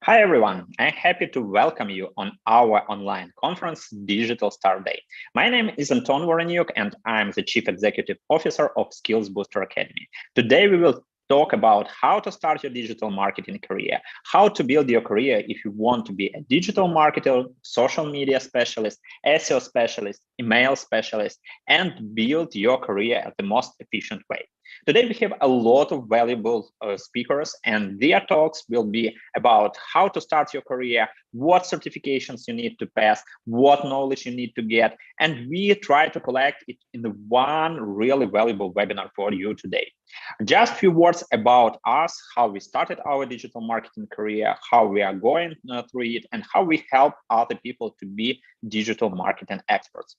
Hi everyone, I'm happy to welcome you on our online conference, Digital Start Day. My name is Anton Voronyuk and I'm the Chief Executive Officer of Skills Booster Academy. Today we will talk about how to start your digital marketing career, how to build your career if you want to be a digital marketer, social media specialist, SEO specialist, email specialist, and build your career at the most efficient way. Today, we have a lot of valuable speakers, and their talks will be about how to start your career, what certifications you need to pass, what knowledge you need to get, and we try to collect it in the one really valuable webinar for you today. Just a few words about us, how we started our digital marketing career, how we are going through it, and how we help other people to be digital marketing experts.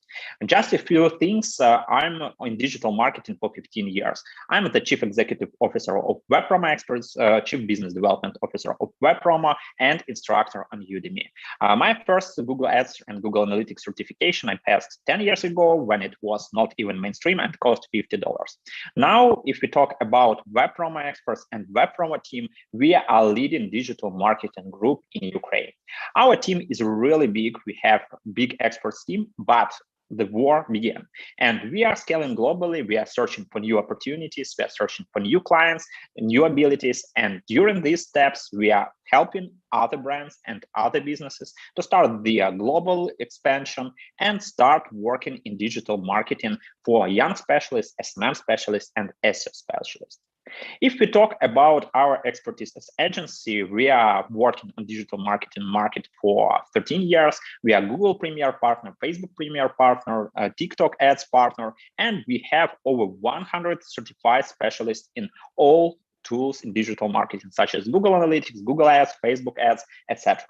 Just a few things. I'm in digital marketing for 15 years. I'm the Chief Executive Officer of WebPromo Experts, Chief Business Development Officer of WebPromo, and instructor on Udemy. My first Google Ads and Google Analytics certification I passed 10 years ago when it was not even mainstream and cost $50. Now, if we talk about WebPromo Experts and WebPromo team, we are leading digital marketing group in Ukraine. Our team is really big. We have big experts team, but the war began and we are scaling globally. We are searching for new opportunities. We are searching for new clients, new abilities. And during these steps, we are helping other brands and other businesses to start their global expansion and start working in digital marketing for young specialists, SMM specialists, and SEO specialists. If we talk about our expertise as agency, we are working on digital marketing market for 13 years. We are Google Premier Partner, Facebook Premier Partner, TikTok Ads Partner, and we have over 100 certified specialists in all tools in digital marketing, such as Google Analytics, Google Ads, Facebook Ads, etc.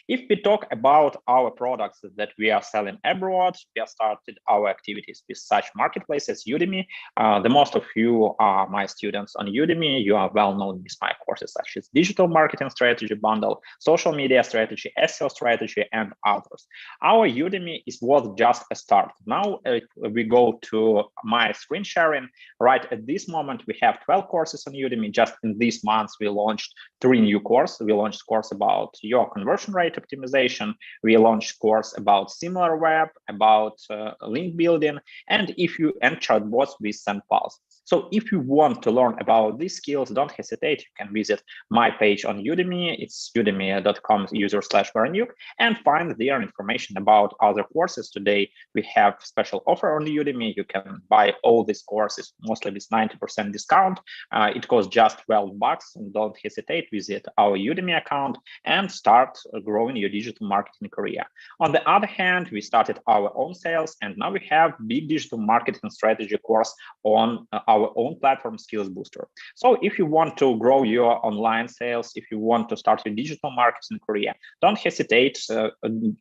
If we talk about our products that we are selling abroad, we have started our activities with such marketplaces, Udemy. The most of you are my students on Udemy. You are well known with my courses such as Digital Marketing Strategy Bundle, Social Media Strategy, SEO Strategy, and others. Our Udemy was just a start. Now we go to my screen sharing. Right at this moment, we have 12 courses on Udemy. Just in this month, we launched 3 new courses. We launched a course about your conversion rate optimization. We launched course about SimilarWeb, about link building, and chatbots with SendPulse. So if you want to learn about these skills, don't hesitate. You can visit my page on Udemy. It's udemy.com/Voronyuk and find there information about other courses. Today, we have special offer on Udemy. You can buy all these courses, mostly with 90% discount. It costs just $12. And don't hesitate, visit our Udemy account and start growing your digital marketing career. On the other hand, we started our own sales, and now we have big digital marketing strategy course on our own platform, Skills Booster. So if you want to grow your online sales, if you want to start your digital marketing career, don't hesitate,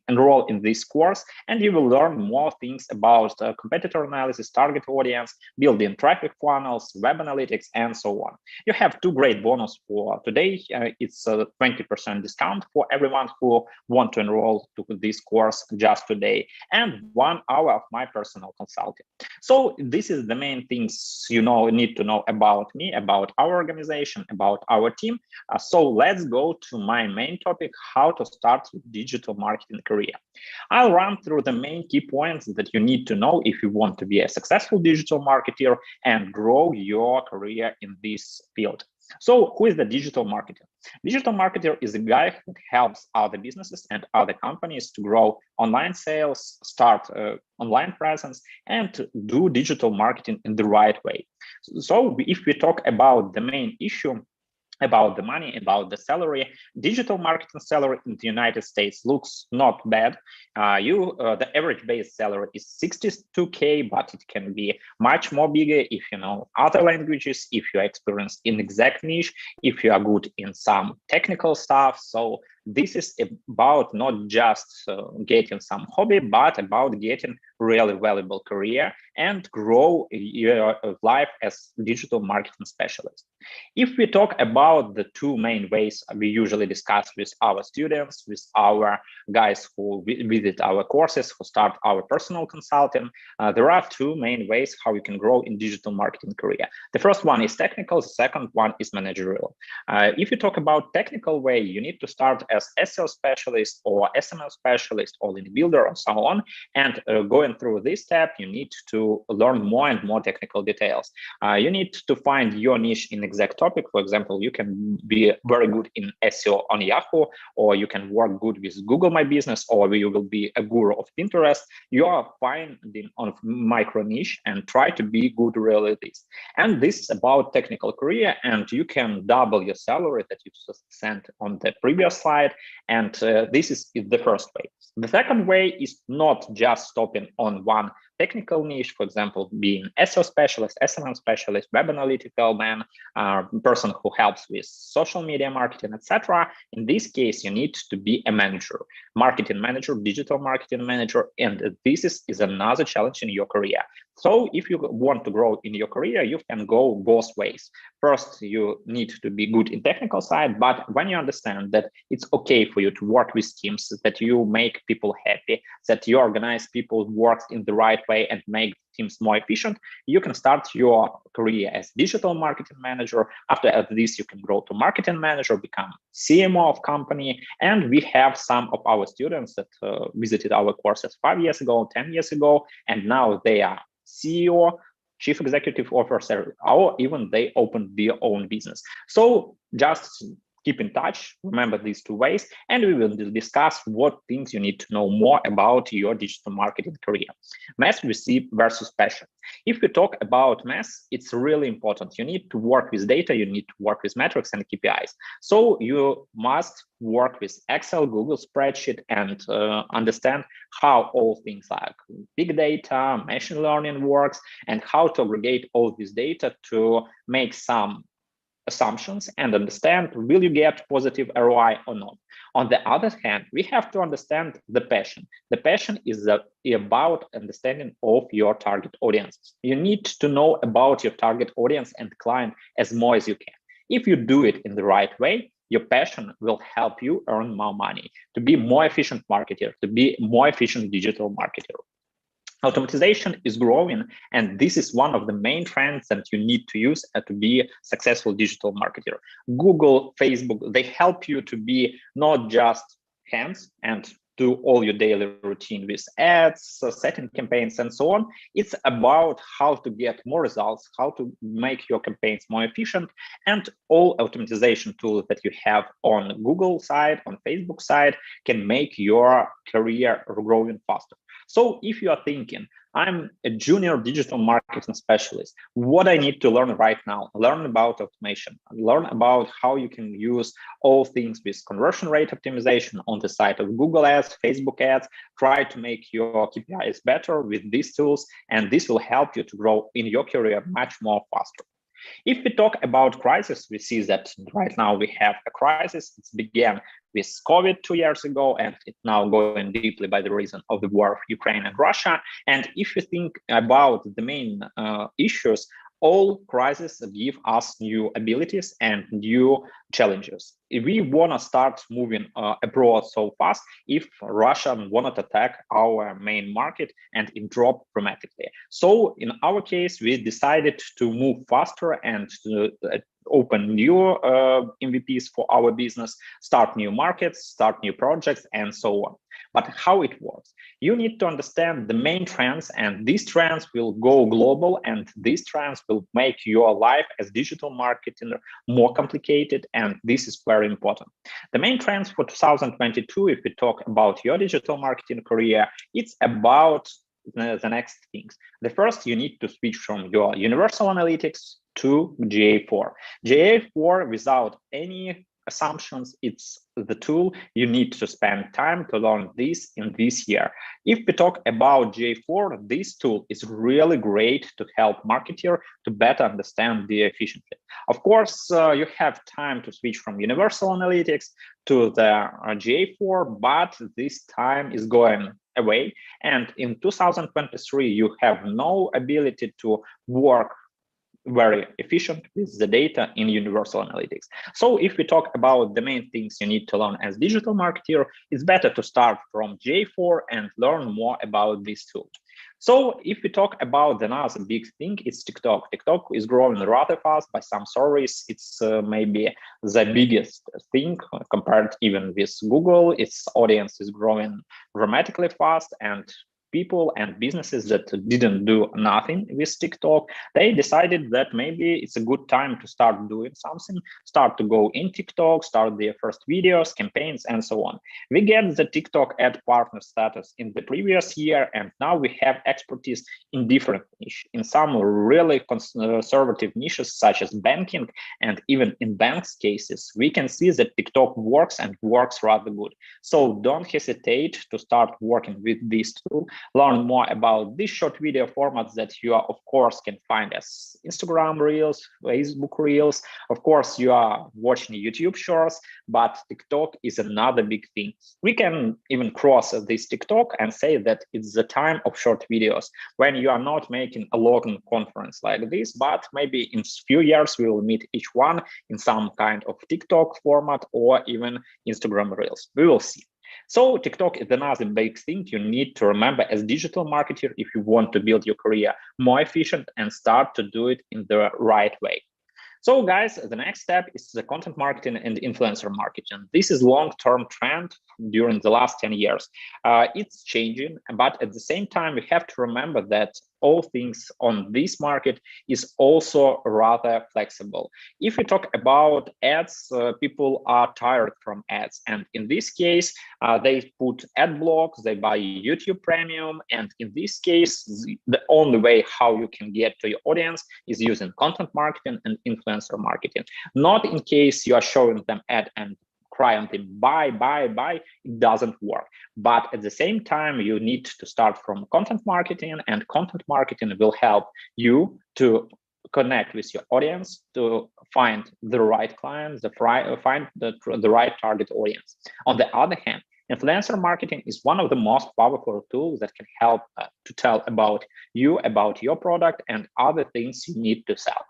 enroll in this course, and you will learn more things about competitor analysis, target audience, building traffic funnels, web analytics, and so on. You have 2 great bonus for today. It's a 20% discount for everyone who want to enroll to this course just today, and 1 hour of my personal consulting. So this is the main things you need to know about me, about our organization, about our team. So let's go to my main topic, how to start digital marketing career. I'll run through the main key points that you need to know if you want to be a successful digital marketer and grow your career in this field. So who is the digital marketer? Digital marketer is a guy who helps other businesses and other companies to grow online sales, start online presence, and to do digital marketing in the right way. So if we talk about the main issue, about the money, about the salary, digital marketing salary in the United States looks not bad. The average base salary is 62K, but it can be much more bigger if you know other languages, if you are experienced in exact niche, if you are good in some technical stuff. So This is about not just getting some hobby, but about getting really valuable career and grow your life as digital marketing specialist. If we talk about the two main ways we usually discuss with our students, with our guys who visit our courses, who start our personal consulting, there are two main ways how you can grow in digital marketing career. The first one is technical, the second one is managerial. If you talk about technical way, you need to start as SEO specialist or SML specialist or link builder or so on. And going through this step, you need to learn more and more technical details. You need to find your niche in exact topic. For example, you can be very good in SEO on Yahoo, or you can work good with Google My Business, or you will be a guru of Pinterest. You are finding on micro niche and try to be good really this. And this is about technical career, and you can double your salary that you just sent on the previous slide. And this is the first way. The second way is not just stopping on one technical niche, for example, being SEO specialist, SMM specialist, web analytical man, person who helps with social media marketing, etc. In this case, you need to be a manager, marketing manager, digital marketing manager, and this is another challenge in your career. So if you want to grow in your career, you can go both ways. First, you need to be good in technical side, but when you understand that it's okay for you to work with teams, that you make people happy, that you organize people's work in the right way and make teams more efficient, you can start your career as digital marketing manager. After this, you can grow to marketing manager, become CMO of company. And we have some of our students that visited our courses 5 years ago, 10 years ago, and now they are CEO, chief executive officer, or even they opened their own business. So just keep in touch, remember these two ways, and we will discuss what things you need to know more about your digital marketing career. Mass receive versus passion. If we talk about mass, it's really important. You need to work with data, you need to work with metrics and KPIs. So you must work with Excel, Google spreadsheet, and understand how all things like big data, machine learning works, and how to aggregate all this data to make some assumptions and understand, will you get positive ROI or not? On the other hand, we have to understand the passion. The passion is about understanding of your target audience. You need to know about your target audience and client as more as you can. If you do it in the right way, your passion will help you earn more money, to be more efficient marketer, to be more efficient digital marketer. Automatization is growing, and this is one of the main trends that you need to use to be a successful digital marketer. Google, Facebook, they help you to be not just hands and do all your daily routine with ads, setting campaigns, and so on. It's about how to get more results, how to make your campaigns more efficient, and all automatization tools that you have on Google side, on Facebook side, can make your career growing faster. So if you are thinking, I'm a junior digital marketing specialist, what I need to learn right now? Learn about automation, learn about how you can use all things with conversion rate optimization on the side of Google Ads, Facebook Ads, try to make your KPIs better with these tools, and this will help you to grow in your career much more faster. If we talk about crisis, we see that right now we have a crisis. It began with COVID 2 years ago, and it's now going deeply by the reason of the war of Ukraine and Russia. And if you think about the main issues, all crises give us new abilities and new challenges. If we want to start moving abroad so fast, if Russia want to attack our main market and it dropped dramatically. So in our case, we decided to move faster and to open new MVPs for our business, start new markets, start new projects, and so on. But how it works? You need to understand the main trends, and these trends will go global, and these trends will make your life as digital marketer more complicated, and this is very important. The main trends for 2022, if we talk about your digital marketing career, it's about the next things. The first, you need to switch from your universal analytics to GA4. GA4 without any assumptions. It's the tool you need to spend time to learn this in this year. If we talk about GA4, this tool is really great to help marketer to better understand the efficiently. Of course, you have time to switch from Universal Analytics to the GA4, but this time is going away. And in 2023, you have no ability to work very efficient with the data in Universal Analytics. So if we talk about the main things you need to learn as digital marketer, it's better to start from GA4 and learn more about this tool. So if we talk about another big thing, it's TikTok. TikTok is growing rather fast. By some stories, it's maybe the biggest thing compared even with Google. Its audience is growing dramatically fast, and people and businesses that didn't do nothing with TikTok, they decided that maybe it's a good time to start doing something, start to go in TikTok, start their first videos, campaigns, and so on. We get the TikTok ad partner status in the previous year, and now we have expertise in different niches, in some really conservative niches such as banking, and even in banks cases, we can see that TikTok works and works rather good. So don't hesitate to start working with this tool. Learn more about these short video formats that you are, of course, can find as Instagram Reels, Facebook Reels. Of course, you are watching YouTube Shorts, but TikTok is another big thing. We can even cross this TikTok and say that it's the time of short videos when you are not making a long conference like this, but maybe in few years we will meet each one in some kind of TikTok format or even Instagram Reels. We will see. So TikTok is another big thing you need to remember as digital marketer if you want to build your career more efficient and start to do it in the right way. So guys, the next step is the content marketing and influencer marketing. This is long-term trend during the last 10 years. It's changing, but at the same time, we have to remember that all things on this market is also rather flexible. If we talk about ads, people are tired from ads. And in this case, they put ad blocks, they buy YouTube Premium. And in this case, the only way how you can get to your audience is using content marketing and influencer marketing. Not in case you are showing them ad and cry on them, buy, it doesn't work. But at the same time, you need to start from content marketing, and content marketing will help you to connect with your audience, to find the right clients, find the right target audience. On the other hand, influencer marketing is one of the most powerful tools that can help to tell about you, about your product, and other things you need to sell.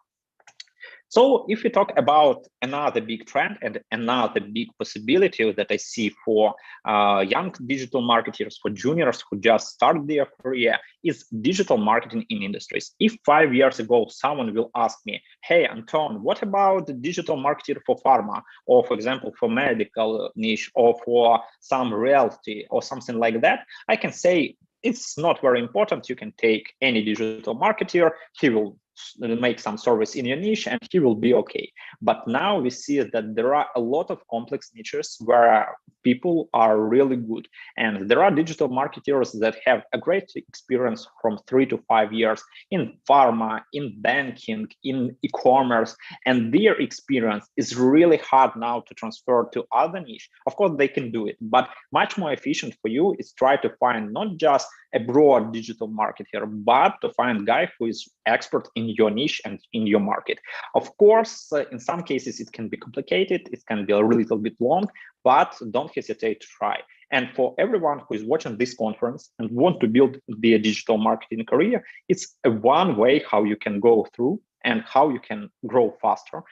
So if we talk about another big trend and another big possibility that I see for young digital marketers, for juniors who just started their career, is digital marketing in industries. If 5 years ago, someone will ask me, hey, Anton, what about the digital marketer for pharma, or for example, for medical niche, or for some realty or something like that, I can say, it's not very important. You can take any digital marketer, he will make some service in your niche and he will be okay. But now we see that there are a lot of complex niches where people are really good. And there are digital marketers that have a great experience from 3 to 5 years in pharma, in banking, in e-commerce, and their experience is really hard now to transfer to other niche. Of course, they can do it, but much more efficient for you is try to find not just a broad digital marketer, but to find a guy who is expert in your niche and in your market. Of course, in some cases, it can be complicated. It can be a little bit long, but don't hesitate to try. And for everyone who is watching this conference and want to build their digital marketing career, it's a one way how you can go through and how you can grow faster,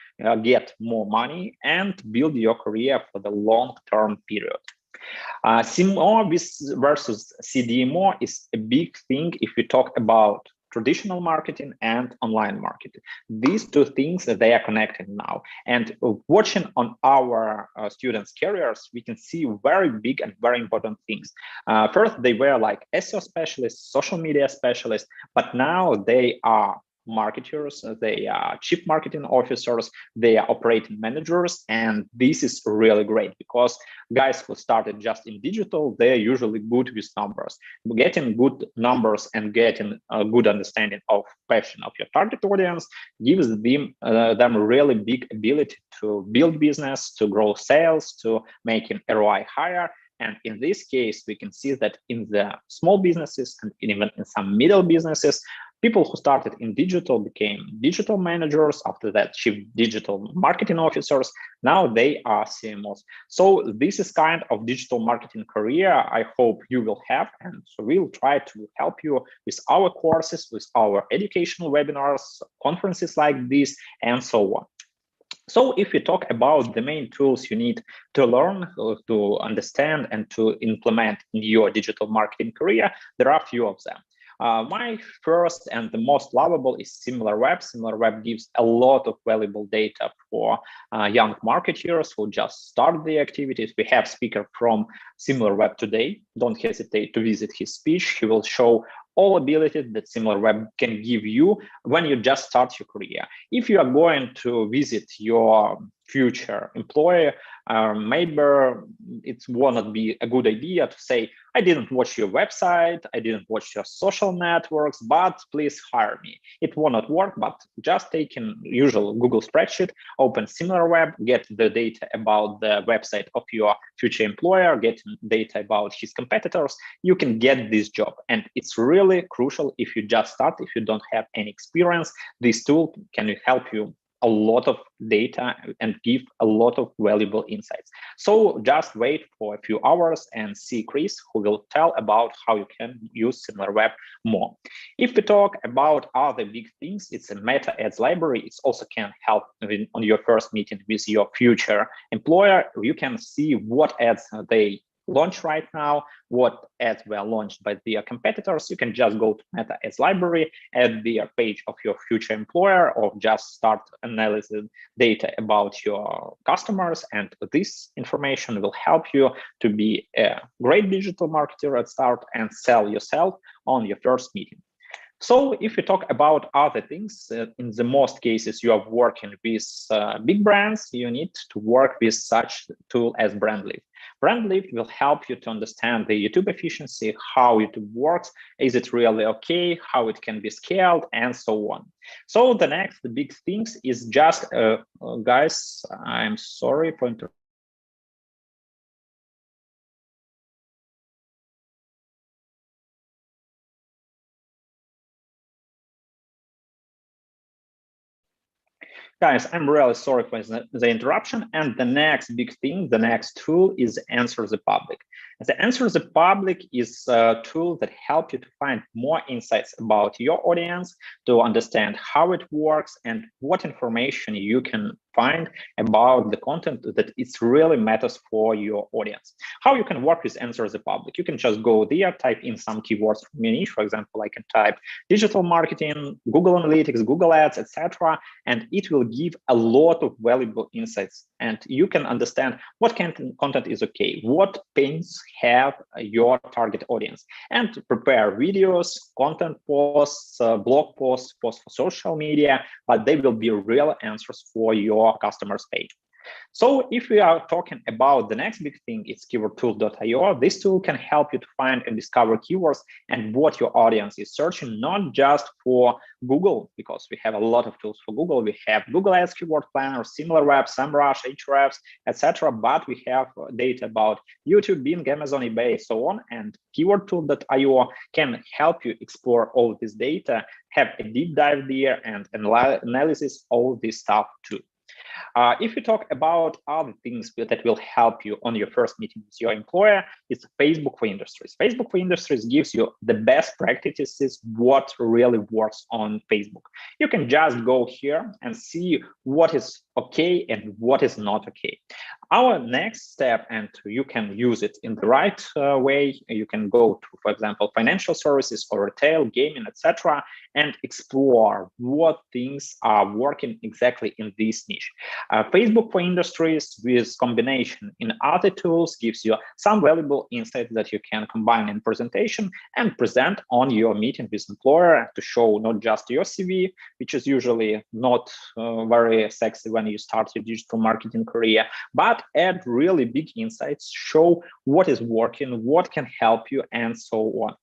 get more money, and build your career for the long-term period. CMO versus CDMO is a big thing if we talk about traditional marketing and online marketing. These two things, they are connected now. And watching on our students' careers, we can see very big and very important things. First, they were like SEO specialists, social media specialists, but now they are marketers, they are chief marketing officers, they are operating managers, and this is really great because guys who started just in digital, they're usually good with numbers. Getting good numbers and getting a good understanding of passion of your target audience gives them really big ability to build business, to grow sales, to making ROI higher. And in this case, we can see that in the small businesses and even in some middle businesses, people who started in digital became digital managers, after that chief digital marketing officers. Now they are CMOs. So this is kind of digital marketing career I hope you will have. And so we'll try to help you with our courses, with our educational webinars, conferences like this, and so on. So if we talk about the main tools you need to learn, to understand, and to implement in your digital marketing career, there are a few of them. My first and the most lovable is SimilarWeb. SimilarWeb gives a lot of valuable data for young marketers who just start the activities. We have speaker from SimilarWeb today. Don't hesitate to visit his speech. He will show all abilities that SimilarWeb can give you when you just start your career. If you are going to visit your future employer, maybe it will not be a good idea to say, I didn't watch your website, I didn't watch your social networks, but please hire me. It will not work, but just take an usual Google spreadsheet, open SimilarWeb, get the data about the website of your future employer, get data about his competitors, you can get this job. And it's really crucial if you just start, if you don't have any experience, this tool can help you a lot of data and give a lot of valuable insights. So just wait for a few hours and see Chris, who will tell about how you can use SimilarWeb more. If we talk about other big things, it's a meta ads library. It also can help on your first meeting with your future employer. You can see what ads they launch right now, what ads were launched by their competitors. You can just go to Meta Ads Library, add the page of your future employer, or just start analyzing data about your customers. And this information will help you to be a great digital marketer at start and sell yourself on your first meeting. So if we talk about other things, in the most cases you are working with big brands, you need to work with such tool as BrandLift. BrandLift will help you to understand the YouTube efficiency, how YouTube works, is it really okay, how it can be scaled, and so on. So the next big things is just, guys, I'm sorry for interrupting. Guys, I'm really sorry for the interruption. And the next big thing, the next tool is Answer the Public. The Answer the Public is a tool that helps you to find more insights about your audience, to understand how it works and what information you can find about the content that it really matters for your audience. How you can work with Answer the Public. You can just go there, type in some keywords from your niche. For example, I can type digital marketing, Google Analytics, Google Ads, etc. And it will give a lot of valuable insights. And you can understand what content is okay, what pains have your target audience, and to prepare videos, content posts, blog posts for social media, but they will be real answers for your customers' page. So if we are talking about the next big thing, it's keywordtool.io. This tool can help you to find and discover keywords and what your audience is searching, not just for Google, because we have a lot of tools for Google. We have Google Ads Keyword Planner, SimilarWeb, SEMrush, Ahrefs, etc. But we have data about YouTube, Bing, Amazon, eBay, so on. And keywordtool.io can help you explore all this data, have a deep dive there, and analysis all this stuff too. If you talk about other things that will help you on your first meeting with your employer, it's Facebook for Industries. Facebook for Industries gives you the best practices, what really works on Facebook. You can just go here and see what is okay and what is not okay. Our next step, and you can use it in the right way, you can go to, for example, financial services or retail, gaming, etc., and explore what things are working exactly in this niche. Facebook for industries with combination in other tools gives you some valuable insights that you can combine in presentation and present on your meeting with employer to show not just your CV, which is usually not very sexy when you start your digital marketing career, but add really big insights, show what is working, what can help you, and so on.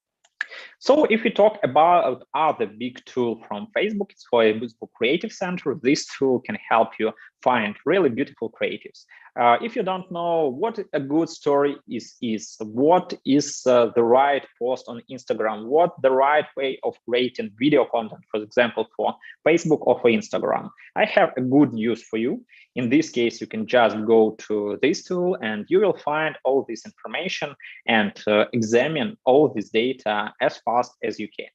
So if we talk about other big tool from Facebook, it's for Facebook Creative Center. This tool can help you find really beautiful creatives. If you don't know what a good story is what is the right post on Instagram, what the right way of creating video content, for example, for Facebook or for Instagram, I have a good news for you. In this case, you can just go to this tool and you will find all this information and examine all this data as fast as you can.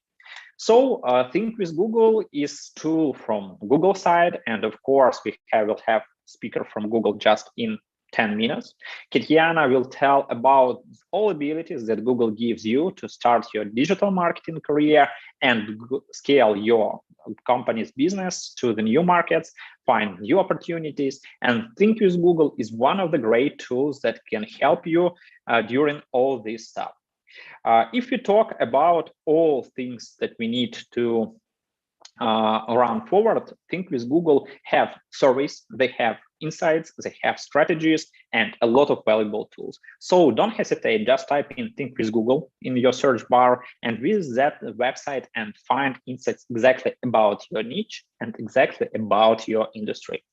So Think with Google is tool from Google side, and of course will have speaker from Google just in 10 minutes. Katiana will tell about all abilities that Google gives you to start your digital marketing career and scale your company's business to the new markets, find new opportunities. And Think with Google is one of the great tools that can help you during all this stuff. If we talk about all things that we need to run forward, Think with Google have surveys, they have insights, they have strategies, and a lot of valuable tools. So don't hesitate, just type in Think with Google in your search bar and visit that website and find insights exactly about your niche and exactly about your industry.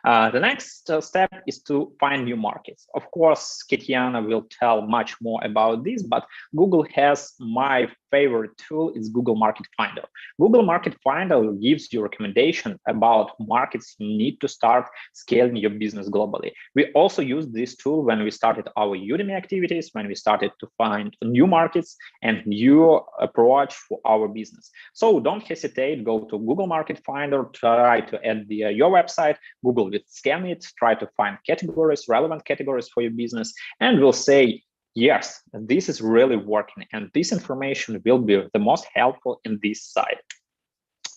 The next step is to find new markets. Of course, Katiana will tell much more about this, but Google has my favorite tool is Google Market Finder. Google Market Finder gives you recommendation about markets you need to start scaling your business globally. We also used this tool when we started our Udemy activities, when we started to find new markets and new approach for our business. So don't hesitate, go to Google Market Finder, try to add your website, Google will scan it, try to find categories, relevant categories for your business, and will say, yes, this is really working, and this information will be the most helpful in this side.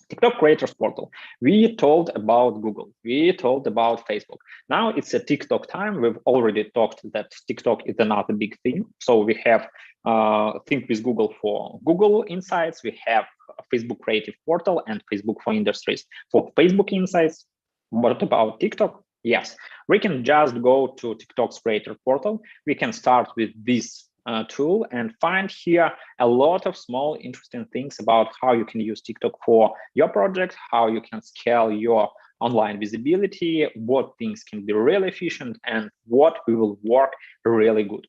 TikTok Creators Portal. We told about Google. We told about Facebook. Now it's a TikTok time. We've already talked that TikTok is another big thing. So we have Think with Google for Google Insights. We have Facebook Creative Portal and Facebook for Industries for Facebook Insights. What about TikTok? Yes, we can just go to TikTok's Creator Portal. We can start with this tool and find here a lot of small interesting things about how you can use TikTok for your project, how you can scale your online visibility, what things can be really efficient, and what will work really good.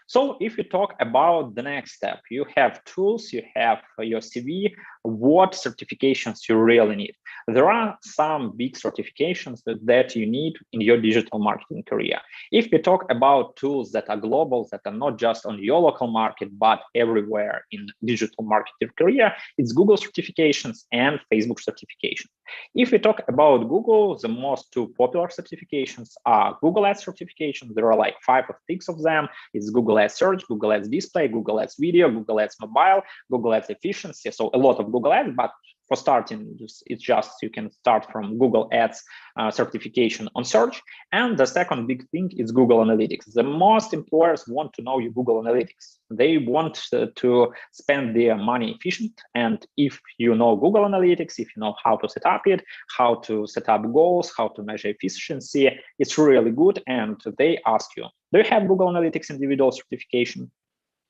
So if you talk about the next step, you have tools, you have your CV, what certifications you really need. There are some big certifications that you need in your digital marketing career. If we talk about tools that are global, that are not just on your local market, but everywhere in digital marketing career, it's Google certifications and Facebook certifications. If we talk about Google, the most two popular certifications are Google Ads certifications. There are like 5 or 6 of them. It's Google Ads Search, Google Ads Display, Google Ads Video, Google Ads Mobile, Google Ads Efficiency. So a lot of Google Ads, but for starting, it's just you can start from Google Ads certification on search. And the second big thing is Google Analytics. The most employers want to know your Google Analytics. They want to spend their money efficient. And if you know Google Analytics, if you know how to set up it, how to set up goals, how to measure efficiency, it's really good. And they ask you, do you have Google Analytics individual certification?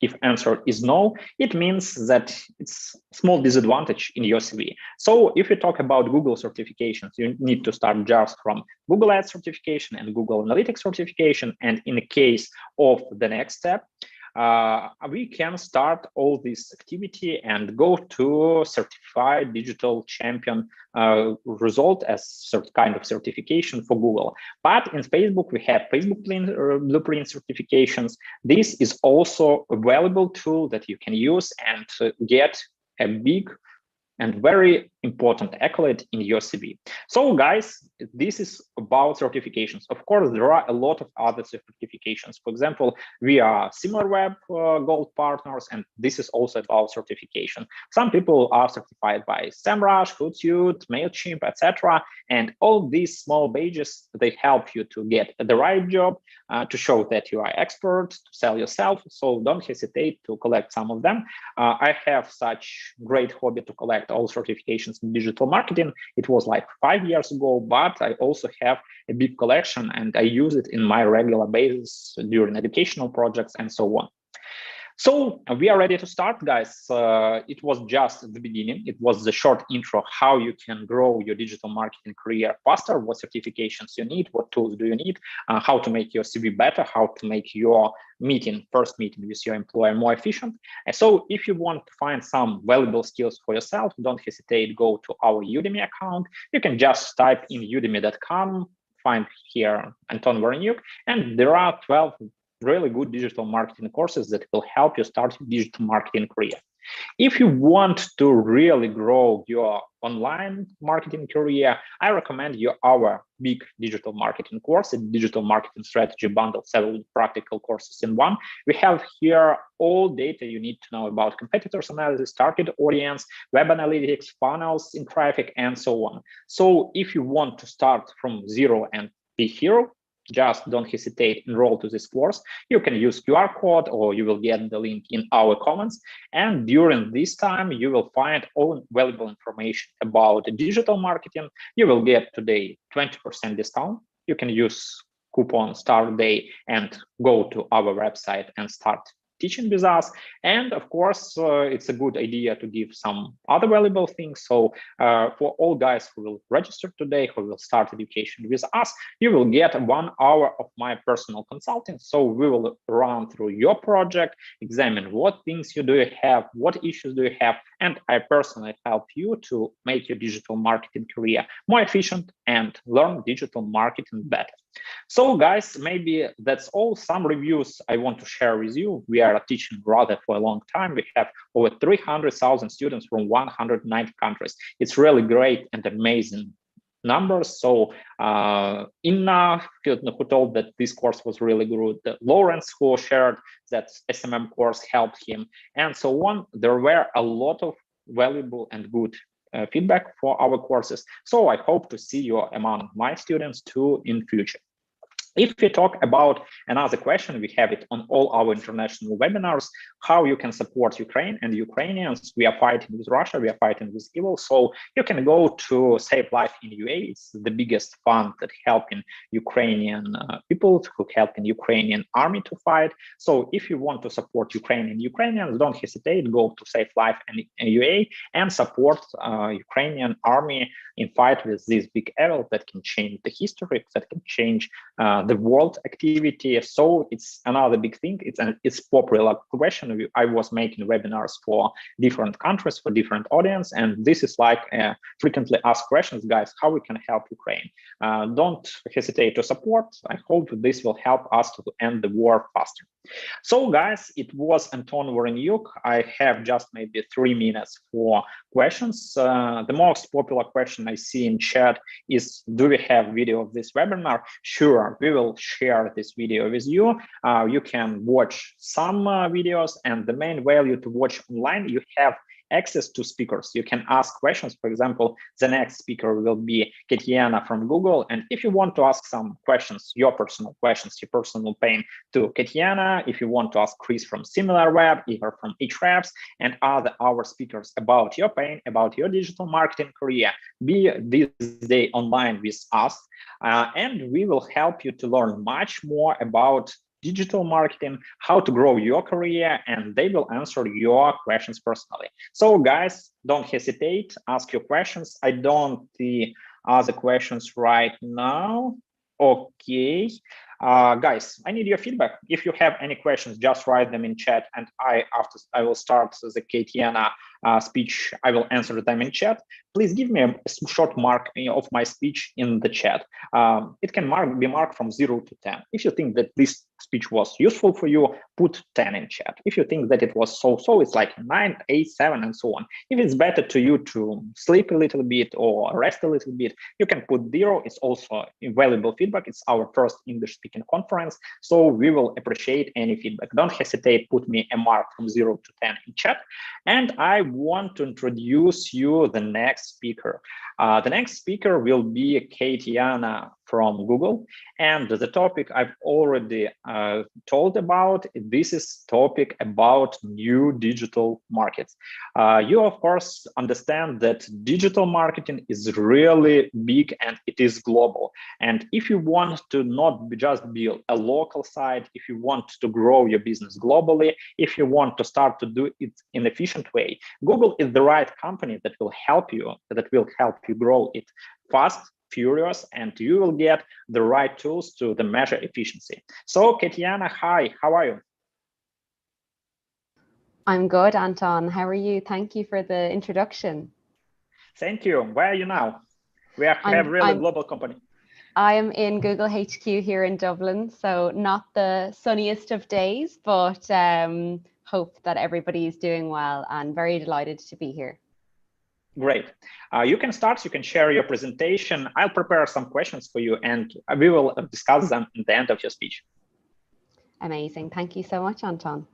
If answer is no, it means that it's a small disadvantage in your CV. So if you talk about Google certifications, you need to start just from Google Ads certification and Google Analytics certification. And in the case of the next step, we can start all this activity and go to certified digital champion result as kind of certification for Google. But in Facebook, we have Facebook Blueprint certifications. This is also a valuable tool that you can use and get a big and very important accolade in your CV. So guys, this is about certifications. Of course, there are a lot of other certifications. For example, we are SimilarWeb Gold partners, and this is also about certification. Some people are certified by SEMrush, Hootsuite, MailChimp, etc. And all these small badges, they help you to get the right job, to show that you are expert, to sell yourself. So don't hesitate to collect some of them. I have such great hobby to collect all certifications in digital marketing. It was like 5 years ago, but I also have a big collection and I use it in my regular basis during educational projects and so on. So we are ready to start, guys. It was just the beginning. It was the short intro, how you can grow your digital marketing career faster, what certifications you need, what tools do you need, how to make your CV better, how to make your first meeting with your employer more efficient. And so if you want to find some valuable skills for yourself, don't hesitate, go to our Udemy account. You can just type in udemy.com, find here Anton Voronjuk, and there are 12 really good digital marketing courses that will help you start your digital marketing career. If you want to really grow your online marketing career, I recommend you our big digital marketing course, a digital marketing strategy bundle, several practical courses in one. We have here all data you need to know about competitors analysis, target audience, web analytics, funnels in traffic, and so on. So if you want to start from zero and be hero, just don't hesitate, enroll to this course. You can use QR code or you will get the link in our comments. And during this time, you will find all valuable information about digital marketing. You will get today 20% discount. You can use coupon start day and go to our website and start teaching with us. And of course, it's a good idea to give some other valuable things. So for all guys who will register today, who will start education with us, you will get 1 hour of my personal consulting. So we will run through your project, examine what things you do have, what issues do you have, and I personally help you to make your digital marketing career more efficient and learn digital marketing better. So guys, maybe that's all. Some reviews I want to share with you. We are teaching rather for a long time. We have over 300,000 students from 190 countries. It's really great and amazing numbers. So Inna, who told that this course was really good, Lawrence, who shared that SMM course helped him, and so on. There were a lot of valuable and good feedback for our courses. So I hope to see you among my students too in future. If we talk about another question, we have it on all our international webinars, how you can support Ukraine and Ukrainians. We are fighting with Russia, we are fighting with evil. So you can go to Save Life in UA. It's the biggest fund that helping Ukrainian people, who help in Ukrainian army to fight. So if you want to support Ukrainians, don't hesitate, go to Save Life in UA and support Ukrainian army in fight with this big evil that can change the history, that can change the world activity. So it's another big thing. It's popular question. I was making webinars for different countries, for different audience, and this is like frequently asked questions, guys, how we can help Ukraine. Don't hesitate to support. I hope this will help us to end the war faster. So guys, it was Anton Voronjuk. I have just maybe 3 minutes for questions. The most popular question I see in chat is, do we have video of this webinar? Sure, we will share this video with you. You can watch some videos, and the main value to watch online, you have access to speakers. You can ask questions. For example, the next speaker will be Katyana from Google. And if you want to ask some questions, your personal questions, your personal pain to Katyana, if you want to ask Chris from SimilarWeb, either from Ahrefs and other our speakers about your pain, about your digital marketing career, be this day online with us. And we will help you to learn much more about digital marketing, how to grow your career, and they will answer your questions personally. So guys, don't hesitate, ask your questions. I don't see other questions right now. Okay. Guys, I need your feedback. If you have any questions, just write them in chat, and I will start the Katyana speech, I will answer them in chat. Please give me a short mark of my speech in the chat. It can be marked from 0 to 10. If you think that this speech was useful for you, put 10 in chat. If you think that it was so-so, it's like 9, 8, 7, and so on. If it's better to you to sleep a little bit or rest a little bit, you can put 0. It's also valuable feedback. It's our first English speaking conference, so we will appreciate any feedback. Don't hesitate, put me a mark from 0 to 10 in chat. And I want to introduce you the next speaker. The next speaker will be Katiana from Google, and the topic I've already told about. This is topic about new digital markets. You of course understand that digital marketing is really big and it is global. And if you want to not just be a local site, if you want to grow your business globally, if you want to start to do it in an efficient way, Google is the right company that will help you grow it fast, furious, and you will get the right tools to the measure efficiency. So Katiana, hi, how are you? I'm good, Anton. How are you? Thank you for the introduction. Thank you. Where are you now? We have really global company. I am in Google HQ here in Dublin, so not the sunniest of days, but hope that everybody is doing well and very delighted to be here. Great. You can start, you can share your presentation. I'll prepare some questions for you and we will discuss them at the end of your speech. Amazing. Thank you so much, Anton.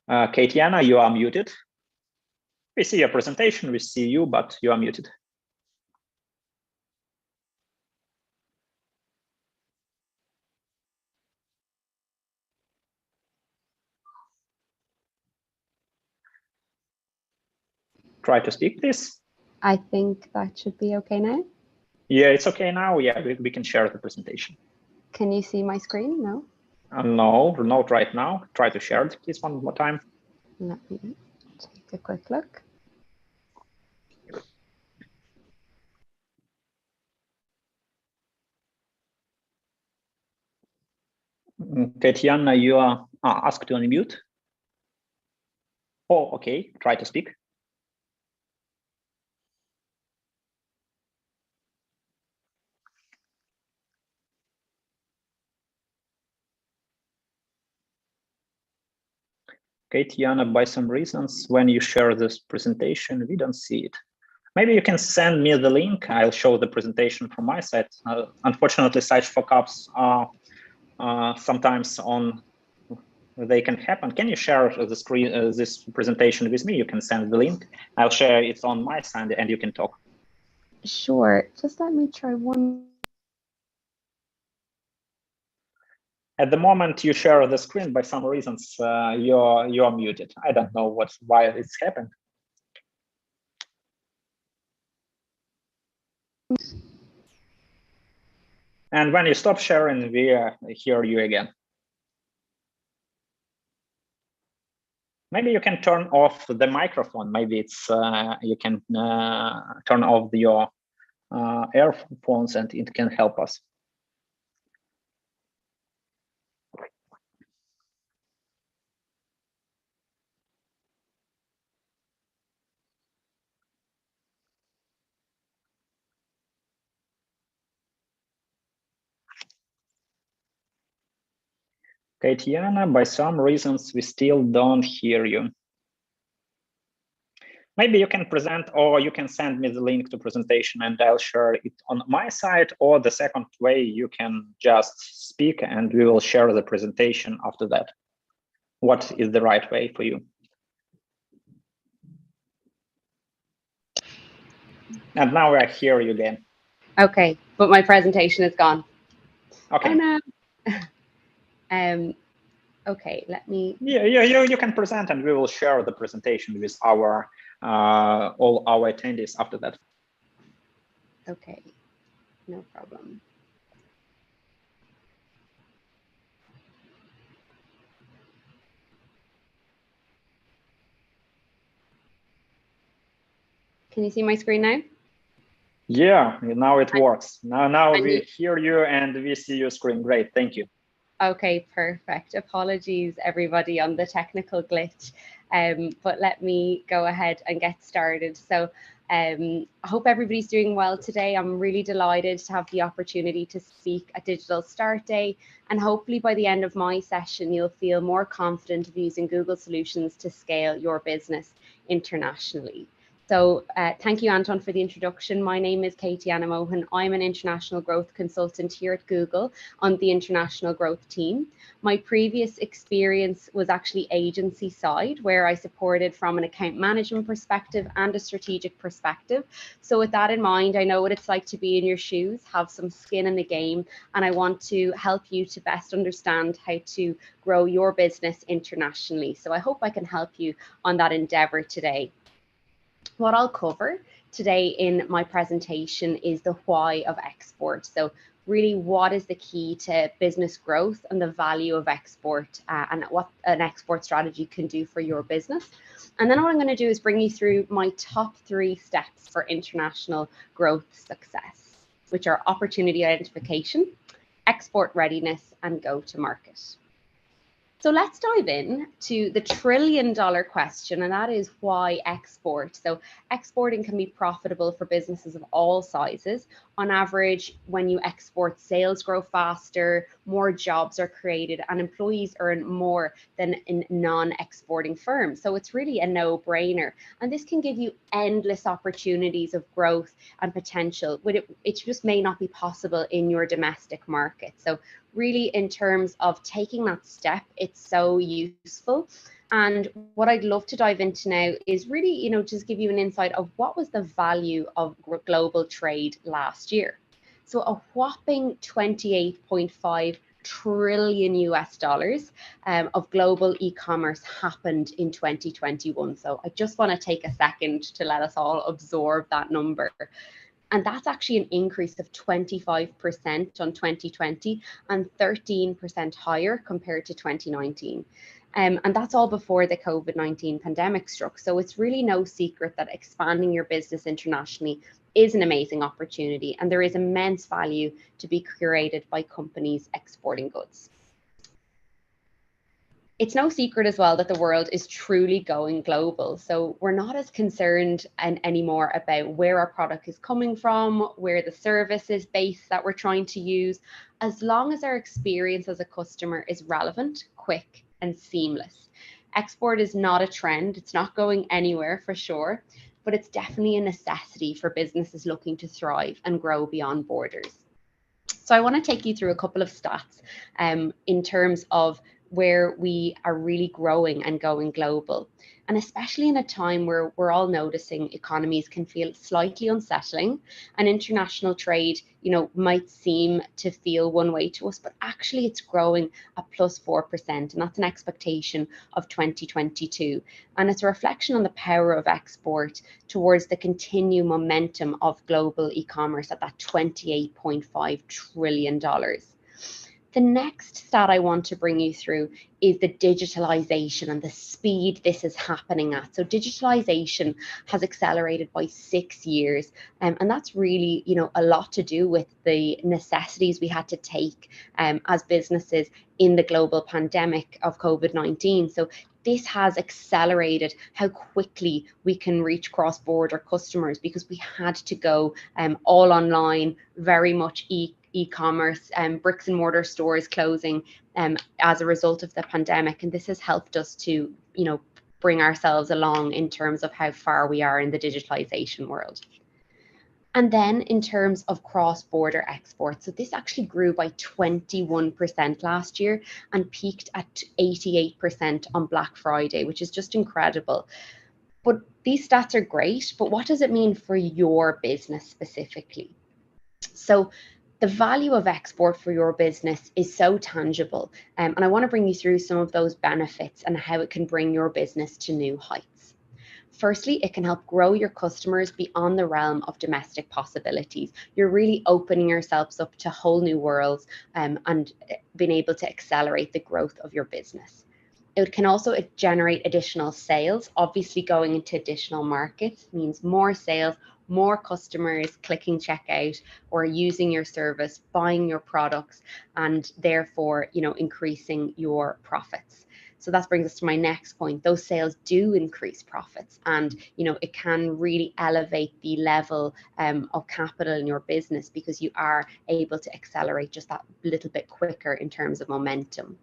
Katiana, you are muted. We see your presentation, we see you, but you are muted. Try to speak, please. I think that should be okay now. Yeah, it's okay now. Yeah, we can share the presentation. Can you see my screen? No? No, not right now. Try to share it, please, one more time. Let me take a quick look. Katiana, you are asked to unmute. Oh, okay. Try to speak. Katiana, by some reasons, when you share this presentation, we don't see it. Maybe you can send me the link. I'll show the presentation from my side. Unfortunately, such fuck-ups are sometimes they can happen. Can you share the screen, this presentation with me? You can send the link. I'll share it on my side and you can talk. Sure. Just let me try one. At the moment you share the screen, by some reasons, you're muted. I don't know why it's happened. And when you stop sharing, we hear you again. Maybe you can turn off the microphone. Maybe it's you can turn off your earphones and it can help us. Katiana, by some reasons, we still don't hear you. Maybe you can present or you can send me the link to presentation and I'll share it on my side, or the second way, you can just speak and we will share the presentation after that. What is the right way for you? And now I hear you again. Okay, but my presentation is gone. Okay. Oh, no. Okay, let me. Yeah, you can present and we will share the presentation with our all our attendees after that. Okay, no problem. Can you see my screen now? Yeah, now it works. Now we hear you and we see your screen. Great, thank you. Okay, perfect. Apologies, everybody, on the technical glitch. But let me go ahead and get started. So I hope everybody's doing well today. I'm really delighted to have the opportunity to speak at Digital Start Day. And hopefully by the end of my session, you'll feel more confident of using Google solutions to scale your business internationally. So thank you, Anton, for the introduction. My name is Katie Anna Mohan. I'm an international growth consultant here at Google on the international growth team. My previous experience was actually agency side, where I supported from an account management perspective and a strategic perspective. So with that in mind, I know what it's like to be in your shoes, have some skin in the game, and I want to help you to best understand how to grow your business internationally. So I hope I can help you on that endeavor today. What I'll cover today in my presentation is the why of export. So really, what is the key to business growth and the value of export and what an export strategy can do for your business. And then what I'm going to do is bring you through my top 3 steps for international growth success, which are opportunity identification, export readiness, and go to market. So let's dive in to the $1 trillion question, and that is why export. So exporting can be profitable for businesses of all sizes. On average, when you export, sales grow faster, more jobs are created, and employees earn more than in non-exporting firms. So it's really a no-brainer. And this can give you endless opportunities of growth and potential, but it just may not be possible in your domestic market. So really, in terms of taking that step, it's so useful. And what I'd love to dive into now is really, just give you an insight of what was the value of global trade last year. So a whopping 28.5 trillion US dollars of global e-commerce happened in 2021. So I just want to take a second to let us all absorb that number. And that's actually an increase of 25% on 2020 and 13% higher compared to 2019. And that's all before the COVID-19 pandemic struck. So it's really no secret that expanding your business internationally is an amazing opportunity, and there is immense value to be created by companies exporting goods. It's no secret as well that the world is truly going global. So we're not as concerned anymore about where our product is coming from, where the service is based that we're trying to use, as long as our experience as a customer is relevant, quick, and seamless. Export is not a trend. It's not going anywhere for sure, but it's definitely a necessity for businesses looking to thrive and grow beyond borders. So I want to take you through a couple of stats in terms of where we are really growing and going global. And especially in a time where we're all noticing economies can feel slightly unsettling, and international trade, might seem to feel one way to us, but actually it's growing at plus 4%. And that's an expectation of 2022. And it's a reflection on the power of export towards the continued momentum of global e-commerce at that $28.5 trillion. The next stat I want to bring you through is the digitalization and the speed this is happening at. So digitalization has accelerated by 6 years, and that's really, a lot to do with the necessities we had to take as businesses in the global pandemic of COVID-19. So this has accelerated how quickly we can reach cross-border customers, because we had to go all online, very much e-commerce, bricks and mortar stores closing as a result of the pandemic. And this has helped us to, bring ourselves along in terms of how far we are in the digitalization world. And then in terms of cross-border exports, so this actually grew by 21% last year and peaked at 88% on Black Friday, which is just incredible. But these stats are great, but what does it mean for your business specifically? So the value of export for your business is so tangible, and I want to bring you through some of those benefits and how it can bring your business to new heights. Firstly, it can help grow your customers beyond the realm of domestic possibilities. You're really opening yourselves up to whole new worlds and being able to accelerate the growth of your business. It can also generate additional sales. Obviously, going into additional markets means more sales, more customers clicking checkout or using your service, buying your products, and therefore, increasing your profits. So that brings us to my next point. Those sales do increase profits, and it can really elevate the level of capital in your business because you are able to accelerate just that little bit quicker in terms of momentum.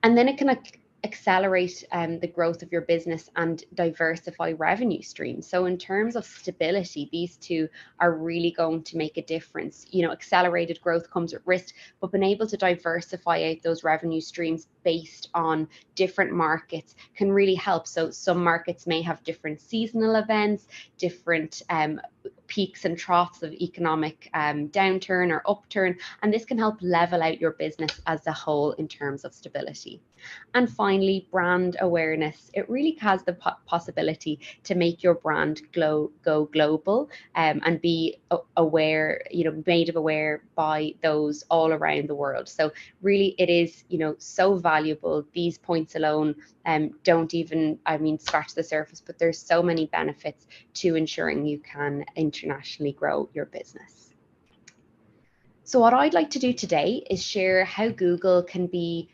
And then it can accelerate the growth of your business and diversify revenue streams. So in terms of stability, these two are really going to make a difference. Accelerated growth comes at risk, but being able to diversify out those revenue streams based on different markets can really help. So some markets may have different seasonal events, different peaks and troughs of economic downturn or upturn, and this can help level out your business as a whole in terms of stability. And finally, brand awareness. It really has the possibility to make your brand go global and be aware, made aware by those all around the world. So really it is, so valuable. These points alone don't even, scratch the surface, but there's so many benefits to ensuring you can internationally grow your business. So what I'd like to do today is share how Google can be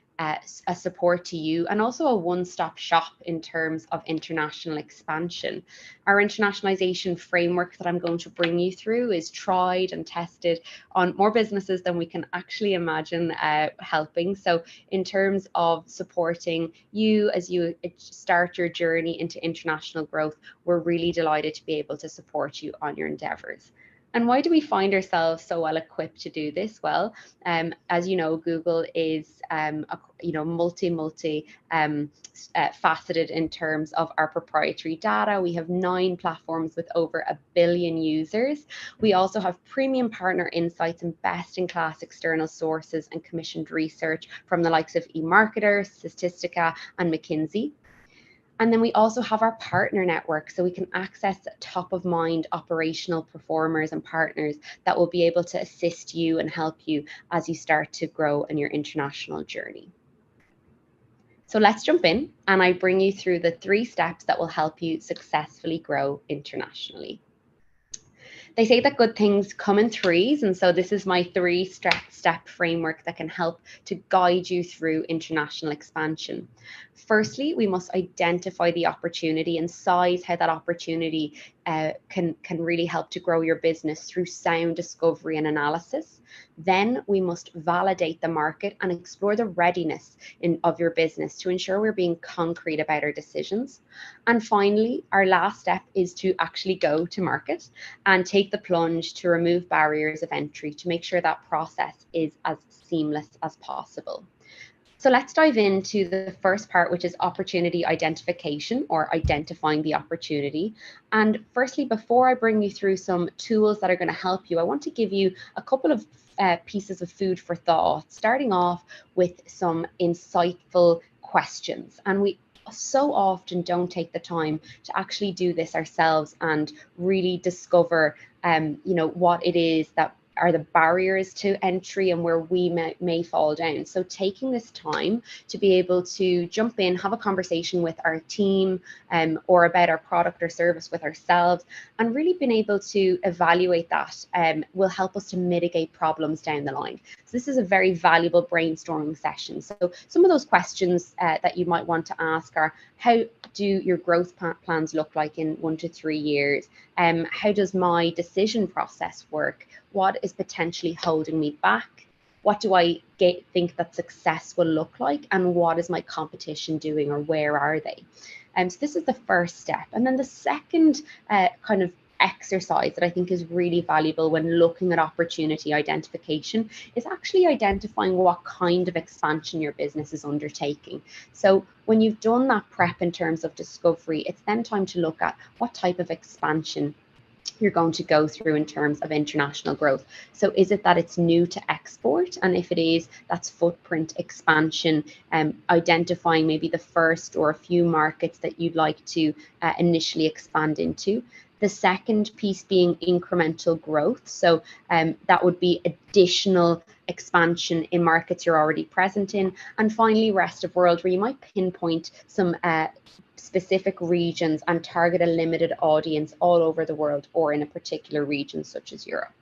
a support to you and also a one-stop shop in terms of international expansion. Our internationalization framework that I'm going to bring you through is tried and tested on more businesses than we can actually imagine helping. So in terms of supporting you as you start your journey into international growth, we're really delighted to be able to support you on your endeavors. And why do we find ourselves so well equipped to do this? Well, as you know, Google is multi faceted in terms of our proprietary data. We have 9 platforms with over 1 billion users. We also have premium partner insights and best-in-class external sources and commissioned research from the likes of eMarketer, Statista, and McKinsey. And then we also have our partner network, so we can access top of mind operational performers and partners that will be able to assist you and help you as you start to grow in your international journey. So let's jump in and I bring you through the 3 steps that will help you successfully grow internationally. They say that good things come in 3s, and so this is my 3-step framework that can help to guide you through international expansion. Firstly, we must identify the opportunity and size how that opportunity can really help to grow your business through sound discovery and analysis. Then we must validate the market and explore the readiness of your business to ensure we're being concrete about our decisions. And finally, our last step is to actually go to market and take the plunge to remove barriers of entry to make sure that process is as seamless as possible. So let's dive into the first part, which is opportunity identification, or identifying the opportunity. And firstly, before I bring you through some tools that are going to help you, I want to give you a couple of pieces of food for thought, starting off with some insightful questions. And we so often don't take the time to actually do this ourselves and really discover, what it is that are the barriers to entry and where we may fall down. So taking this time to be able to jump in, have a conversation with our team or about our product or service with ourselves, and really being able to evaluate that will help us to mitigate problems down the line. So this is a very valuable brainstorming session. So some of those questions that you might want to ask are, how do your growth plans look like in 1 to 3 years? How does my decision process work? What is potentially holding me back? What do I think that success will look like? And what is my competition doing, or where are they? So this is the first step. And then the second kind of exercise that I think is really valuable when looking at opportunity identification is actually identifying what kind of expansion your business is undertaking. So when you've done that prep in terms of discovery, it's then time to look at what type of expansion you're going to go through in terms of international growth. So is it that it's new to export? And if it is, that's footprint expansion, identifying maybe the first or a few markets that you'd like to initially expand into. The second piece being incremental growth. So that would be additional expansion in markets you're already present in. And finally, rest of world, where you might pinpoint some specific regions and target a limited audience all over the world or in a particular region such as Europe.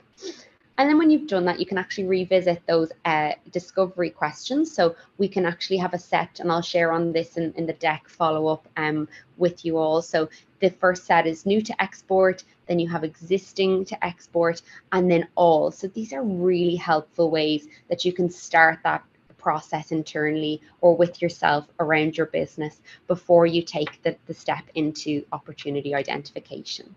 And then when you've done that, you can actually revisit those discovery questions. So we can actually have a set, and I'll share on this in the deck follow-up with you all. So the first set is new to export, then you have existing to export, and then all. So these are really helpful ways that you can start that process internally or with yourself around your business before you take the step into opportunity identification.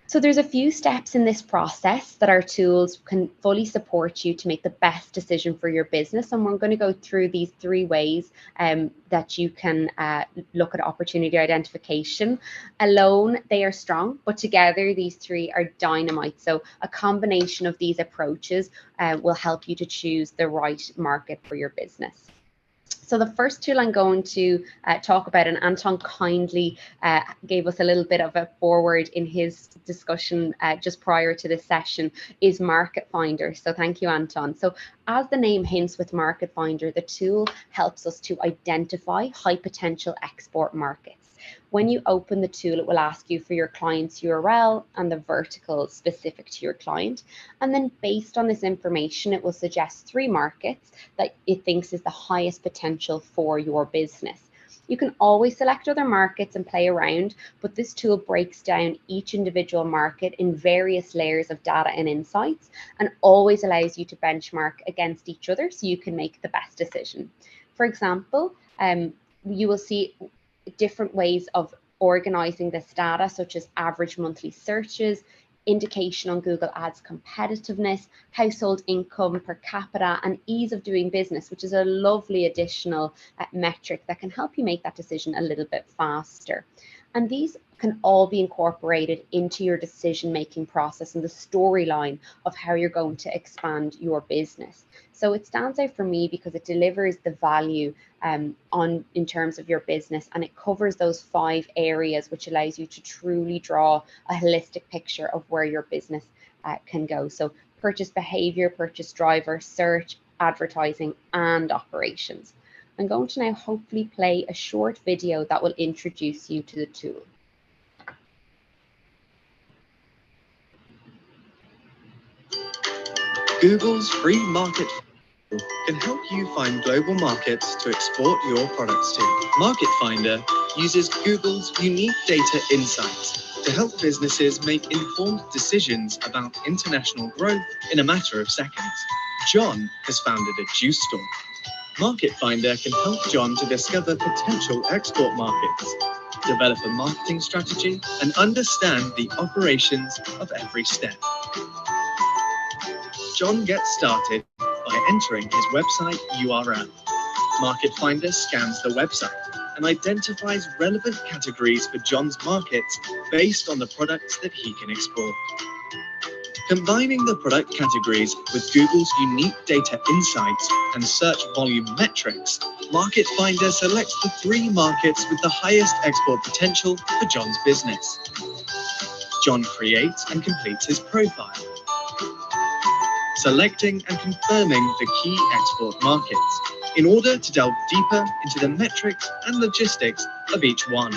So there's a few steps in this process that our tools can fully support you to make the best decision for your business. And we're going to go through these 3 ways that you can look at opportunity identification. Alone, they are strong, but together, these 3 are dynamite. So a combination of these approaches will help you to choose the right market for your business. So the first tool I'm going to talk about, and Anton kindly gave us a little bit of a forward in his discussion just prior to this session, is Market Finder. So thank you, Anton. So as the name hints with Market Finder, the tool helps us to identify high potential export markets. When you open the tool, it will ask you for your client's URL and the vertical specific to your client. And then based on this information, it will suggest 3 markets that it thinks is the highest potential for your business. You can always select other markets and play around, but this tool breaks down each individual market in various layers of data and insights and always allows you to benchmark against each other so you can make the best decision. For example, you will see different ways of organizing this data, such as average monthly searches, indication on Google Ads competitiveness, household income per capita, and ease of doing business, which is a lovely additional metric that can help you make that decision a little bit faster. And these can all be incorporated into your decision-making process and the storyline of how you're going to expand your business. So it stands out for me because it delivers the value in terms of your business, and it covers those 5 areas, which allows you to truly draw a holistic picture of where your business can go. So purchase behavior, purchase driver, search, advertising, and operations. I'm going to now hopefully play a short video that will introduce you to the tool. Google's free market can help you find global markets to export your products to. Market Finder uses Google's unique data insights to help businesses make informed decisions about international growth in a matter of seconds. John has founded a juice store. Market Finder can help John to discover potential export markets, develop a marketing strategy, and understand the operations of every step. John gets started by entering his website URL. Market Finder scans the website and identifies relevant categories for John's markets based on the products that he can export. Combining the product categories with Google's unique data insights and search volume metrics, Market Finder selects the 3 markets with the highest export potential for John's business. John creates and completes his profile, selecting and confirming the key export markets in order to delve deeper into the metrics and logistics of each one.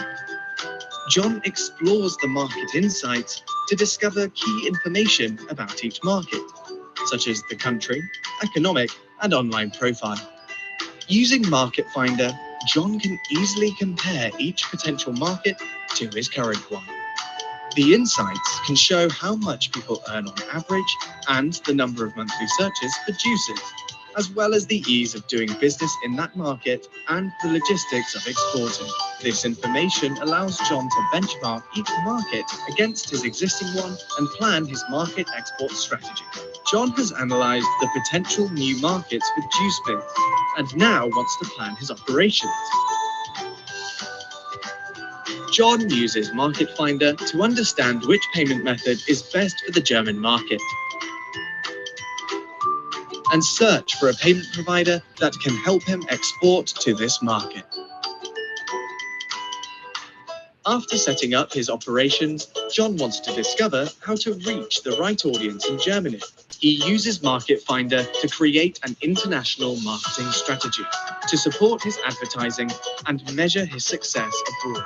John explores the market insights to discover key information about each market, such as the country, economic, and online profile. Using Market Finder, John can easily compare each potential market to his current one. The insights can show how much people earn on average and the number of monthly searches for juices, as well as the ease of doing business in that market and the logistics of exporting. This information allows John to benchmark each market against his existing one and plan his market export strategy. John has analyzed the potential new markets for JuiceBiz and now wants to plan his operations. John uses Market Finder to understand which payment method is best for the German market and search for a payment provider that can help him export to this market. After setting up his operations, John wants to discover how to reach the right audience in Germany. He uses Market Finder to create an international marketing strategy to support his advertising and measure his success abroad.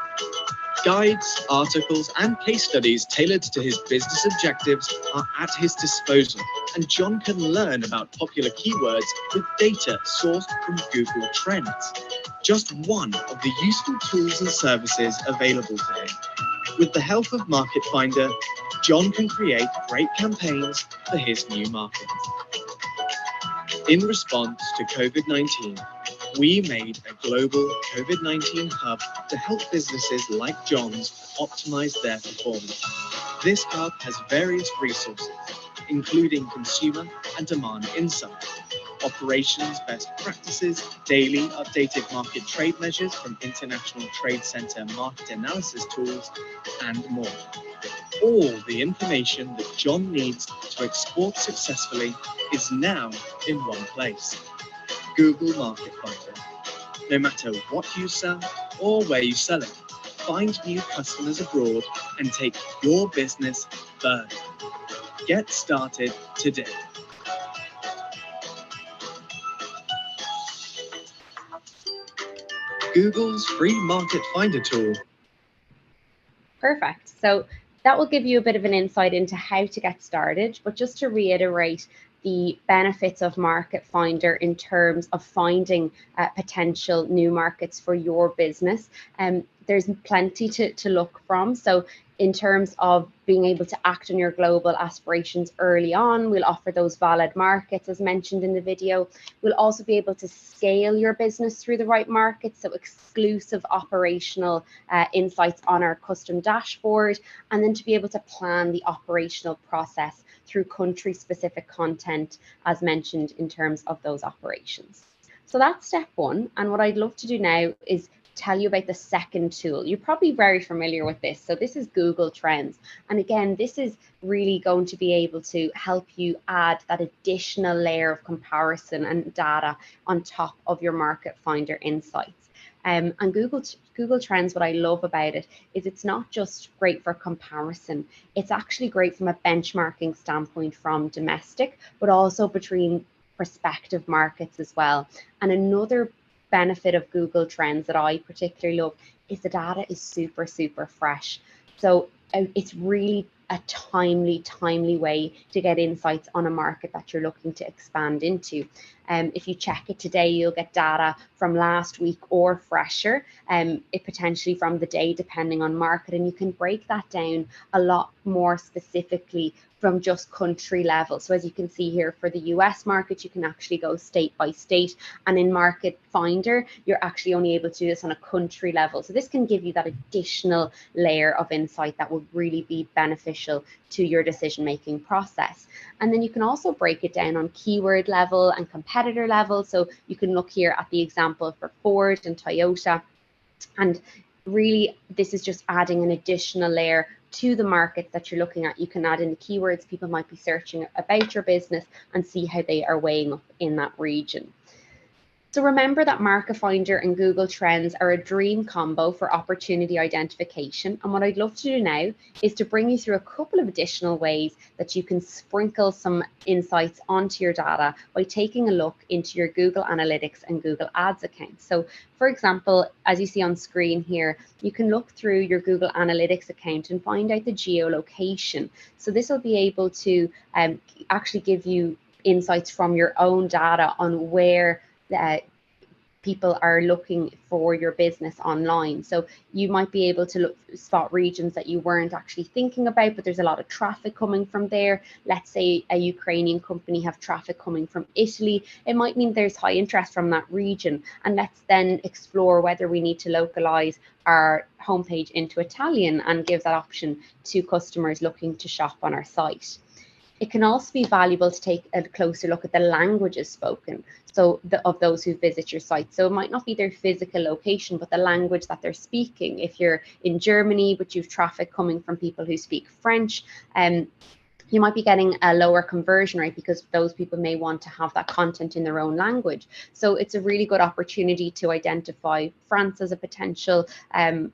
Guides, articles, and case studies tailored to his business objectives are at his disposal, and John can learn about popular keywords with data sourced from Google Trends. Just one of the useful tools and services available to him. With the help of Market Finder, John can create great campaigns for his new market. In response to COVID-19, we made a global COVID-19 hub to help businesses like John's optimize their performance. This hub has various resources, including consumer and demand insights, operations best practices, daily updated market trade measures from International Trade Center market analysis tools, and more. All the information that John needs to export successfully is now in one place. Google Market Finder. No matter what you sell or where you sell it, find new customers abroad and take your business further. Get started today. Google's free Market Finder tool. Perfect. So that will give you a bit of an insight into how to get started, but just to reiterate the benefits of Market Finder in terms of finding potential new markets for your business. There's plenty to look from. So in terms of being able to act on your global aspirations early on, we'll offer those valid markets as mentioned in the video. We'll also be able to scale your business through the right markets, so exclusive operational insights on our custom dashboard, and then to be able to plan the operational process through country-specific content as mentioned in terms of those operations. So that's step one. And what I'd love to do now is tell you about the second tool. You're probably very familiar with this. So this is Google Trends. And again, this is really going to be able to help you add that additional layer of comparison and data on top of your Market Finder insights. And Google Trends, what I love about it is it's not just great for comparison. It's actually great from a benchmarking standpoint from domestic, but also between prospective markets as well. And another benefit of Google Trends that I particularly love is the data is super, super fresh. So it's really a timely way to get insights on a market that you're looking to expand into. If you check it today, you'll get data from last week or fresher, it potentially from the day, depending on market, and you can break that down a lot more specifically from just country level. So as you can see here for the US market, you can actually go state by state, and in Market Finder, you're actually only able to do this on a country level. So this can give you that additional layer of insight that will really be beneficial to your decision-making process. And then you can also break it down on keyword level and competitor level. So you can look here at the example for Ford and Toyota. And really, this is just adding an additional layer to the market that you're looking at. You can add in the keywords people might be searching about your business and see how they are weighing up in that region. So remember that Market Finder and Google Trends are a dream combo for opportunity identification. And what I'd love to do now is to bring you through a couple of additional ways that you can sprinkle some insights onto your data by taking a look into your Google Analytics and Google Ads accounts. So for example, as you see on screen here, you can look through your Google Analytics account and find out the geolocation. So this will be able to actually give you insights from your own data on where people are looking for your business online. So you might be able to spot regions that you weren't actually thinking about, but there's a lot of traffic coming from there. Let's say a Ukrainian company have traffic coming from Italy. It might mean there's high interest from that region. And let's then explore whether we need to localize our homepage into Italian and give that option to customers looking to shop on our site. It can also be valuable to take a closer look at the languages spoken, so of those who visit your site. So it might not be their physical location, but the language that they're speaking. If you're in Germany, but you've traffic coming from people who speak French, You might be getting a lower conversion rate because those people may want to have that content in their own language. So it's a really good opportunity to identify France as a potential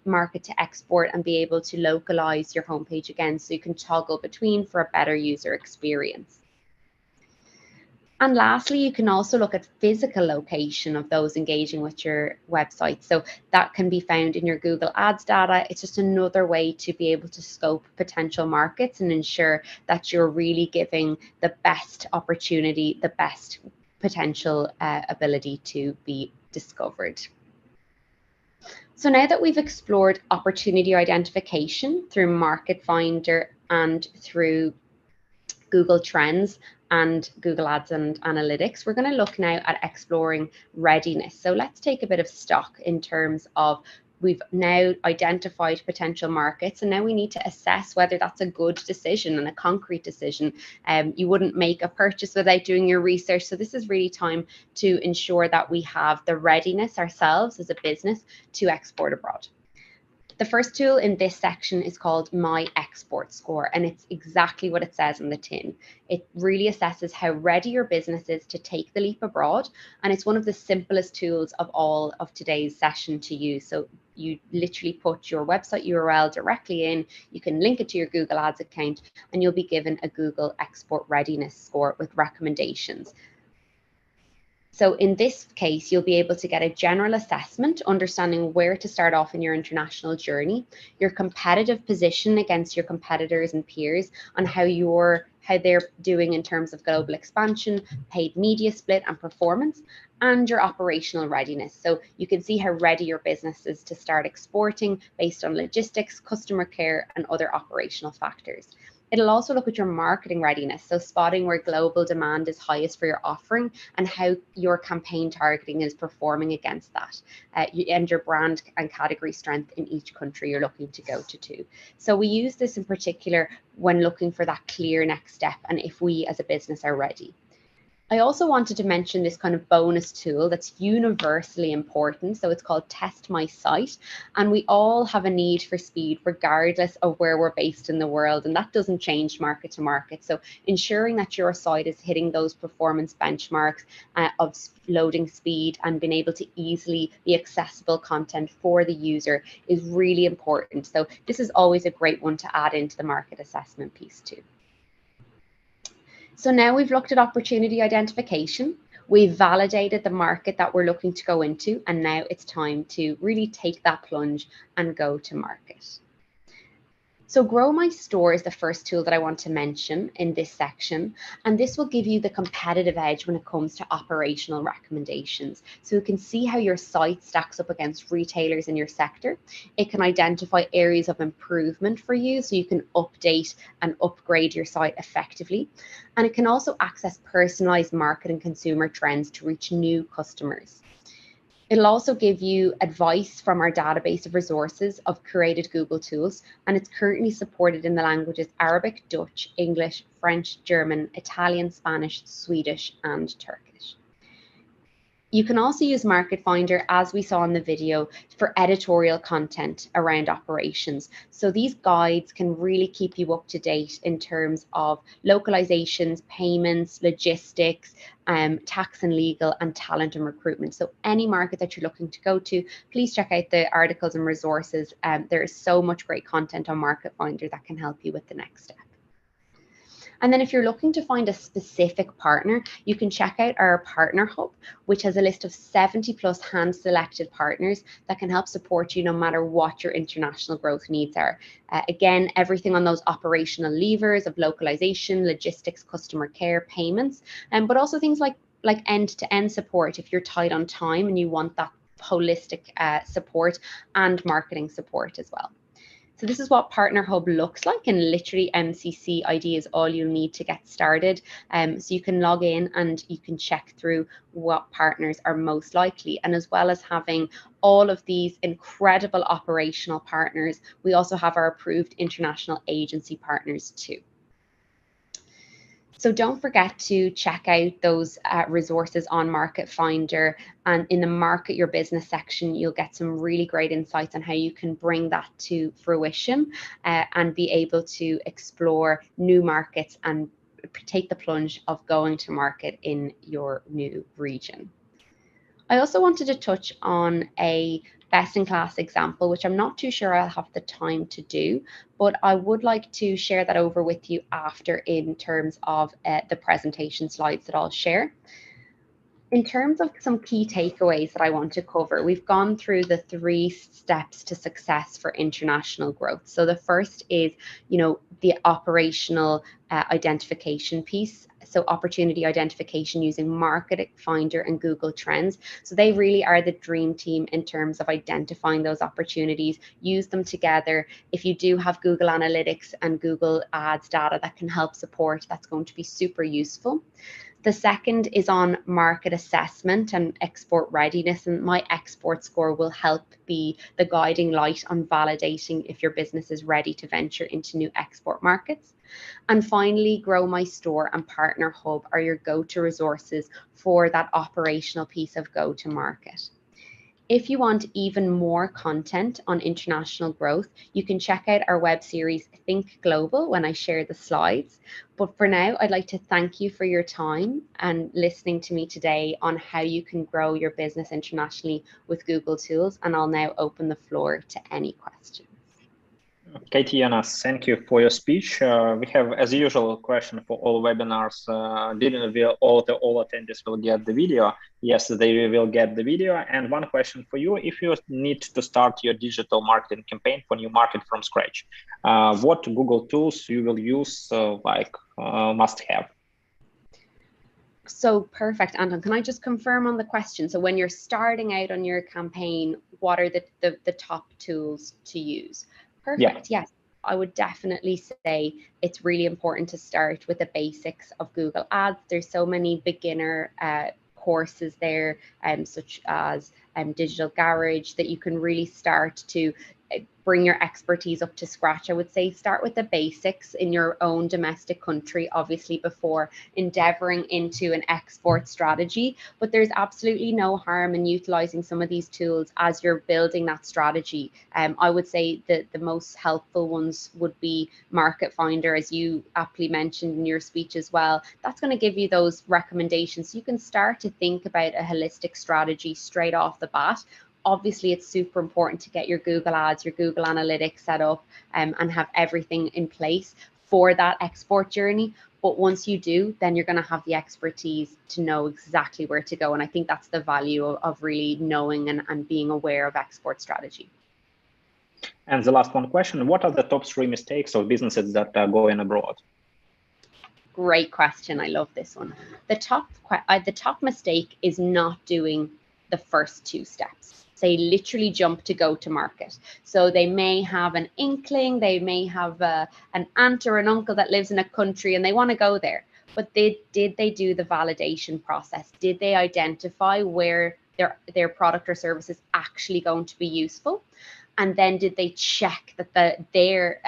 market to export and be able to localize your homepage again, so you can toggle between for a better user experience. And lastly, you can also look at physical location of those engaging with your website. So that can be found in your Google Ads data. It's just another way to be able to scope potential markets and ensure that you're really giving the best opportunity, the best potential ability to be discovered. So now that we've explored opportunity identification through Market Finder and through Google Trends and Google Ads and Analytics, we're going to look now at exploring readiness. So let's take a bit of stock in terms of we've now identified potential markets, and now we need to assess whether that's a good decision and a concrete decision. You wouldn't make a purchase without doing your research. So this is really time to ensure that we have the readiness ourselves as a business to export abroad. The first tool in this section is called My Export Score, and it's exactly what it says on the tin. It really assesses how ready your business is to take the leap abroad, and it's one of the simplest tools of all of today's session to use. So you literally put your website URL directly in, you can link it to your Google Ads account, and you'll be given a Google Export Readiness Score with recommendations. So in this case, you'll be able to get a general assessment, understanding where to start off in your international journey, your competitive position against your competitors and peers, on how they're doing in terms of global expansion, paid media split and performance, and your operational readiness. So you can see how ready your business is to start exporting based on logistics, customer care, and other operational factors. It'll also look at your marketing readiness, so spotting where global demand is highest for your offering and how your campaign targeting is performing against that, and your brand and category strength in each country you're looking to go to too. So we use this in particular when looking for that clear next step and if we as a business are ready. I also wanted to mention this kind of bonus tool that's universally important. So it's called Test My Site. And we all have a need for speed regardless of where we're based in the world. And that doesn't change market to market. So ensuring that your site is hitting those performance benchmarks of loading speed and being able to easily be accessible content for the user is really important. So this is always a great one to add into the market assessment piece too. So now we've looked at opportunity identification, we've validated the market that we're looking to go into, and now it's time to really take that plunge and go to market. So Grow My Store is the first tool that I want to mention in this section, and this will give you the competitive edge when it comes to operational recommendations. So you can see how your site stacks up against retailers in your sector. It can identify areas of improvement for you so you can update and upgrade your site effectively. And it can also access personalized market and consumer trends to reach new customers. It'll also give you advice from our database of resources of curated Google tools, and it's currently supported in the languages Arabic, Dutch, English, French, German, Italian, Spanish, Swedish, and Turkish. You can also use Market Finder, as we saw in the video, for editorial content around operations. So these guides can really keep you up to date in terms of localizations, payments, logistics, tax and legal, and talent and recruitment. So any market that you're looking to go to, please check out the articles and resources. There is so much great content on Market Finder that can help you with the next step. And then if you're looking to find a specific partner, you can check out our Partner Hub, which has a list of 70+ hand-selected partners that can help support you no matter what your international growth needs are. Again, everything on those operational levers of localization, logistics, customer care, payments, but also things like end-to-end support if you're tight on time and you want that holistic support and marketing support as well. So this is what Partner Hub looks like, and literally MCC ID is all you need to get started. So you can log in and you can check through what partners are most likely. And as well as having all of these incredible operational partners, we also have our approved international agency partners too. So don't forget to check out those resources on Market Finder, and in the Market Your Business section, you'll get some really great insights on how you can bring that to fruition and be able to explore new markets and take the plunge of going to market in your new region. I also wanted to touch on a best-in-class example, which I'm not too sure I'll have the time to do, but I would like to share that over with you after in terms of the presentation slides that I'll share. In terms of some key takeaways that I want to cover, we've gone through the 3 steps to success for international growth. So the first is, the operational identification piece. So opportunity identification using Market Finder and Google Trends. So they really are the dream team in terms of identifying those opportunities, use them together. If you do have Google Analytics and Google Ads data that can help support, that's going to be super useful. The second is on market assessment and export readiness, and my export score will help be the guiding light on validating if your business is ready to venture into new export markets. And finally, Grow My Store and Partner Hub are your go-to resources for that operational piece of go-to-market. If you want even more content on international growth, you can check out our web series, Think Global, when I share the slides. But for now, I'd like to thank you for your time and listening to me today on how you can grow your business internationally with Google Tools. And I'll now open the floor to any questions. Okay, Tiana, thank you for your speech. We have, as usual, a question for all webinars. Didn't all attendees will get the video? Yes, they will get the video. And one question for you: if you need to start your digital marketing campaign for new market from scratch, what Google tools you will use, must have? So perfect, Anton. Can I just confirm on the question? So when you're starting out on your campaign, what are the top tools to use? Perfect. Yeah. Yes, I would definitely say it's really important to start with the basics of Google Ads. There's so many beginner courses there, such as Digital Garage, that you can really start to bring your expertise up to scratch. I would say start with the basics in your own domestic country, obviously, before endeavoring into an export strategy. But there's absolutely no harm in utilizing some of these tools as you're building that strategy. I would say that the most helpful ones would be Market Finder, as you aptly mentioned in your speech as well. That's going to give you those recommendations. You can start to think about a holistic strategy straight off the bat. Obviously, it's super important to get your Google Ads, your Google Analytics set up and have everything in place for that export journey. But once you do, then you're going to have the expertise to know exactly where to go. And I think that's the value of really knowing and being aware of export strategy. And the last one question: what are the top 3 mistakes of businesses that are going abroad? Great question. I love this one. The top mistake is not doing the first 2 steps. They literally jump to go to market. So they may have an inkling, they may have an aunt or an uncle that lives in a country and they want to go there. But did they do the validation process? Did they identify where their product or service is actually going to be useful? And then did they check that their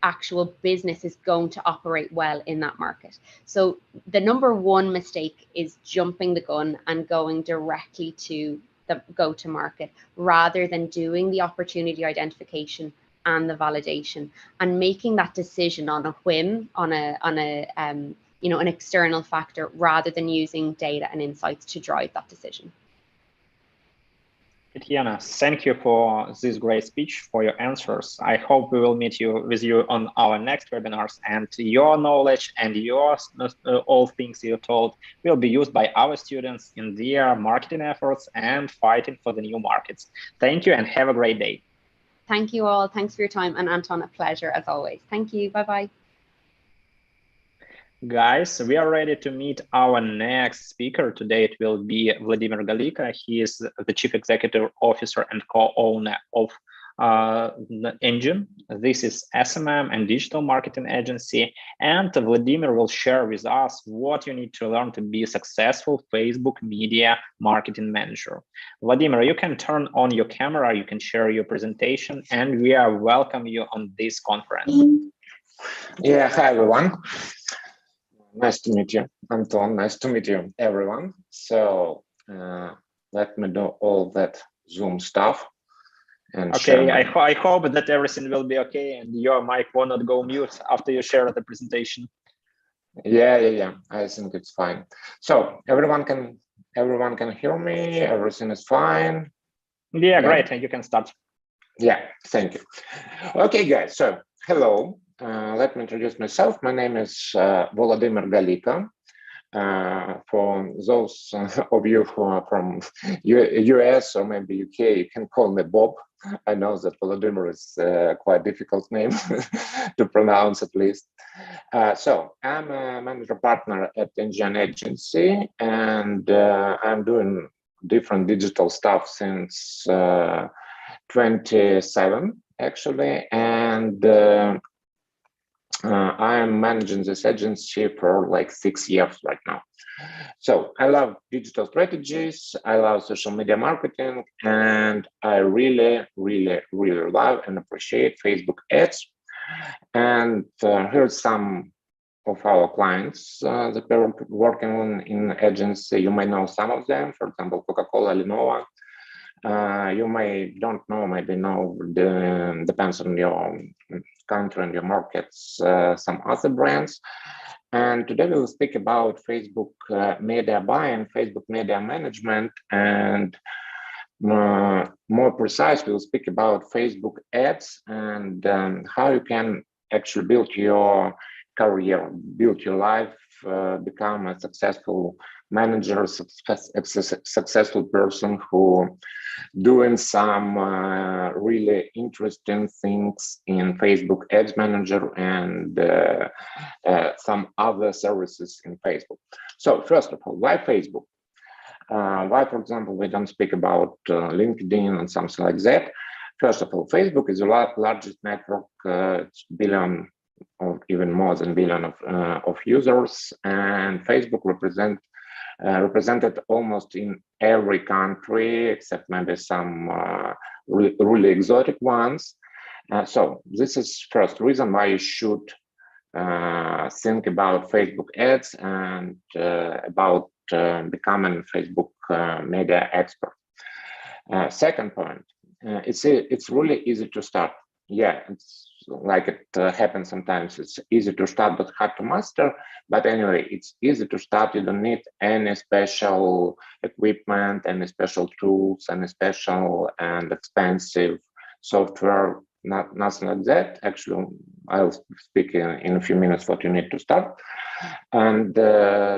actual business is going to operate well in that market? So the number 1 mistake is jumping the gun and going directly to the go-to-market rather than doing the opportunity identification and the validation and making that decision on a whim, on an external factor, rather than using data and insights to drive that decision. Tatiana, thank you for this great speech, for your answers. I hope we will meet with you on our next webinars, and your knowledge and your all things you told will be used by our students in their marketing efforts and fighting for the new markets. Thank you and have a great day. Thank you all. Thanks for your time. And Anton, a pleasure as always. Thank you. Bye-bye. Guys, we are ready to meet our next speaker. Today it will be Vladimir Galika. He is the Chief Executive Officer and co-owner of the Engine. This is SMM and digital marketing agency. And Vladimir will share with us what you need to learn to be a successful Facebook media marketing manager. Vladimir, you can turn on your camera, you can share your presentation, and we are welcome you on this conference. Yeah, hi everyone. Nice to meet you, Anton. Nice to meet you, everyone. So let me do all that Zoom stuff. And okay, I hope that everything will be okay and your mic will not go mute after you share the presentation. Yeah. I think it's fine. So everyone can hear me. Everything is fine. Yeah, great. And you can start. Yeah, thank you. Okay, guys. So hello. Let me introduce myself. My name is Volodymyr Galika. For those of you who are from US or maybe UK, you can call me Bob. I know that Volodymyr is quite a difficult name to pronounce at least. So I'm a manager partner at Engine Agency, and I'm doing different digital stuff since 27 actually, and I'm managing this agency for like 6 years right now. So I love digital strategies, I love social media marketing, and I really love and appreciate Facebook ads. And here's some of our clients that we're working on in agency. You may know some of them, for example, Coca-Cola, Lenovo. You may don't know, maybe know, depends on your country and your markets, some other brands. And today we will speak about Facebook media buying, Facebook media management, and more precise, we will speak about Facebook ads and how you can actually build your career, build your life, become a successful manager, successful person who doing some really interesting things in Facebook Ads Manager and some other services in Facebook. So first of all, why Facebook? Why, for example, we don't speak about LinkedIn and something like that? First of all, Facebook is the largest network, it's billion or even more than billion of users, and Facebook represented almost in every country except maybe some really exotic ones. So this is first reason why you should think about Facebook ads and about becoming Facebook media expert. Second point, it's really easy to start. Yeah, it's like it happens sometimes. It's easy to start but hard to master. But anyway, it's easy to start. You don't need any special equipment, any special tools, any special and expensive software. Nothing like that. Actually, I'll speak in a few minutes what you need to start. And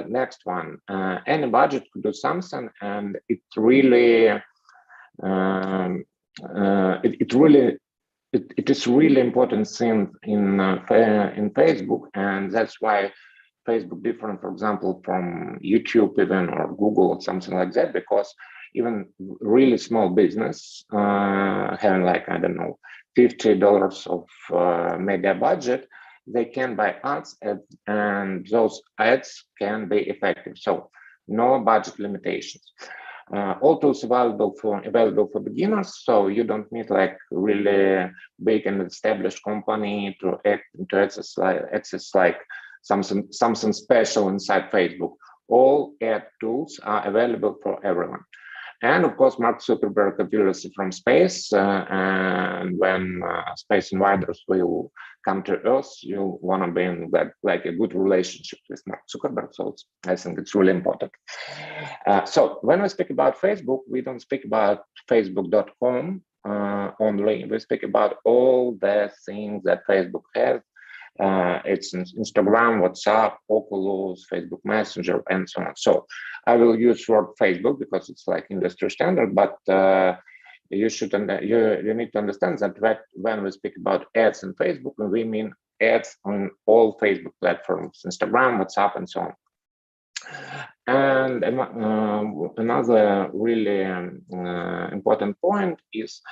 next one, any budget could do something, and it really it is really important thing in Facebook, and that's why Facebook different, for example, from YouTube even or Google or something like that, because even really small business having like, I don't know, $50 of media budget, they can buy ads and those ads can be effective. So no budget limitations. All tools available for beginners, so you don't need like really big and established company to access like something special inside Facebook. All ad tools are available for everyone. And of course, Mark Zuckerberg appears from space, and when space invaders will come to Earth, you want to be in like a good relationship with Mark Zuckerberg. So I think it's really important. So when we speak about Facebook, we don't speak about Facebook.com only. We speak about all the things that Facebook has. It's Instagram, WhatsApp, Oculus, Facebook Messenger, and so on. So I will use word Facebook because it's like industry standard, but you need to understand that when we speak about ads in Facebook, we mean ads on all Facebook platforms, Instagram, WhatsApp, and so on. And another really important point is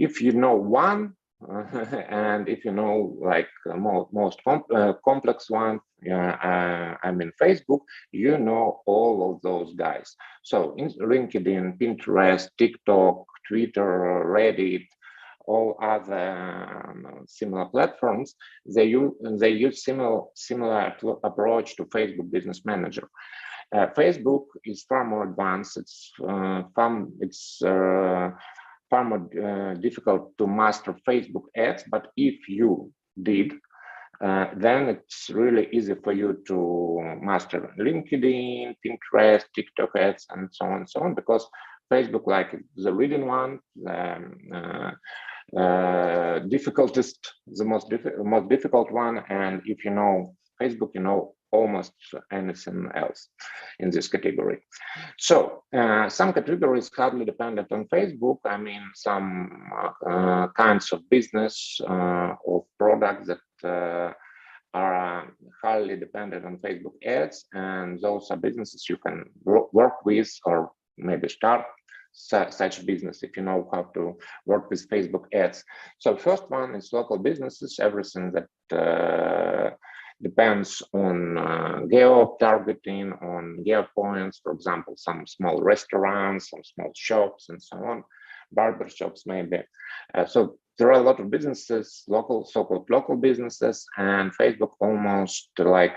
if you know one and if you know like most complex one, I mean Facebook, you know all of those guys. So in LinkedIn, Pinterest, TikTok, Twitter, Reddit, all other similar platforms, they use similar approach to Facebook Business Manager. Facebook is far more advanced. It's far more difficult to master Facebook ads, but if you did, then it's really easy for you to master LinkedIn, Pinterest, TikTok ads, and so on, because Facebook, like the reading one, the most difficult one, and if you know Facebook, you know almost anything else in this category. So some categories hardly dependent on Facebook. I mean, some kinds of business or products that are highly dependent on Facebook ads, and those are businesses you can work with or maybe start such business if you know how to work with Facebook ads. So first one is local businesses, everything that depends on geo-targeting, on geo points, for example, some small restaurants, some small shops, and so on, barber shops maybe. So there are a lot of businesses, so-called local businesses, and Facebook almost like,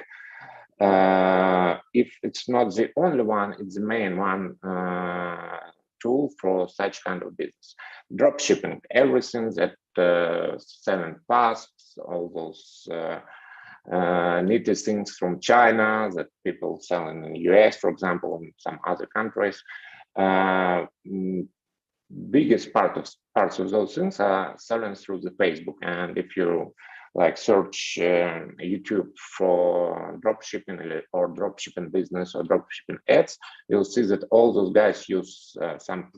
if it's not the only one, it's the main one tool for such kind of business. Dropshipping, everything that selling fast, all those neatest things from China that people sell in the US, for example, and some other countries. Biggest parts of those things are selling through the Facebook. And if you like search YouTube for dropshipping or dropshipping business or dropshipping ads, you'll see that all those guys use some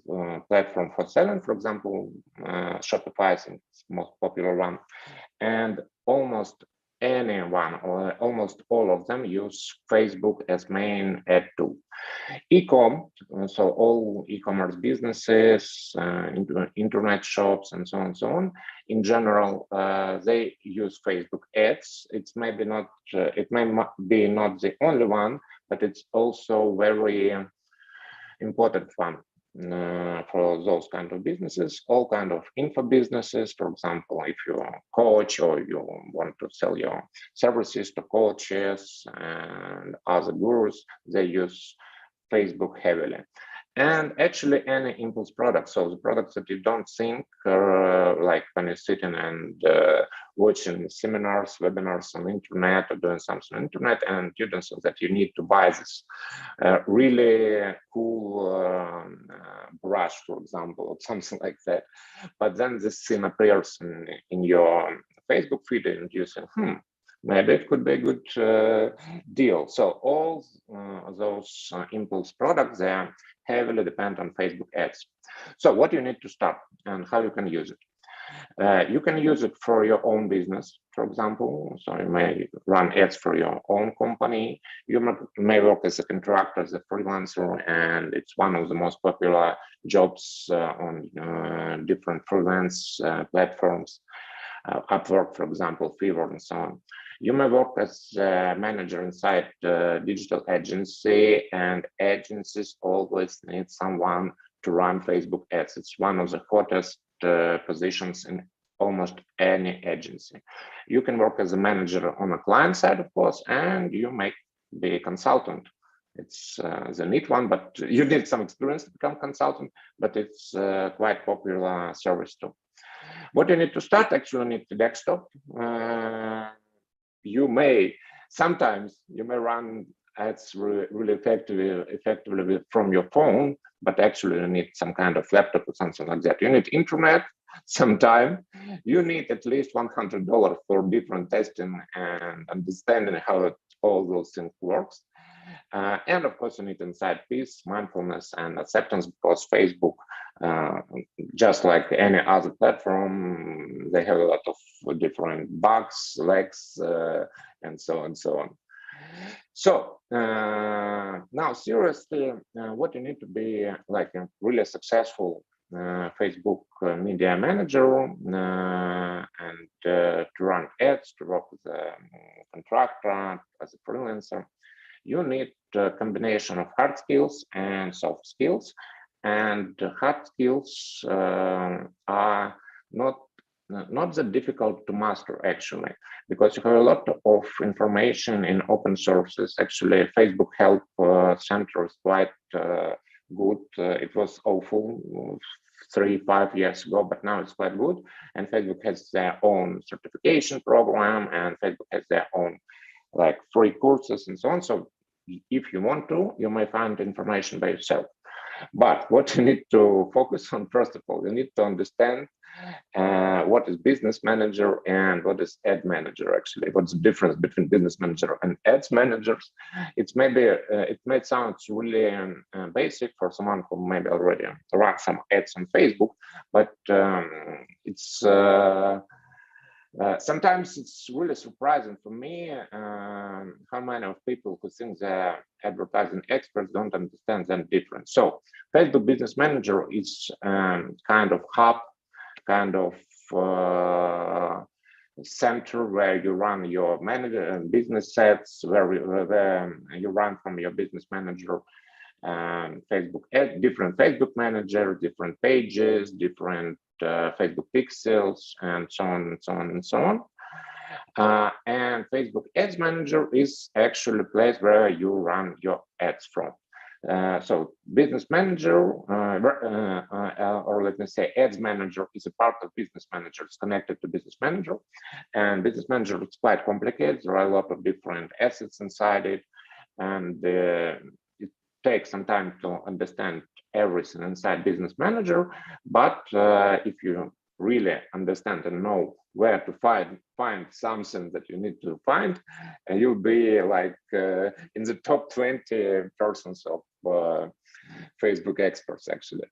platform for selling. For example, Shopify is the most popular one, and almost anyone or almost all of them use Facebook as main ad tool. E-com, so all e-commerce businesses, internet shops, and so on, in general, they use Facebook ads. It's maybe not, it may be not the only one, but it's also very important one. For those kind of businesses, all kind of info businesses, for example, if you're a coach or you want to sell your services to coaches and other gurus, they use Facebook heavily. And actually any impulse product, so the products that you don't think, like when you're sitting and watching seminars, webinars on internet or doing something on internet, and you don't think that you need to buy this really cool brush, for example, or something like that. But then this thing appears in your Facebook feed and you say, maybe it could be a good deal. So all those impulse products, they are heavily depend on Facebook ads. So what you need to start and how you can use it. You can use it for your own business, for example. So you may run ads for your own company. You may work as a contractor, as a freelancer, and it's one of the most popular jobs on different freelance platforms. Upwork, for example, Fiverr, and so on. You may work as a manager inside a digital agency, and agencies always need someone to run Facebook ads. It's one of the hottest positions in almost any agency. You can work as a manager on a client side, of course, and you may be a consultant. It's the neat one, but you need some experience to become consultant, but it's quite popular service too. What you need to start, actually need the desktop. Sometimes you may run ads really effectively from your phone, but actually you need some kind of laptop or something like that. You need internet sometime. You need at least $100 for different testing and understanding how all those things works. And of course, you need inside peace, mindfulness, and acceptance, because Facebook, just like any other platform, they have a lot of different bugs, legs, and so on and so on. So now, seriously, what you need to be like a really successful Facebook media manager and to run ads, to work with a contractor, as a freelancer, you need a combination of hard skills and soft skills. And hard skills are not that difficult to master actually, because you have a lot of information in open sources. Actually, Facebook Help Center is quite good. It was awful 3-5 years ago, but now it's quite good. And Facebook has their own certification program, and Facebook has their own like free courses and so on. So if you want to, you may find information by yourself. But what you need to focus on, first of all, you need to understand what is business manager and what is ad manager actually. What's the difference between business manager and ads managers? It's maybe, it may sound really basic for someone who maybe already run some ads on Facebook, but it's sometimes it's really surprising for me how many of people who think they're advertising experts don't understand that difference. So Facebook Business Manager is kind of hub, kind of center where you run your business sets, where you run from your business manager Facebook ad, different Facebook manager, different pages, different Facebook pixels, and so on and so on and so on. And Facebook Ads Manager is actually a place where you run your ads from. So Business Manager, or let me say Ads Manager, is a part of Business Manager. It's connected to Business Manager, and Business Manager is quite complicated. There are a lot of different assets inside it, and it takes some time to understand everything inside Business Manager. But if you really understand and know where to find something that you need to find, and you'll be like in the top 20 persons of Facebook experts actually.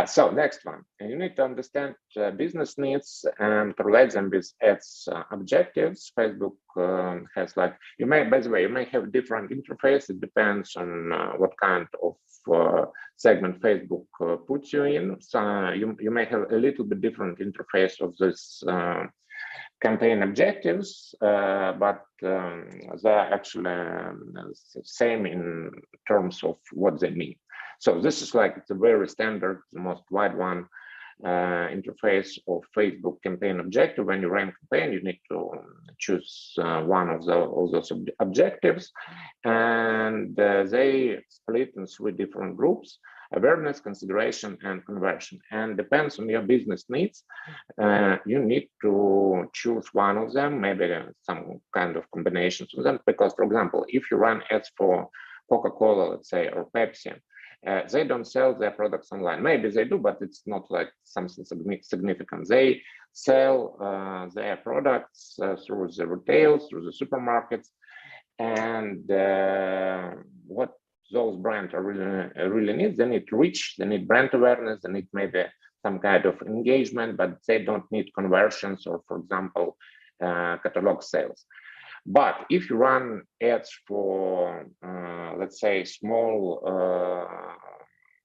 So next one, you need to understand business needs and relate them with ads objectives. Facebook has like, by the way, you may have different interface. It depends on what kind of segment Facebook puts you in. So you may have a little bit different interface of this campaign objectives, but they're actually same in terms of what they mean. So this is like, it's a very standard, the most wide one interface of Facebook campaign objective. When you run campaign, you need to choose one of those objectives, and they split in 3 different groups: awareness, consideration, and conversion. And depends on your business needs, you need to choose one of them, maybe some kind of combinations of them. Because, for example, if you run ads for Coca-Cola, let's say, or Pepsi, they don't sell their products online. Maybe they do, but it's not like something significant. They sell their products through the retail, through the supermarkets, and what those brands are really need, they need reach, they need brand awareness, they need maybe some kind of engagement, but they don't need conversions or, for example, catalog sales. But if you run ads for, let's say, small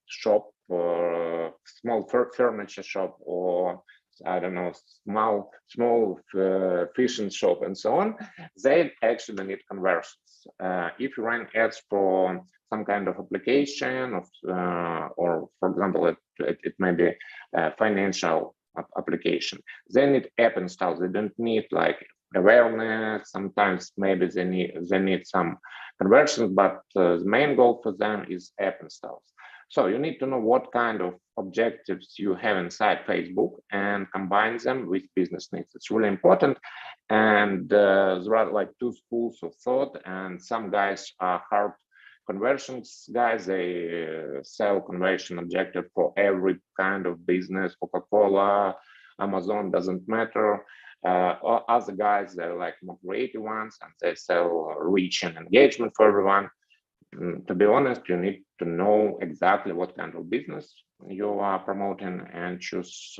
shop, or small furniture shop, or I don't know, small fishing shop, and so on, they actually need conversions. If you run ads for some kind of application, or for example, it may be a financial application, they need app installs. They don't need like awareness. Sometimes maybe they need some conversions, but the main goal for them is app installs. So you need to know what kind of objectives you have inside Facebook and combine them with business needs. It's really important. And there are like 2 schools of thought, and some guys are hard conversions guys. They sell conversion objective for every kind of business, Coca-Cola, Amazon, doesn't matter. Other guys, they're like more creative ones, and they sell reach and engagement for everyone. To be honest, you need to know exactly what kind of business you are promoting and choose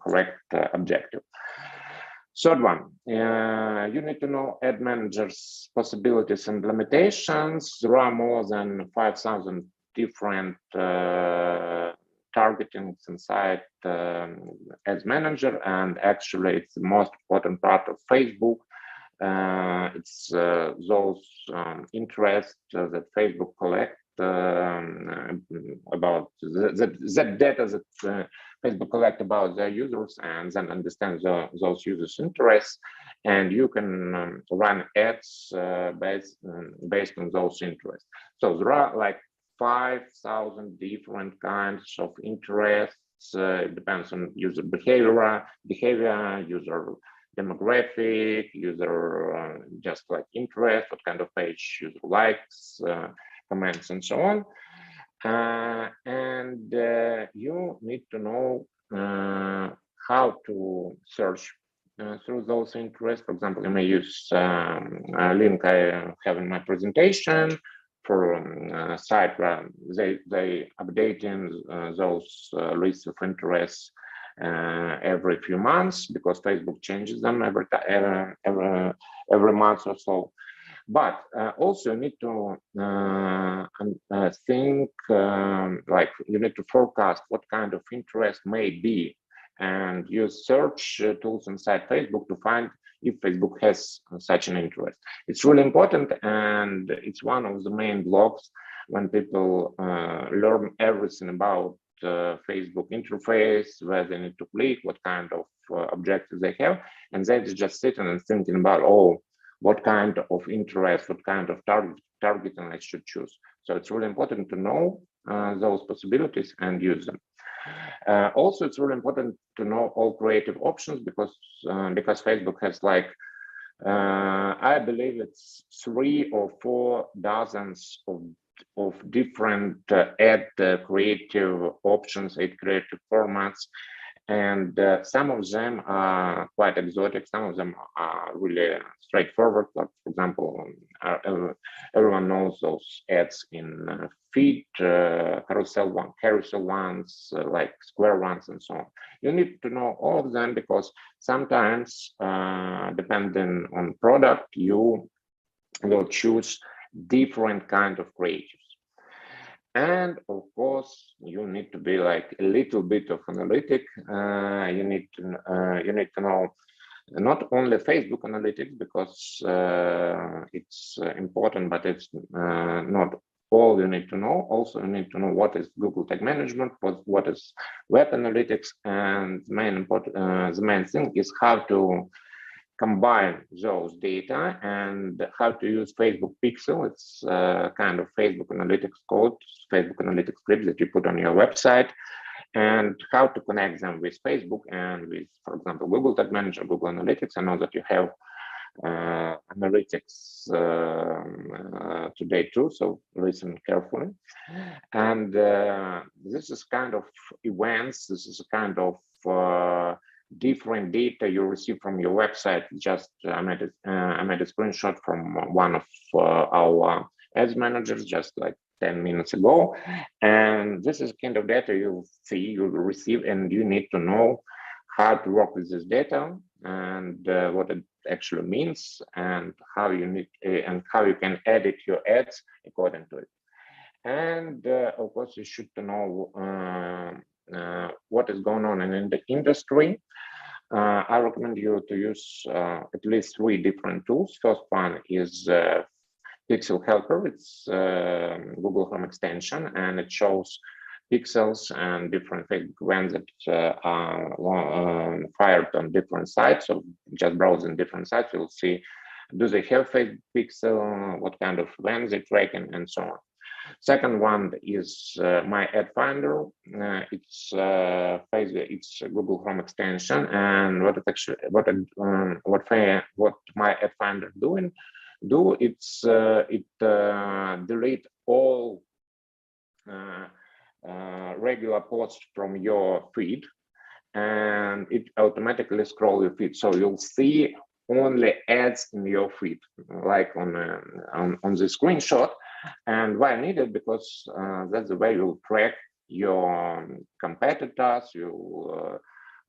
correct objective. Third one, you need to know ad managers' possibilities and limitations. There are more than 5,000 different targetings inside Ads Manager, and actually it's the most important part of Facebook. It's those interests that Facebook collects about the data that Facebook collect about their users and then understand those users' interests, and you can run ads based on those interests. So there are like 5,000 different kinds of interests. It depends on user behavior, user demographic, user just like interest, what kind of page user likes, comments, and so on. And you need to know how to search through those interests. For example, you may use a link I have in my presentation for a site where they updating those lists of interests every few months, because Facebook changes them every month or so. But also you need to think like you need to forecast what kind of interest may be, and use search tools inside Facebook to find if Facebook has such an interest. It's really important, and it's one of the main blocks when people learn everything about Facebook interface, where they need to click, what kind of objectives they have, and they just sitting and thinking about, oh, what kind of interest, what kind of targeting I should choose. So it's really important to know those possibilities and use them. Also, it's really important to know all creative options, because Facebook has like, I believe it's 3 or 4 dozens of different ad creative options, ad creative formats. And some of them are quite exotic. Some of them are really straightforward. Like, for example, everyone knows those ads in feed, carousel ones, like square ones, and so on. You need to know all of them, because sometimes, depending on product, you will choose different kind of creatives. And of course, you need to be like a little bit of analytic. You need to know not only Facebook analytics, because it's important, but it's not all you need to know. Also, you need to know what is Google Tag Management, what is Web Analytics, and the main thing is how to combine those data and how to use Facebook Pixel. It's kind of Facebook Analytics code, Facebook Analytics scripts that you put on your website, and how to connect them with Facebook and with, for example, Google Tag Manager, Google Analytics. I know that you have analytics today too, so listen carefully. And this is kind of events, this is a kind of different data you receive from your website. Just I made a screenshot from one of our ads managers just like 10 minutes ago, and this is kind of data you receive, and you need to know how to work with this data and what it actually means, and how you can edit your ads according to it. And of course, you should know what is going on in the industry. I recommend you to use at least 3 different tools. First one is Pixel Helper. It's Google Home extension, and it shows pixels and different Facebook events that are fired on different sites. So just browsing different sites, you'll see, do they have Facebook Pixel, what kind of events they track, and so on. Second one is My Ad Finder. It's Google Chrome extension, and what My Ad Finder it delete all regular posts from your feed, and it automatically scroll your feed, so you'll see only ads in your feed, like on the screenshot. And why needed? Because that's the way you'll track your competitors, you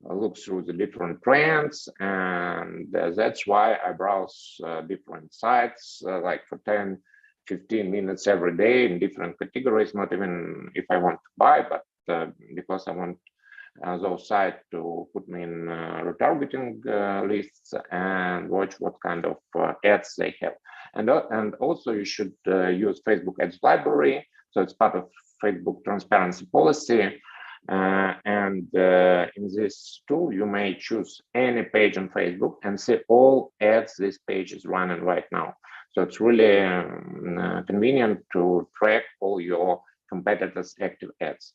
look through the different trends, and that's why I browse different sites like for 10-15 minutes every day in different categories, not even if I want to buy, but because I want those sites to put me in retargeting lists and watch what kind of ads they have. And also you should use Facebook Ads Library. So it's part of Facebook transparency policy. And in this tool, you may choose any page on Facebook and see all ads this page is running right now. So it's really convenient to track all your competitors' active ads.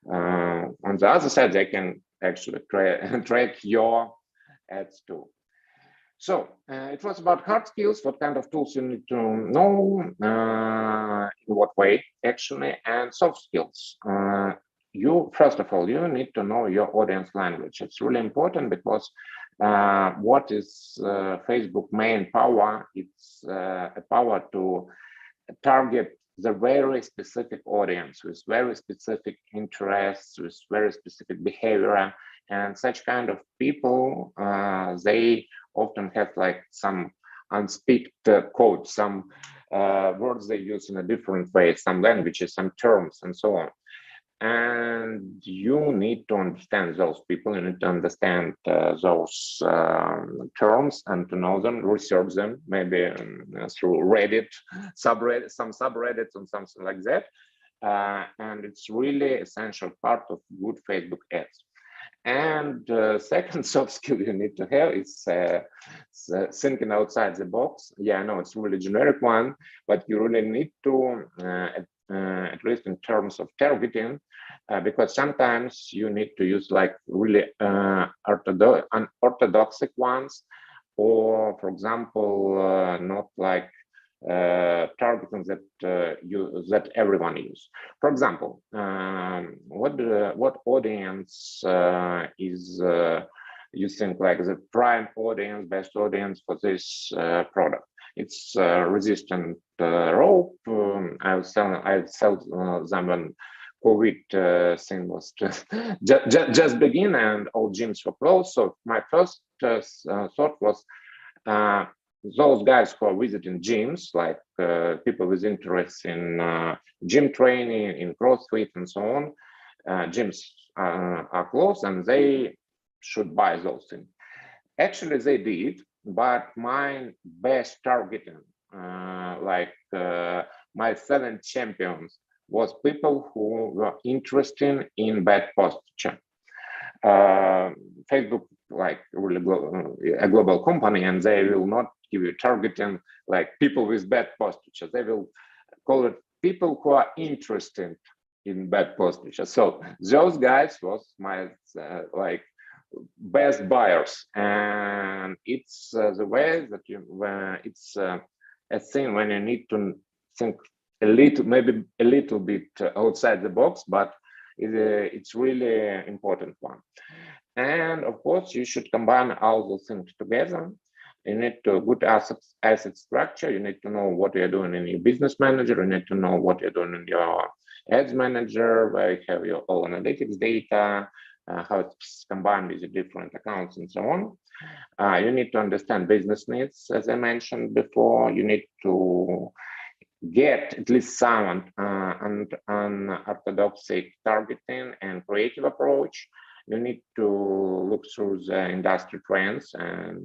On the other side, they can actually track your ads too. So it was about hard skills, what kind of tools you need to know, in what way actually, and soft skills. First of all, you need to know your audience language. It's really important because what is Facebook main power? It's a power to target the very specific audience with very specific interests, with very specific behavior, and such kind of people, they often have like some unspeaked code, some words they use in a different way, some languages, some terms, and so on. And you need to understand those people, you need to understand those terms and to know them, research them, maybe through Reddit, some subreddits and something like that. And it's really essential part of good Facebook ads. And second soft skill you need to have is thinking outside the box. Yeah, I know it's a really generic one, but you really need to, at least in terms of targeting, because sometimes you need to use like really unorthodox ones, or for example, not like targeting that everyone use. For example, what audience is you think like the prime audience, best audience for this product? It's resistant rope. I sell them when COVID thing was just begin and all gyms were closed. So my first thought was, those guys who are visiting gyms, like people with interest in gym training, in CrossFit and so on, gyms are closed and they should buy those things. Actually, they did, but my best targeting, my 7 champions, was people who were interested in bad posture. Facebook, like really a global company, and they will not give you targeting like people with bad posture. They will call it people who are interested in bad posture. So those guys was my like best buyers, and it's the way that it's a thing when you need to think maybe a little bit outside the box, but it's really important one. And of course, you should combine all those things together. You need to good asset structure. You need to know what you're doing in your business manager. You need to know what you're doing in your ads manager, where you have your all analytics data, how it's combined with the different accounts and so on. You need to understand business needs, as I mentioned before. You need to get at least some unorthodox targeting and creative approach. You need to look through the industry trends, and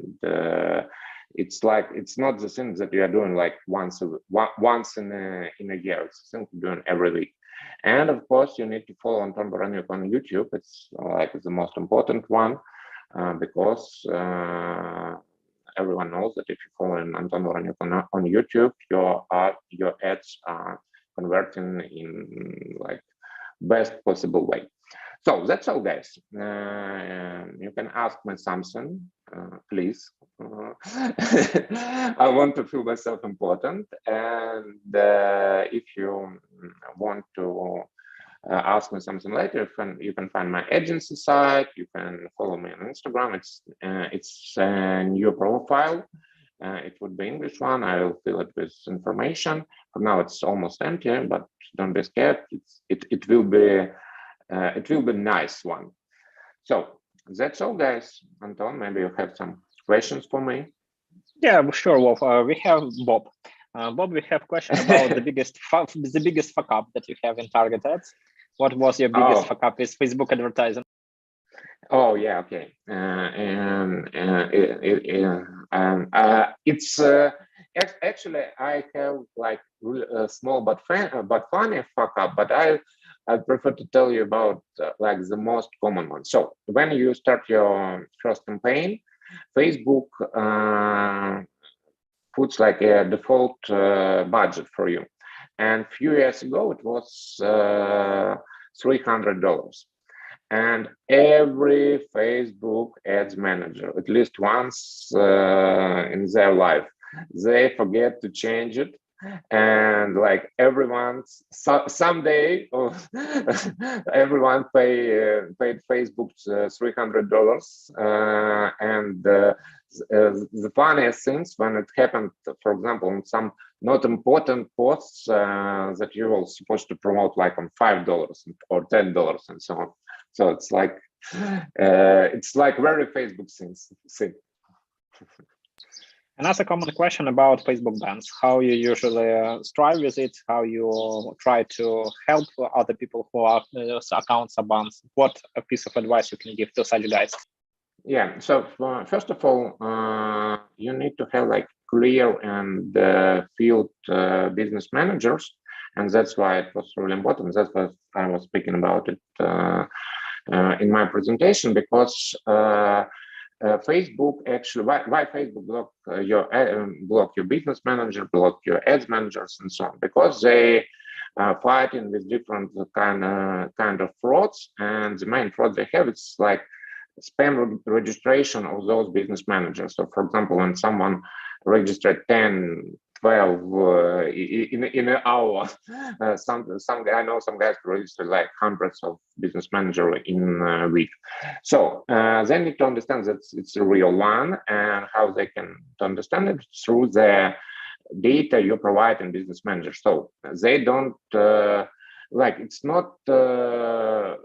it's not the thing that you are doing like once in a year. It's something you're doing every week. And of course, you need to follow Anton Baranyuk on YouTube. It's like the most important one, because everyone knows that if you follow Anton Baranyuk on YouTube, your ads are converting in like best possible way. So that's all, guys. You can ask me something, please. I want to feel myself important, and if you want to ask me something later, you can find my agency site. You can follow me on Instagram. It's a new profile. It would be English one. I will fill it with information. For now, it's almost empty, but don't be scared. It will be a nice one. So that's all, guys. Anton, maybe you have some questions for me. Yeah, sure, Wolf. We have Bob. Bob, we have a question about the biggest fuck up that you have in target ads. What was your biggest fuck up with Facebook advertising? Oh yeah, okay. It's actually I have like small but funny fuck up, but I I prefer to tell you about like the most common one. So when you start your first campaign, Facebook puts like a default budget for you. And a few years ago, it was $300. And every Facebook ads manager, at least once in their life, they forget to change it. And like everyone, someday, everyone paid Facebook $300. And the funniest things when it happened, for example, on some not important posts that you were supposed to promote, like on $5 or $10 and so on. So it's like very Facebook thing. Another common question about Facebook bans: how you usually strive with it, how you try to help other people who are accounts are banned. What a piece of advice you can give to such guys? Yeah. So first of all, you need to have like clear and field business managers, and that's why it was really important. That's what I was speaking about it in my presentation, because Facebook actually, why Facebook block your business manager, block your ads managers, and so on? Because they are fighting with different kind of frauds, and the main fraud they have is like spam registration of those business managers. So, for example, when someone registered 10, 12 in an hour, I know some guys register like hundreds of business manager in a week. So they need to understand that it's a real one, and how they can understand it through the data you provide in business manager. So they don't it's not the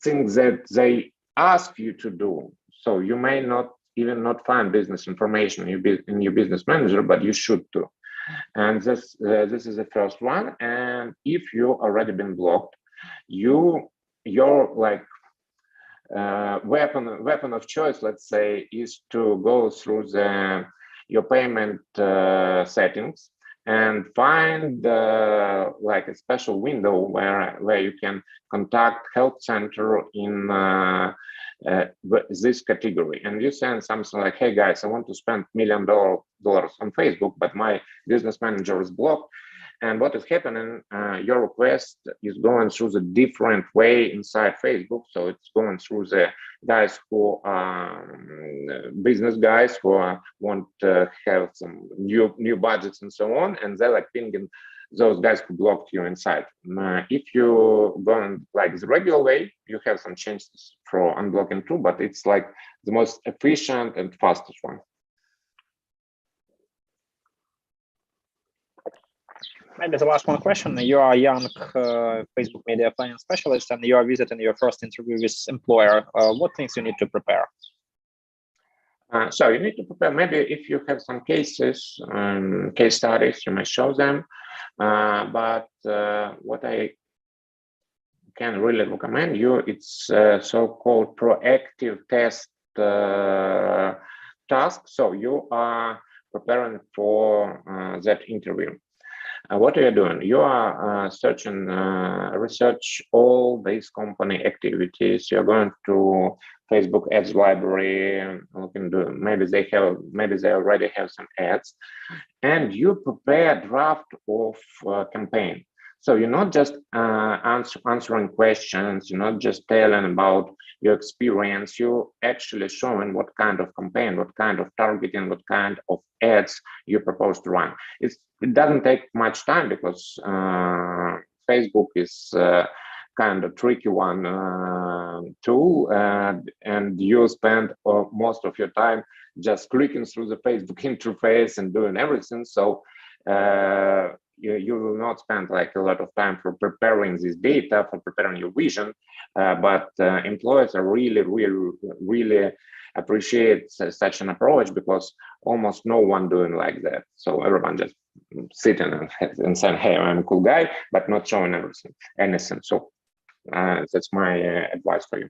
things that they ask you to do. So you may not find business information in your business manager, but you should do. And this is the first one. And if you already been blocked, your like weapon of choice, let's say, is to go through your payment settings and find like a special window where you can contact help center in this category, and you send something like, hey guys, I want to spend $1 million on Facebook, but my business manager is blocked. And what is happening, your request is going through the different way inside Facebook. So it's going through the guys who are business guys who want to have some new budgets and so on, and they're like pinging those guys who blocked you inside. If you go like the regular way, you have some chances for unblocking too, but it's like the most efficient and fastest one. Maybe the last one question. You are a young Facebook media planning specialist, and you are visiting your first interview with employer. What things you need to prepare? So you need to prepare, maybe if you have some cases, case studies, you may show them. But what I can really recommend you, it's so-called proactive test task. So you are preparing for that interview. What are you doing? You are searching, research all these company activities. You're going to Facebook ads library, looking to maybe they already have some ads, and you prepare a draft of campaign. So you're not just answering questions, you're not just telling about your experience, you're actually showing what kind of campaign, what kind of targeting, what kind of ads you propose to run. It doesn't take much time because Facebook is kind of tricky one tool, and you spend most of your time just clicking through the Facebook interface and doing everything. So you will not spend like a lot of time for preparing this data, for preparing your vision, but employers are really appreciate such an approach, because almost no one doing like that. So everyone just sitting and saying, hey, I'm a cool guy, but not showing anything. So that's my advice for you.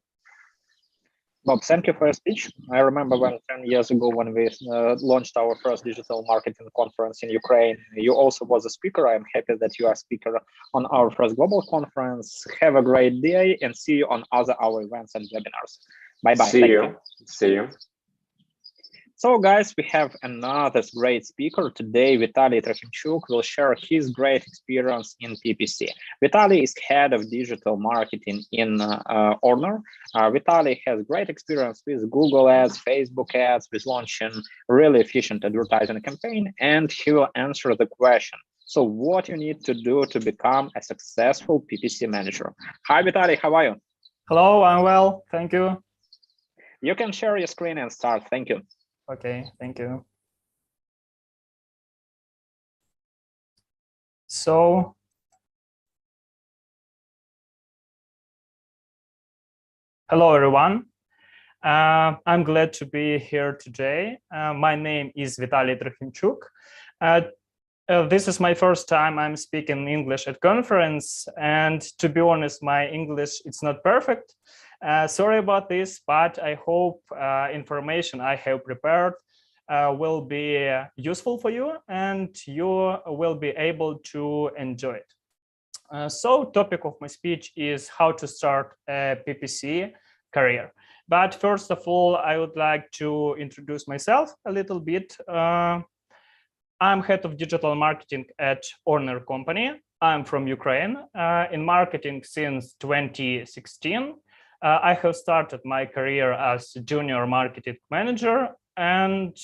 Bob, thank you for your speech. I remember when 10 years ago when we launched our first digital marketing conference in Ukraine, you also was a speaker. I'm happy that you are a speaker on our first global conference. Have a great day and see you on other our events and webinars. Bye-bye. See you. See you. So guys, we have another great speaker today. Vitaly Trofimchuk will share his great experience in PPC. Vitaly is head of digital marketing in Orner. Vitaly has great experience with Google ads, Facebook ads, with launching really efficient advertising campaign, and he will answer the question. So what you need to do to become a successful PPC manager. Hi, Vitaly, how are you? Hello, I'm well, thank you. You can share your screen and start, thank you. Okay, thank you. So, hello everyone. I'm glad to be here today. My name is Vitaly Trofimchuk. This is my first time I'm speaking English at conference, and to be honest, my English it's not perfect. Sorry about this, but I hope information I have prepared will be useful for you and you will be able to enjoy it. So topic of my speech is how to start a PPC career. But first of all, I would like to introduce myself a little bit. I'm head of digital marketing at Orner company. I'm from Ukraine. In marketing since 2016. I have started my career as junior marketing manager, and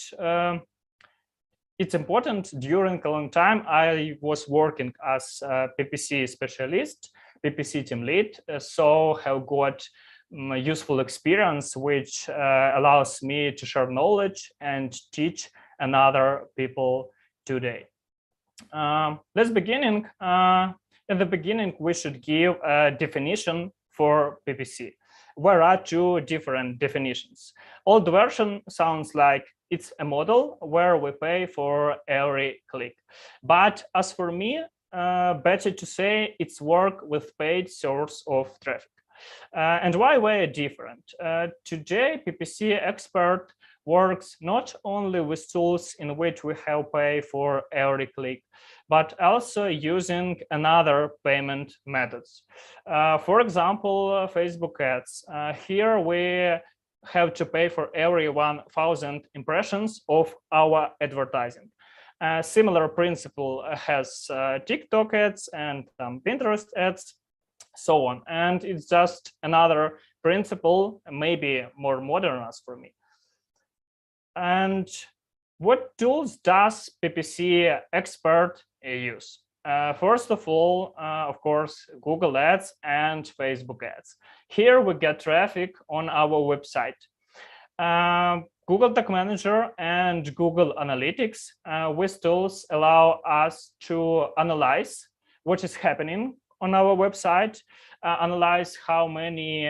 it's important during a long time I was working as a PPC specialist, PPC team lead, so have got useful experience which allows me to share knowledge and teach another people today. Let's begin. In the beginning, we should give a definition for PPC. There are two different definitions. Old version sounds like it's a model where we pay for every click. But as for me, better to say it's work with paid source of traffic. And why we're different? Today, PPC expert works not only with tools in which we have pay for every click, but also using another payment methods. For example, Facebook ads. Here we have to pay for every 1,000 impressions of our advertising. Similar principle has TikTok ads and Pinterest ads, so on. And it's just another principle, maybe more modern as for me. And what tools does PPC expert use? First of all, of course, Google Ads and Facebook Ads. Here we get traffic on our website. Google Tag Manager and Google Analytics with tools allow us to analyze what is happening on our website, analyze how many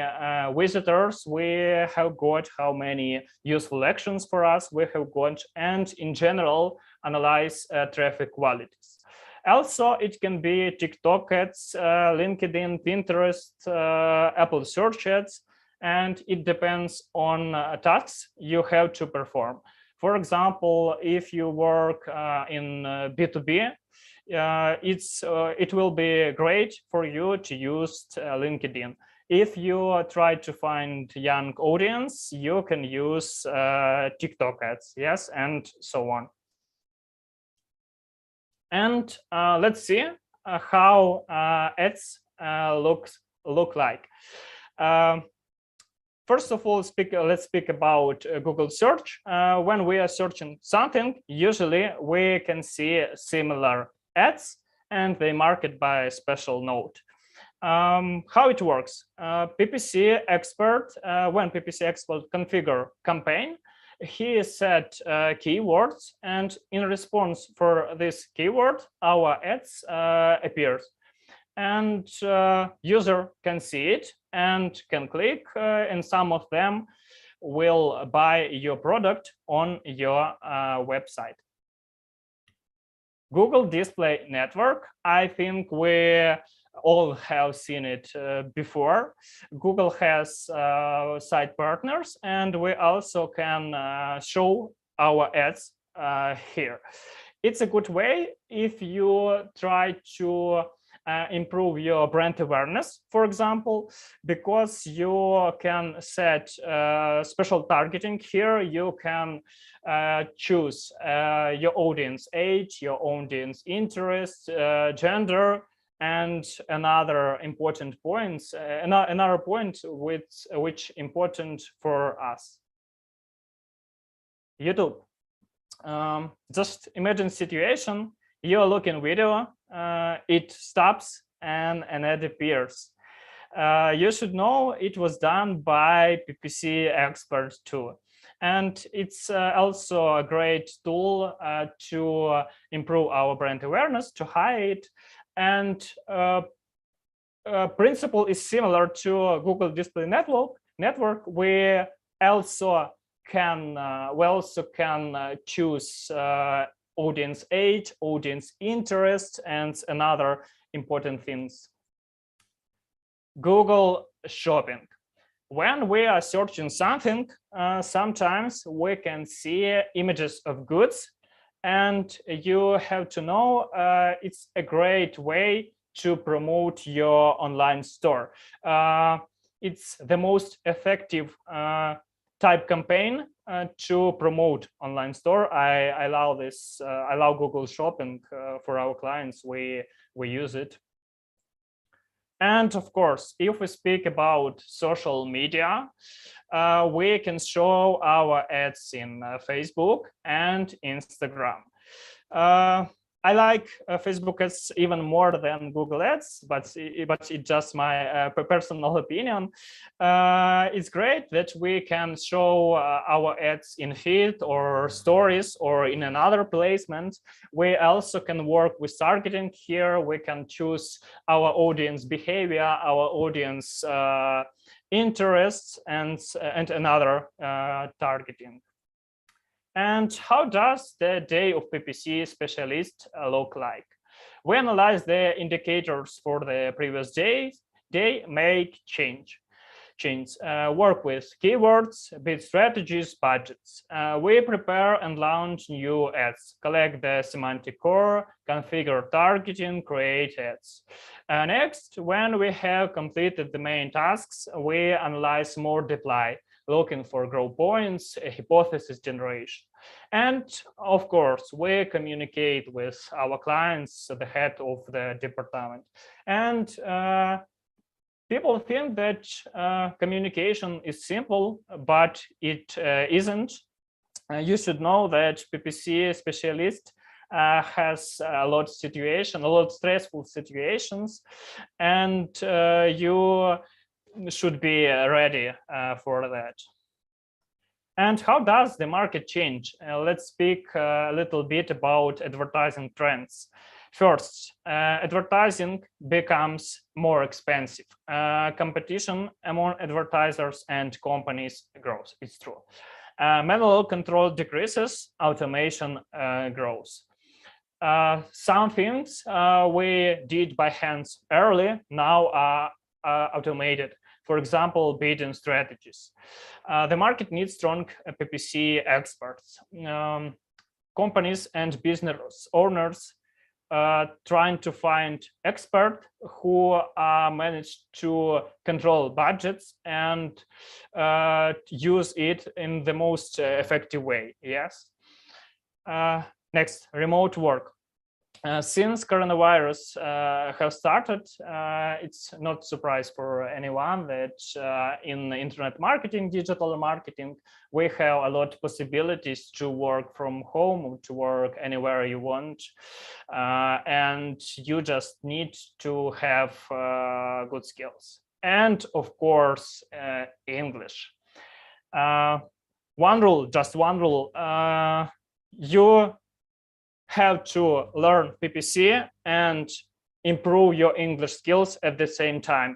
visitors we have got, how many useful actions for us we have got, and in general, analyze traffic qualities. Also, it can be TikTok ads, LinkedIn, Pinterest, Apple search ads, and it depends on tasks you have to perform. For example, if you work in B2B, it will be great for you to use LinkedIn. If you try to find young audience, you can use TikTok ads, yes, and so on. And let's see how ads look like. First of all, let's speak about Google search. When we are searching something, usually we can see similar ads and they marked by a special note. How it works? PPC expert, when PPC expert configure campaign, he set keywords, and in response for this keyword, our ads appears. And user can see it and can click, and some of them will buy your product on your website. Google Display Network, I think we all have seen it before. Google has site partners, and we also can show our ads here. It's a good way if you try to improve your brand awareness, for example, because you can set special targeting here. You can choose your audience age, your audience interest, gender, and another important points, another point which important for us. YouTube. Just imagine situation, you're looking video, it stops and an ad appears. You should know it was done by PPC expert too. And it's also a great tool to improve our brand awareness, to hide. And principle is similar to Google Display Network. We also can choose audience age, audience interest, and another important things. Google Shopping. When we are searching something, sometimes we can see images of goods, and you have to know it's a great way to promote your online store. It's the most effective type campaign to promote online store. I allow this. I allow Google Shopping for our clients. We use it. And of course, if we speak about social media, we can show our ads in Facebook and Instagram. I like Facebook ads even more than Google ads, but it's just my personal opinion. It's great that we can show our ads in feed or stories or in another placement. We also can work with targeting here. We can choose our audience behavior, our audience interests, and another targeting. And how does the day of PPC specialist look like? We analyze the indicators for the previous day, make change, work with keywords, bid strategies, budgets. We prepare and launch new ads, collect the semantic core, configure targeting, create ads. Next, when we have completed the main tasks, we analyze more deploy, looking for growth points, hypothesis generation. And of course, we communicate with our clients, the head of the department. And people think that communication is simple, but it isn't. You should know that PPC specialist has a lot of stressful situations, and you should be ready for that. And how does the market change? Let's speak a little bit about advertising trends. First, advertising becomes more expensive. Competition among advertisers and companies grows. It's true. Manual control decreases, automation grows. Some things we did by hands early now are automated. For example, bidding strategies. The market needs strong PPC experts. Companies and business owners trying to find experts who manage to control budgets and use it in the most effective way. Yes. Next, remote work. Since coronavirus have started, it's not a surprise for anyone that in internet marketing, digital marketing, we have a lot of possibilities to work from home, to work anywhere you want. And you just need to have good skills. And of course, English. Just one rule, you have to learn PPC and improve your English skills at the same time.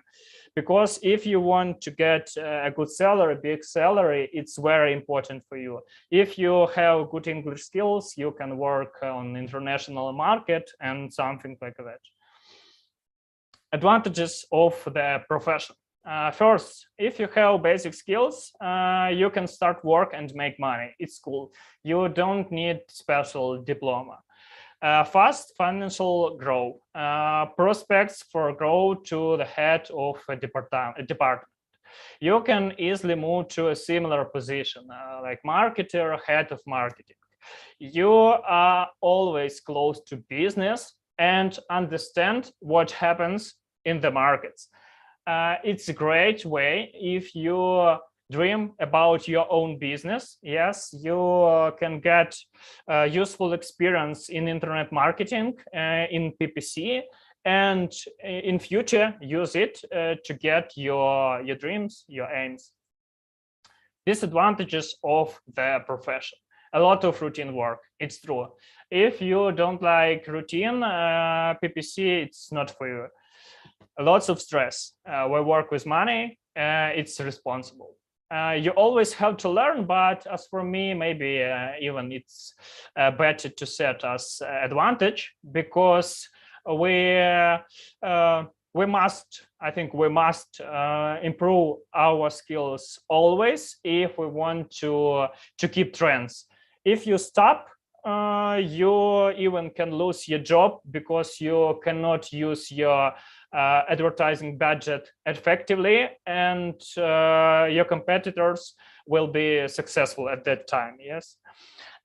Because if you want to get a good salary, big salary, it's very important for you. If you have good English skills, you can work on international market and something like that. Advantages of the profession. First, if you have basic skills, you can start work and make money. It's cool. You don't need special diploma. Fast financial growth. Prospects for growth to the head of a department. You can easily move to a similar position, like marketer, head of marketing. You are always close to business and understand what happens in the markets. It's a great way if you dream about your own business. Yes, you can get useful experience in internet marketing, in PPC, and in future use it to get your dreams, your aims. Disadvantages of the profession. A lot of routine work, it's true. If you don't like routine, PPC, it's not for you. Lots of stress. We work with money, it's responsible. You always have to learn, but as for me, maybe even it's better to set as advantage, because we must, I think we must improve our skills always if we want to keep trends. If you stop, you even can lose your job because you cannot use your advertising budget effectively, and your competitors will be successful at that time. Yes,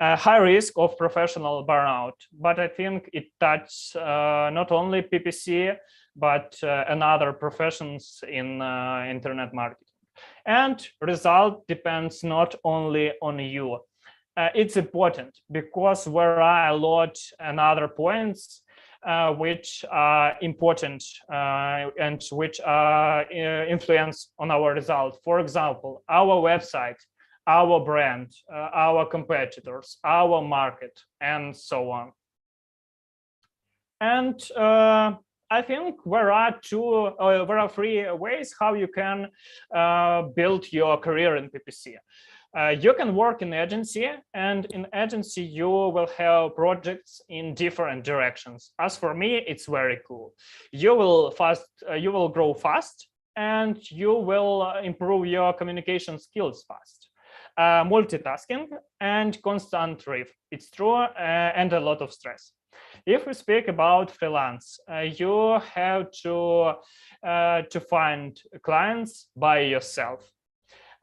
high risk of professional burnout, but I think it touches not only PPC but another professions in internet marketing. And result depends not only on you. It's important because there are a lot and other points which are important and which influence on our result. For example, our website, our brand, our competitors, our market, and so on. And I think there are three ways how you can build your career in PPC. You can work in agency, and in agency you will have projects in different directions. As for me, it's very cool. You will grow fast, and you will improve your communication skills fast. Multitasking and constant drift. It's true, and a lot of stress. If we speak about freelance, you have to find clients by yourself.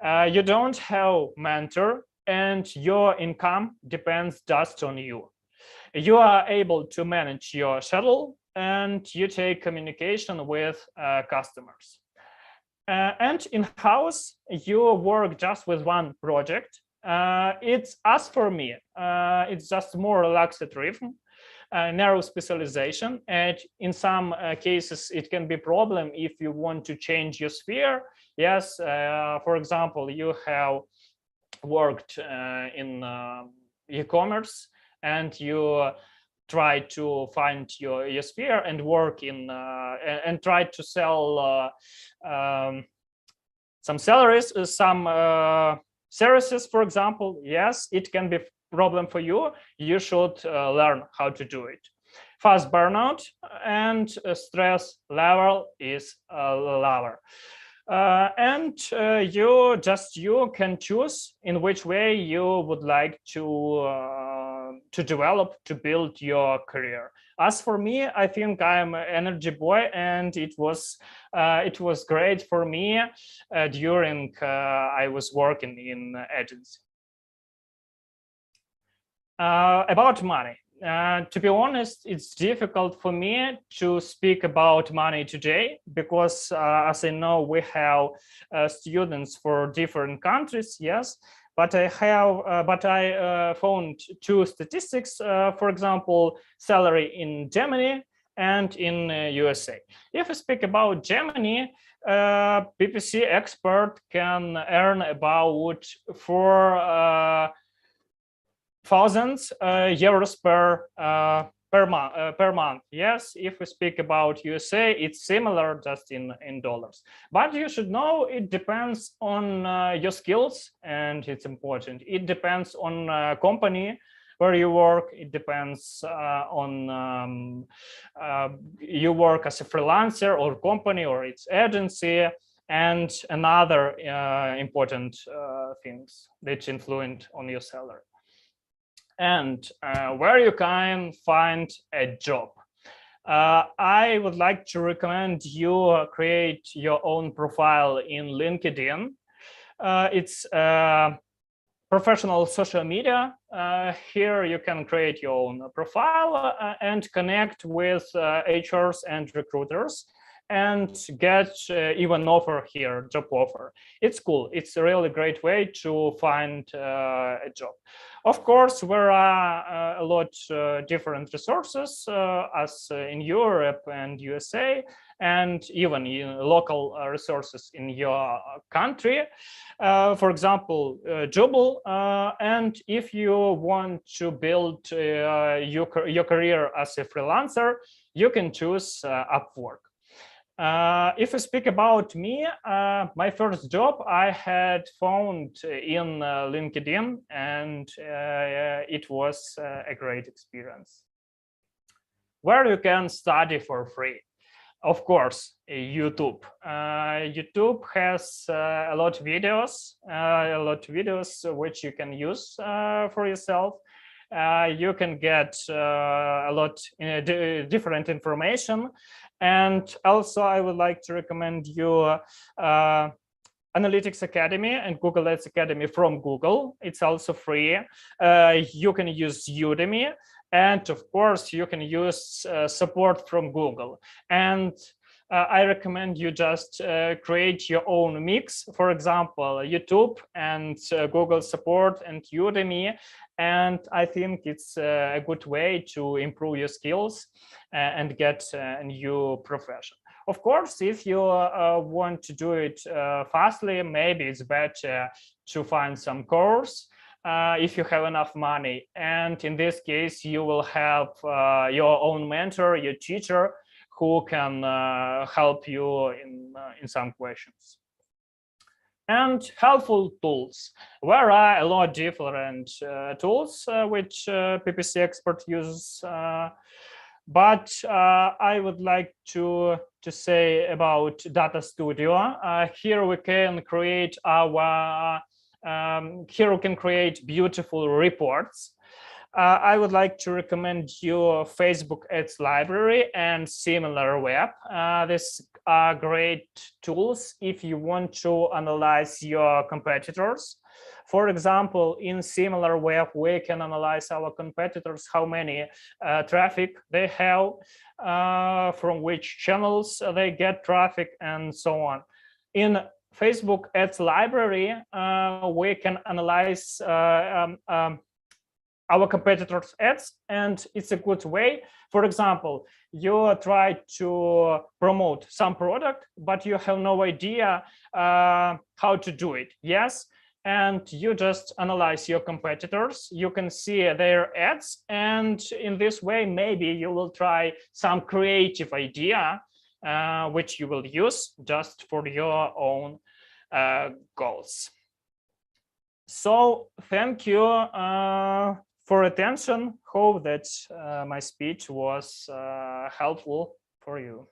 You don't have mentor, and your income depends just on you. You are able to manage your schedule, and you take communication with customers. And in-house, you work just with one project. It's, as for me, it's just more relaxed rhythm, narrow specialization, and in some cases it can be a problem if you want to change your sphere. Yes, for example, you have worked in e-commerce, and you try to find your sphere and work in and try to sell some salaries, some services, for example. Yes, it can be problem for you. You should learn how to do it. Fast burnout and stress level is lower. And you can choose in which way you would like to develop, to build your career. As for me, I think I'm an energy boy, and it was great for me during I was working in agency. About money. To be honest, it's difficult for me to speak about money today because, as I know, we have students for different countries. Yes, but I found two statistics. For example, salary in Germany and in USA. If we speak about Germany, PPC expert can earn about €4,000 per month. Yes, if we speak about USA, it's similar, just in dollars. But you should know it depends on your skills, and it's important. It depends on company, where you work. It depends on you work as a freelancer or company or its agency, and another important things that influence on your salary. And where you can find a job. I would like to recommend you create your own profile in LinkedIn. It's professional social media. Here you can create your own profile and connect with HRs and recruiters and get even offer here, job offer. It's cool. It's a really great way to find a job. Of course, there are a lot different resources as in Europe and USA, and even in local resources in your country. For example, Jobble. And if you want to build your career as a freelancer, you can choose Upwork. If I speak about me, my first job I had found in LinkedIn, and it was a great experience. Where you can study for free. Of course, YouTube. YouTube has a lot of videos, which you can use for yourself. You can get a lot different information. And also, I would like to recommend you Analytics Academy and Google Ads Academy from Google. It's also free. You can use Udemy. And of course, you can use support from Google. And I recommend you just create your own mix. For example, YouTube and Google support and Udemy. And I think it's a good way to improve your skills and get a new profession. Of course, if you want to do it fastly, maybe it's better to find some course if you have enough money. And in this case, you will have your own mentor, your teacher, who can help you in some questions. And helpful tools. There are a lot of different tools which PPC Expert uses. But I would like to say about Data Studio. Here we can create beautiful reports. I would like to recommend you Facebook Ads Library and SimilarWeb. These are great tools if you want to analyze your competitors. For example, in SimilarWeb, we can analyze our competitors, how many traffic they have, from which channels they get traffic, and so on. In Facebook Ads Library, we can analyze our competitors' ads, and it's a good way. For example, you try to promote some product, but you have no idea how to do it. Yes, and you just analyze your competitors. You can see their ads, and in this way, maybe you will try some creative idea which you will use just for your own goals. So thank you for attention. Hope that my speech was helpful for you.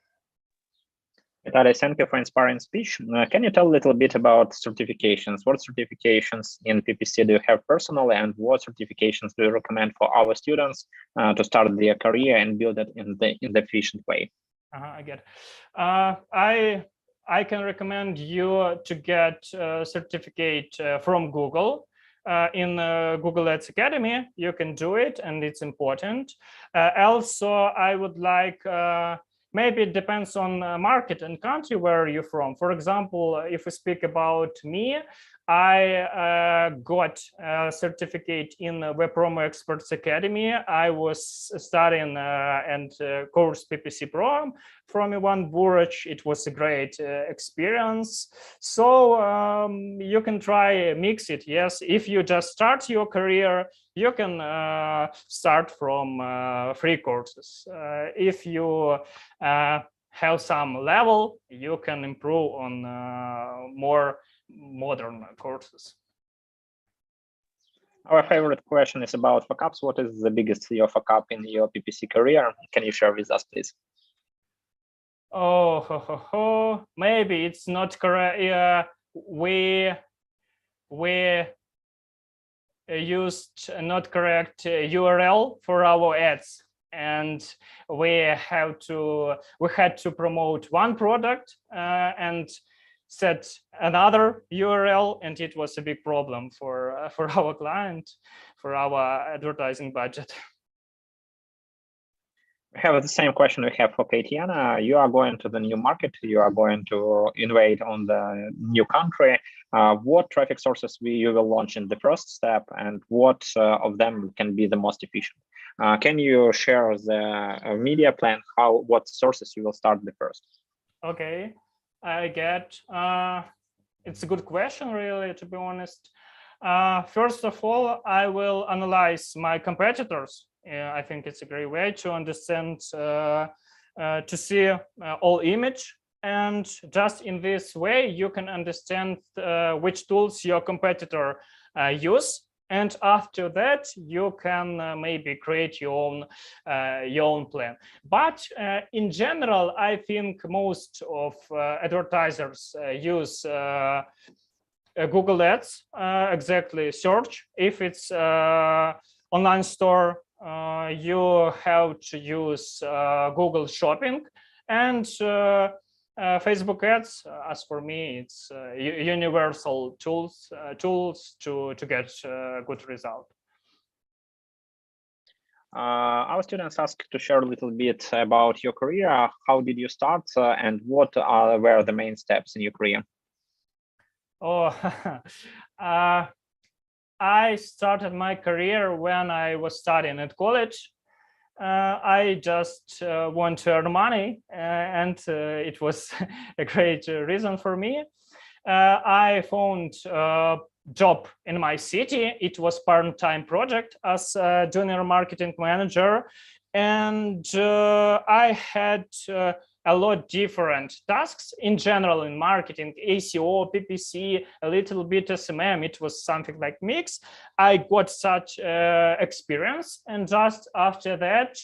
Vitaly, thank you for inspiring speech. Can you tell a little bit about certifications? What certifications in PPC do you have personally, and what certifications do you recommend for our students to start their career and build it in the efficient way? I get it. I can recommend you to get a certificate from Google. In Google Ads Academy, you can do it, and it's important. Also, I would like, maybe it depends on market and country where you're from. For example, if we speak about me, I got a certificate in Web Promo Experts Academy. I was studying and course PPC Pro from Ivan Burac. It was a great experience. So you can try mix it. Yes, if you just start your career, you can start from free courses. If you have some level, you can improve on more modern courses. Our favorite question is about fuck-ups. What is the biggest your fuck-up in your PPC career? Can you share with us, please? Oh, maybe it's not correct. We used not correct URL for our ads, and we had to promote one product and set another URL, and it was a big problem for our client, for our advertising budget. We have the same question we have for Katiana. You are going to the new market, you are going to invade on the new country. What traffic sources you will launch in the first step, and what of them can be the most efficient? Can you share the media plan, what sources you will start the first? Okay, I get, it's a good question, really, to be honest. First of all, I will analyze my competitors. I think it's a great way to understand, to see all image, and just in this way you can understand which tools your competitor use, and after that you can maybe create your own plan. But in general, I think most of advertisers use Google Ads, exactly search. If it's online store, you have to use Google Shopping, and Facebook ads. As for me, it's universal tools to get a good result. Our students asked to share a little bit about your career. How did you start, and what were the main steps in your career? Oh, I started my career when I was studying at college. I just want to earn money, and it was a great reason for me. I found a job in my city. It was part-time project as a junior marketing manager, and I had a lot different tasks in general in marketing, ACO, PPC, a little bit SMM. It was something like mix. I got such experience, and just after that,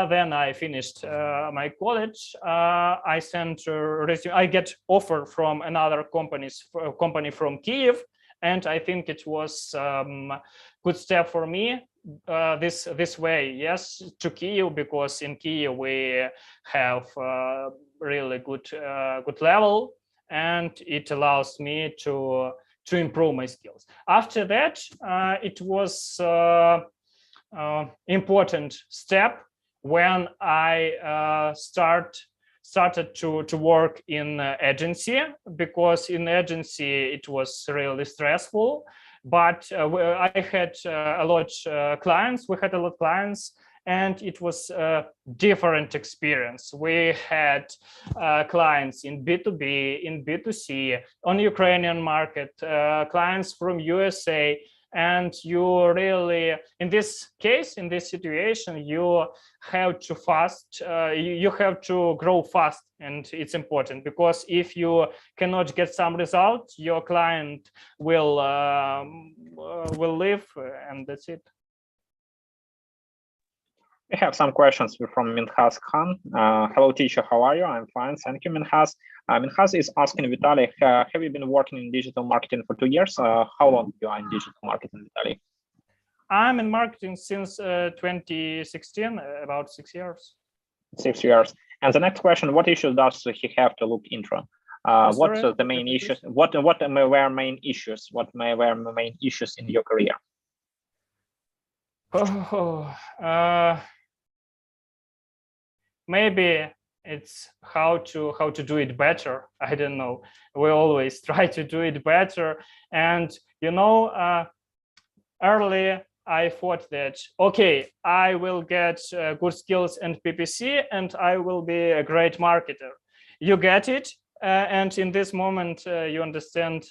then I finished my college. I sent a resume. I get offer from another company from Kiev, and I think it was good step for me. This way, yes, to Kyiv, because in Kyiv we have really good level, and it allows me to improve my skills. After that, it was important step when I started to work in agency, because in agency it was really stressful. But I had a lot of clients. We had a lot of clients, and it was a different experience. We had clients in B2B, in B2C, on Ukrainian market, clients from USA. And you really, in this case, in this situation, you have to you have to grow fast, and it's important, because if you cannot get some result, your client will leave, and that's it. We have some questions from Minhas Khan. Hello, teacher. How are you? I'm fine. Thank you, Minhas. Minhas is asking Vitaly, have you been working in digital marketing for 2 years? How long you are in digital marketing, Vitaly? I'm in marketing since 2016, about 6 years. 6 years. And the next question: what issues does he have to look into? What are the main issues? What were main issues? What were main issues in your career? Maybe it's how to do it better. I don't know. We always try to do it better, and you know, early I thought that okay, I will get good skills in PPC, and I will be a great marketer. You get it, and in this moment you understand.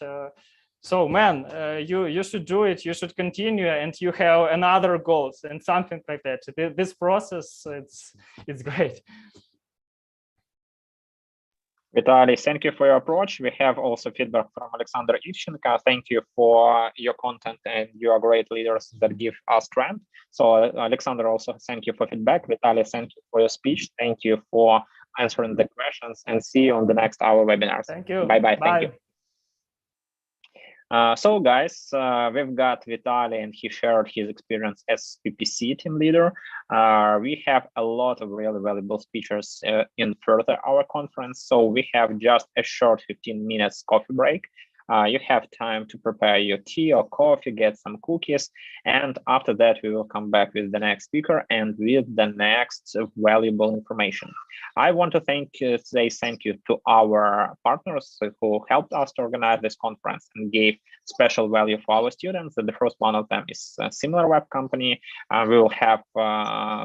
So man, you should do it. You should continue, and you have another goals and something like that. This process, it's great. Vitaly, thank you for your approach. We have also feedback from Alexander Ivchenko. Thank you for your content, and you are great leaders that give us strength. So Alexander, also thank you for feedback. Vitaly, thank you for your speech. Thank you for answering the questions, and see you on the next hour webinars. Thank you. Bye-bye. Bye. Thank you. So guys, we've got Vitaly, and he shared his experience as PPC team leader. We have a lot of really valuable speakers in further our conference. So we have just a short 15 minutes coffee break. You have time to prepare your tea or coffee, get some cookies, and after that we will come back with the next speaker and with the next valuable information. I want to say thank you to our partners who helped us to organize this conference and gave special value for our students. The first one of them is SimilarWeb company. We will have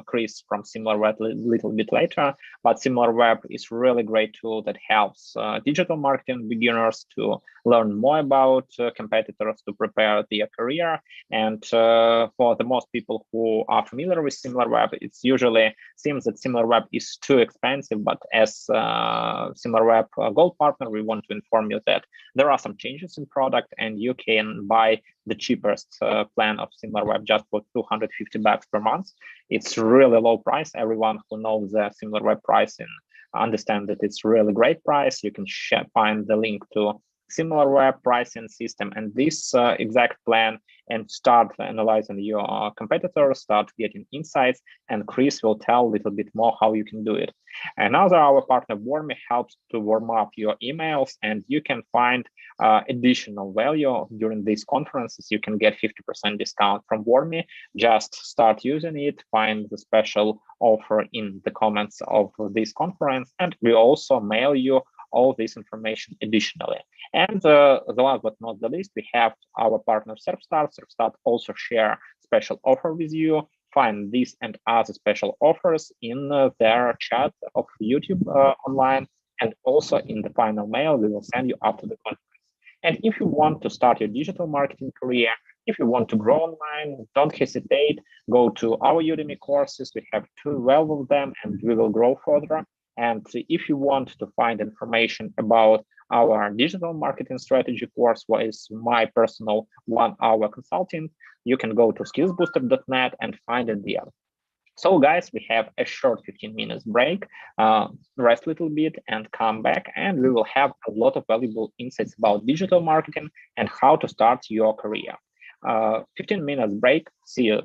Chris from SimilarWeb a little bit later, but SimilarWeb is really great tool that helps digital marketing beginners to learn more about competitors, to prepare their career. And for the most people who are familiar with SimilarWeb, it's usually seems that SimilarWeb is too expensive, but as SimilarWeb Gold partner, we want to inform you that there are some changes in product, and you can buy the cheapest plan of SimilarWeb just for $250 per month. It's really low price. Everyone who knows the SimilarWeb pricing understand that it's really great price. You can find the link to SimilarWeb pricing system and this exact plan, and start analyzing your competitors, start getting insights, and Chris will tell a little bit more how you can do it. Another, our partner Warmy helps to warm up your emails, and you can find additional value during these conferences. You can get 50% discount from Warmy. Just start using it, find the special offer in the comments of this conference, and we also mail you all this information additionally. And the last but not the least, we have our partner Serpstart. Serpstart also share special offer with you. Find this and other special offers in their chat of YouTube online, and also in the final mail we will send you after the conference. And if you want to start your digital marketing career, if you want to grow online, don't hesitate. Go to our Udemy courses. We have 12 of them, and we will grow further. And if you want to find information about our digital marketing strategy course, what is my personal 1-hour consulting, you can go to skillsbooster.net and find it there. So guys, we have a short 15 minutes break, rest a little bit and come back, and we will have a lot of valuable insights about digital marketing and how to start your career. 15 minutes break, see you.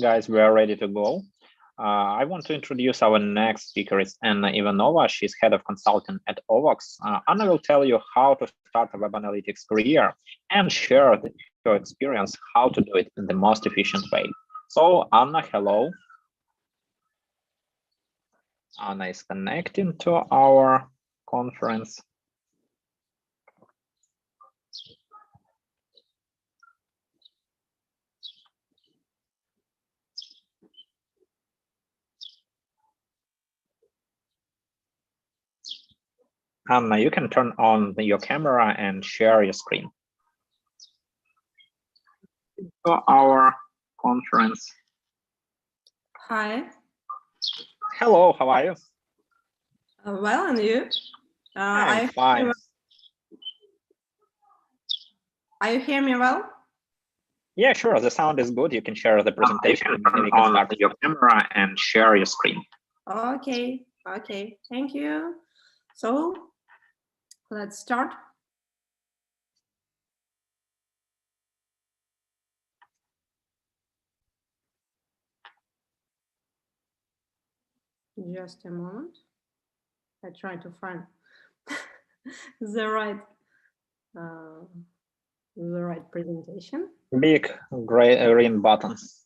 Guys, we are ready to go. I want to introduce our next speaker. Is Anna Ivanova. She's head of consulting at OVAX. Anna will tell you how to start a web analytics career and share her experience how to do it in the most efficient way. So Anna, hello. Anna is connecting to our conference. Anna, you can turn on your camera and share your screen. To our conference. Hi. Hello, how are you? Well, and you? I'm fine. Are you hear me well? Yeah, sure. The sound is good. You can share the presentation. You can start your camera and share your screen. Okay. Okay. Thank you. So let's start. Just a moment. I try to find the right presentation. Big green buttons.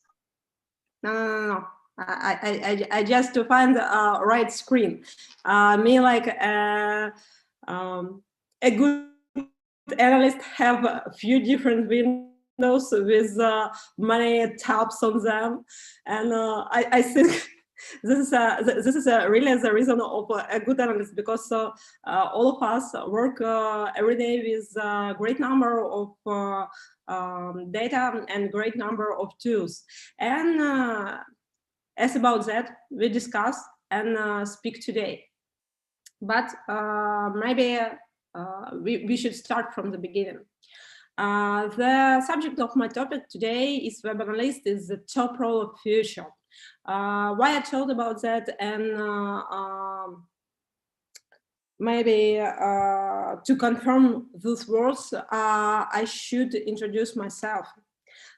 No. I just to find the right screen. Me like a good analyst have a few different windows with many tabs on them, and I think this is really the reason of a good analyst, because all of us work every day with a great number of data and great number of tools, and as about that we discuss and speak today. But maybe we should start from the beginning. The subject of my topic today is web analyst is the top role of future. Why I told about that, and maybe to confirm those words, I should introduce myself.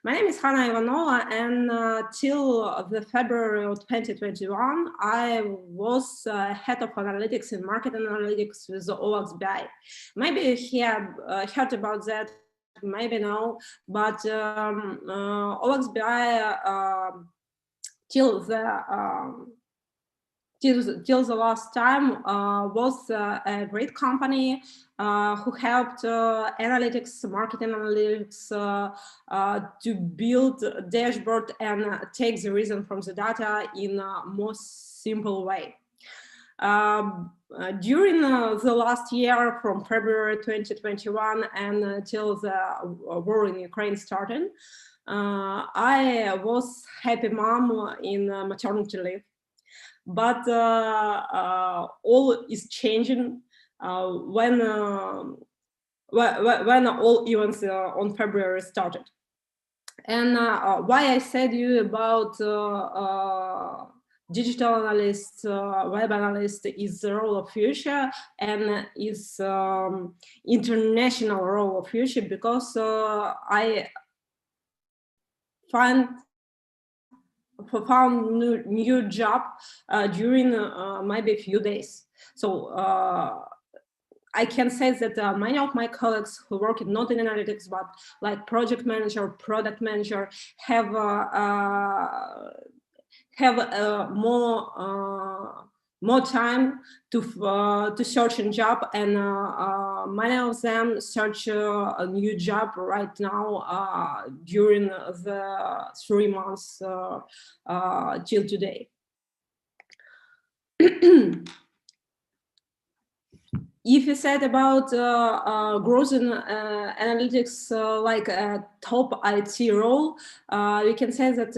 My name is Hanna Ivanova, and till the February of 2021, I was head of analytics and market analytics with the OVAX BI. Maybe you have heard about that, maybe no, but OVAX BI till the last time was a great company who helped analytics, market analytics to build a dashboard and take the reason from the data in a more simple way. During the last year, from February 2021 and until the war in Ukraine started, I was happy mom in maternity leave. But all is changing when all events on February started. And why I said you about digital analyst, web analyst is the role of future and is international role of future, because I found new job during maybe a few days. So I can say that many of my colleagues who work not in analytics but like project manager, product manager have more time to search a job, and many of them search a new job right now during the 3 months till today. If you said about growth in analytics like a top IT role, we can say that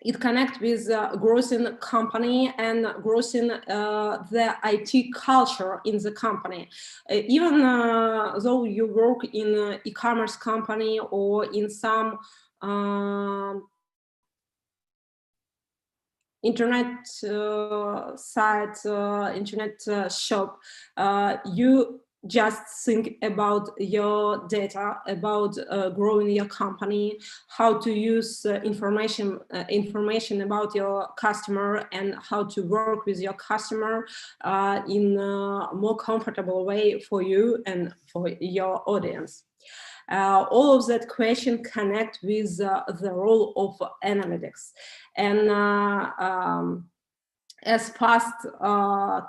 it connects with growth in company and growth in the IT culture in the company. Even though you work in an e-commerce company or in some internet site, internet shop, you just think about your data, about growing your company, how to use information about your customer and how to work with your customer in a more comfortable way for you and for your audience. All of that question connect with the role of analytics. And as fast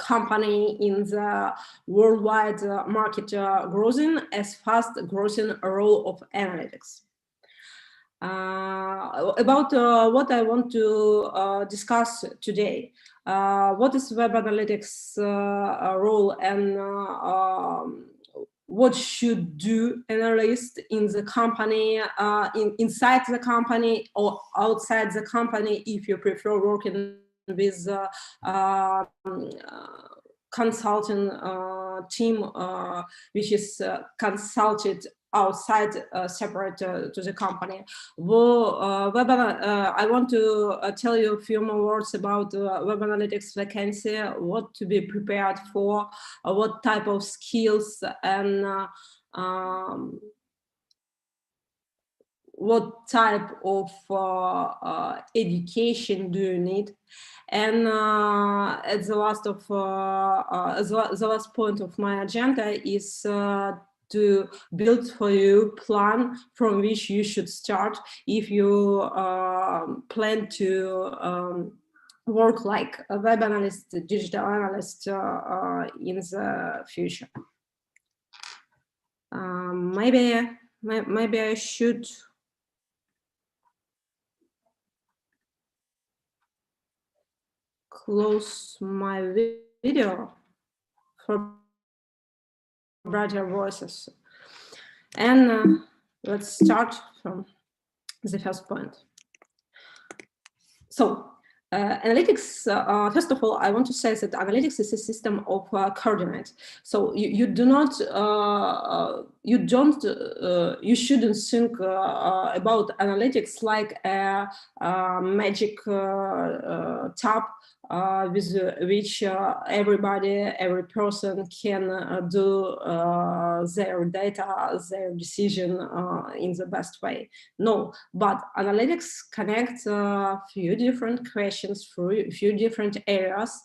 company in the worldwide market growing, as fast growing role of analytics. About what I want to discuss today. What is web analytics role and what should do analyst in the company, inside the company or outside the company, if you prefer working with consulting team, which is consulted outside, separate to the company. I want to tell you a few more words about web analytics vacancy, what to be prepared for, what type of skills and what type of education do you need. And at the last of the last point of my agenda is to build for you plan from which you should start if you plan to work like a web analyst, digital analyst in the future. Maybe I should close my video for brighter voices. And let's start from the first point. So analytics, first of all, I want to say that analytics is a system of coordinates. So you shouldn't think about analytics like a magic tab with which every person can do their data, their decision in the best way. No, but analytics connects a few different questions through a few different areas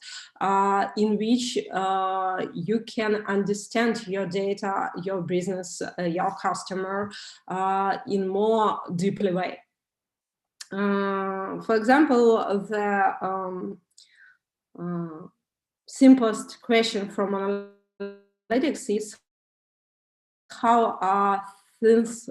in which you can understand your data, your business, your customer in more deeply way. For example, the simplest question from analytics is how are things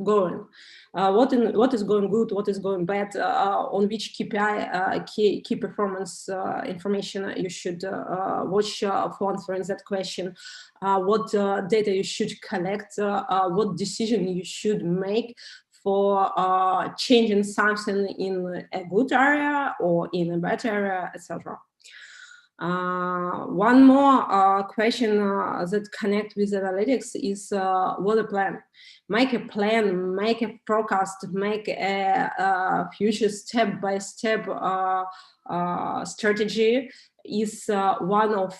going? What is going good? What is going bad? On which KPI, key performance information you should watch for answering that question? What data you should collect? What decision you should make for changing something in a good area or in a bad area, etc. One more question that connect with analytics is what a plan. Make a plan, make a forecast, make a future step-by-step strategy is one of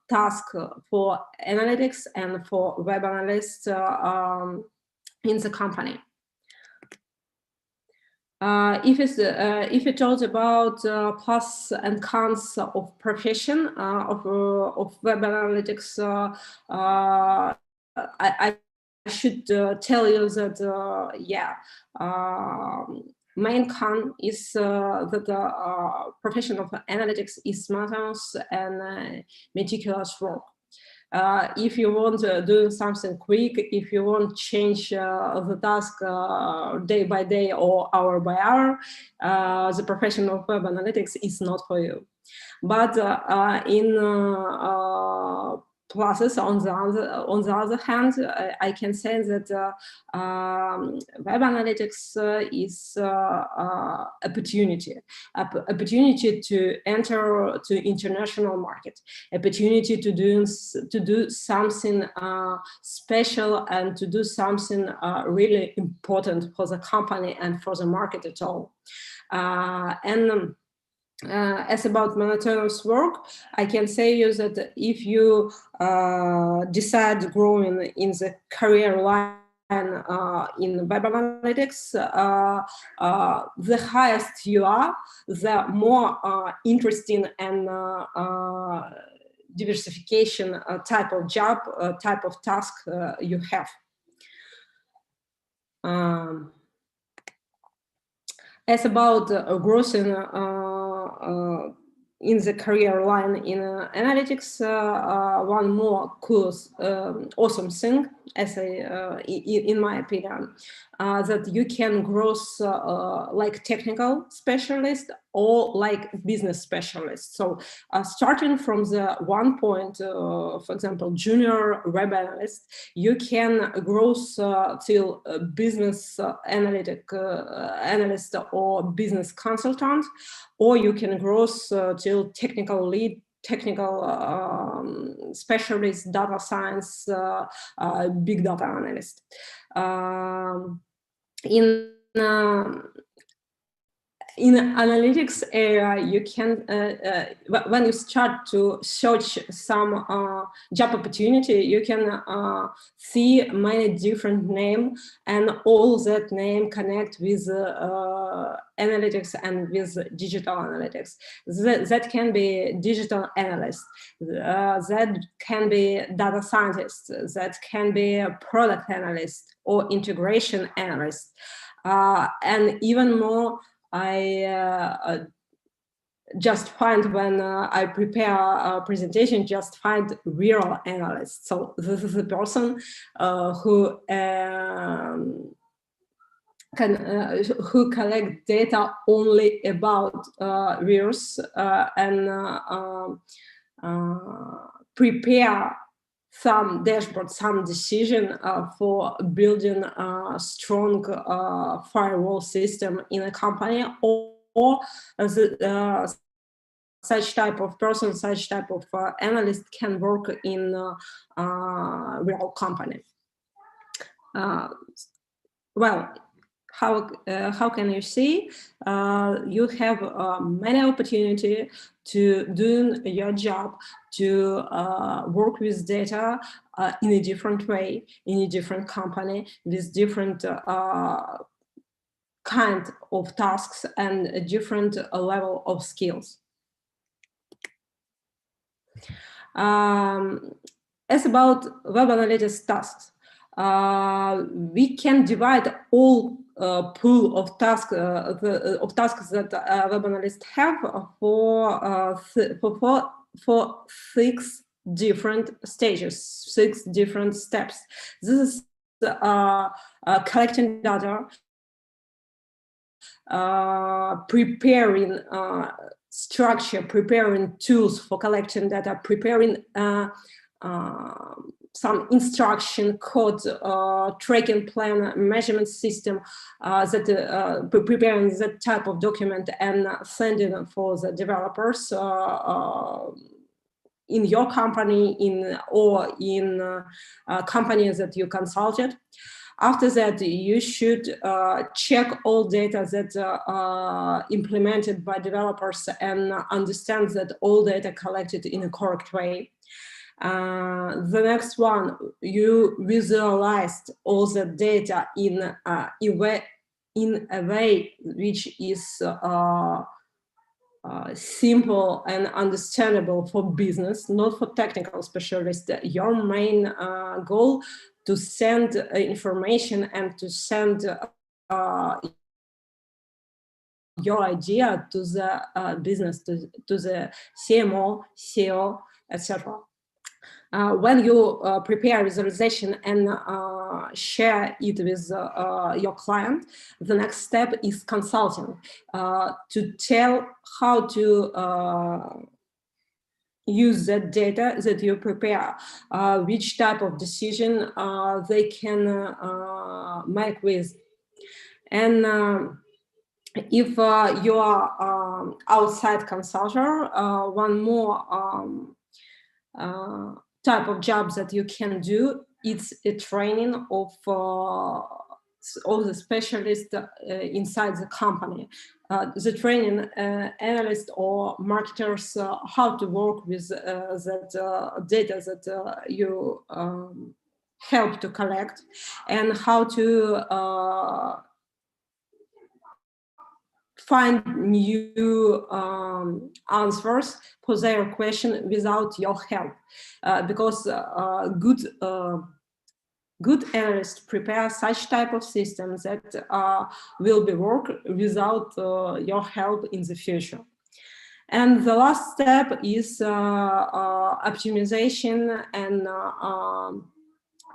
tasks for analytics and for web analysts in the company. If it talks about plus and cons of profession of web analytics, I should tell you that main con is that the profession of analytics is monotonous and meticulous work. If you want to do something quick, if you want to change the task day by day or hour by hour, the profession of web analytics is not for you. But in pluses, on the other hand, I can say that web analytics is opportunity to enter to international market, opportunity to do something special and to do something really important for the company and for the market at all. as about monotonous work, I can say you that if you decide growing in the career line in web analytics, the highest you are, the more interesting and diversification type of job, type of task you have. As about growth in the career line in analytics, one more cool, awesome thing, as in my opinion, that you can grow like technical specialist or like business specialist. So starting from the 1 point, for example, junior web analyst, you can grow till business analyst or business consultant, or you can grow till technical lead, technical specialist, data science, big data analyst. In analytics area, you can, when you start to search some job opportunity, you can see many different names, and all that name connect with analytics and with digital analytics. That can be digital analyst, that can be data scientist, that can be a product analyst or integration analyst, and even more. I just find when I prepare a presentation, just find real analysts. So this is the person who collect data only about virus and prepare some dashboard, some decision for building a strong firewall system in a company, or such type of person, such type of analyst can work in a real company. Well, how can you see? You have many opportunity to do your job, to work with data in a different way, in a different company, with different kind of tasks and a different level of skills. As about web analytics tasks, we can divide all pool of tasks that web analysts have for 6 different stages, 6 different steps. This is collecting data, preparing structure, preparing tools for collecting data, preparing some instruction code, tracking plan, measurement system, that preparing that type of document and sending for the developers in your company, or in companies that you consulted. After that, you should check all data that are implemented by developers and understand that all data collected in a correct way. The next one, you visualized all the data in a way which is simple and understandable for business, not for technical specialists. Your main goal to send information and to send your idea to the business, to the CMO, CEO, etc. When you prepare visualization and share it with your client, the next step is consulting, to tell how to use that data that you prepare, which type of decision they can make with. And if you are outside consultant, one more type of jobs that you can do, it's a training of all the specialists inside the company. the training analysts or marketers how to work with that data that you help to collect, and how to find new answers for their question without your help, because good analysts prepare such type of systems that will be work without your help in the future. And the last step is optimization and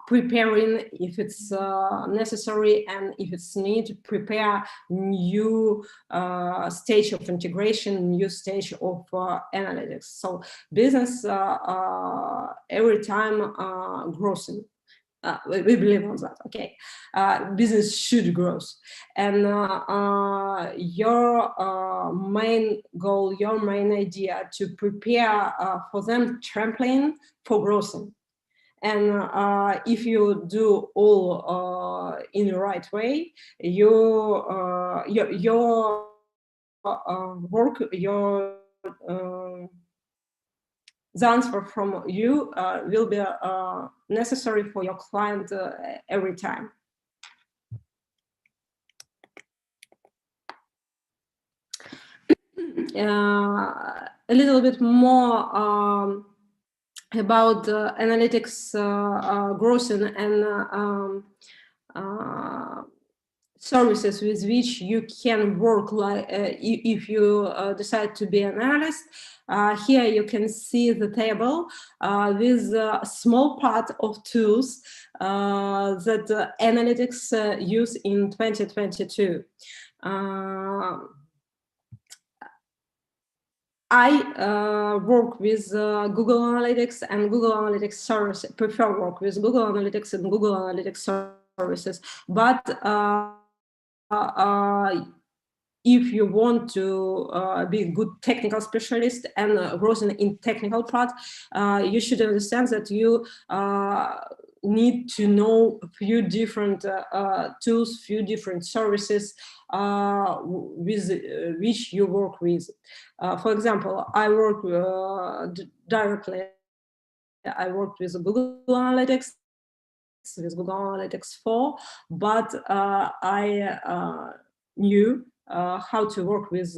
preparing, if it's necessary and if it's needed, prepare new stage of integration, new stage of analytics. So business every time growing. We believe on that, okay. Business should grow. And your main goal, your main idea to prepare for them trampoline for growth. And if you do all in the right way, your work, the answer from you will be necessary for your client every time. A little bit more about analytics growth and services with which you can work, like if you decide to be an analyst. Here you can see the table with a small part of tools that analytics use in 2022. I work with Google Analytics and Google Analytics service, prefer work with Google Analytics and Google Analytics services. But if you want to be a good technical specialist and growth in technical part, you should understand that you need to know a few different tools, few different services with which you work with. For example, I work directly. I worked with Google Analytics, with Google Analytics 4, but I knew how to work with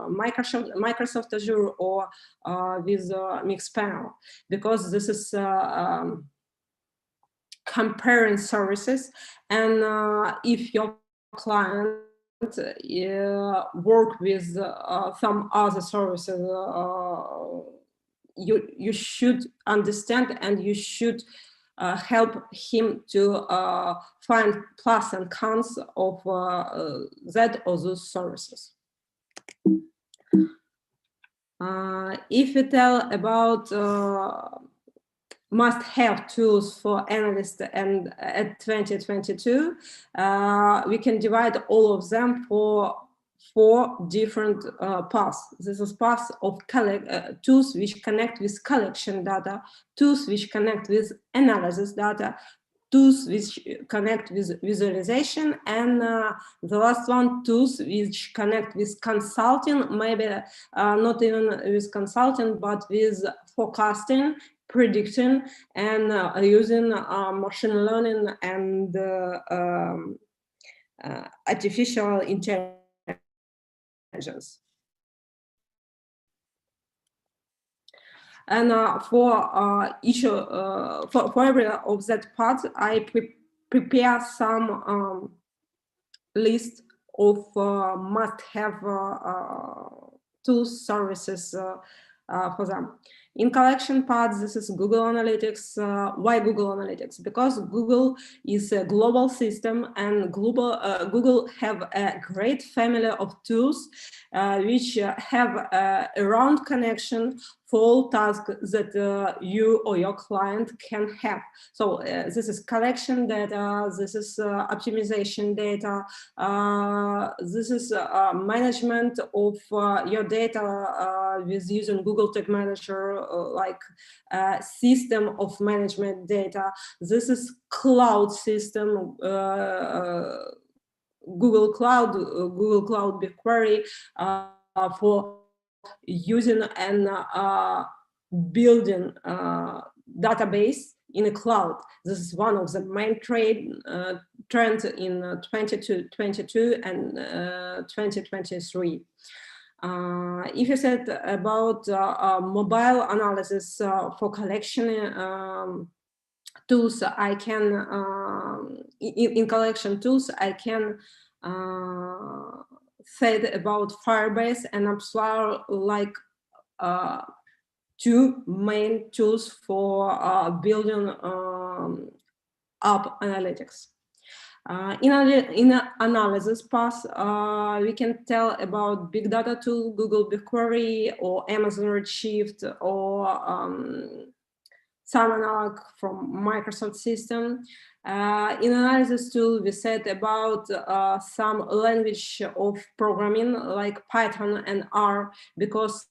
Microsoft Azure or with Mixpanel, because this is comparing services. And if your client work with some other services, you should understand and you should help him to find plus and cons of that or those services. If we tell about must-have tools for analysts and at 2022, we can divide all of them for 4 different paths. This is paths of tools which connect with collection data, tools which connect with analysis data, tools which connect with visualization, and the last one, tools which connect with consulting, maybe not even with consulting, but with forecasting, predicting, and using machine learning and artificial intelligence. And for each for every of that part, I prepare some list of must-have tools, services for them. In collection part, this is Google Analytics. Why Google Analytics? Because Google is a global system, and Google have a great family of tools which have a round connection for all tasks that you or your client can have. So this is collection data, this is optimization data, this is management of your data with using Google Tag Manager, like system of management data. This is cloud system Google Cloud, BigQuery for using and building database in a cloud. This is one of the main trends in 2022 and 2023. If you said about mobile analysis for collection tools, I can in collection tools I can say about Firebase and AppsFlyer like two main tools for building app analytics. In analysis path, we can tell about big data tool, Google BigQuery, or Amazon Redshift, or some analog from Microsoft system. In analysis tool, we said about some language of programming like Python and R, because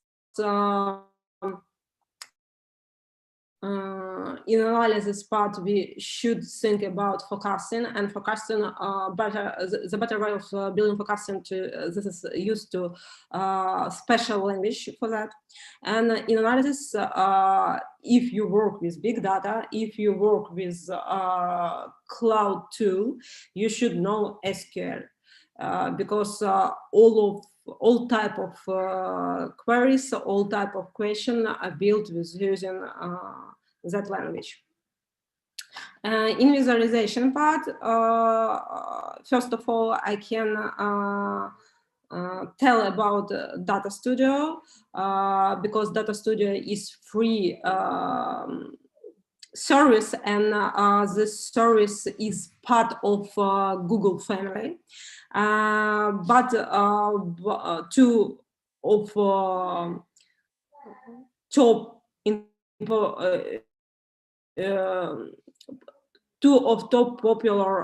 in analysis part, we should think about forecasting, and forecasting the better way of building forecasting this is used to special language for that. And in analysis, if you work with big data, if you work with cloud tool, you should know SQL because all type of queries, all type of question are built with using that language. In visualization part, first of all, I can tell about Data Studio because Data Studio is free service, and this service is part of Google family. But two of top popular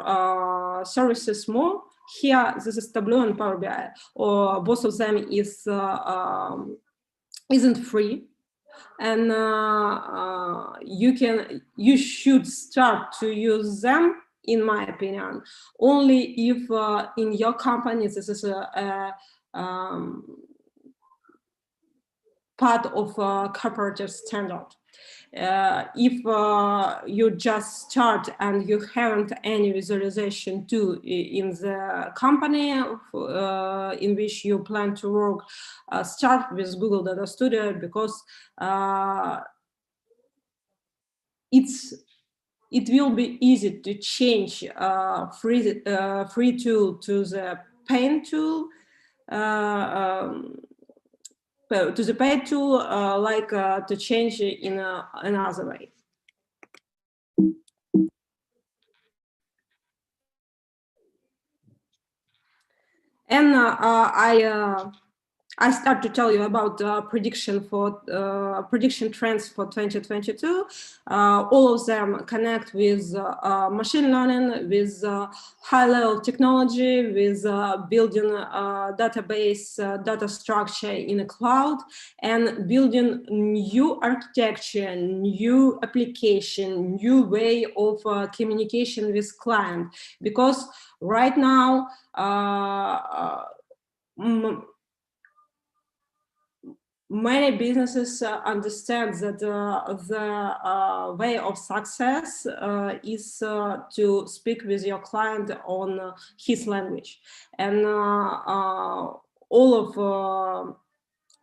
services more. Here, this is Tableau and Power BI, or both of them isn't free, and you should start to use them, in my opinion, only if in your company this is a part of a corporate standard. If you just start and you haven't any visualization tool in the company in which you plan to work, start with Google Data Studio, because it will be easy to change free tool to the paid tool, to change it in another way. And I start to tell you about prediction trends for 2022. All of them connect with machine learning, with high-level technology, with building database data structure in a cloud, and building new architecture, new application, new way of communication with client. Because right now, many businesses understand that the way of success is to speak with your client on his language. And all of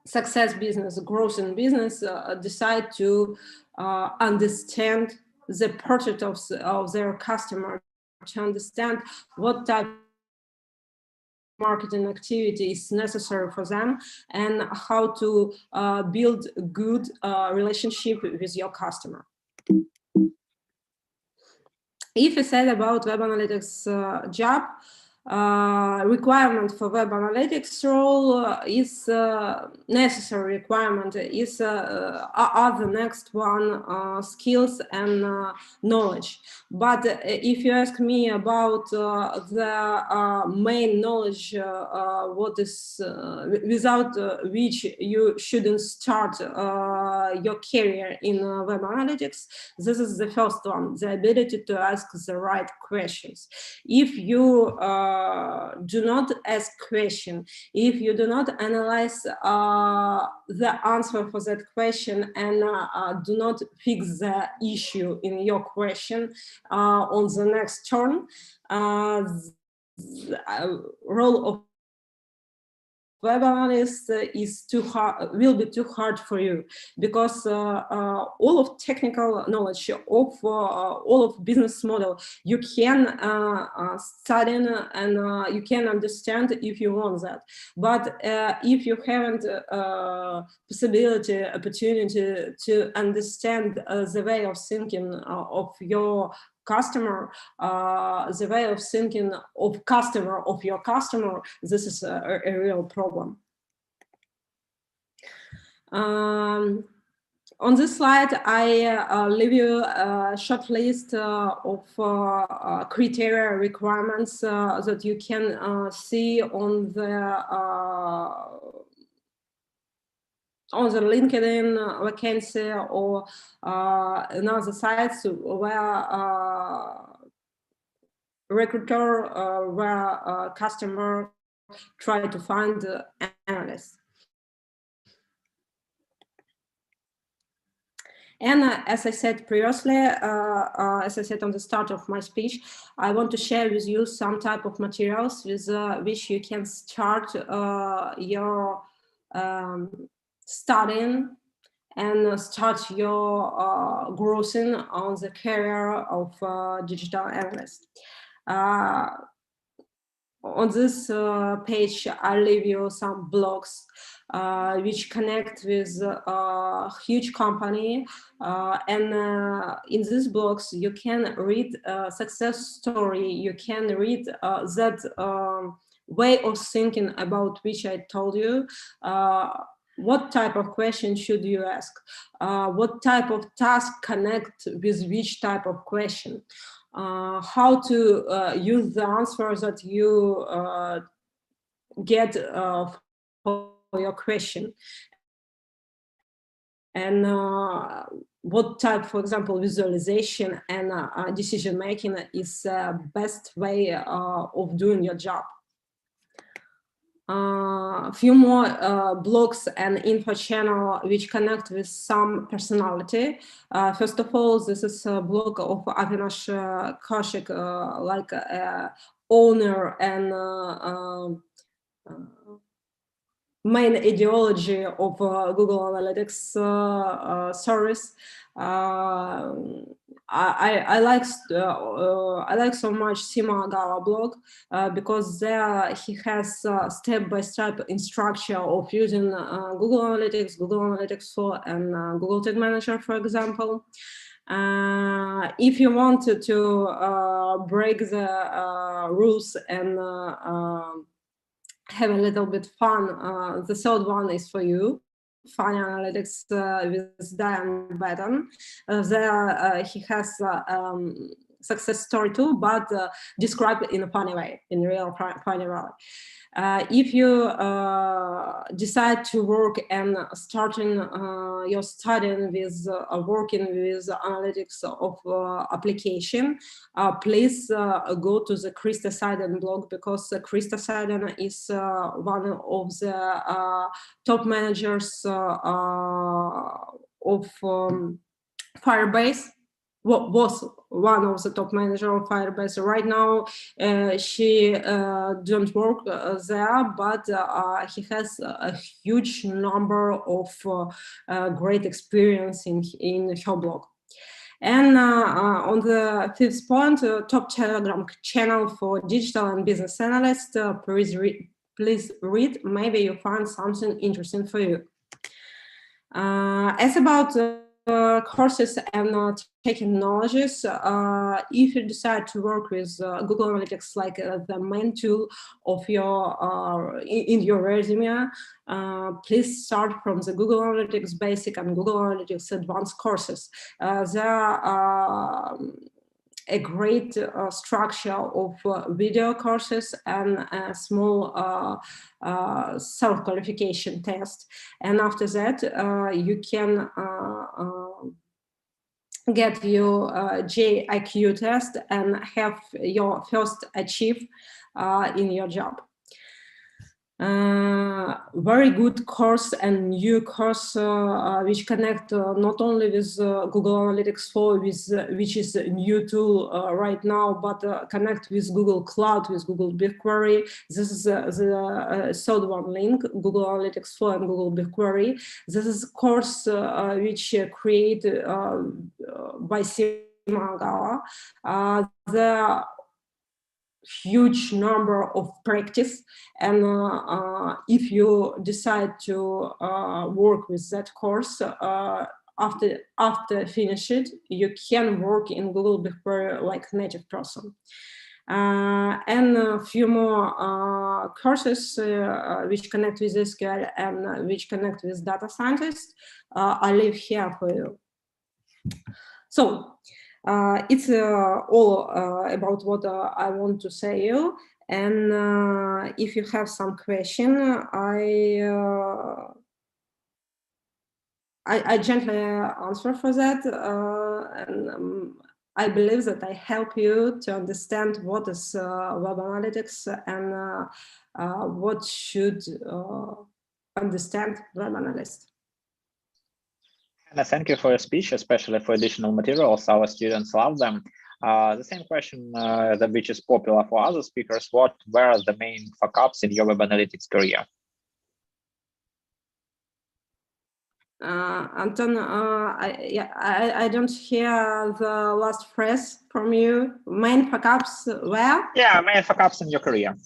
success business, growth in business, decide to understand the portrait of their customer, to understand what type marketing activity is necessary for them, and how to build a good relationship with your customer. If you said about web analytics job, requirement for web analytics role is necessary requirement is are the next one, skills and knowledge. But if you ask me about the main knowledge, what is without which you shouldn't start your career in web analytics, this is the first one: the ability to ask the right questions. If you do not ask question, if you do not analyze the answer for that question and do not fix the issue in your question on the next turn, the role of web analyst is too hard, will be too hard for you, because all of technical knowledge of all of business model you can study and you can understand if you want that. But if you haven't opportunity to understand the way of thinking of your customer, the way of thinking of your customer, this is a real problem. On this slide, I leave you a short list of criteria requirements that you can see on the LinkedIn vacancy or another sites where recruiter, where customer try to find analysts. And as I said previously, as I said on the start of my speech, I want to share with you some type of materials with which you can start your studying and start your growing on the career of digital analyst. On this page, I leave you some blogs which connect with a huge company, and in these blogs you can read a success story, you can read that way of thinking about which I told you. What type of question should you ask? What type of task connect with which type of question? How to use the answers that you get for your question, and what type, for example, visualization and decision making is the best way of doing your job. A few more blogs and info channel which connect with some personality. First of all, this is a blog of Avinash Kaushik, like owner and main ideology of Google Analytics service. I like so much Sima Gala blog because there he has step-by-step instruction of using Google Analytics, Google Analytics 4, and Google Tag Manager, for example. If you wanted to break the rules and have a little bit fun, the third one is for you. Fun Analytics with Diane Batten. There he has success story too, but described in a funny way, in a real funny way. If you decide to work and starting your studying with working with analytics of application, please go to the Krista Seiden blog, because Krista Seiden is one of the top managers of Firebase. Was one of the top managers of Firebase. Right now, she don't work there, but he has a huge number of great experience in her blog. And on the fifth point, top Telegram channel for digital and business analysts. Please read. Maybe you find something interesting for you. As about courses and technologies, if you decide to work with Google Analytics like the main tool of your in your resume, please start from the Google Analytics Basic and Google Analytics Advanced courses. There are a great structure of video courses and a small self-qualification test. And after that, you can get your JIQ test and have your first achieve in your job. Very good course and new course which connect not only with Google Analytics 4, which is a new tool right now, but connect with Google Cloud, with Google BigQuery. This is the third one link, Google Analytics 4 and Google BigQuery. This is a course which created by Sima Agawa. The huge number of practice, and if you decide to work with that course after finish it, you can work in Google BigQuery like native person. And a few more courses which connect with SQL and which connect with data scientists. I leave here for you. So it's all about what I want to say you. And if you have some question, I gently answer for that. And I believe that I help you to understand what is web analytics and what should understand web analyst. And thank you for your speech, especially for additional materials. Our students love them. The same question which is popular for other speakers. What were the main fuck-ups in your web analytics career? Anton, I don't hear the last phrase from you. Main fuck-ups where? Yeah, main fuck-ups in your career.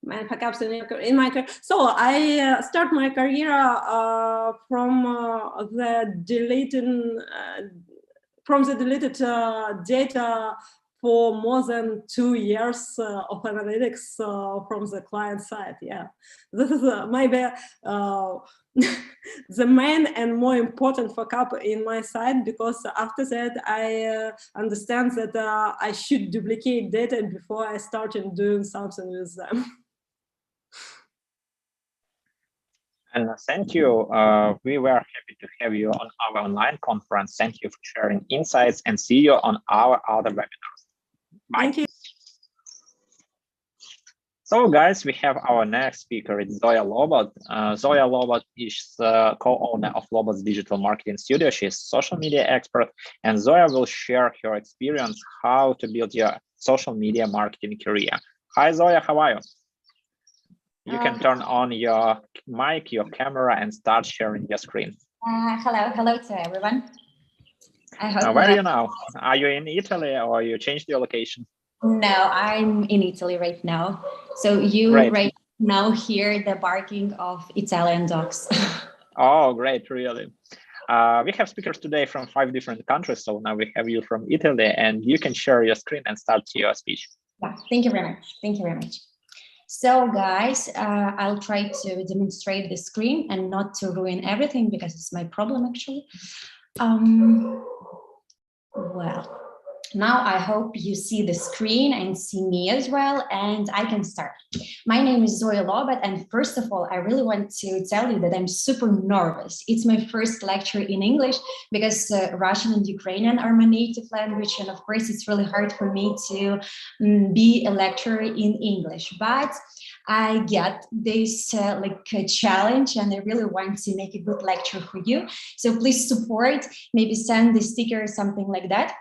Main fuck-ups in my career. So I start my career from the deleted data for more than 2 years of analytics from the client side. Yeah, this is maybe the main and more important fuck-up in my side, because after that I understand that I should duplicate data before I started doing something with them. And thank you. We were happy to have you on our online conference. Thank you for sharing insights, and see you on our other webinars. Bye. Thank you. So guys, we have our next speaker. It's Zoya Lobot. Zoya Lobot is co-owner of Lobot's Digital Marketing Studio. She's a social media expert, and Zoya will share her experience how to build your social media marketing career. Hi Zoya, how are you? You can turn on your mic, your camera, and start sharing your screen. Hello to everyone. I hope where are you now? Are you in Italy, or you changed your location? No, I'm in Italy right now. So you Great. Right now hear the barking of Italian dogs. Oh, great, really. We have speakers today from 5 different countries. So now we have you from Italy, and you can share your screen and start your speech. Yeah, thank you very much. Thank you very much. So guys, I'll try to demonstrate the screen and not to ruin everything, because it's my problem actually. Well, now I hope you see the screen and see me as well, and I can start. My name is Zoya Lobot, and first of all, I really want to tell you that I'm super nervous. It's my first lecture in English, because Russian and Ukrainian are my native language, and of course it's really hard for me to be a lecturer in English, but I get this challenge, and I really want to make a good lecture for you. So please support, maybe send the sticker or something like that.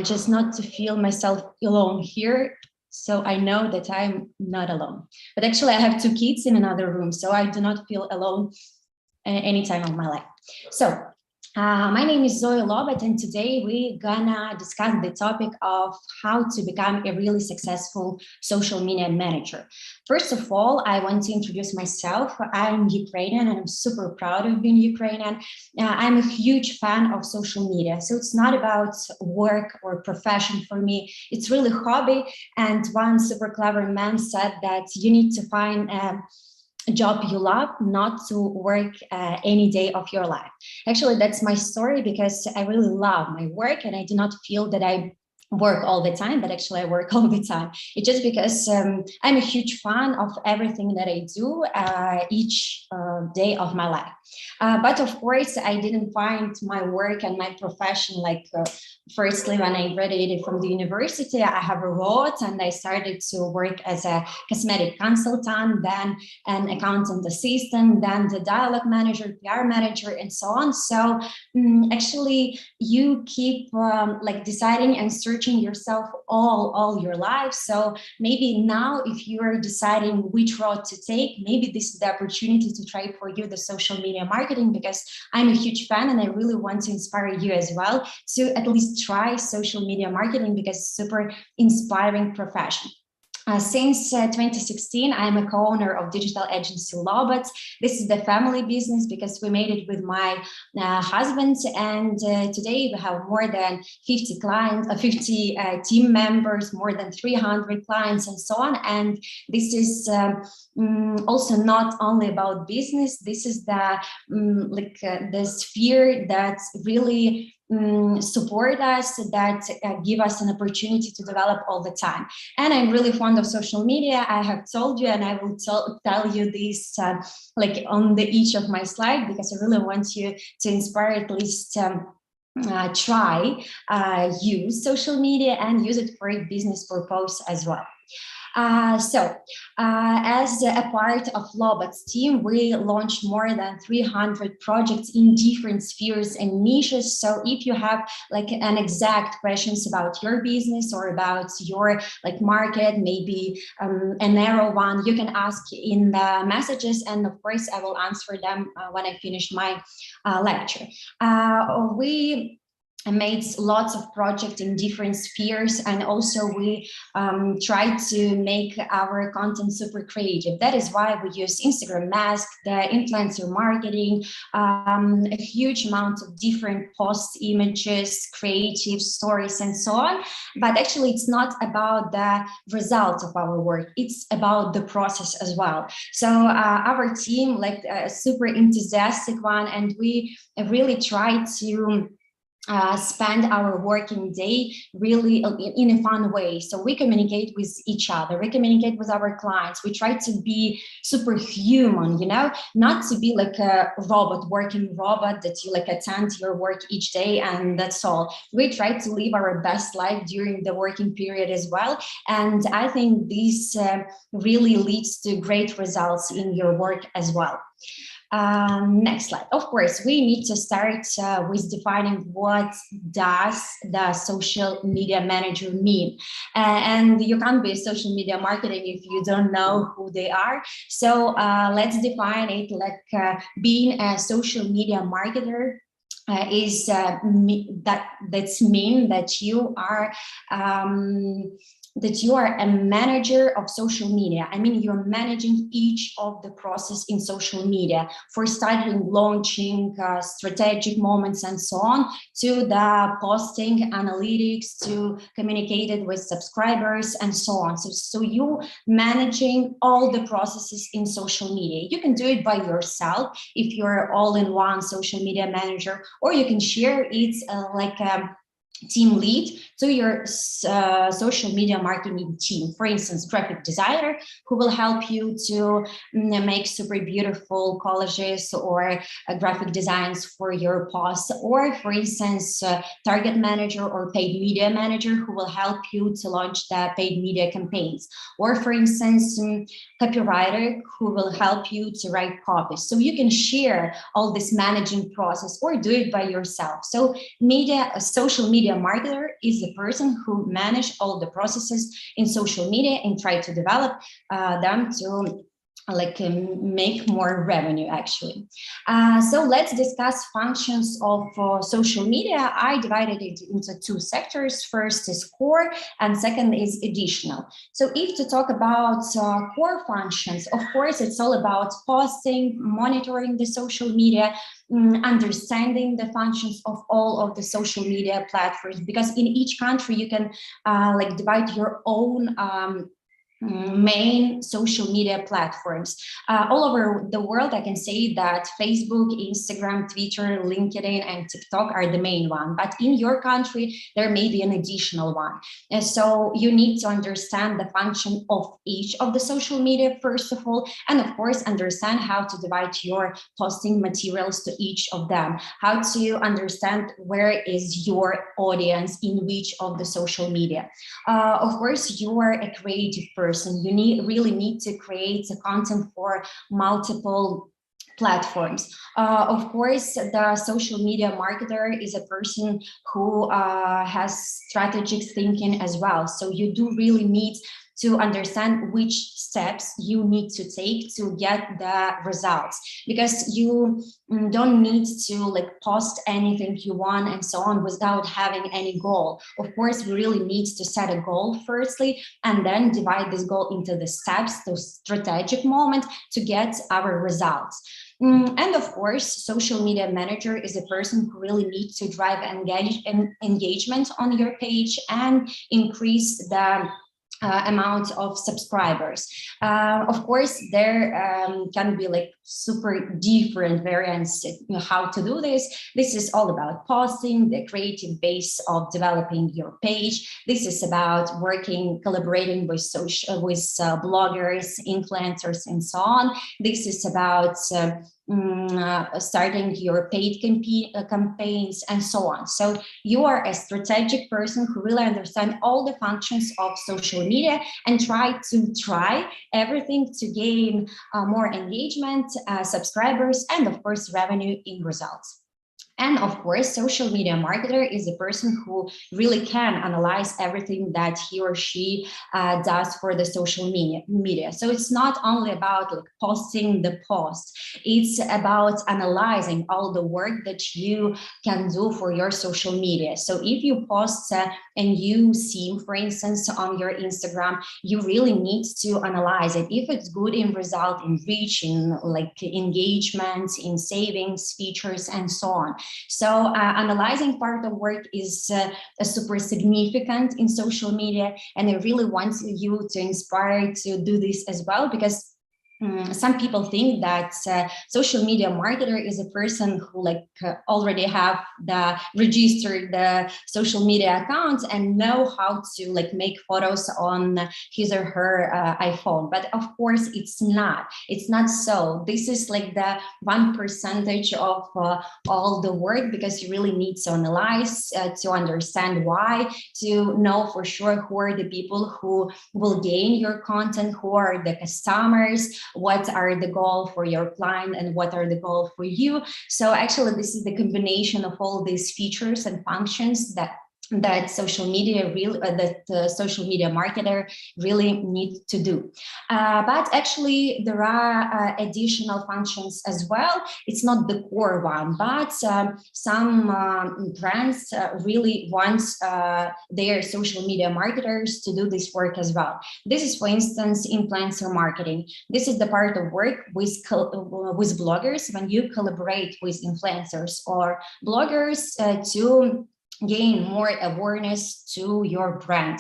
Just not to feel myself alone here, so I know that I'm not alone. But actually I have 2 kids in another room, so I do not feel alone any time of my life. So my name is Zoya Lobot, and today we're gonna discuss the topic of how to become a really successful social media manager. First of all, I want to introduce myself. I'm Ukrainian, and I'm super proud of being Ukrainian. I'm a huge fan of social media. So it's not about work or profession for me. It's really a hobby. And one super clever man said that you need to find a job you love, not to work any day of your life. Actually, that's my story, because I really love my work, and I do not feel that I work all the time, but actually I work all the time. It's just because I'm a huge fan of everything that I do each day of my life. But of course, I didn't find my work and my profession like firstly, when I graduated from the university, I have a robot and I started to work as a cosmetic consultant, then an accountant assistant, then the dialogue manager, PR manager, and so on. So actually, you keep like deciding and searching yourself all your life. So maybe now, if you are deciding which road to take, maybe this is the opportunity to try for you the social media marketing, because I'm a huge fan and I really want to inspire you as well to at least try social media marketing, because it's super inspiring profession. Since 2016, I'm a co-owner of digital agency Lobot. This is the family business because we made it with my husband, and today we have more than 50 clients, 50 team members, more than 300 clients, and so on. And this is also not only about business. This is the the sphere that really support us, that give us an opportunity to develop all the time. And I'm really fond of social media. I have told you, and I will tell you this like on each of my slides, because I really want you to inspire at least try use social media and use it for a business purpose as well. As a part of Lobot's team, we launched more than 300 projects in different spheres and niches. So if you have like an exact questions about your business or about your like market, maybe a narrow one, you can ask in the messages, and of course I will answer them when I finish my lecture. We made lots of projects in different spheres, and also we try to make our content super creative. That is why we use Instagram Mask, the influencer marketing, a huge amount of different posts, images, creative stories, and so on. But actually, it's not about the result of our work. It's about the process as well. So our team, like a super enthusiastic one, and we really try to spend our working day really in a fun way. So we communicate with each other, we communicate with our clients, we try to be superhuman, you know, not to be like a working robot that you like attend your work each day and that's all. We try to live our best life during the working period as well. And I think this really leads to great results in your work as well. Next slide. Of course, we need to start with defining what does the social media manager mean. And you can't be a social media marketing if you don't know who they are. So let's define it like being a social media marketer is that's mean that you are a manager of social media. I mean, you're managing each of the process in social media, for starting, launching, strategic moments, and so on, to the posting, analytics, to communicating with subscribers, and so on. So you managing all the processes in social media. You can do it by yourself if you're all-in-one social media manager, or you can share it like a team lead to your social media marketing team. For instance, graphic designer who will help you to make super beautiful collages or graphic designs for your posts, or for instance, target manager or paid media manager who will help you to launch the paid media campaigns, or for instance, copywriter who will help you to write copies. So you can share all this managing process or do it by yourself. So a social media marketer is the person who manage all the processes in social media and try to develop them to make more revenue actually. So let's discuss functions of social media. I divided it into two sectors. First is core and second is additional. So if to talk about core functions, of course, it's all about posting, monitoring the social media, understanding the functions of all of the social media platforms, because in each country you can divide your own main social media platforms. All over the world, I can say that Facebook, Instagram, Twitter, LinkedIn, and TikTok are the main one. But in your country, there may be an additional one. And so you need to understand the function of each of the social media, first of all, and of course, understand how to divide your posting materials to each of them, how to understand where is your audience in which of the social media. Of course, you are a creative person. You really need to create a content for multiple platforms. Of course, the social media marketer is a person who has strategic thinking as well. So you do really need to understand which steps you need to take to get the results, because you don't need to like post anything you want and so on without having any goal. Of course, we really need to set a goal firstly, and then divide this goal into the steps, the strategic moment to get our results. And of course, social media manager is a person who really needs to drive engagement on your page and increase the amount of subscribers. Of course, there can be like super different variants how to do this. This is all about posting, the creative base of developing your page. This is about collaborating with bloggers, influencers, and so on. This is about starting your paid campaigns and so on. So you are a strategic person who really understands all the functions of social media and try everything to gain more engagement, subscribers, and of course revenue in results. And of course, social media marketer is a person who really can analyze everything that he or she does for the social media. So it's not only about like posting the post, it's about analyzing all the work that you can do for your social media. So if you post a new theme, for instance, on your Instagram, you really need to analyze it. If it's good in result, in reach, in like engagement, in savings, features, and so on. So analyzing part of work is super significant in social media, and I really want you to inspire to do this as well, because some people think that social media marketer is a person who already have registered the social media account and know how to make photos on his or her iPhone. But of course, it's not so. This is like the 1% of all the work, because you really need to analyze to understand why, to know for sure who are the people who will gain your content, who are the customers, what are the goal for your client, and what are the goal for you. So actually, this is the combination of all these features and functions that social media social media marketer really need to do. But actually, there are additional functions as well. It's not the core one, but some brands really want their social media marketers to do this work as well. This is, for instance, influencer marketing. This is the part of work with bloggers when you collaborate with influencers or bloggers to gain more awareness to your brand.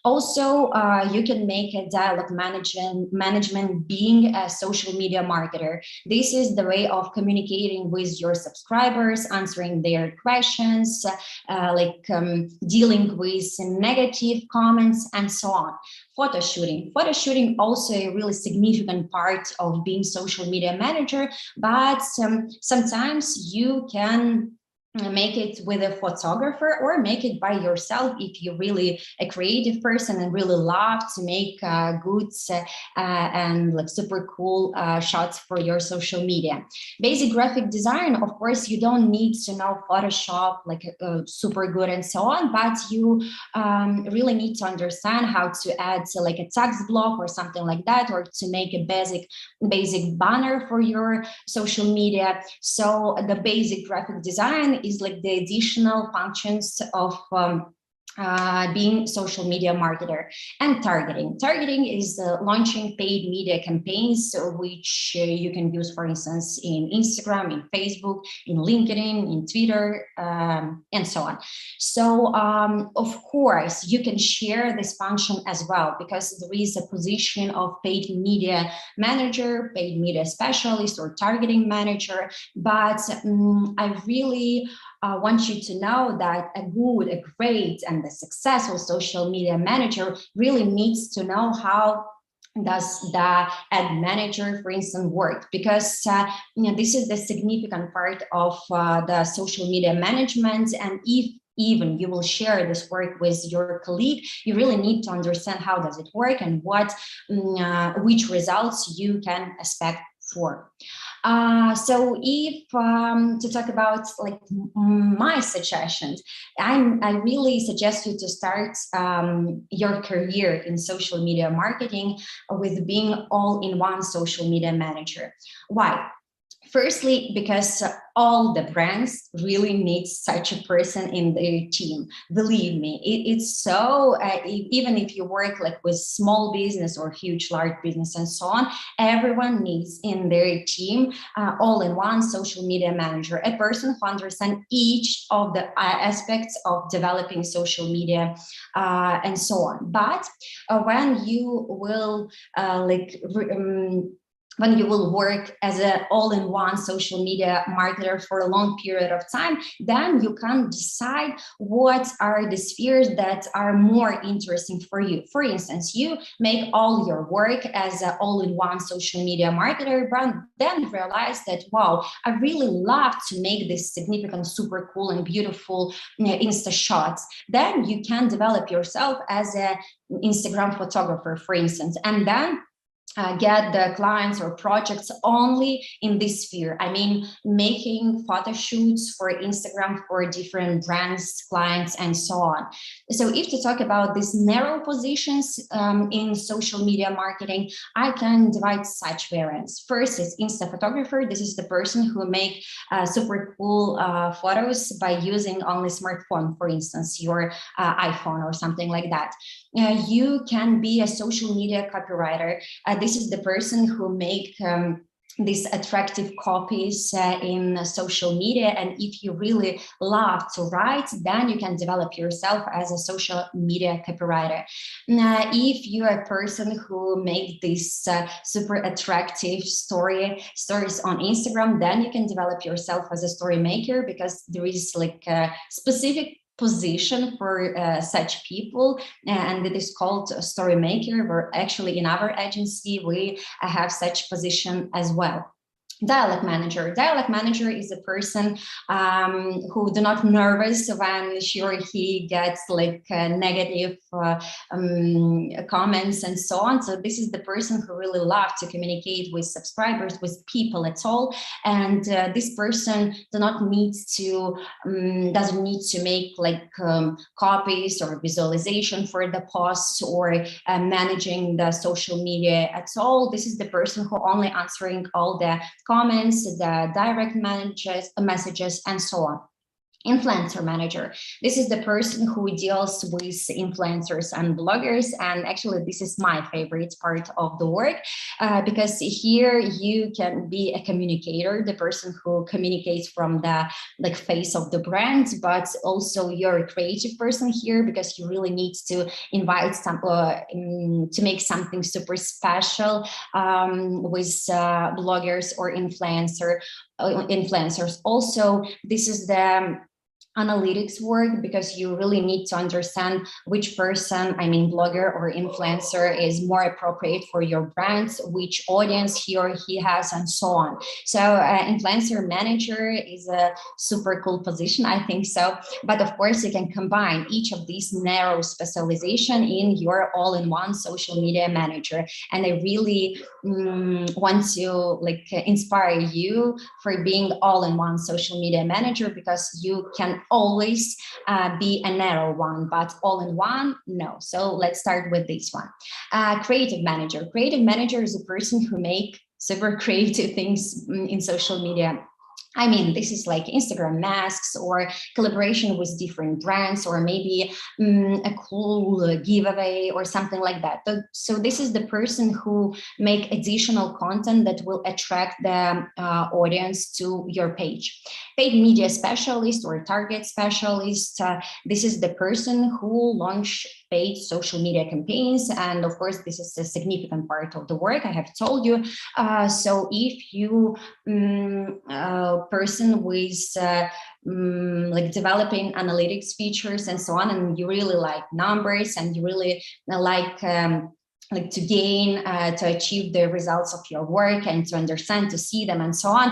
Also, you can make a dialogue management being a social media marketer. This is the way of communicating with your subscribers, answering their questions, dealing with negative comments, and so on. Photo shooting also a really significant part of being social media manager, but sometimes you can make it with a photographer or make it by yourself if you're really a creative person and really love to make good and super cool shots for your social media. Basic graphic design, of course, you don't need to know Photoshop super good and so on, but you really need to understand how to add a text block or something like that, or to make a basic banner for your social media. So the basic graphic design is the additional functions of being social media marketer. And targeting. Targeting is launching paid media campaigns, which you can use, for instance, in Instagram, in Facebook, in LinkedIn, in Twitter, and so on. So, of course, you can share this function as well, because there is a position of paid media manager, paid media specialist, or targeting manager. But I really want you to know that a good, a great, and a successful social media manager really needs to know how does the ad manager, for instance, work, because this is the significant part of the social media management. And if even you will share this work with your colleague, you really need to understand how does it work and what which results you can expect for. So if to talk about like my suggestions, I really suggest you to start your career in social media marketing with being all-in-one social media manager. Why? Firstly, because all the brands really need such a person in their team. Believe me, it's so, even if you work like with small business or huge, large business and so on, everyone needs in their team all-in-one social media manager, a person who understands each of the aspects of developing social media and so on. But when you will when you will work as an all-in-one social media marketer for a long period of time, then you can decide what are the spheres that are more interesting for you. For instance, you make all your work as an all-in-one social media marketer, but then realize that, wow, I really love to make this significant, super cool and beautiful Insta shots. Then you can develop yourself as an Instagram photographer, for instance, and then get the clients or projects only in this sphere. I mean, making photo shoots for Instagram for different brands, clients, and so on. So if to talk about these narrow positions in social media marketing, I can divide such variants. First is Insta photographer. This is the person who make super cool photos by using only smartphone, for instance, your iPhone or something like that. You can be a social media copywriter. This is the person who make these attractive copies in social media. And if you really love to write, then you can develop yourself as a social media copywriter. If you're a person who makes these super attractive stories on Instagram, then you can develop yourself as a story maker, because there is like a specific position for such people, and it is called a story maker. Where actually in our agency we have such position as well. Dialogue manager. Dialogue manager is a person who do not nervous when she or he gets like negative comments and so on. So this is the person who really loves to communicate with subscribers, with people at all. And this person doesn't need to make like copies or visualization for the posts or managing the social media at all. This is the person who only answering all the comments, the direct messages, and so on. Influencer manager. This is the person who deals with influencers and bloggers. And actually, this is my favorite part of the work because here you can be a communicator, the person who communicates from the like face of the brand, but also you're a creative person here because you really need to invite some to make something super special with bloggers or influencers. Also, this is the analytics work, because you really need to understand which person, I mean blogger or influencer, is more appropriate for your brand, which audience he or he has, and so on. So influencer manager is a super cool position, I think so. But of course, you can combine each of these narrow specialization in your all-in-one social media manager. And I really want to like inspire you for being all-in-one social media manager, because you can always be a narrow one, but all-in-one, no. So let's start with this one. Creative manager. Creative manager is a person who make super creative things in social media. I mean, this is like Instagram masks or collaboration with different brands, or maybe a cool giveaway or something like that. So this is the person who make additional content that will attract the audience to your page. Paid media specialist or target specialist, this is the person who launch paid social media campaigns. And of course, this is a significant part of the work I have told you. So if you person with like developing analytics features and so on, and you really like numbers and you really like to gain, to achieve the results of your work and to understand, to see them and so on.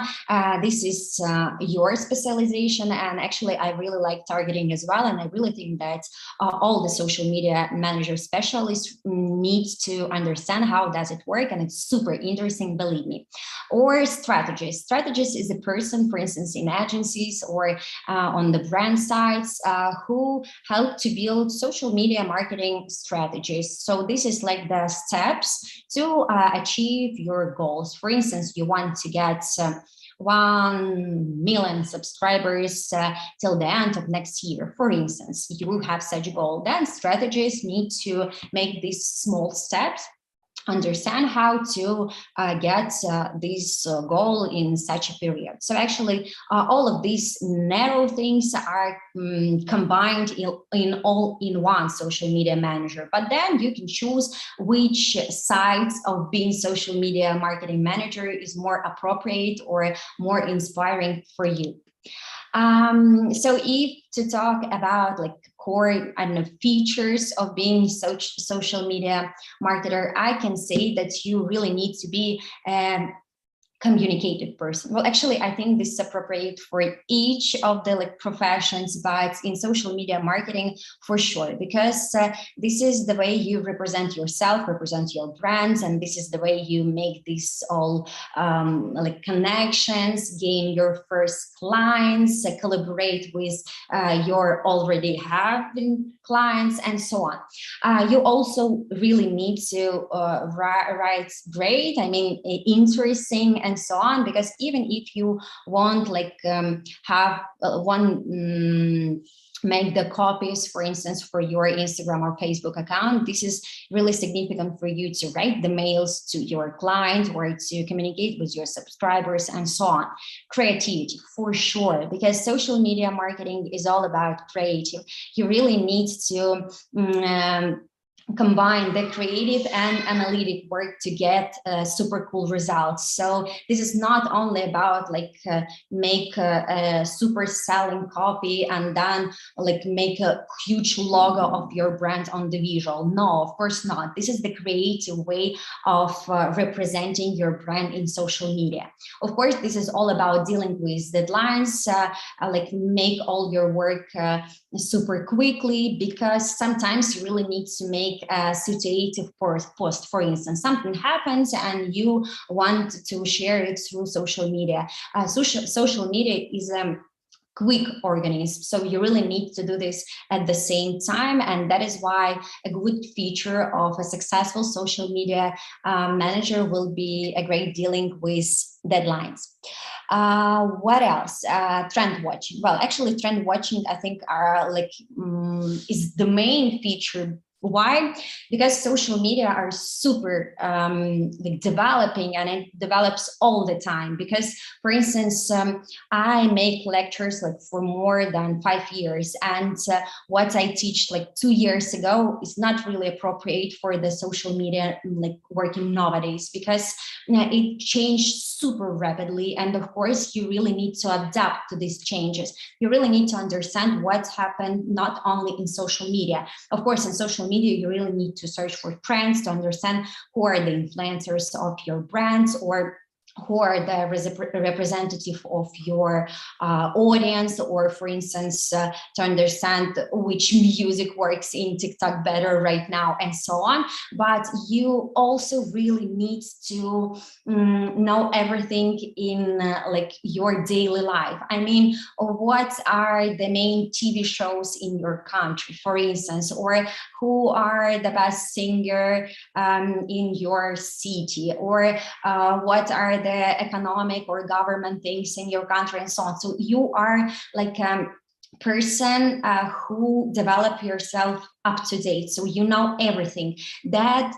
This is your specialization. And actually, I really like targeting as well. And I really think that all the social media manager specialists need to understand how does it work. And it's super interesting, believe me. Or strategist. Strategist is a person, for instance, in agencies or on the brand sites who help to build social media marketing strategies. So this is like the steps to achieve your goals. For instance, you want to get 1 million subscribers till the end of next year. For instance, you will have such a goal. Then strategists need to make these small steps, understand how to get this goal in such a period. So actually, all of these narrow things are combined in one social media manager. But then you can choose which sides of being social media marketing manager is more appropriate or more inspiring for you. So if to talk about like core, I don't know, features of being social media marketer, I can say that you really need to be communicative person. Well, actually, I think this is appropriate for each of the like professions, but in social media marketing for sure, because this is the way you represent yourself, represent your brands, and this is the way you make these all like connections, gain your first clients, collaborate with your already having clients, and so on. You also really need to write great, I mean, interesting and so on, because even if you want like have make the copies, for instance, for your Instagram or Facebook account, this is really significant for you to write the mails to your client or to communicate with your subscribers and so on. Creativity, for sure, because social media marketing is all about creative. You really need to combine the creative and analytic work to get super cool results. So this is not only about like make a super selling copy and then like make a huge logo of your brand on the visual. No, of course not. This is the creative way of representing your brand in social media. Of course, this is all about dealing with deadlines, like make all your work super quickly, because sometimes you really need to make a situative post. For instance, something happens and you want to share it through social media. Social media is quick organism, so you really need to do this at the same time, and that is why a good feature of a successful social media manager will be a great dealing with deadlines. What else? Trend watching. Well, actually, trend watching, I think, are like is the main feature. Why? Because social media are super like developing, and it develops all the time. Because, for instance, I make lectures like for more than 5 years, and what I teach like 2 years ago is not really appropriate for the social media like working nowadays, because it changed super rapidly, and of course you really need to adapt to these changes. You really need to understand what's happened not only in social media. Of course, in social media you really need to search for trends to understand who are the influencers of your brands, or who are the representative of your audience, or for instance, to understand which music works in TikTok better right now, and so on. But you also really need to know everything in like your daily life. I mean, what are the main TV shows in your country, for instance, or who are the best singer in your city, or what are the the economic or government things in your country and so on. So you are like person who develop yourself up to date, so you know everything. That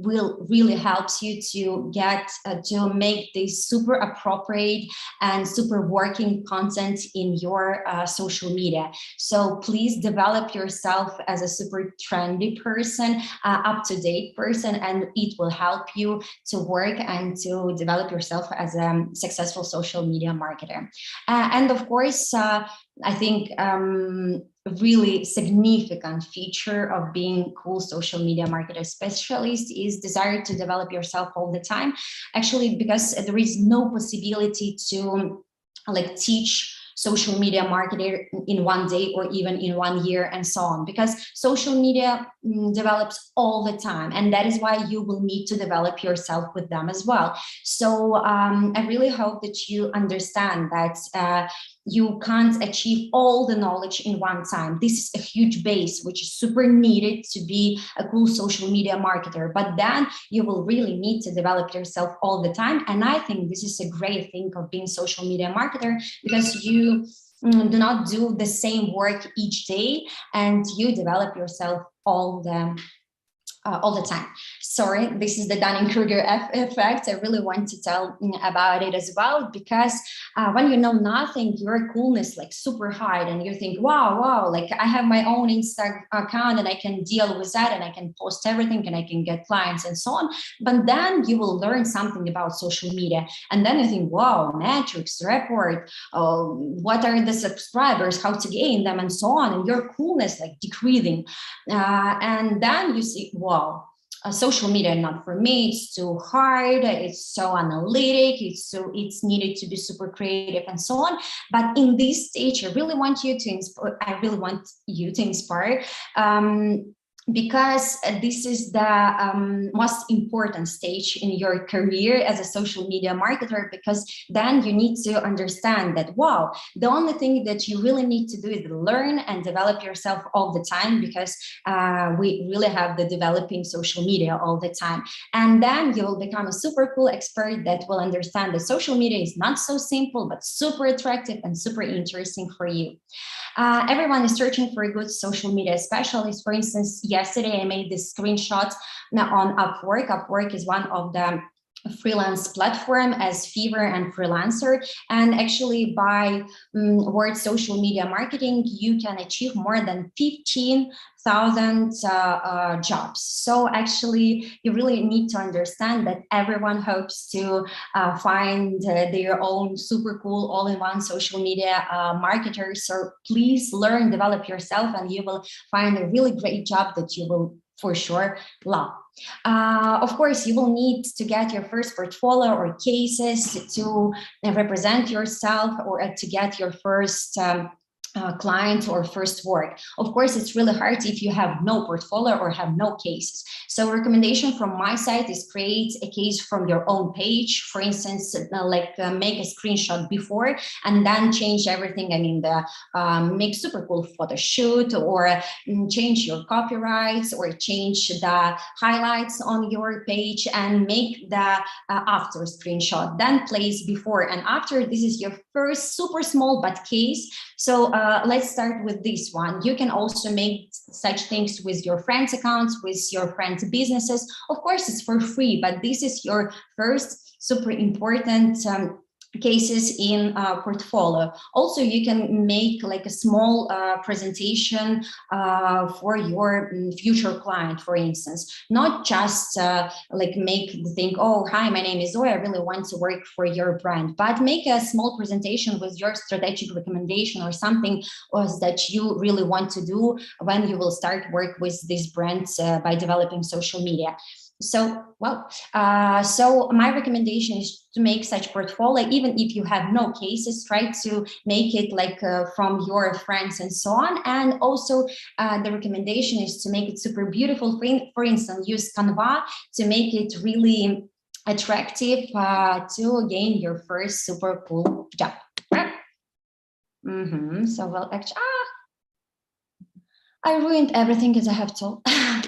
will really helps you to get to make this super appropriate and super working content in your social media. So please develop yourself as a super trendy person, up to date person, and it will help you to work and to develop yourself as a successful social media marketer. And of course, I think really significant feature of being cool social media marketer specialist is desire to develop yourself all the time. Actually, because there is no possibility to like teach social media marketer in one day or even in 1 year and so on, because social media develops all the time, and that is why you will need to develop yourself with them as well. So I really hope that you understand that you can't achieve all the knowledge in one time. This is a huge base, which is super needed to be a cool social media marketer. But then you will really need to develop yourself all the time. And I think this is a great thing of being social media marketer, because you do not do the same work each day, and you develop yourself all the time. Sorry, this is the Dunning-Kruger effect. I really want to tell about it as well, because when you know nothing, your coolness like super high, and you think, wow, like I have my own Instagram account and I can deal with that and I can post everything and I can get clients and so on. But then you will learn something about social media, and then you think, wow, metrics, report, what are the subscribers, how to gain them, and so on, and your coolness like decreasing, and then you see, wow, social media not for me, it's too hard, it's so analytic, it's needed to be super creative and so on. But in this stage, I really want you to inspire, because this is the most important stage in your career as a social media marketer, because then you need to understand that, wow, the only thing that you really need to do is learn and develop yourself all the time, because we really have the developing social media all the time. And then you will become a super cool expert that will understand that social media is not so simple, but super attractive and super interesting for you. Everyone is searching for a good social media specialist. For instance, yesterday I made this screenshot on Upwork. Upwork is one of the freelance platform as Fiverr and Freelancer, and actually by word social media marketing you can achieve more than 15,000 jobs. So actually you really need to understand that everyone hopes to find their own super cool all-in-one social media marketer. So please learn, develop yourself, and you will find a really great job that you will for sure love. Of course, you will need to get your first portfolio or cases to represent yourself, or to get your first client or first work. Of course, it's really hard if you have no portfolio or have no cases. So recommendation from my side is create a case from your own page. For instance, make a screenshot before and then change everything. I mean, make super cool photo shoot, or change your copyrights, or change the highlights on your page, and make the after screenshot. Then place before and after. This is your first super small but case. So let's start with this one. You can also make such things with your friends' accounts, with your friends' businesses. Of course, it's for free, but this is your first super important cases in portfolio. Also, you can make like a small presentation for your future client, for instance, not just like make the thing, oh, hi, my name is Zoya, I really want to work for your brand, but make a small presentation with your strategic recommendation or something that you really want to do when you will start work with these brands by developing social media. So, well, so my recommendation is to make such portfolio. Even if you have no cases, try to make it like from your friends and so on. And also the recommendation is to make it super beautiful. For instance, use Canva to make it really attractive to gain your first super cool job. So, well, actually, I ruined everything as I have told. I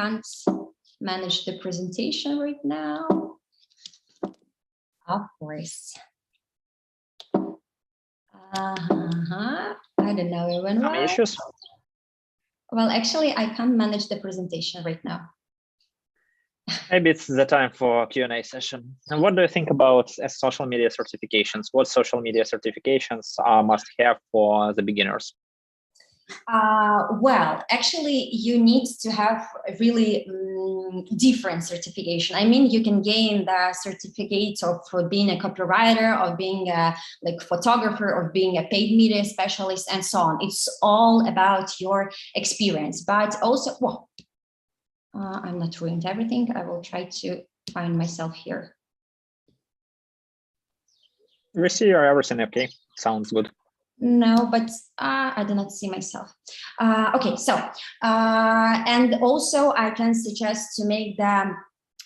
can't manage the presentation right now. Of course. I don't know even Some why. issues? Well, actually, I can't manage the presentation right now. Maybe it's the time for Q&A session. And what do you think about social media certifications? What social media certifications are must have for the beginners? Well, actually, you need to have a really different certification. I mean, you can gain the certificate of being a copywriter, of being a photographer, of being a paid media specialist, and so on. It's all about your experience. But also, well, I'm not ruined everything. I will try to find myself here. We see everything okay. Sounds good. No, but I do not see myself. Okay, so and also I can suggest to make the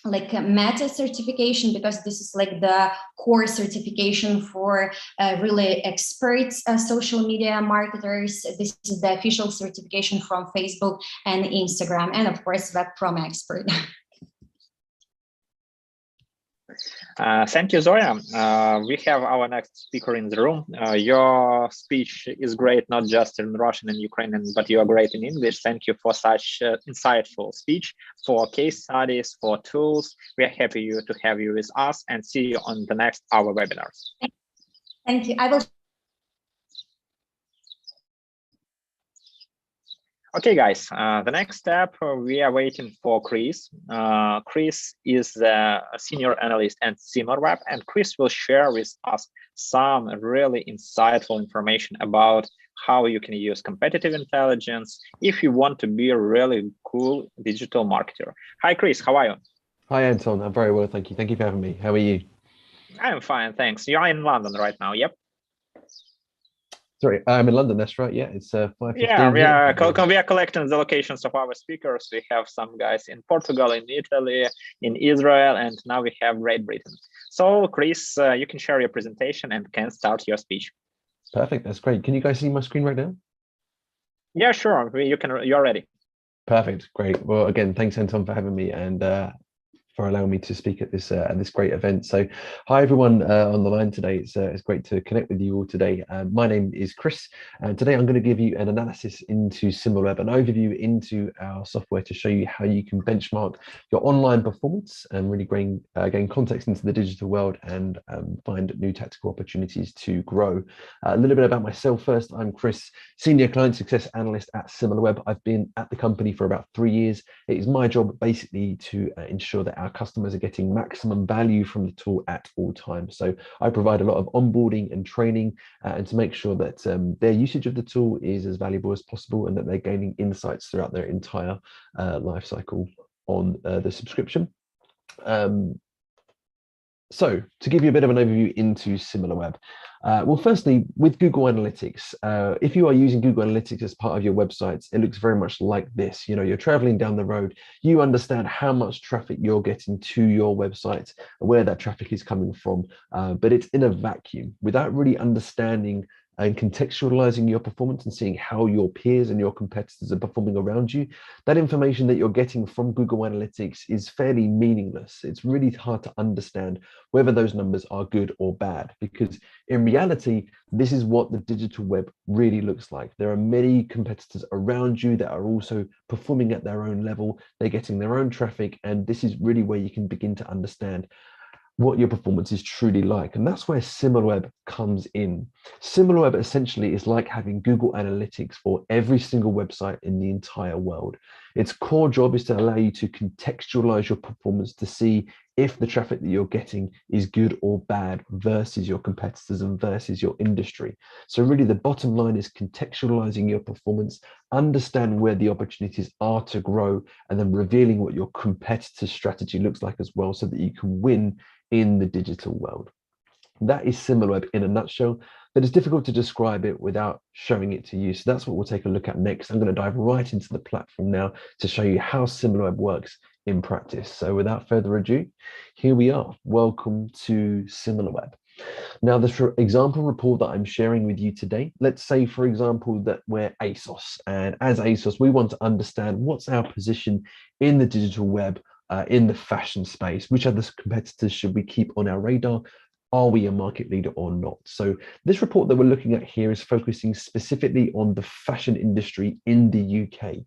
a meta certification, because this is like the core certification for really expert social media marketers. This is the official certification from Facebook and Instagram, and of course Web Promo Expert. Thank you, Zoya. We have our next speaker in the room. Your speech is great, not just in Russian and Ukrainian, but you are great in English. Thank you for such insightful speech, for case studies, for tools. We are happy to have you with us, and see you on the next our webinars. Thank you. I will. Okay, guys, the next step, we are waiting for Chris. Chris is the senior analyst at Similarweb, and Chris will share with us some really insightful information about how you can use competitive intelligence if you want to be a really cool digital marketer. Hi, Chris, how are you? Hi, Anton. I'm very well, thank you. Thank you for having me. How are you? I'm fine, thanks. You're in London right now, yep? Sorry, I'm in London, that's right. Yeah, it's 5:15. Yeah, we are collecting the locations of our speakers. We have some guys in Portugal, in Italy, in Israel, and now we have Great Britain. So, Chris, you can share your presentation and can start your speech. Perfect, that's great. Can you guys see my screen right now? Yeah, sure. You're ready. Perfect, great. Well, again, thanks, Anton, for having me, and for allowing me to speak at this great event. So hi everyone on the line today. It's great to connect with you all today. My name is Chris, and today I'm going to give you an analysis into Similarweb, an overview into our software to show you how you can benchmark your online performance and really gain context into the digital world and find new tactical opportunities to grow. A little bit about myself first. I'm Chris, Senior Client Success Analyst at Similarweb. I've been at the company for about 3 years. It is my job basically to ensure that our customers are getting maximum value from the tool at all times. So I provide a lot of onboarding and training and to make sure that their usage of the tool is as valuable as possible and that they're gaining insights throughout their entire life cycle on the subscription. So to give you a bit of an overview into Similarweb, well, firstly, with Google Analytics, if you are using Google Analytics as part of your websites, it looks very much like this. You know, you're traveling down the road, you understand how much traffic you're getting to your website, where that traffic is coming from, but it's in a vacuum without really understanding and contextualizing your performance and seeing how your peers and your competitors are performing around you. That information that you're getting from Google Analytics is fairly meaningless. It's really hard to understand whether those numbers are good or bad, because in reality, this is what the digital web really looks like. There are many competitors around you that are also performing at their own level. They're getting their own traffic, and this is really where you can begin to understand what your performance is truly like. And that's where Similarweb comes in. Similarweb essentially is like having Google Analytics for every single website in the entire world. Its core job is to allow you to contextualize your performance to see if the traffic that you're getting is good or bad versus your competitors and versus your industry. So really the bottom line is contextualizing your performance, understand where the opportunities are to grow, and then revealing what your competitor strategy looks like as well, so that you can win in the digital world. That is Similarweb in a nutshell, but it's difficult to describe it without showing it to you. So that's what we'll take a look at next. I'm going to dive right into the platform now to show you how Similarweb works in practice. So without further ado, here we are. Welcome to Similarweb. Now, the example report that I'm sharing with you today, let's say, for example, that we're ASOS. And as ASOS, we want to understand what's our position in the digital web, in the fashion space. Which other competitors should we keep on our radar? Are we a market leader or not? So this report that we're looking at here is focusing specifically on the fashion industry in the UK.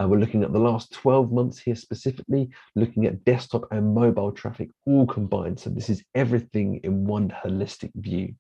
We're looking at the last 12 months here specifically, looking at desktop and mobile traffic all combined. So this is everything in one holistic view.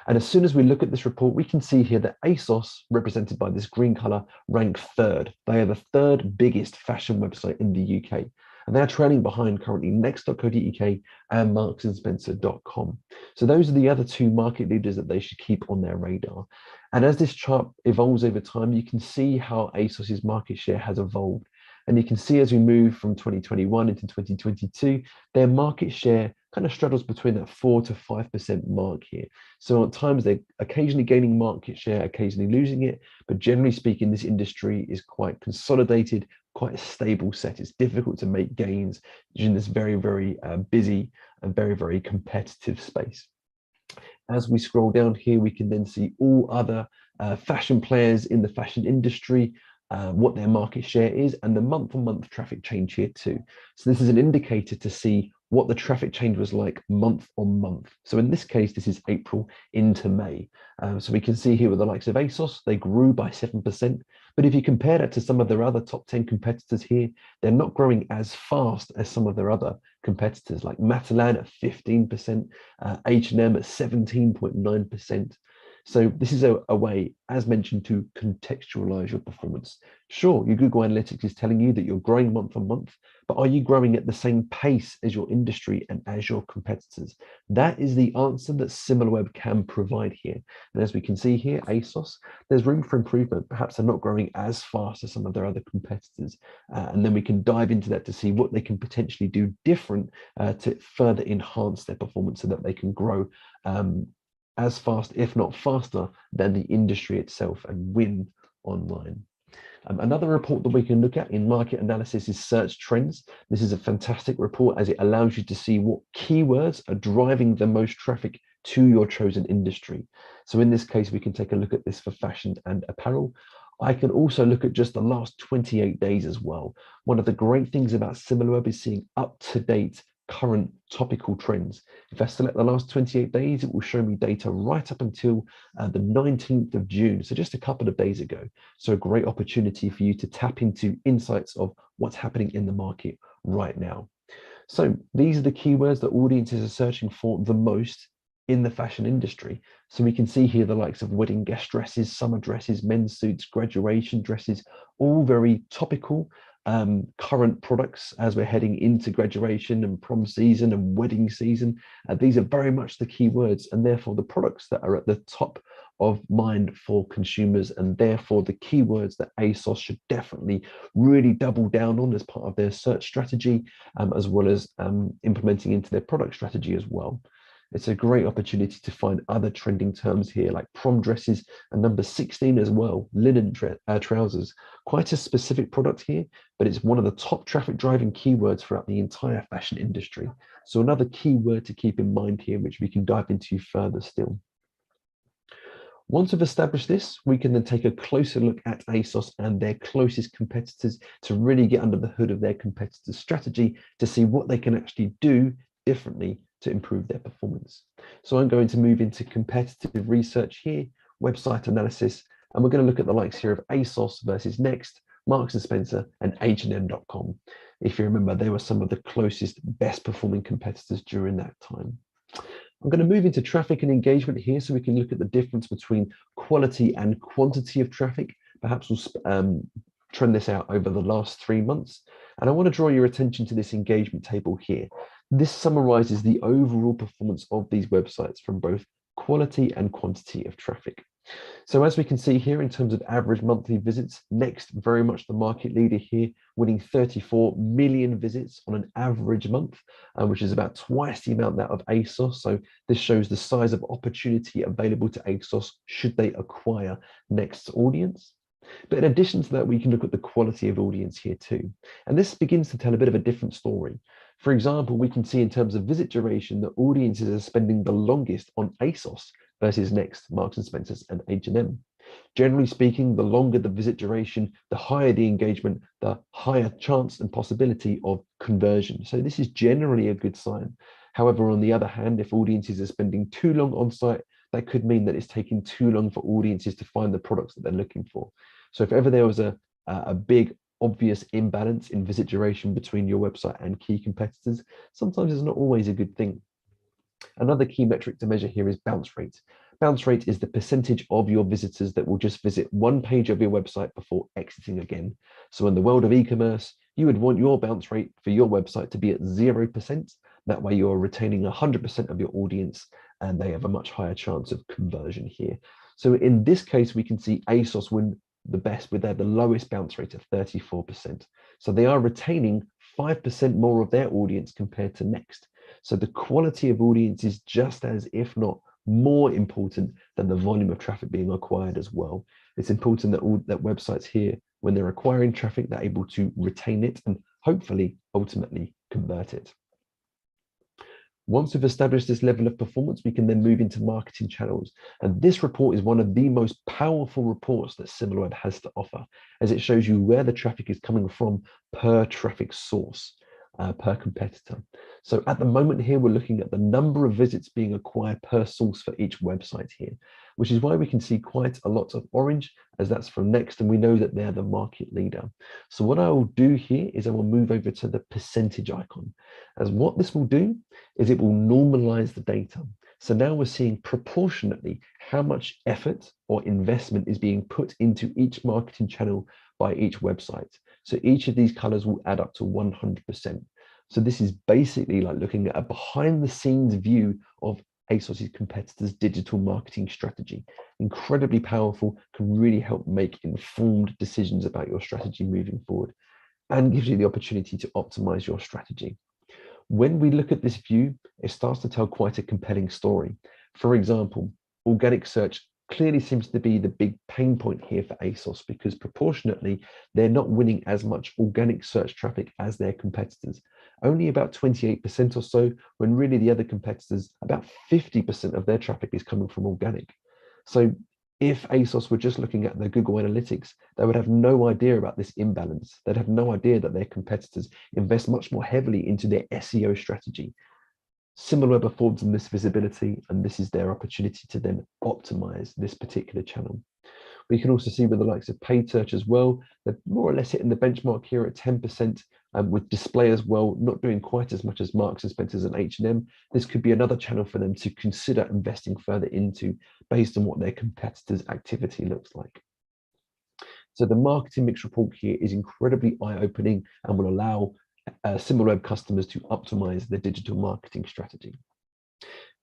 And as soon as we look at this report, we can see here that ASOS, represented by this green color, rank third. They are the third biggest fashion website in the UK. And they're trailing behind currently Next.co.uk and marksandSpencer.com. So those are the other two market leaders that they should keep on their radar. And as this chart evolves over time, you can see how ASOS's market share has evolved. And you can see as we move from 2021 into 2022, their market share kind of straddles between that 4 to 5% mark here. So at times they're occasionally gaining market share, occasionally losing it, but generally speaking, this industry is quite consolidated, quite a stable set. It's difficult to make gains in this very, very busy and very, very competitive space. As we scroll down here, we can then see all other fashion players in the fashion industry, what their market share is, and the month-on-month traffic change here too. So this is an indicator to see what the traffic change was like month on month. So in this case, this is April into May. So we can see here with the likes of ASOS, they grew by 7%. But if you compare that to some of their other top 10 competitors here, they're not growing as fast as some of their other competitors like Matalan at 15%, H&M at 17.9%. So this is a way, as mentioned, to contextualize your performance. Sure, your Google Analytics is telling you that you're growing month on month, but are you growing at the same pace as your industry and as your competitors? That is the answer that SimilarWeb can provide here. And as we can see here, ASOS, there's room for improvement. Perhaps they're not growing as fast as some of their other competitors. And then we can dive into that to see what they can potentially do different to further enhance their performance so that they can grow as fast, if not faster, than the industry itself and win online. Another report that we can look at in market analysis is search trends. This is a fantastic report as it allows you to see what keywords are driving the most traffic to your chosen industry. So in this case, we can take a look at this for fashion and apparel. I can also look at just the last 28 days as well. One of the great things about SimilarWeb is seeing up-to-date current topical trends. If I select the last 28 days, it will show me data right up until the 19th of June, so just a couple of days ago. So a great opportunity for you to tap into insights of what's happening in the market right now. So these are the keywords that audiences are searching for the most in the fashion industry. So we can see here the likes of wedding guest dresses, summer dresses, men's suits, graduation dresses, all very topical current products as we're heading into graduation and prom season and wedding season. These are very much the keywords and therefore the products that are at the top of mind for consumers, and therefore the keywords that ASOS should definitely really double down on as part of their search strategy, as well as implementing into their product strategy as well. It's a great opportunity to find other trending terms here like prom dresses and number 16 as well, linen trousers. Quite a specific product here, but it's one of the top traffic driving keywords throughout the entire fashion industry. So another keyword to keep in mind here, which we can dive into further still. Once we've established this, we can then take a closer look at ASOS and their closest competitors to really get under the hood of their competitors' strategy to see what they can actually do differently to improve their performance. So I'm going to move into competitive research here, website analysis, and we're going to look at the likes here of ASOS versus Next, Marks and Spencer, and H&M.com. If you remember, they were some of the closest, best performing competitors during that time. I'm going to move into traffic and engagement here so we can look at the difference between quality and quantity of traffic. Perhaps we'll trend this out over the last 3 months. And I want to draw your attention to this engagement table here. This summarizes the overall performance of these websites from both quality and quantity of traffic. So as we can see here in terms of average monthly visits, Next very much the market leader here, winning 34 million visits on an average month, which is about twice the amount that of ASOS. So this shows the size of opportunity available to ASOS should they acquire Next's audience. But in addition to that, we can look at the quality of audience here too. And this begins to tell a bit of a different story. For example, we can see in terms of visit duration that audiences are spending the longest on ASOS versus Next, Marks and Spencer's, and H&M. Generally speaking, the longer the visit duration, the higher the engagement, the higher chance and possibility of conversion. So this is generally a good sign. However, on the other hand, if audiences are spending too long on site, that could mean that it's taking too long for audiences to find the products that they're looking for. So if ever there was a big obvious imbalance in visit duration between your website and key competitors, sometimes it's not always a good thing. Another key metric to measure here is bounce rate. Bounce rate is the percentage of your visitors that will just visit one page of your website before exiting again. So in the world of e-commerce, you would want your bounce rate for your website to be at 0%. That way you're retaining 100% of your audience and they have a much higher chance of conversion here. So in this case, we can see ASOS win the best with the lowest bounce rate of 34%. So they are retaining 5% more of their audience compared to Next. So the quality of audience is just as, if not more important than the volume of traffic being acquired as well. It's important that websites here, when they're acquiring traffic, they're able to retain it and hopefully ultimately convert it. Once we've established this level of performance, we can then move into marketing channels. And this report is one of the most powerful reports that Similarweb has to offer, as it shows you where the traffic is coming from per traffic source, per competitor. So at the moment here, we're looking at the number of visits being acquired per source for each website here, which is why we can see quite a lot of orange, as that's from Next, and we know that they're the market leader. So what I will do here is I will move over to the percentage icon, as what this will do is it will normalize the data. So now we're seeing proportionately how much effort or investment is being put into each marketing channel by each website. So each of these colors will add up to 100%. So this is basically like looking at a behind the scenes view of ASOS's competitors' digital marketing strategy. Incredibly powerful, can really help make informed decisions about your strategy moving forward and gives you the opportunity to optimize your strategy. When we look at this view, it starts to tell quite a compelling story. For example, organic search clearly seems to be the big pain point here for ASOS, because proportionately, they're not winning as much organic search traffic as their competitors. Only about 28% or so, when really the other competitors, about 50% of their traffic is coming from organic. So if ASOS were just looking at their Google Analytics, they would have no idea about this imbalance. They'd have no idea that their competitors invest much more heavily into their SEO strategy. Similarweb affords them this visibility, and this is their opportunity to then optimize this particular channel. We can also see with the likes of paid search as well, they're more or less hitting the benchmark here at 10%, with display as well, not doing quite as much as Marks and Spencer's and H&M. This could be another channel for them to consider investing further into based on what their competitors' activity looks like. So the marketing mix report here is incredibly eye-opening and will allow Similarweb customers to optimize their digital marketing strategy.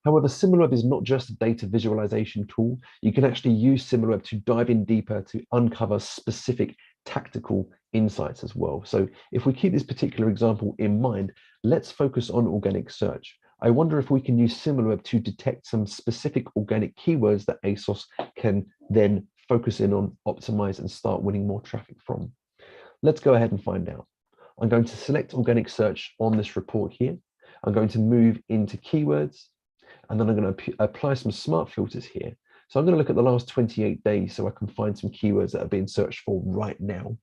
However, Similarweb is not just a data visualization tool. You can actually use Similarweb to dive in deeper to uncover specific tactical insights as well. So if we keep this particular example in mind, let's focus on organic search. I wonder if we can use Similarweb to detect some specific organic keywords that ASOS can then focus in on, optimize, and start winning more traffic from. Let's go ahead and find out. I'm going to select organic search on this report here. I'm going to move into keywords, and then I'm going to apply some smart filters here. So I'm going to look at the last 28 days so I can find some keywords that are being searched for right now.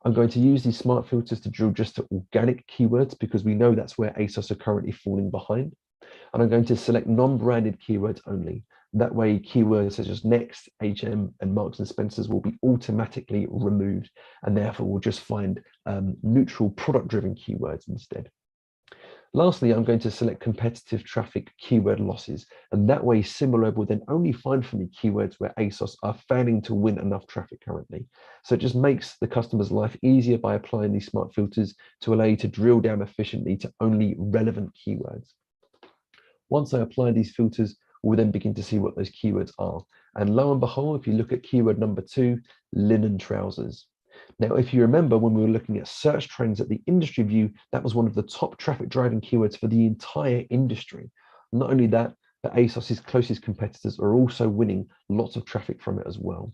I'm going to use these smart filters to drill just to organic keywords, because we know that's where ASOS are currently falling behind. And I'm going to select non-branded keywords only. That way, keywords such as Next, H&M, and Marks and Spencer's will be automatically removed, and therefore we'll just find neutral product-driven keywords instead. Lastly, I'm going to select competitive traffic keyword losses, and that way Similarweb will then only find for me keywords where ASOS are failing to win enough traffic currently. So it just makes the customer's life easier by applying these smart filters to allow you to drill down efficiently to only relevant keywords. Once I apply these filters, we'll then begin to see what those keywords are. And lo and behold, if you look at keyword number 2, linen trousers. Now, if you remember when we were looking at search trends at the industry view, that was one of the top traffic driving keywords for the entire industry. Not only that, but ASOS's closest competitors are also winning lots of traffic from it as well.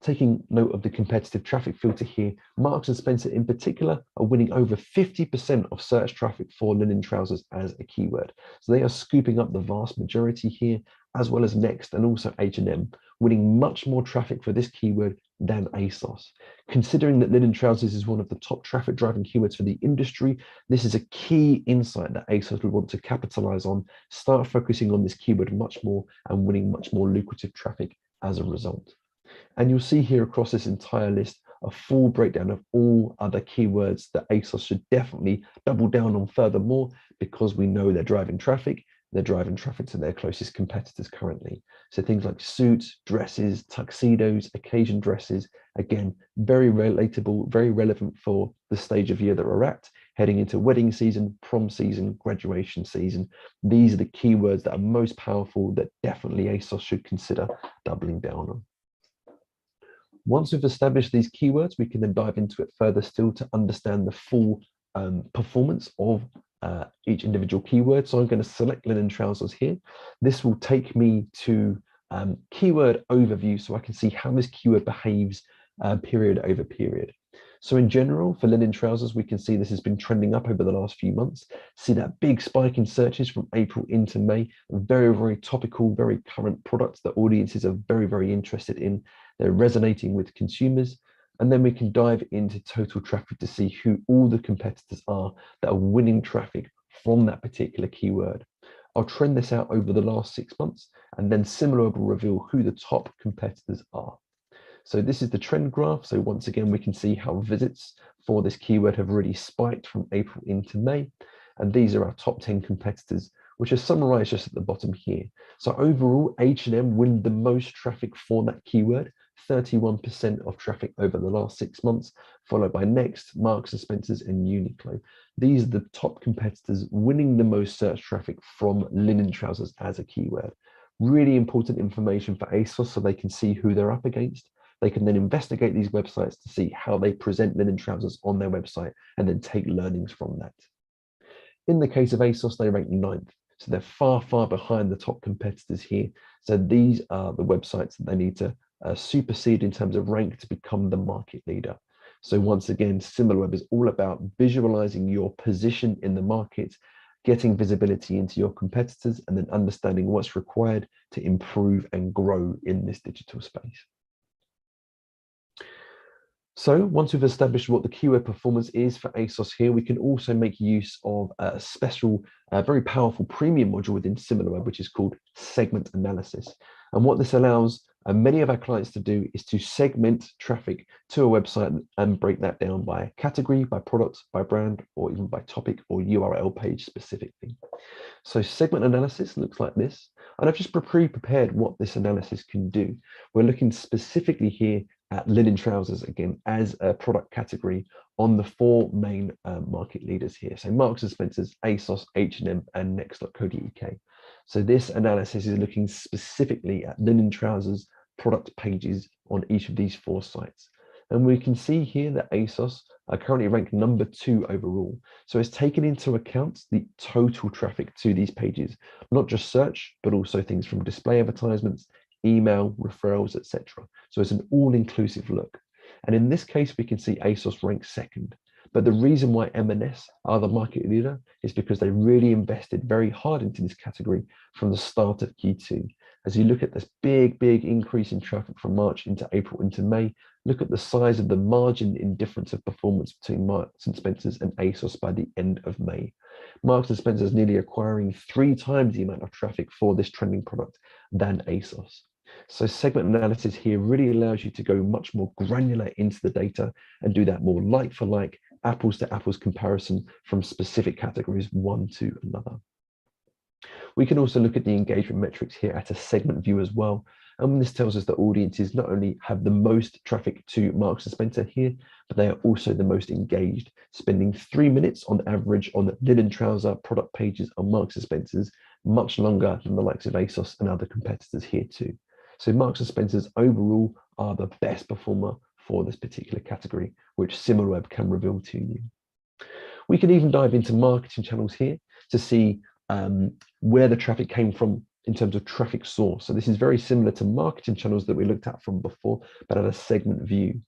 Taking note of the competitive traffic filter here, Marks and Spencer in particular are winning over 50% of search traffic for linen trousers as a keyword. So they are scooping up the vast majority here, as well as Next and also H&M, winning much more traffic for this keyword than ASOS. Considering that linen trousers is one of the top traffic driving keywords for the industry, this is a key insight that ASOS would want to capitalize on, start focusing on this keyword much more and winning much more lucrative traffic as a result. And you'll see here across this entire list a full breakdown of all other keywords that ASOS should definitely double down on furthermore, because we know they're driving traffic to their closest competitors currently. So things like suits, dresses, tuxedos, occasion dresses, again, very relatable, very relevant for the stage of year that we're at, heading into wedding season, prom season, graduation season. These are the keywords that are most powerful that definitely ASOS should consider doubling down on. Once we've established these keywords, we can then dive into it further still to understand the full performance of each individual keyword. So I'm going to select linen trousers here. This will take me to keyword overview so I can see how this keyword behaves period over period. So in general, for linen trousers, we can see this has been trending up over the last few months. See that big spike in searches from April into May. Very, very topical, very current products that audiences are very, very interested in. They're resonating with consumers. And then we can dive into total traffic to see who all the competitors are that are winning traffic from that particular keyword. I'll trend this out over the last 6 months, and then SimilarWeb will reveal who the top competitors are. So this is the trend graph. So once again, we can see how visits for this keyword have really spiked from April into May. And these are our top 10 competitors, which are summarized just at the bottom here. So overall, H&M win the most traffic for that keyword, 31% of traffic over the last 6 months, followed by Next, Marks and Spencer's, and Uniqlo. These are the top competitors winning the most search traffic from linen trousers as a keyword. Really important information for ASOS so they can see who they're up against. They can then investigate these websites to see how they present linen trousers on their website and then take learnings from that. In the case of ASOS, they rank 9th. So they're far, far behind the top competitors here. So these are the websites that they need to supersede in terms of rank to become the market leader. So once again, SimilarWeb is all about visualizing your position in the market, getting visibility into your competitors, and then understanding what's required to improve and grow in this digital space. So once we've established what the keyword performance is for ASOS here, we can also make use of a special, very powerful premium module within SimilarWeb, which is called segment analysis. And what this allows many of our clients to do is to segment traffic to a website and break that down by category, by product, by brand, or even by topic or URL page specifically. So segment analysis looks like this. And I've just pre-prepared what this analysis can do. We're looking specifically here at linen trousers again as a product category on the 4 main market leaders here. So Marks and Spencer's, ASOS, H&M, and Next.co.uk. So this analysis is looking specifically at linen trousers product pages on each of these 4 sites. And we can see here that ASOS are currently ranked number 2 overall. So it's taken into account the total traffic to these pages, not just search, but also things from display advertisements, email, referrals, etc. So it's an all-inclusive look. And in this case, we can see ASOS ranks 2nd. But the reason why M&S are the market leader is because they really invested very hard into this category from the start of Q2. As you look at this big increase in traffic from March into April into May, look at the size of the margin in difference of performance between Marks and Spencer's and ASOS by the end of May. Marks and Spencer's nearly acquiring 3 times the amount of traffic for this trending product than ASOS. So segment analysis here really allows you to go much more granular into the data and do that more like for like, apples to apples comparison from specific categories one to another. We can also look at the engagement metrics here at a segment view as well. And this tells us that audiences not only have the most traffic to Marks and Spencer here, but they are also the most engaged, spending 3 minutes on average on linen trouser product pages on Marks and Spencer's, much longer than the likes of ASOS and other competitors here too. So Marks and Spencer's overall are the best performer for this particular category, which SimilarWeb can reveal to you. We can even dive into marketing channels here to see where the traffic came from in terms of traffic source. So this is very similar to marketing channels that we looked at from before, but at a segment view.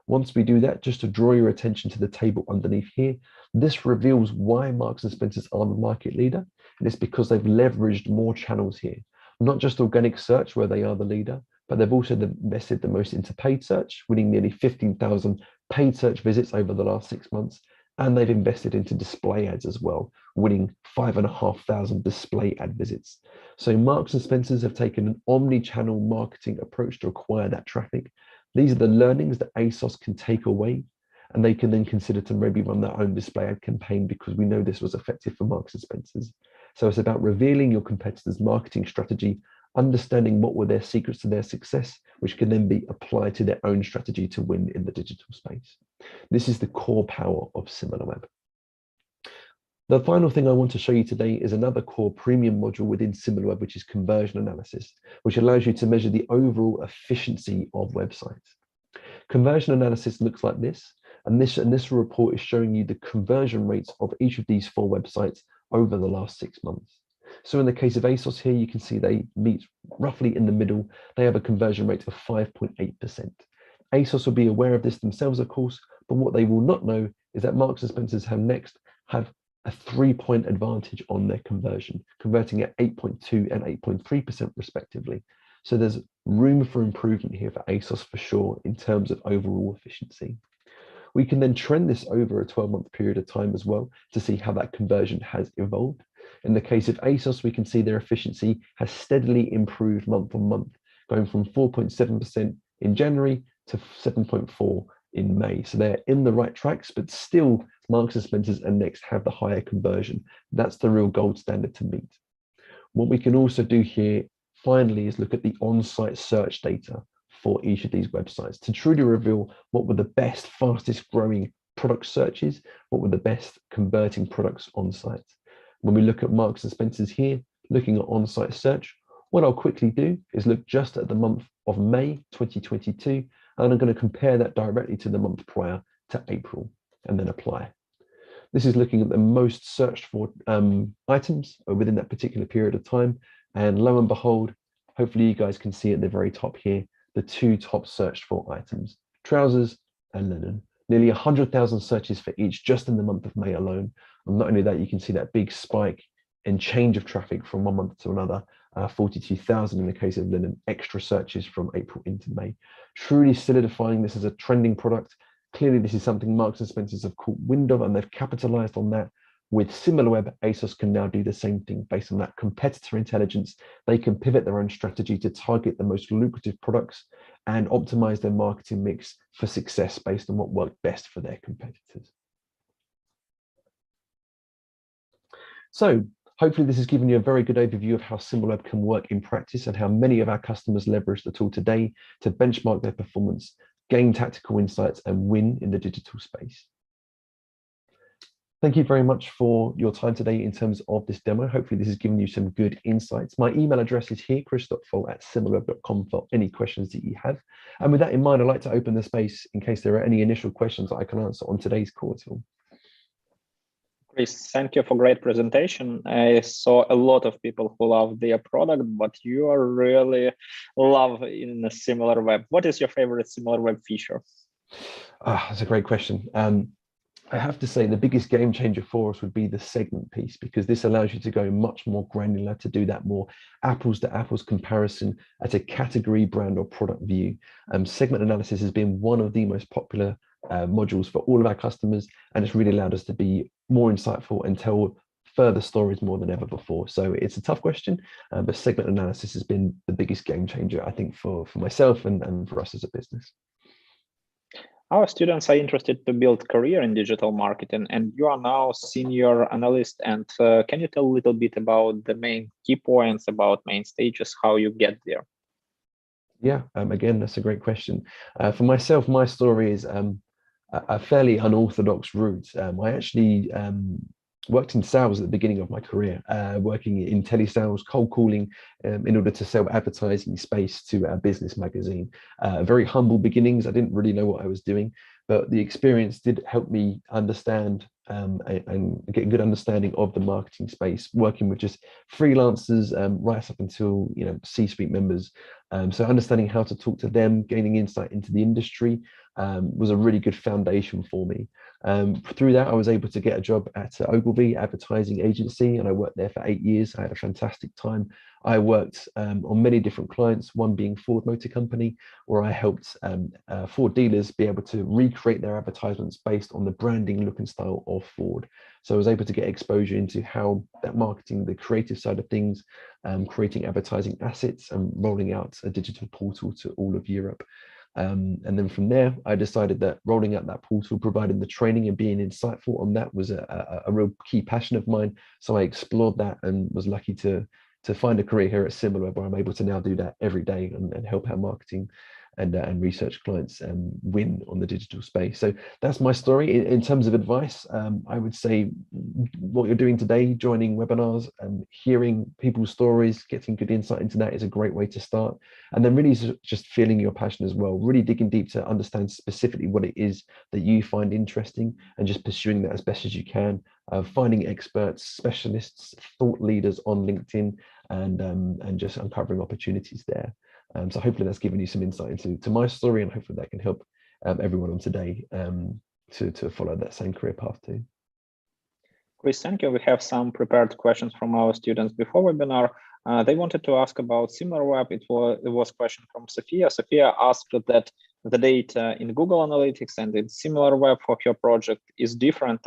Once we do that, just to draw your attention to the table underneath here, this reveals why Marks and Spencer's are the market leader. And it's because they've leveraged more channels here, not just organic search where they are the leader, but they've also invested the most into paid search, winning nearly 15,000 paid search visits over the last 6 months. And they've invested into display ads as well, winning 5,500 display ad visits. So Marks and Spencer's have taken an omni-channel marketing approach to acquire that traffic. These are the learnings that ASOS can take away, and they can then consider to maybe run their own display ad campaign, because we know this was effective for Marks and Spencer's. So it's about revealing your competitors' marketing strategy, understanding what were their secrets to their success, which can then be applied to their own strategy to win in the digital space. This is the core power of SimilarWeb. The final thing I want to show you today is another core premium module within SimilarWeb, which is conversion analysis, which allows you to measure the overall efficiency of websites. Conversion analysis looks like this, and this report is showing you the conversion rates of each of these 4 websites over the last 6 months. So in the case of ASOS here, you can see they meet roughly in the middle. They have a conversion rate of 5.8%. ASOS will be aware of this themselves, of course, but what they will not know is that Marks and Spencer's have a 3-point advantage on their conversion, converting at 8.2 and 8.3% respectively. So there's room for improvement here for ASOS for sure in terms of overall efficiency. We can then trend this over a 12-month period of time as well to see how that conversion has evolved. In the case of ASOS, we can see their efficiency has steadily improved month on month, going from 4.7% in January to 7.4% in May. So they're in the right tracks, but still Marks and Spencer's and Next have the higher conversion. That's the real gold standard to meet. What we can also do here finally is look at the on-site search data for each of these websites to truly reveal what were the best, fastest growing product searches, what were the best converting products on site. When we look at Marks and Spencer's here, looking at on-site search, what I'll quickly do is look just at the month of May 2022, and I'm going to compare that directly to the month prior to April and then apply. This is looking at the most searched for items within that particular period of time. And lo and behold, hopefully you guys can see at the very top here, the 2 top searched for items, trousers and linen. Nearly 100,000 searches for each just in the month of May alone. And not only that, you can see that big spike in change of traffic from one month to another, 42,000 in the case of linen, extra searches from April into May. Truly solidifying this as a trending product. Clearly, this is something Marks and Spencer's have caught wind of, and they've capitalized on that. With SimilarWeb, ASOS can now do the same thing based on that competitor intelligence. They can pivot their own strategy to target the most lucrative products and optimize their marketing mix for success based on what worked best for their competitors. So hopefully this has given you a very good overview of how SimilarWeb can work in practice and how many of our customers leverage the tool today to benchmark their performance, gain tactical insights, and win in the digital space. Thank you very much for your time today in terms of this demo. Hopefully this has given you some good insights. My email address is here, chris.foll@similarweb.com, for any questions that you have. And with that in mind, I'd like to open the space in case there are any initial questions that I can answer on today's call at all. Chris, thank you for great presentation. I saw a lot of people who love their product, but you are really love in a SimilarWeb. What is your favorite SimilarWeb feature? That's a great question. I have to say the biggest game changer for us would be the segment piece, because this allows you to go much more granular, to do that more apples to apples comparison at a category, brand or product view. Segment analysis has been one of the most popular modules for all of our customers, and it's really allowed us to be more insightful and tell further stories more than ever before. So it's a tough question, but segment analysis has been the biggest game changer, I think, for myself and for us as a business. Our students are interested to build career in digital marketing, and you are now senior analyst. And can you tell a little bit about the main key points, about main stages, how you get there? Yeah, again, that's a great question. For myself, my story is a fairly unorthodox route. I actually worked in sales at the beginning of my career, working in telesales, cold calling, in order to sell advertising space to a business magazine. Very humble beginnings. I didn't really know what I was doing, but the experience did help me understand and get a good understanding of the marketing space, working with just freelancers right up until C-suite members. So understanding how to talk to them, gaining insight into the industry was a really good foundation for me. Through that, I was able to get a job at Ogilvy advertising agency, and I worked there for 8 years. I had a fantastic time. I worked on many different clients, one being Ford Motor Company, where I helped Ford dealers be able to recreate their advertisements based on the branding, look and style of Ford. So I was able to get exposure into how that marketing, the creative side of things, creating advertising assets and rolling out a digital portal to all of Europe. And then from there, I decided that rolling out that portal, providing the training and being insightful on that was a real key passion of mine. So I explored that and was lucky to find a career here at Similarweb, where I'm able to now do that every day and help our marketing and research clients win on the digital space. So that's my story. In terms of advice, I would say what you're doing today, joining webinars and hearing people's stories, getting good insight into that is a great way to start. And then really just feeling your passion as well, really digging deep to understand specifically what it is that you find interesting and just pursuing that as best as you can. Finding experts, specialists, thought leaders on LinkedIn and just uncovering opportunities there. So hopefully that's given you some insight into my story, and hopefully that can help everyone on today to follow that same career path too. Chris, thank you. We have some prepared questions from our students before webinar. They wanted to ask about Similarweb. It was a question from Sophia. Sophia asked that the data in Google Analytics and in Similarweb for your project is different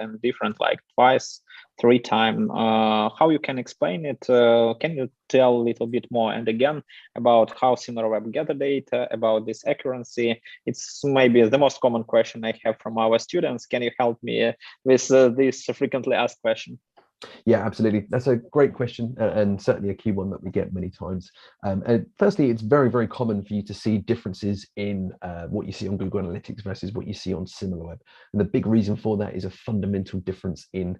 like twice, 3 times. How you can explain it? Can you tell a little bit more and again about how Similarweb get the data, about this accuracy? It's maybe the most common question I have from our students. Can you help me with this frequently asked question? Yeah, absolutely. That's a great question and certainly a key one that we get many times. And firstly, it's very, very common for you to see differences in what you see on Google Analytics versus what you see on Similarweb. And the big reason for that is a fundamental difference in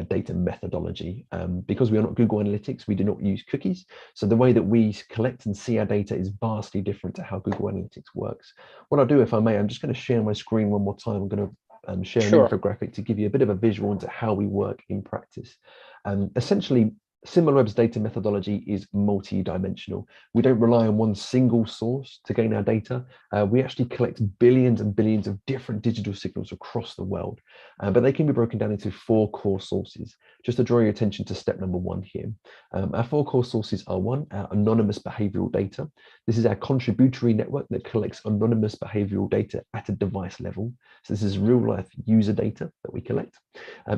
data methodology. Because we are not Google Analytics, we do not use cookies. So the way that we collect and see our data is vastly different to how Google Analytics works. What I'll do, if I may, I'm just going to share my screen one more time. I'm going to share an infographic to give you a bit of a visual into how we work in practice. Essentially, Similarweb's data methodology is multi-dimensional. We don't rely on one single source to gain our data. We actually collect billions and billions of different digital signals across the world, but they can be broken down into 4 core sources. Just to draw your attention to step number 1 here. Our 4 core sources are 1, our anonymous behavioral data. This is our contributory network that collects anonymous behavioral data at a device level. So this is real life user data that we collect.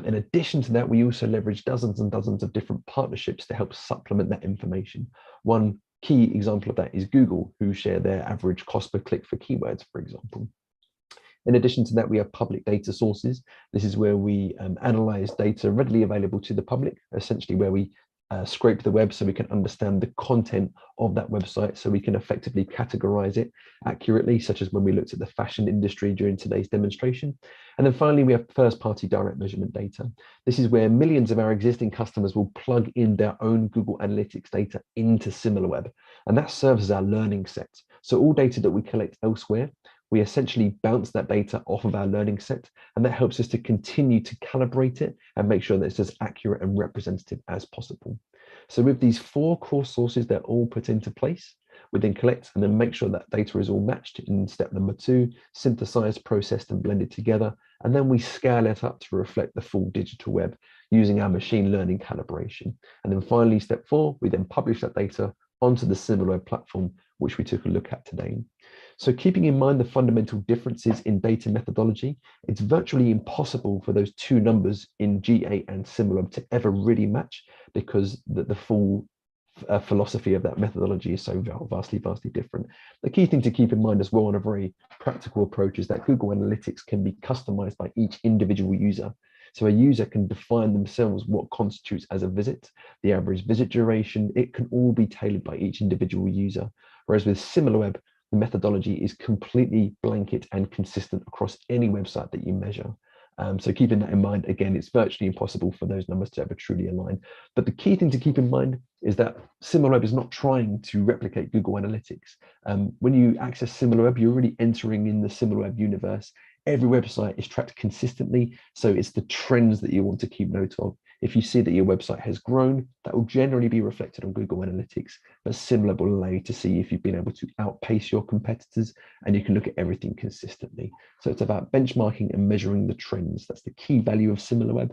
In addition to that, we also leverage dozens and dozens of different partnerships to help supplement that information. One key example of that is Google, who share their average cost per click for keywords, for example. In addition to that, we have public data sources. This is where we analyze data readily available to the public, essentially where we scrape the web so we can understand the content of that website, so we can effectively categorize it accurately, such as when we looked at the fashion industry during today's demonstration. And then finally, we have first-party direct measurement data. This is where millions of our existing customers will plug in their own Google Analytics data into Similarweb, and that serves as our learning set. So all data that we collect elsewhere, we essentially bounce that data off of our learning set, and that helps us to continue to calibrate it and make sure that it's as accurate and representative as possible. So with these 4 core sources, they're all put into place. We then collect and then make sure that data is all matched in step number 2, synthesized, processed, and blended together. And then we scale it up to reflect the full digital web using our machine learning calibration. And then finally, step 4, we then publish that data onto the Similarweb platform, which we took a look at today. So keeping in mind the fundamental differences in data methodology, it's virtually impossible for those 2 numbers in GA and Similarweb to ever really match, because the full philosophy of that methodology is so vastly different. The key thing to keep in mind as well on a very practical approach is that Google Analytics can be customized by each individual user. So a user can define themselves what constitutes as a visit, the average visit duration. It can all be tailored by each individual user. Whereas with Similarweb, the methodology is completely blanket and consistent across any website that you measure. So keeping that in mind, again, it's virtually impossible for those numbers to ever truly align. But the key thing to keep in mind is that Similarweb is not trying to replicate Google Analytics. When you access Similarweb, you're already entering in the Similarweb universe Every website is tracked consistently, so it's the trends that you want to keep note of. If you see that your website has grown, that will generally be reflected on Google Analytics, but similar will allow you to see if you've been able to outpace your competitors, and you can look at everything consistently. So it's about benchmarking and measuring the trends. That's the key value of SimilarWeb.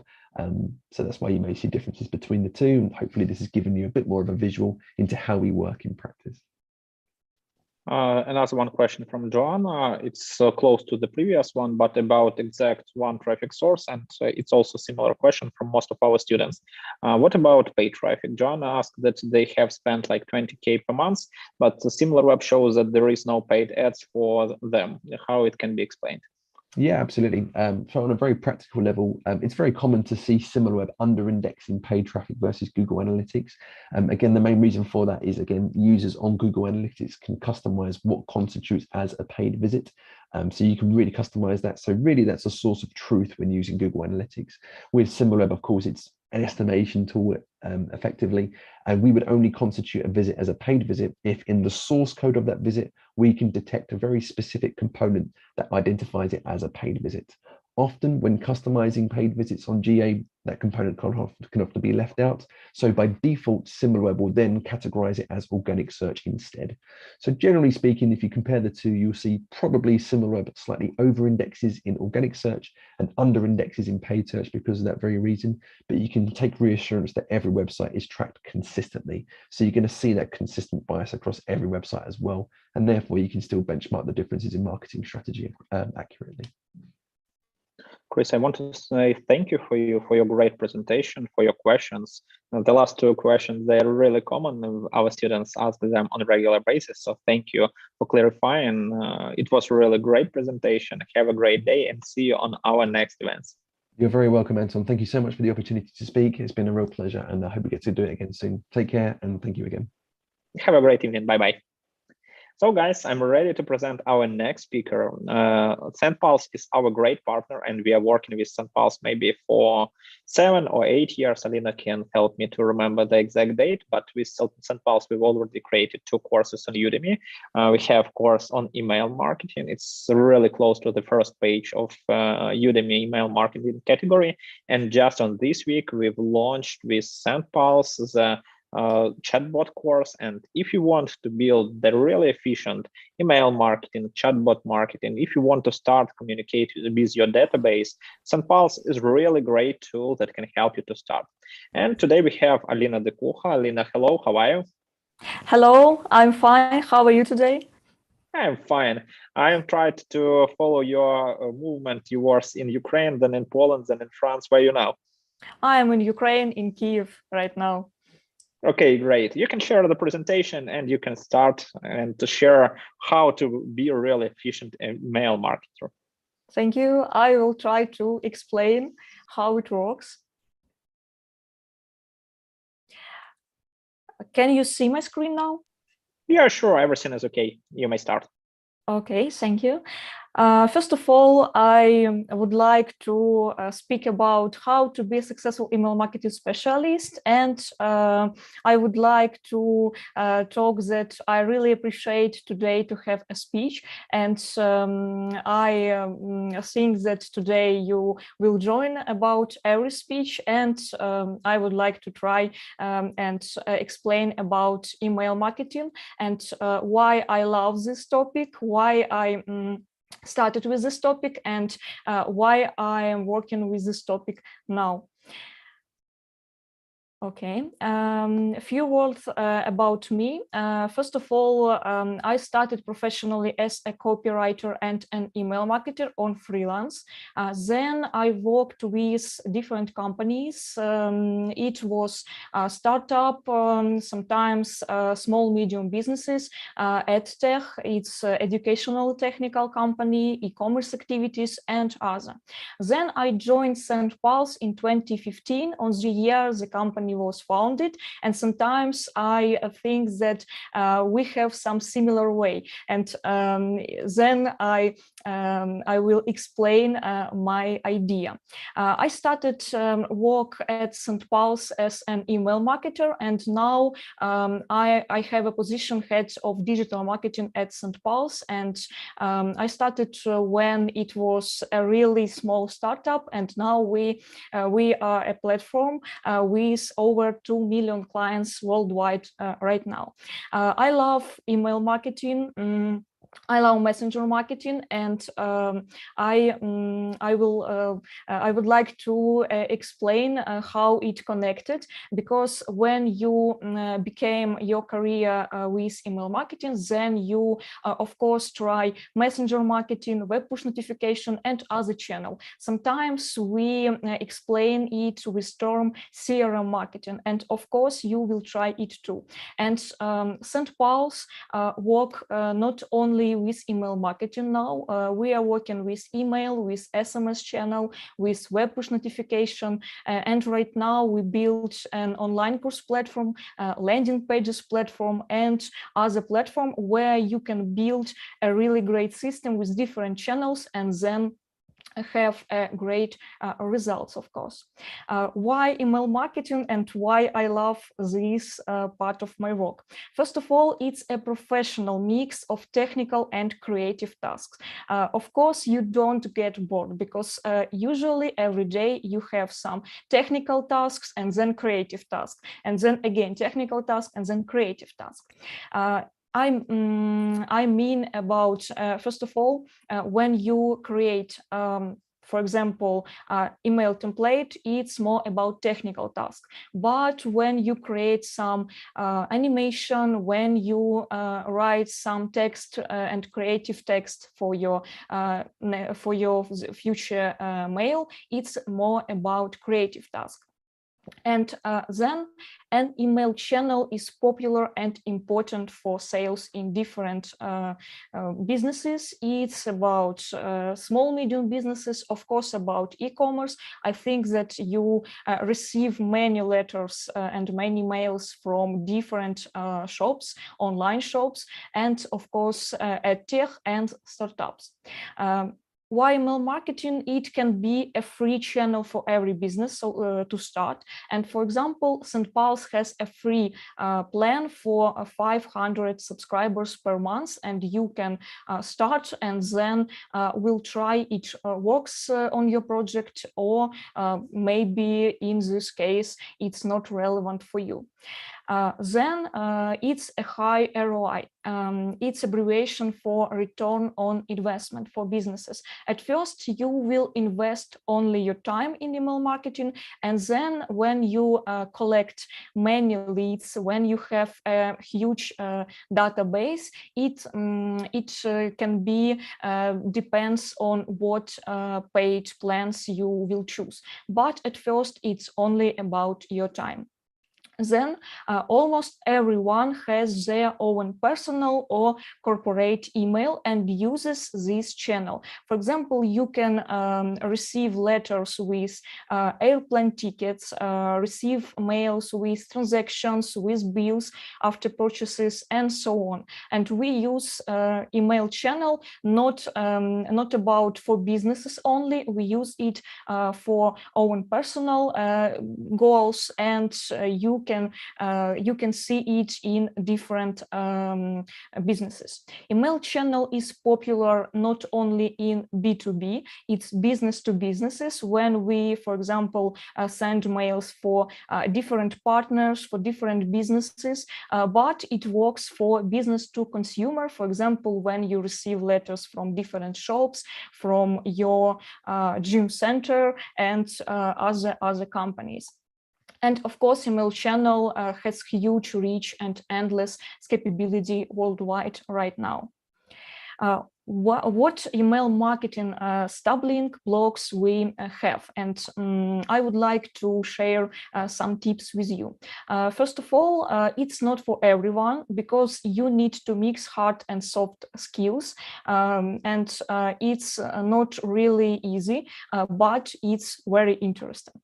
So that's why you may see differences between the two, and hopefully this has given you a bit more of a visual into how we work in practice. Another one question from John. It's close to the previous one, but about exact one traffic source, and it's also a similar question from most of our students. What about paid traffic? John asked that they have spent like 20K per month, but the SimilarWeb shows that there is no paid ads for them. How it can be explained? Yeah, absolutely. So on a very practical level, it's very common to see SimilarWeb under-indexing paid traffic versus Google Analytics. Again, the main reason for that is, again, users on Google Analytics can customize what constitutes as a paid visit. So you can really customize that. So really, that's a source of truth when using Google Analytics. With SimilarWeb, of course, it's an estimation tool effectively, and we would only constitute a visit as a paid visit if in the source code of that visit, we can detect a very specific component that identifies it as a paid visit. Often when customizing paid visits on GA, that component can often be left out. So by default, SimilarWeb will then categorize it as organic search instead. So generally speaking, if you compare the two, you'll see probably SimilarWeb slightly over indexes in organic search and under indexes in paid search because of that very reason. But you can take reassurance that every website is tracked consistently. So you're going to see that consistent bias across every website as well. And therefore you can still benchmark the differences in marketing strategy accurately. Chris, I want to say thank you for your great presentation, for your questions. The last two questions, they're really common. Our students ask them on a regular basis. So thank you for clarifying. It was a really great presentation. Have a great day and see you on our next events. You're very welcome, Anton. Thank you so much for the opportunity to speak. It's been a real pleasure, and I hope we get to do it again soon. Take care, and thank you again. Have a great evening. Bye-bye. So guys, I'm ready to present our next speaker. SendPulse is our great partner, and we are working with SendPulse maybe for 7 or 8 years. Alina can help me to remember the exact date, but with SendPulse, we've already created 2 courses on Udemy. We have a course on email marketing. It's really close to the first page of Udemy email marketing category. And just on this week, we've launched with SendPulse the chatbot course. And if you want to build the really efficient email marketing, chatbot marketing, if you want to start communicating with your database, SendPulse is a really great tool that can help you to start. And today we have Alina Dekuha. Alina, hello, how are you? Hello, I'm fine. How are you today? I'm fine. I am trying to follow your movement. You were in Ukraine, then in Poland, then in France. Where are you now? I am in Ukraine, in Kyiv right now. Okay, great. You can share the presentation and you can start and to share how to be a really efficient email marketer. Thank you. I will try to explain how it works. Can you see my screen now? Yeah, sure. Everything is okay. You may start. Okay, thank you. First of all, I would like to speak about how to be a successful email marketing specialist. And I would like to talk that I really appreciate today to have a speech. And I think that today you will join about every speech. And I would like to try and explain about email marketing and why I love this topic, why I started with this topic, and why I am working with this topic now. Okay, a few words about me. First of all, I started professionally as a copywriter and an email marketer on freelance. Then I worked with different companies. It was a startup, sometimes small, medium businesses, EdTech, it's educational technical company, e-commerce activities, and other. Then I joined SendPulse in 2015. On the year, the company company was founded. And sometimes I think that we have some similar way. And then I will explain my idea. I started work at St. Paul's as an email marketer, and now I have a position head of digital marketing at St. Paul's. And I started when it was a really small startup, and now we are a platform with over 2 million clients worldwide right now. I love email marketing. I love messenger marketing, and I would like to explain how it connected, because when you became your career with email marketing, then you of course try messenger marketing, web push notification, and other channel. Sometimes we explain it with term CRM marketing, and of course you will try it too. And St. Paul's work not only with email marketing now. We are working with email, with SMS channel, with web push notification, and right now we build an online course platform, landing pages platform, and other platform where you can build a really great system with different channels and then have great results, of course. Why email marketing and why I love this part of my work? First of all, it's a professional mix of technical and creative tasks. Of course, you don't get bored, because usually every day you have some technical tasks and then creative tasks, and then again technical tasks and then creative tasks. I mean about, first of all, when you create, for example, email template, it's more about technical task. But when you create some animation, when you write some text and creative text for your future mail, it's more about creative task. And then an email channel is popular and important for sales in different businesses. It's about small, medium businesses, of course, about e-commerce. I think that you receive many letters and many mails from different shops, online shops, and of course, at tech and startups. Why email marketing? It can be a free channel for every business to start. And for example, St. Paul's has a free plan for 500 subscribers per month, and you can start and then we'll try it works on your project, or maybe in this case, it's not relevant for you. Then it's a high ROI. It's abbreviation for return on investment for businesses. At first, you will invest only your time in email marketing, and then when you collect many leads, when you have a huge database, it can be depends on what paid plans you will choose. But at first, it's only about your time. Then almost everyone has their own personal or corporate email and uses this channel. For example, you can receive letters with airplane tickets, receive mails with transactions, with bills after purchases, and so on. And we use email channel not about for businesses only. We use it for own personal goals, and you can see it in different businesses. Email channel is popular not only in B2B, it's business to businesses. When we, for example, send mails for different partners, for different businesses, but it works for business to consumer. For example, when you receive letters from different shops, from your gym center, and other companies. And of course, email channel has huge reach and endless scalability worldwide right now. what email marketing stumbling blocks we have, and I would like to share some tips with you. First of all, it's not for everyone, because you need to mix hard and soft skills, and it's not really easy, but it's very interesting.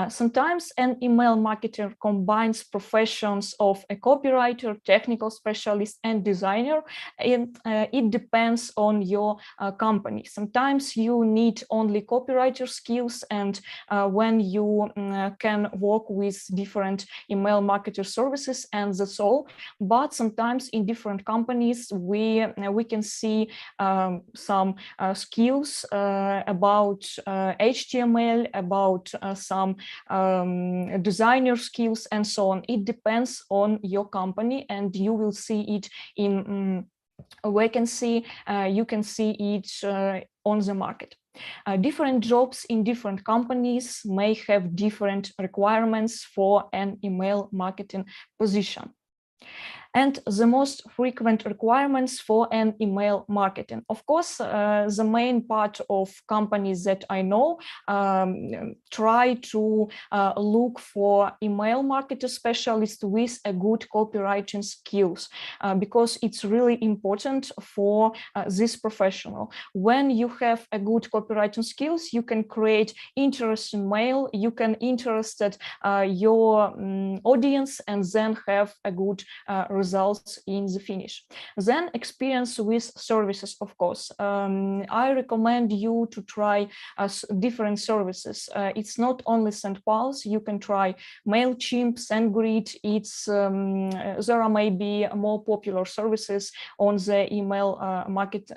Sometimes an email marketer combines professions of a copywriter, technical specialist, and designer, and it depends on your company. Sometimes you need only copywriter skills, and when you can work with different email marketer services, and that's all. But sometimes in different companies we can see some skills about HTML, about some designer skills, and so on. It depends on your company, and you will see it in a vacancy. You can see it on the market. Different jobs in different companies may have different requirements for an email marketing position. And the most frequent requirements for an email marketing. Of course, the main part of companies that I know try to look for email marketer specialists with a good copywriting skills, because it's really important for this professional. When you have a good copywriting skills, you can create interesting mail, you can interest your audience, and then have a good results in the finish. Then experience with services, of course. I recommend you to try different services. It's not only St. Paul's, you can try MailChimp, SendGrid. There are maybe more popular services on the email market.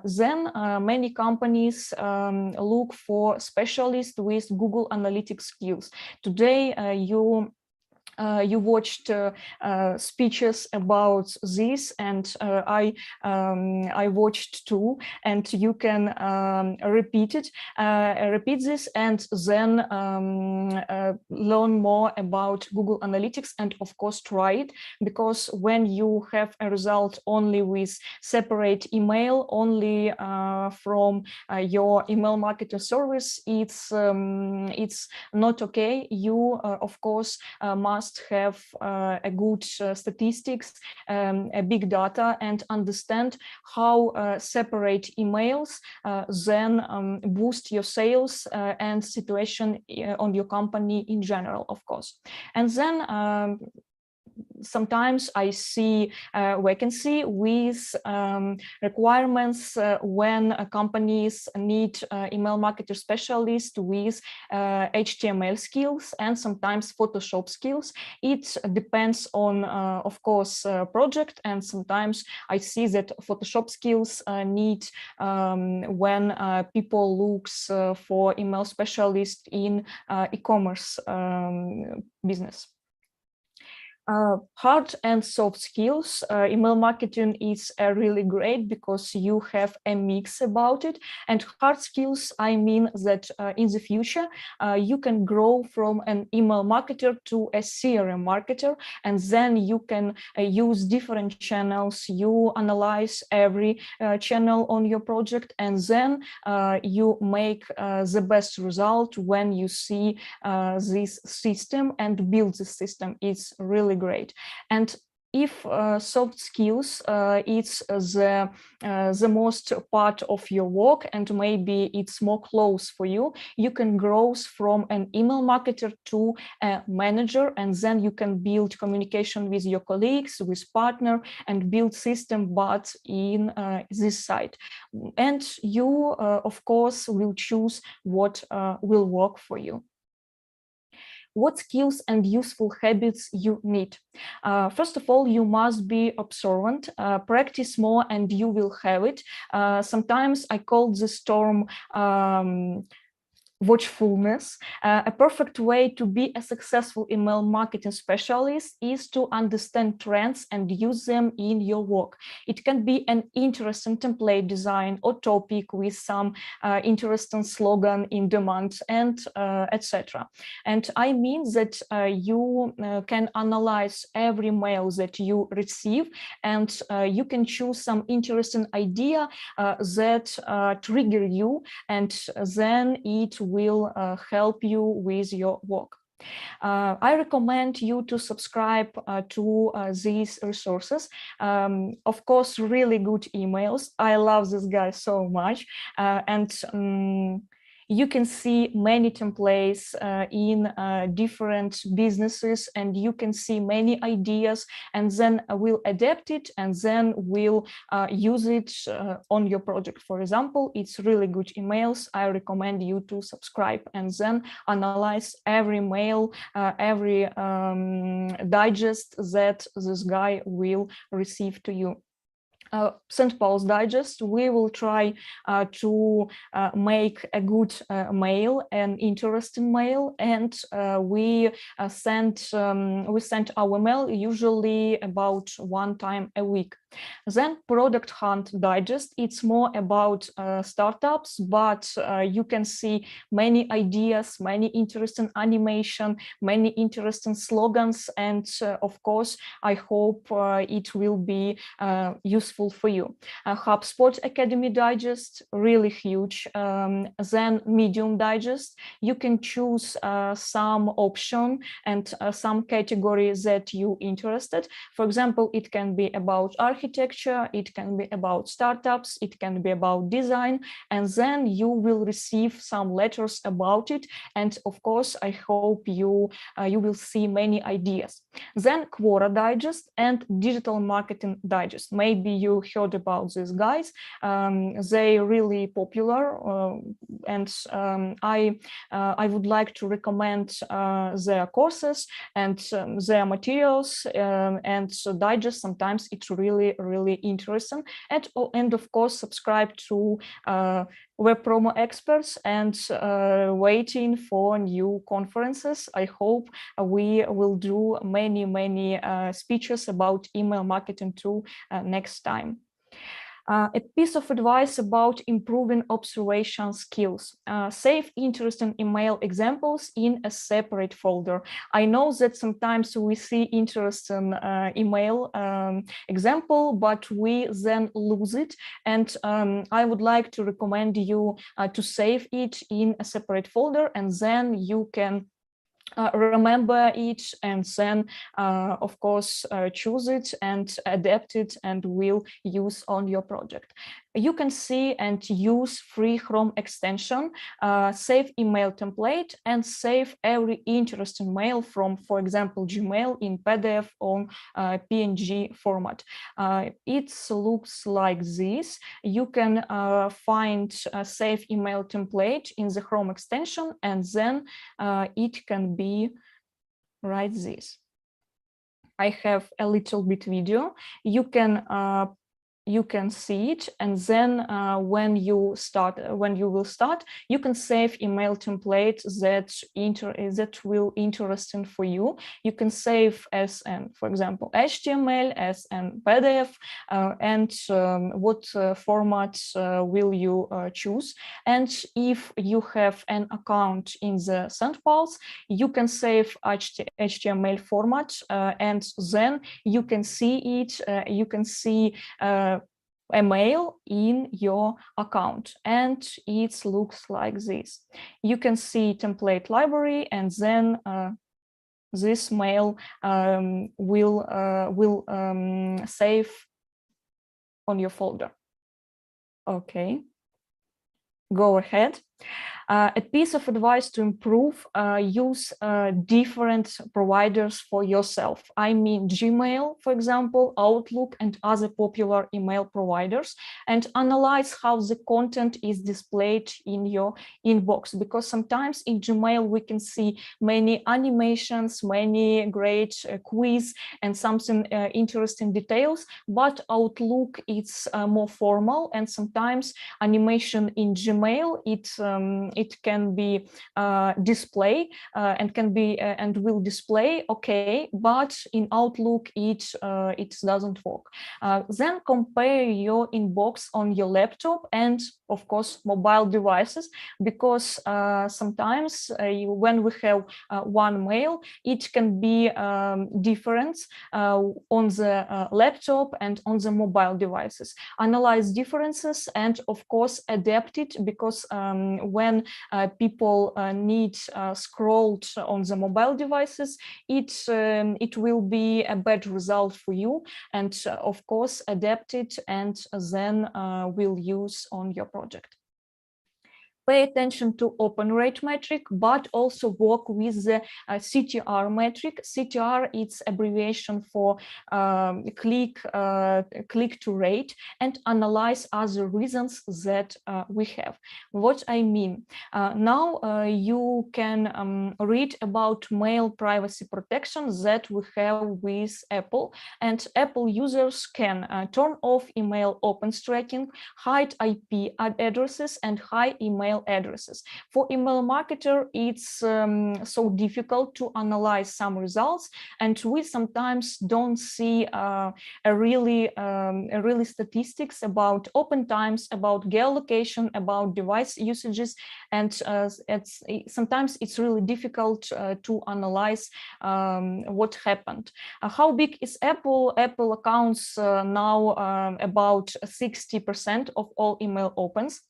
Then many companies look for specialists with Google Analytics skills. Today, you watched speeches about this, and I watched too, and you can repeat this, and then learn more about Google Analytics, and of course try it, because when you have a result only with separate email, only from your email marketing service, it's not okay. You of course must have a good statistics, a big data, and understand how separate emails then boost your sales and situation on your company in general, of course. And then sometimes I see vacancy with requirements when companies need email marketer specialists with HTML skills and sometimes Photoshop skills. It depends on, of course, project, and sometimes I see that Photoshop skills need when people looks for email specialist in e-commerce business. Hard and soft skills. Email marketing is really great because you have a mix about it. And hard skills, I mean that in the future, you can grow from an email marketer to a CRM marketer, and then you can use different channels. You analyze every channel on your project, and then you make the best result when you see this system and build the system. It's really great. And if soft skills, it's the most part of your work, and maybe it's more close for you, you can grow from an email marketer to a manager, and then you can build communication with your colleagues, with partner, and build system, but in this side. And you, of course, will choose what will work for you. What skills and useful habits you need? First of all, you must be observant, practice more and you will have it. Sometimes I call this term watchfulness. A perfect way to be a successful email marketing specialist is to understand trends and use them in your work. It can be an interesting template design or topic with some interesting slogan in demand, and etc. And I mean that you can analyze every mail that you receive, and you can choose some interesting idea that trigger you, and then it will help you with your work. I recommend you to subscribe to these resources. Of course, really good emails. I love this guy so much. You can see many templates in different businesses, and you can see many ideas, and then we'll adapt it, and then we'll use it on your project. For example, it's really good emails. I recommend you to subscribe and then analyze every mail, every digest that this guy will receive to you. St. Paul's Digest, we will try to make a good mail, an interesting mail, and we send our mail usually about 1 time a week. Then Product Hunt Digest, it's more about startups, but you can see many ideas, many interesting animation, many interesting slogans, and of course, I hope it will be useful for you. HubSpot Academy Digest, really huge. Then Medium Digest, you can choose some option and some categories that you interested. For example, it can be about architecture, it can be about startups, it can be about design, and then you will receive some letters about it. And of course, I hope you will see many ideas. Then Quora Digest and Digital Marketing Digest. Maybe you heard about these guys. They're really popular, and I would like to recommend their courses and their materials, and so digest. Sometimes it's really interesting. And of course, subscribe to Web Promo Experts, and waiting for new conferences. I hope we will do many speeches about email marketing too next time. A piece of advice about improving observation skills. Save interesting email examples in a separate folder. I know that sometimes we see interesting email example, but we then lose it. And I would like to recommend you to save it in a separate folder, and then you can remember it, and then of course choose it and adapt it and will use on your project. You can see and use free Chrome extension, save email template, and save every interesting mail from, for example, Gmail in PDF or PNG format. It looks like this. You can find a save email template in the Chrome extension, and then it can be like this. I have a little bit video. You can see it, and then when you will start, you can save email template that will interesting for you. You can save as an, for example, HTML, as an PDF, and what format will you choose. And if you have an account in the St. Paul's, you can save HTML format, and then you can see it. You can see a mail in your account, and it looks like this. You can see template library, and then this mail will save on your folder. Okay, go ahead. A piece of advice to improve: use different providers for yourself. I mean Gmail, for example, Outlook, and other popular email providers, and analyze how the content is displayed in your inbox, because sometimes in Gmail we can see many animations, many great quiz, and something interesting details, but Outlook it's more formal, and sometimes animation in Gmail it can be display and will display okay, but in Outlook it doesn't work. Then compare your inbox on your laptop and of course mobile devices, because sometimes when we have one mail, it can be different on the laptop and on the mobile devices. Analyze differences and of course adapt it, because when people need scrolled on the mobile devices, it will be a bad result for you, and of course adapt it and then will use on your project. Pay attention to open rate metric, but also work with the CTR metric. CTR, it's abbreviation for click to rate, and analyze other reasons that we have. What I mean, now you can read about mail privacy protection that we have with Apple, and Apple users can turn off email opens tracking, hide IP addresses, and hide email addresses. For email marketer, it's so difficult to analyze some results, and we sometimes don't see really statistics about open times, about geolocation, about device usages, and sometimes it's really difficult to analyze what happened. How big is Apple? Apple accounts now about 60% of all email opens.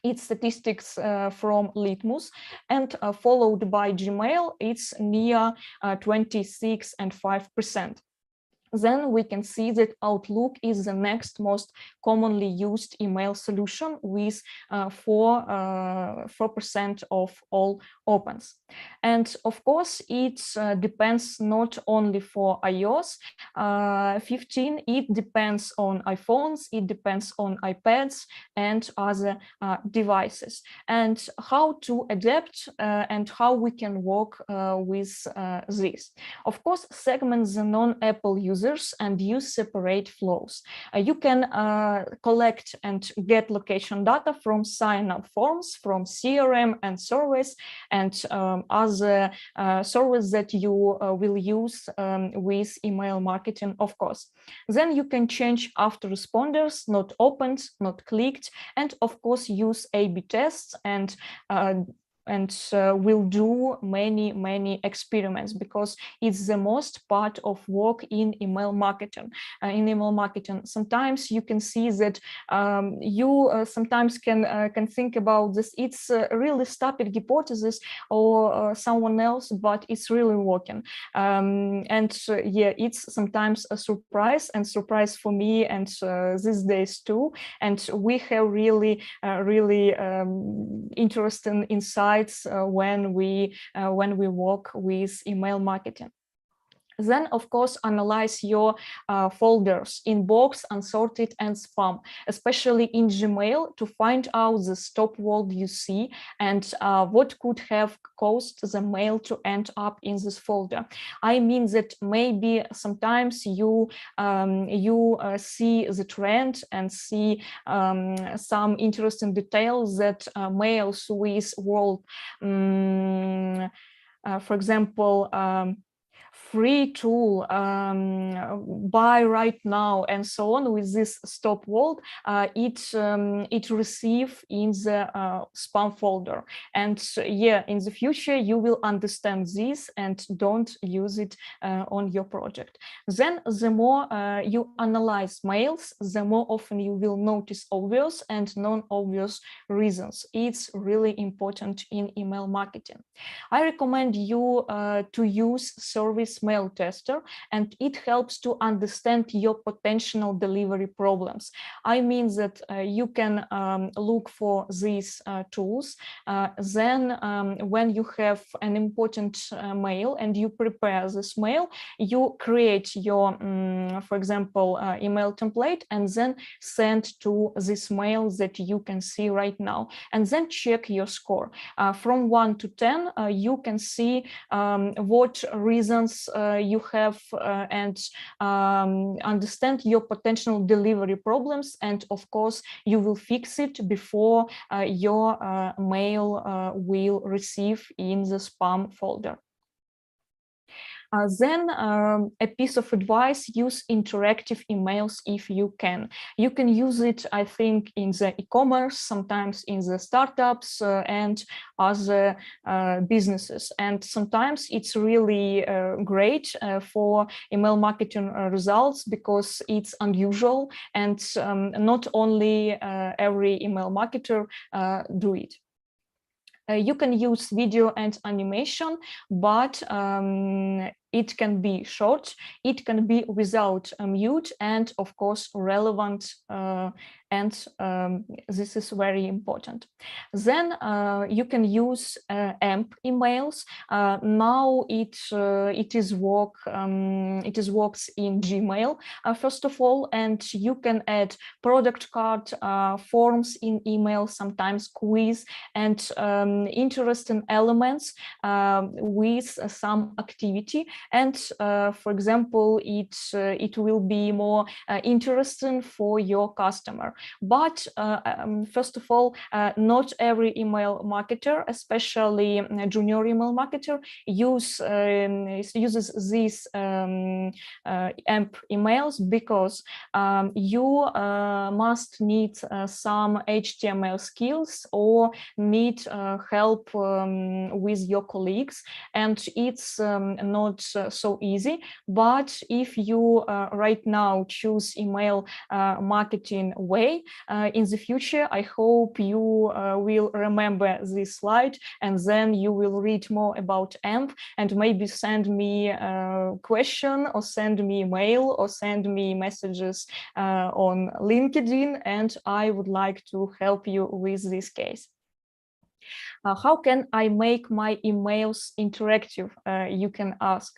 It's statistics from Litmus, and followed by Gmail, it's near 26.5%. Then we can see that Outlook is the next most commonly used email solution with 4% of all opens. And of course, it depends not only for iOS 15, it depends on iPhones, it depends on iPads and other devices. And how to adapt and how we can work with this. Of course, segment the non-Apple users and use separate flows. You can collect and get location data from sign-up forms, from CRM and surveys, and other surveys that you will use with email marketing, of course. Then you can change autoresponders, not opened, not clicked, and of course use A/B tests and we'll do many experiments, because it's the most part of work in email marketing. Sometimes you can see that you sometimes can think about this. It's a really stupid hypothesis or someone else, but it's really working. Yeah, it's sometimes a surprise for me and these days too. And we have really interesting insights when we work with email marketing. Then, of course, analyze your folders, inbox, unsorted, and spam, especially in Gmail, to find out the stop word you see and what could have caused the mail to end up in this folder. I mean that maybe sometimes you see the trend and see some interesting details that mails with world, for example, free tool, buy right now, and so on. With this stop word, it receive in the spam folder. And yeah, in the future you will understand this and don't use it on your project. Then the more you analyze mails, the more often you will notice obvious and non-obvious reasons. It's really important in email marketing. I recommend you to use Service Mail Tester, and it helps to understand your potential delivery problems. I mean that you can look for these tools. Then when you have an important mail and you prepare this mail, you create your, for example, email template, and then send to this mail that you can see right now, and then check your score. From 1 to 10, you can see what reasons you have and understand your potential delivery problems, and of course you will fix it before your mail will receive in the spam folder. Then a piece of advice: use interactive emails if you can. You can use it, I think, in the e-commerce, sometimes in the startups and other businesses. And sometimes it's really great for email marketing results because it's unusual, and not only every email marketer do it. You can use video and animation, but it can be short, it can be without a mute, and of course relevant, and this is very important. Then you can use AMP emails. Now it works in Gmail first of all, and you can add product card, forms in email, sometimes quiz, and interesting elements with some activity. And for example, it will be more interesting for your customer. But first of all, not every email marketer, especially a junior email marketer, uses these AMP emails, because you must need some HTML skills or need help with your colleagues, and it's not so easy. But if you right now choose email marketing way, in the future, I hope you will remember this slide, and then you will read more about AMP and maybe send me a question, or send me email, or send me messages on LinkedIn, and I would like to help you with this case. How can I make my emails interactive? You can ask.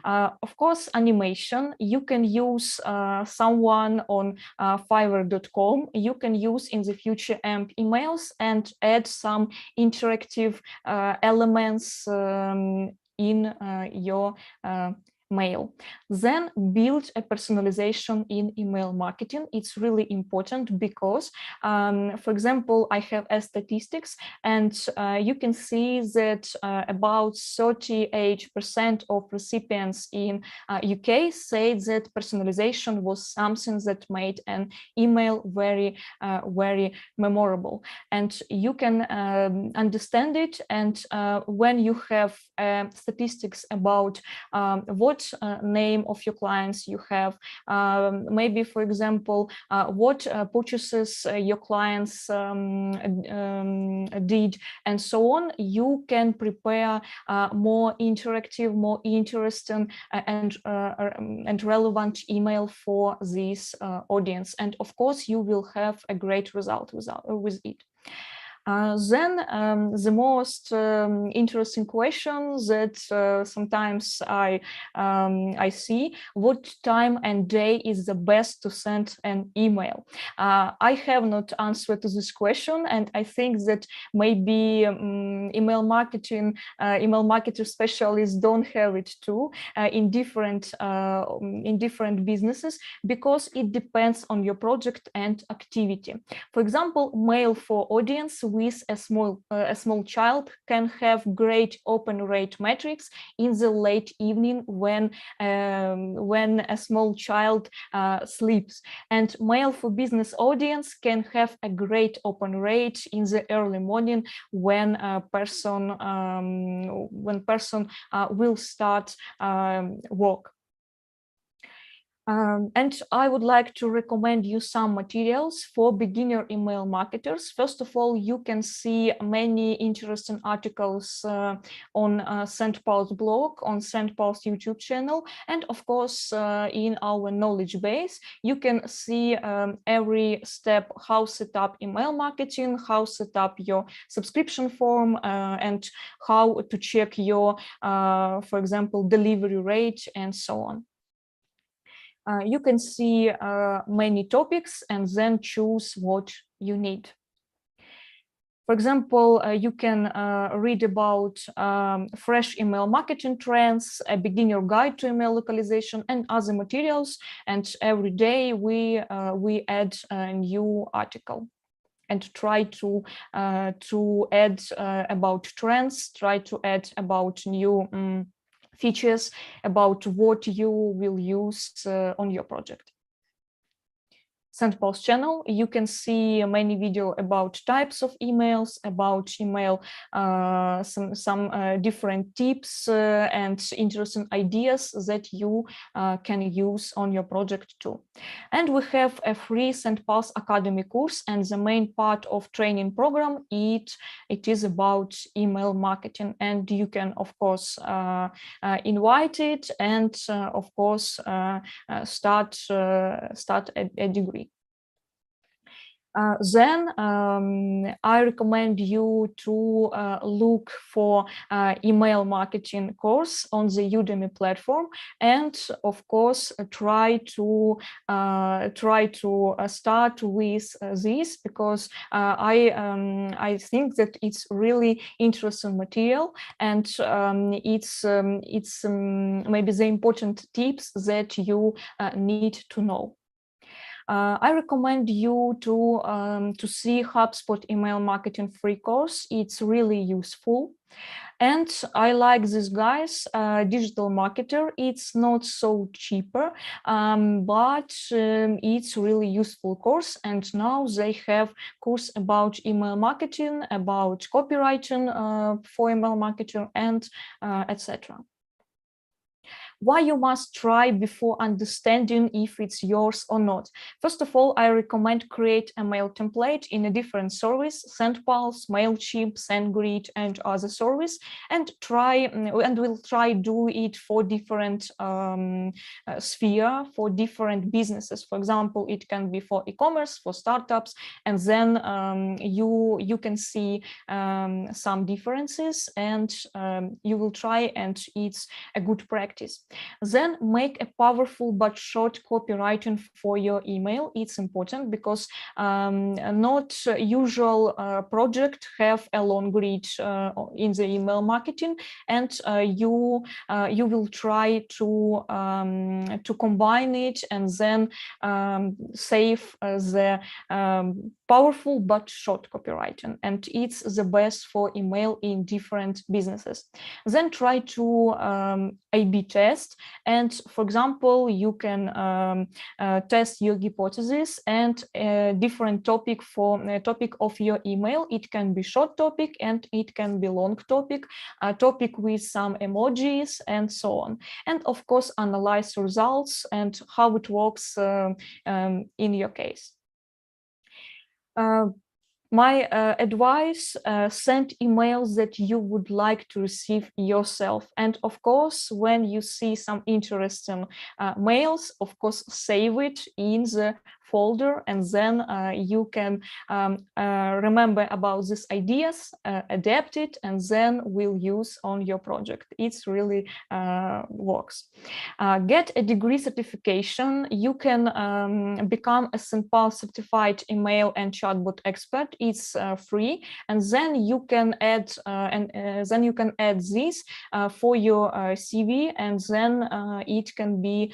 Of course, animation. You can use someone on Fiverr.com. You can use in the future AMP emails and add some interactive elements in your mail. Then build a personalization in email marketing. It's really important because, for example, I have statistics, and you can see that about 38% of recipients in UK say that personalization was something that made an email very, very memorable. And you can understand it, and when you have statistics about what name of your clients you have, maybe, for example, what purchases your clients did, and so on, you can prepare more interactive, more interesting, and relevant email for this audience. And of course, you will have a great result with it. Then the most interesting question that sometimes I see: what time and day is the best to send an email? I have not answered to this question, and I think that maybe email marketer specialists don't have it too in different businesses, because it depends on your project and activity. For example, mail for audience with a small child can have great open rate metrics in the late evening when a small child sleeps, and mail for business audience can have a great open rate in the early morning when person will start work. And I would like to recommend you some materials for beginner email marketers. First of all, you can see many interesting articles on St. Paul's blog, on St. Paul's YouTube channel, and of course in our knowledge base. You can see every step: how set up email marketing, how set up your subscription form, and how to check your, for example, delivery rate, and so on. You can see many topics and then choose what you need. For example, you can read about fresh email marketing trends, a beginner guide to email localization, and other materials. And every day we add a new article and try to add about trends, try to add about new features, about what you will use on your project. SendPulse channel, you can see many videos about types of emails, about email, some different tips and interesting ideas that you can use on your project too. And we have a free SendPulse Academy course, and the main part of training program, it is about email marketing, and you can of course invite it and of course start a degree. Then I recommend you to look for email marketing course on the Udemy platform, and of course try to start with this, because I think that it's really interesting material, and it's maybe the important tips that you need to know. I recommend you to see HubSpot email marketing free course. It's really useful. And I like this guy's digital marketer. It's not so cheaper, but it's really useful course. And now they have course about email marketing, about copywriting for email marketing, and etc. Why you must try before understanding if it's yours or not. First of all, I recommend create a mail template in a different service, SendPulse, MailChimp, SendGrid, and other service, and we'll try do it for different sphere, for different businesses. For example, it can be for e-commerce, for startups, and then you can see some differences, and you will try, and it's a good practice. Then make a powerful but short copywriting for your email. It's important because not usual project have a long read in the email marketing, and you will try to combine it and then save the powerful but short copywriting, and it's the best for email in different businesses. Then try to A/B test, and for example, you can test your hypothesis and a different topic for a topic of your email. It can be short topic and it can be long topic, a topic with some emojis and so on. And of course, analyze results and how it works in your case. My advice, send emails that you would like to receive yourself. And of course, when you see some interesting mails, of course, save it in the folder, and then you can remember about these ideas, adapt it, and then will use on your project. It's really works. Get a degree certification. You can become a SendPulse certified email and chatbot expert. It's free, and then you can add this for your CV, and then it can be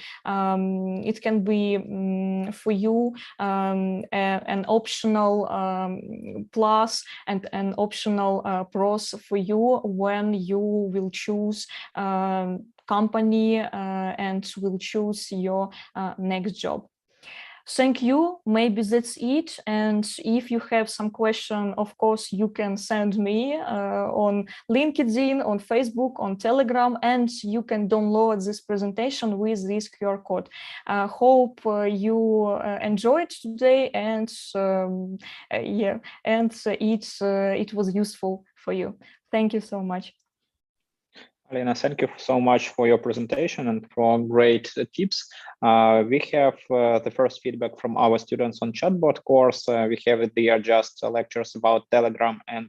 for you an optional plus and an optional pros for you when you will choose company and will choose your next job. Thank you. Maybe that's it. And if you have some question, of course, you can send me on LinkedIn, on Facebook, on Telegram, and you can download this presentation with this QR code. Hope you enjoyed today, and yeah, and it was useful for you. Thank you so much. Alina, thank you so much for your presentation and for great tips. We have the first feedback from our students on chatbot course. We have there just lectures about Telegram and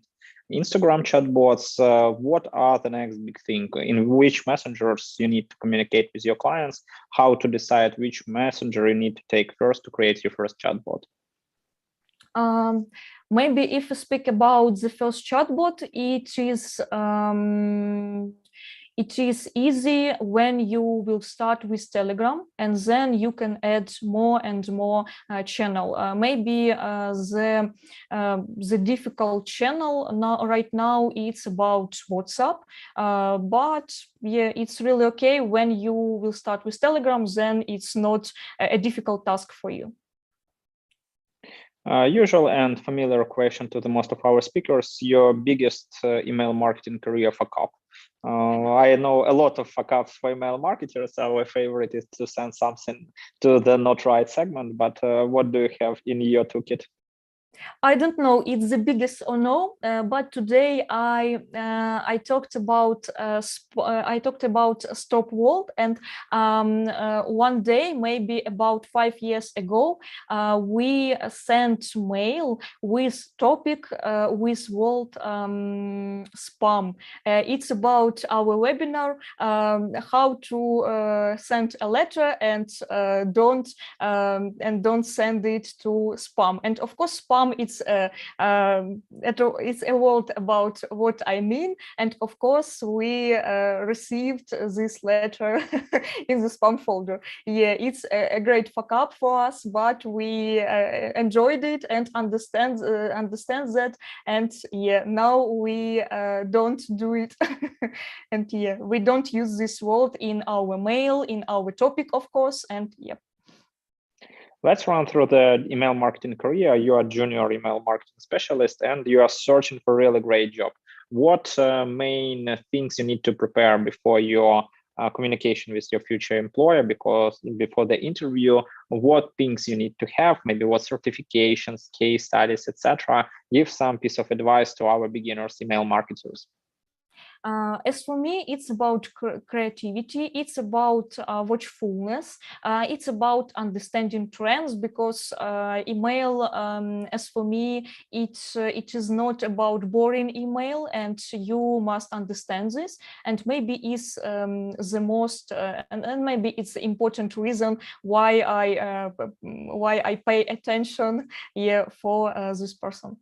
Instagram chatbots. What are the next big thing? In which messengers you need to communicate with your clients? How to decide which messenger you need to take first to create your first chatbot? Maybe if we speak about the first chatbot, it is easy when you will start with Telegram, and then you can add more and more channel. Maybe the difficult channel right now it's about WhatsApp, but yeah, it's really okay when you will start with Telegram. Then it's not a difficult task for you. Usual and familiar question to the most of our speakers: your biggest email marketing career fuck up. I know a lot of fuck ups for email marketers. Our favorite is to send something to the not right segment, but what do you have in your toolkit? I don't know it's the biggest or no, but today I talked about Stop World, and one day, maybe about 5 years ago, we sent mail with topic with word spam. It's about our webinar, how to send a letter and don't send it to spam. And of course, spam it's a word about what I mean. And of course, we received this letter in the spam folder. Yeah, it's a great fuck up for us, but we enjoyed it and understand that. And yeah, now we don't do it. And yeah, we don't use this word in our mail, in our topic, of course. And yeah. Let's run through the email marketing career. You are a junior email marketing specialist and you are searching for a really great job. What main things you need to prepare before your communication with your future employer? Because before the interview, what things you need to have, maybe what certifications, case studies, etc. Give some piece of advice to our beginners email marketers. As for me, it's about creativity, it's about watchfulness, it's about understanding trends, because email, as for me, it is not about boring email, and you must understand this. And maybe is the most, and maybe it's the important reason why I pay attention for this person.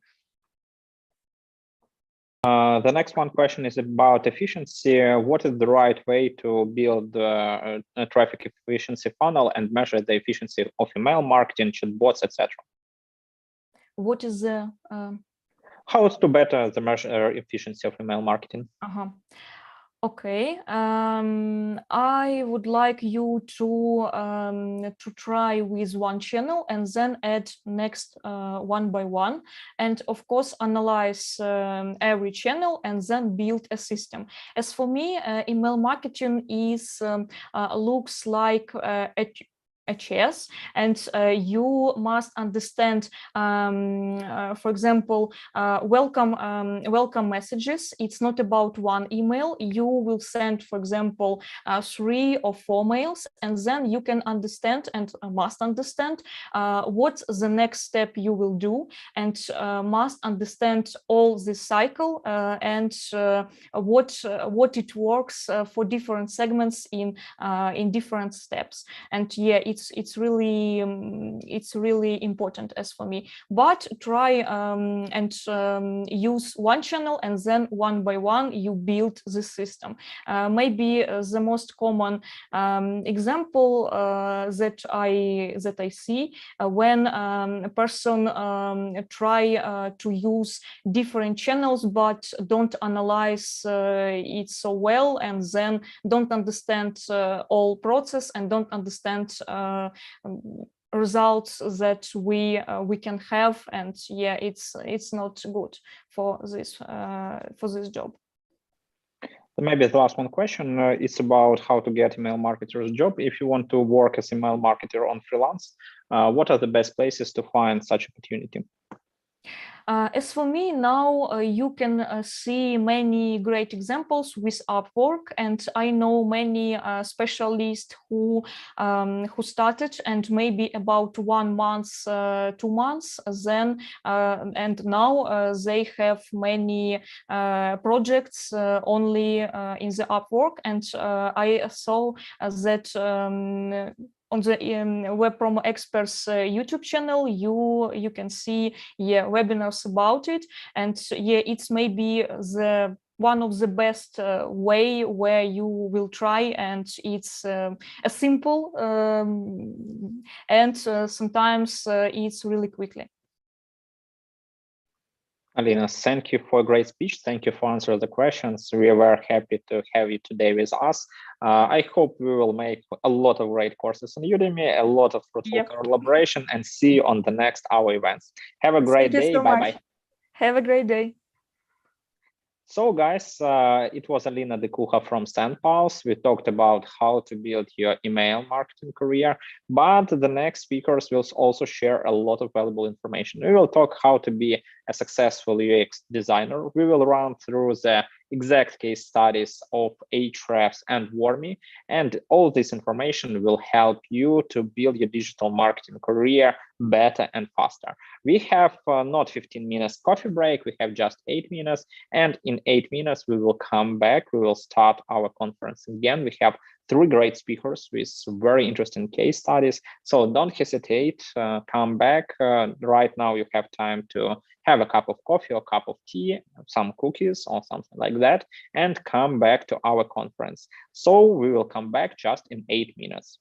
The next one question is about efficiency. What is the right way to build a traffic efficiency funnel and measure the efficiency of email marketing, chatbots, etc.? What is the how to better the measure efficiency of email marketing? Okay, I would like you to try with one channel and then add next one by one, and of course analyze every channel and then build a system. As for me, email marketing is looks like a chess, and you must understand, for example, welcome messages. It's not about one email. You will send, for example, 3 or 4 mails, and then you can understand and must understand what's the next step you will do, and must understand all this cycle and what it works for different segments in different steps. And yeah, it's really important as for me. But try and use one channel, and then one by one you build the system. Maybe the most common example that I see when a person try to use different channels but don't analyze it so well, and then don't understand all process and don't understand results that we can have, and yeah, it's not good for this job. Maybe the last one question is about how to get email marketer's job. If you want to work as email marketer on freelance, what are the best places to find such opportunity? As for me now, you can see many great examples with Upwork, and I know many specialists who started and maybe about 1 month, 2 months, then and now they have many projects only in the Upwork, and I saw that on the Web Promo Experts YouTube channel, you can see webinars about it, and it's maybe the one of the best way where you will try, and it's a simple and sometimes it's really quickly. Alina, thank you for a great speech. Thank you for answering the questions. We are very happy to have you today with us. I hope we will make a lot of great courses on Udemy, a lot of fruitful collaboration, and see you on the next our events. Have a great day. Bye-bye. Have a great day. So guys, it was Alina Dekuha from SendPulse. We talked about how to build your email marketing career, but the next speakers will also share a lot of valuable information. We will talk how to be a successful UX designer. We will run through the exact case studies of Ahrefs and Wormy, and all this information will help you to build your digital marketing career better and faster. We have not 15 minutes coffee break, we have just 8 minutes, and in 8 minutes we will come back. We will start our conference again. We have 3 great speakers with very interesting case studies, so don't hesitate, come back. Right now you have time to have a cup of coffee or cup of tea, some cookies or something like that, and come back to our conference. So we will come back just in 8 minutes.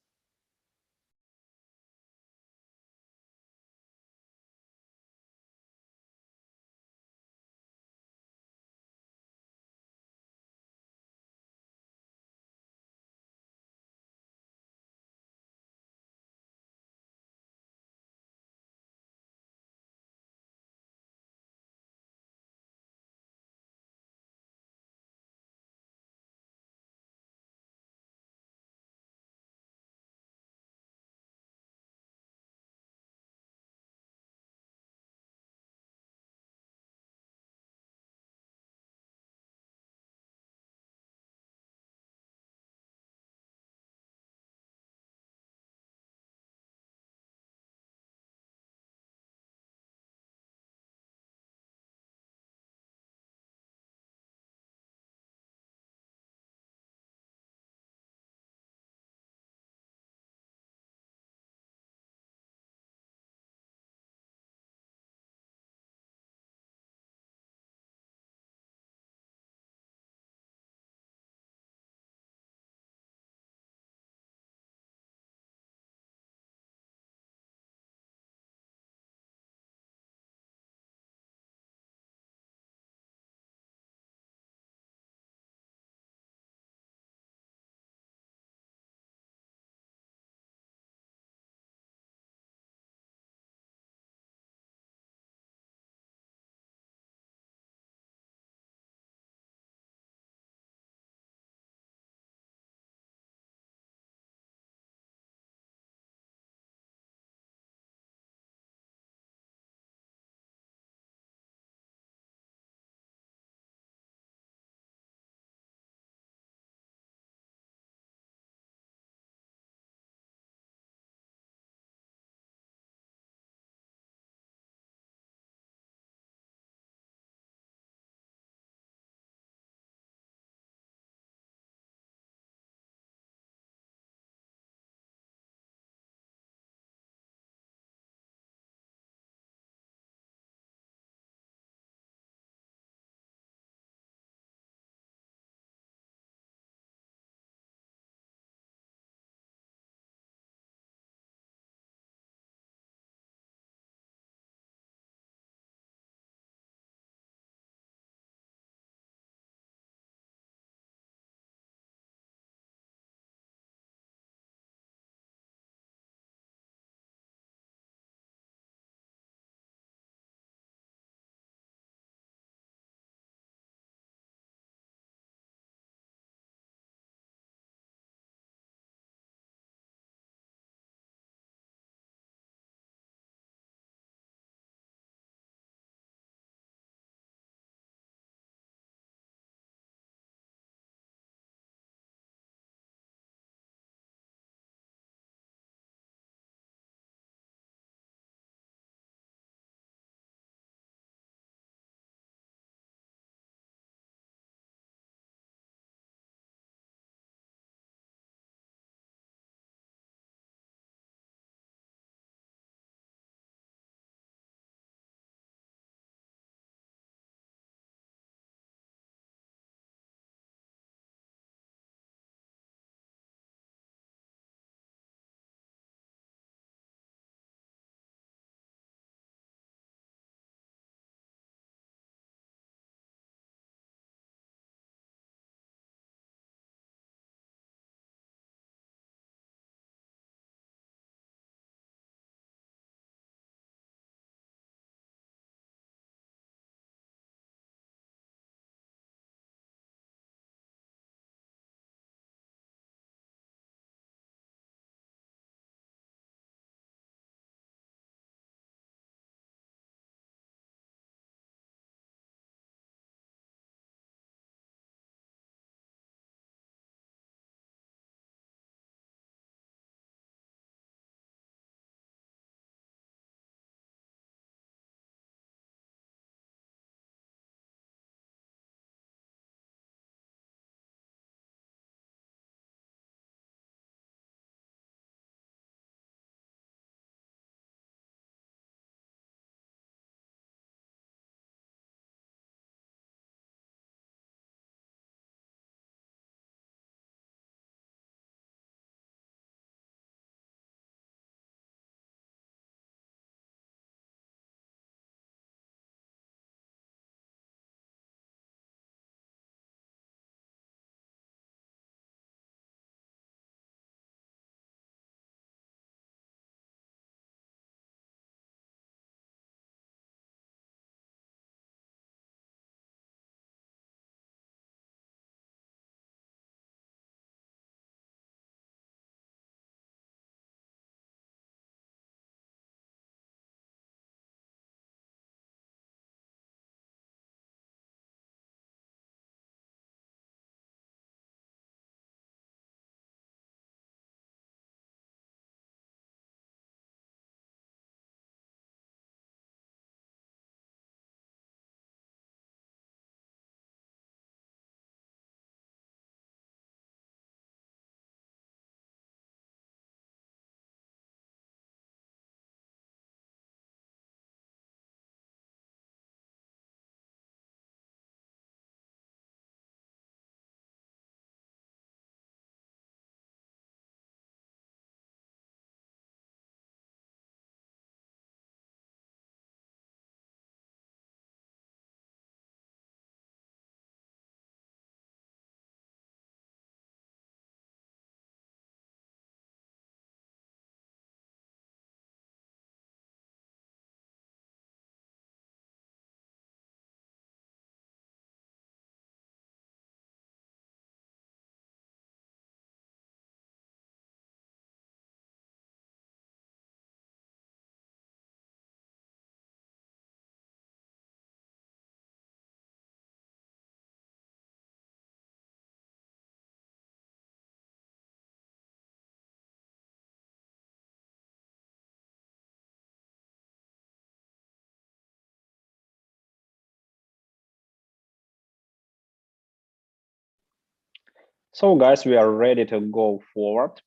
So guys, we are ready to go forward.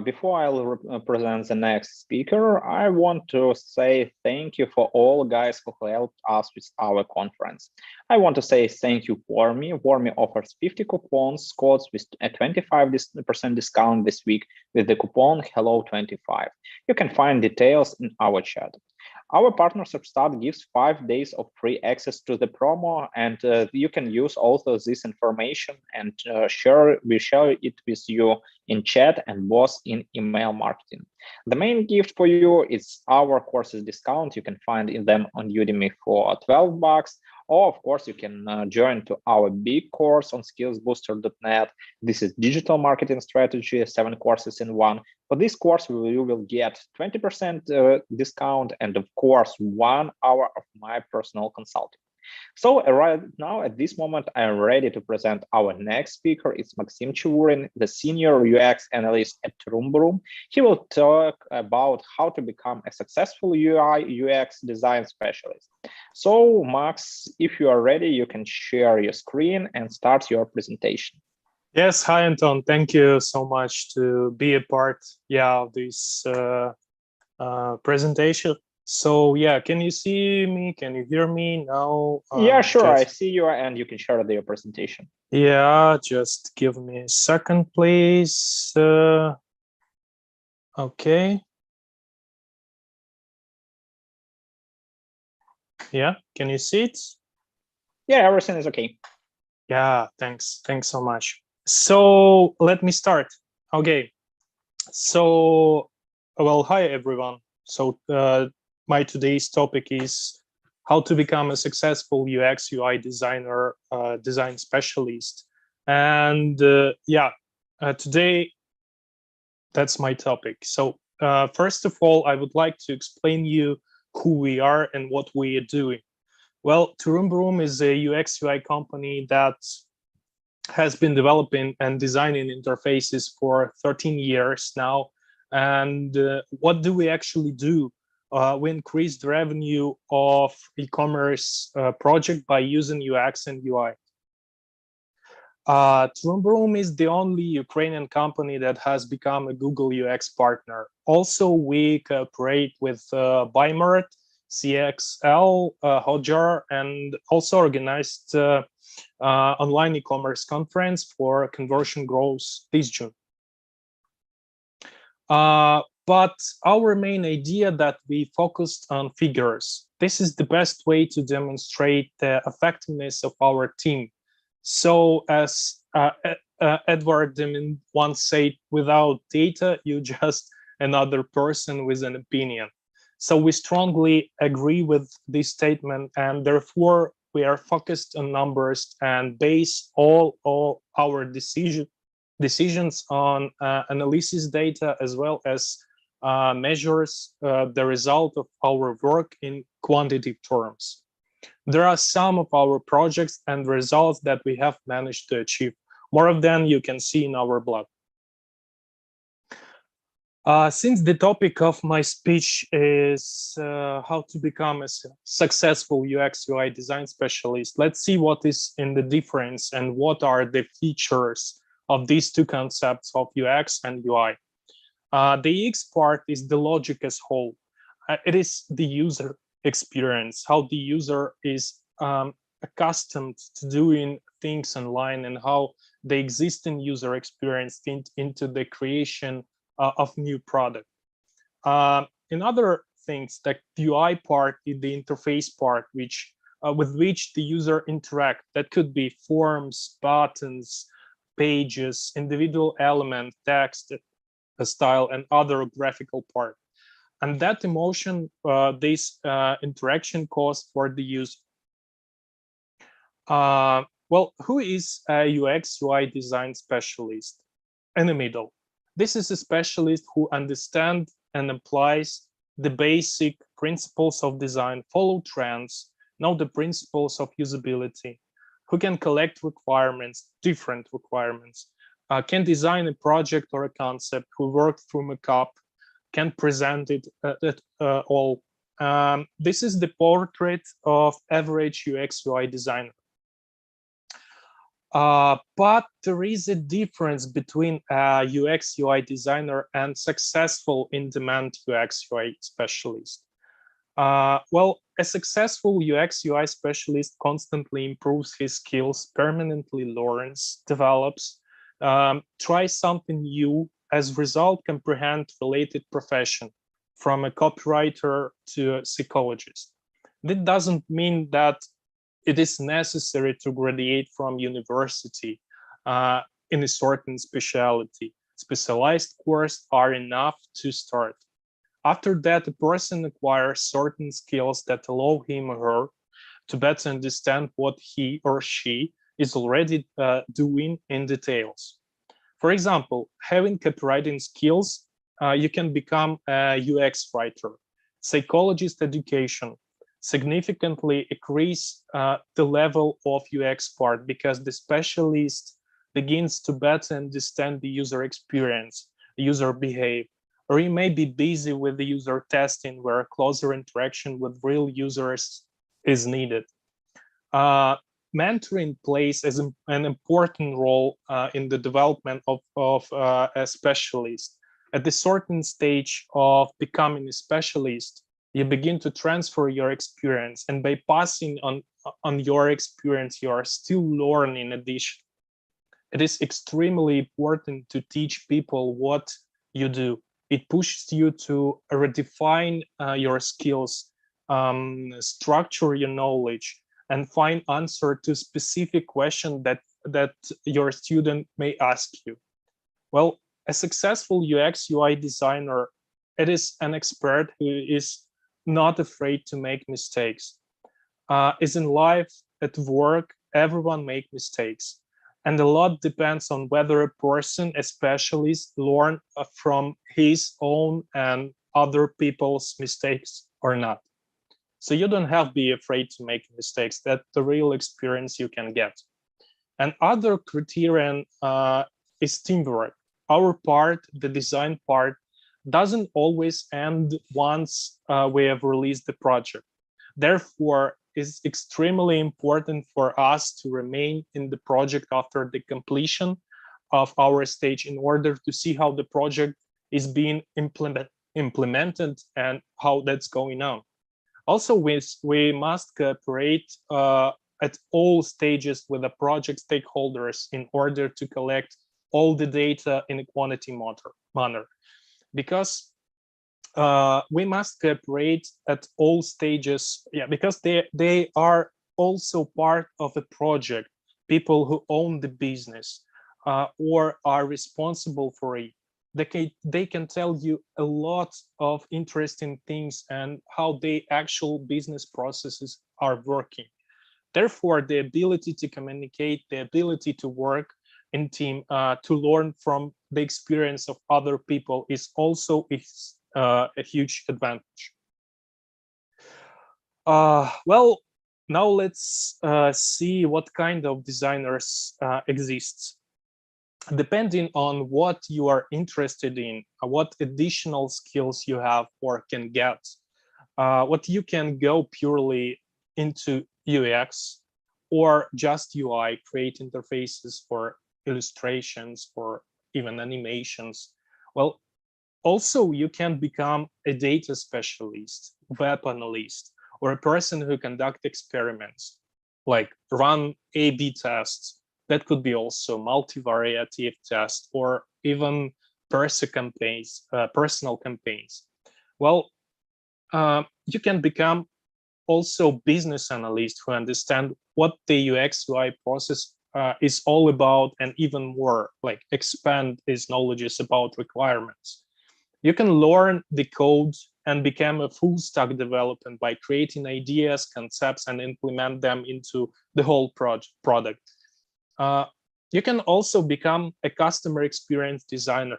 Before I'll present the next speaker, I want to say thank you for all guys who helped us with our conference. I want to say thank you, Wormy. Wormy offers 50 coupons codes with a 25% discount this week with the coupon HELLO25. You can find details in our chat. Our partner Substack gives 5 days of free access to the promo, and you can use also this information and we share it with you in chat and both in email marketing. The main gift for you is our courses discount. You can find them on Udemy for $12. Or of course, you can join to our big course on skillsbooster.net. This is digital marketing strategy, 7 courses in one. For this course, you will get 20% discount and of course, 1 hour of my personal consulting. So right now, at this moment, I am ready to present our next speaker. It's Maxim Chivurin, the senior UX analyst at Trumbrum. He will talk about how to become a successful UI UX design specialist. So Max, if you are ready, you can share your screen and start your presentation. Yes, hi Anton. Thank you so much to be a part of this presentation. So yeah, can you see me? Can you hear me now? Yeah, sure. I see you and you can share your presentation. Yeah, just give me a second, please. Okay. Yeah, can you see it? Yeah, everything is okay. Yeah, thanks. Thanks so much. So let me start. Okay. So, well, hi everyone. So my today's topic is how to become a successful UX UI designer, design specialist. And today that's my topic. So first of all, I would like to explain you who we are and what we are doing. Well, Trumbrum is a UX UI company that has been developing and designing interfaces for 13 years now. And what do we actually do? We increase the revenue of e-commerce project by using UX and UI. Trumbrum is the only Ukrainian company that has become a Google UX partner. Also, we cooperate with Bimart, CXL, Hotjar, and also organized online e-commerce conference for conversion growth this June. But our main idea that we focused on figures. This is the best way to demonstrate the effectiveness of our team. So as Edward Deming once said, without data, you're just another person with an opinion. So we strongly agree with this statement, and therefore we are focused on numbers and base all our decisions on analysis data, as well as measures the result of our work in quantitative terms. There are some of our projects and results that we have managed to achieve. More of them you can see in our blog. Since the topic of my speech is how to become a successful UX UI design specialist, let's see what is in the difference and what are the features of these two concepts of UX and UI. The UX part is the logic as whole. It is the user experience, how the user is accustomed to doing things online and how the existing user experience into the creation of new product. In other things, the UI part is the interface part, which with which the user interact. That could be forms, buttons, pages, individual element, text, style, and other graphical part. And that emotion, this interaction cost for the user. Well, who is a UX UI design specialist? In the middle. This is a specialist who understands and applies the basic principles of design, follow trends, know the principles of usability, who can collect requirements, different requirements, can design a project or a concept, who work through mockup, can present it at all. This is the portrait of average UX UI designer. But there is a difference between a UX UI designer and successful in-demand UX UI specialist. Well, a successful UX UI specialist constantly improves his skills, permanently learns, develops, tries something new, as a result comprehend related profession, from a copywriter to a psychologist. That doesn't mean that it is necessary to graduate from university in a certain specialty. Specialized courses are enough to start. After that, a person acquires certain skills that allow him or her to better understand what he or she is already doing in details. For example, having copywriting skills, you can become a UX writer. Psychologist education significantly increase the level of UX part, because the specialist begins to better understand the user experience, user behavior, or you may be busy with the user testing, where closer interaction with real users is needed. Mentoring plays as an important role in the development of a specialist. At a certain stage of becoming a specialist, you begin to transfer your experience, and by passing on your experience, you are still learning in addition. It is extremely important to teach people what you do. It pushes you to redefine your skills, structure your knowledge, and find answer to specific question that your student may ask you. Well, a successful UX UI designer, it is an expert who is not afraid to make mistakes. Is in life, at work, everyone make mistakes. And a lot depends on whether a person, a specialist, learn from his own and other people's mistakes or not. So you don't have to be afraid to make mistakes. That's the real experience you can get. And other criterion is teamwork. Our part, the design part, doesn't always end once we have released the project. Therefore, it's extremely important for us to remain in the project after the completion of our stage, in order to see how the project is being implemented and how that's going on. Also, we must cooperate at all stages with the project stakeholders in order to collect all the data in a quantity manner. Because we must cooperate at all stages, because they are also part of a project, people who own the business or are responsible for it. They can tell you a lot of interesting things and how the actual business processes are working. Therefore, the ability to communicate, the ability to work in team, to learn from the experience of other people is also a huge advantage. Well, now let's see what kind of designers exists. Depending on what you are interested in, what additional skills you have or can get, what you can go purely into UX or just UI, create interfaces for illustrations or even animations. Well, also you can become a data specialist, web analyst, or a person who conduct experiments, like run A/B tests. That could be also multivariate tests or even personal campaigns. Well, you can become also business analyst who understand what the UX UI process is all about, and even more, like expand his knowledge about requirements. You can learn the code and become a full stack developer by creating ideas, concepts, and implement them into the whole product. You can also become a customer experience designer,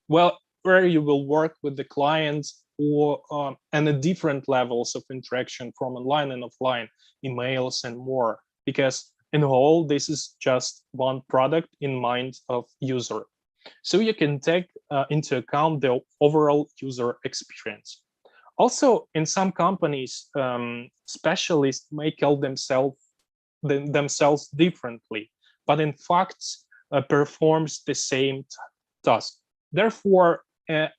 well, where you will work with the clients or and the different levels of interaction from online and offline, emails and more, because in whole, this is just one product in mind of user. So you can take into account the overall user experience. Also, in some companies, specialists may call themselves differently. but in fact performs the same task. Therefore, it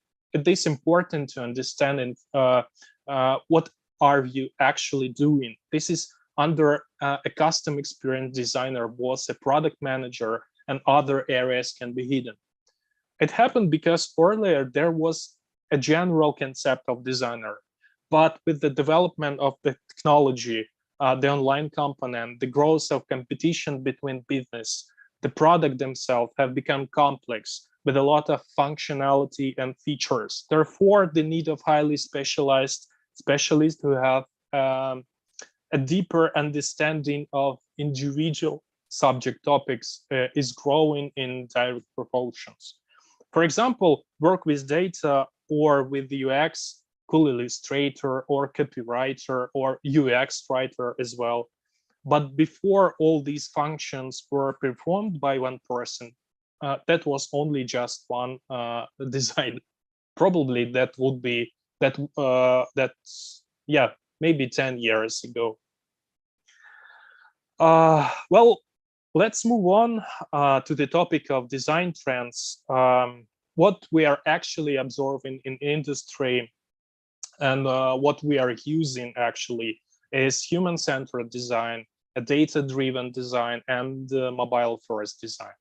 is important to understand what are you actually doing. This is under a custom experience designer, boss, a product manager, and other areas can be hidden. It happened because earlier there was a general concept of designer, but with the development of the technology, the online component, the growth of competition between business, the product themselves have become complex with a lot of functionality and features. Therefore, the need of highly specialized specialists who have a deeper understanding of individual subject topics is growing in direct proportions. For example, work with data or with UX, cool illustrator or copywriter or UX writer as well. But before all these functions were performed by one person, that was only just one design. Probably that would be yeah, maybe 10 years ago. Well, let's move on to the topic of design trends. What we are actually observing in industry and what we are using actually is human-centered design, a data-driven design, and mobile-first design.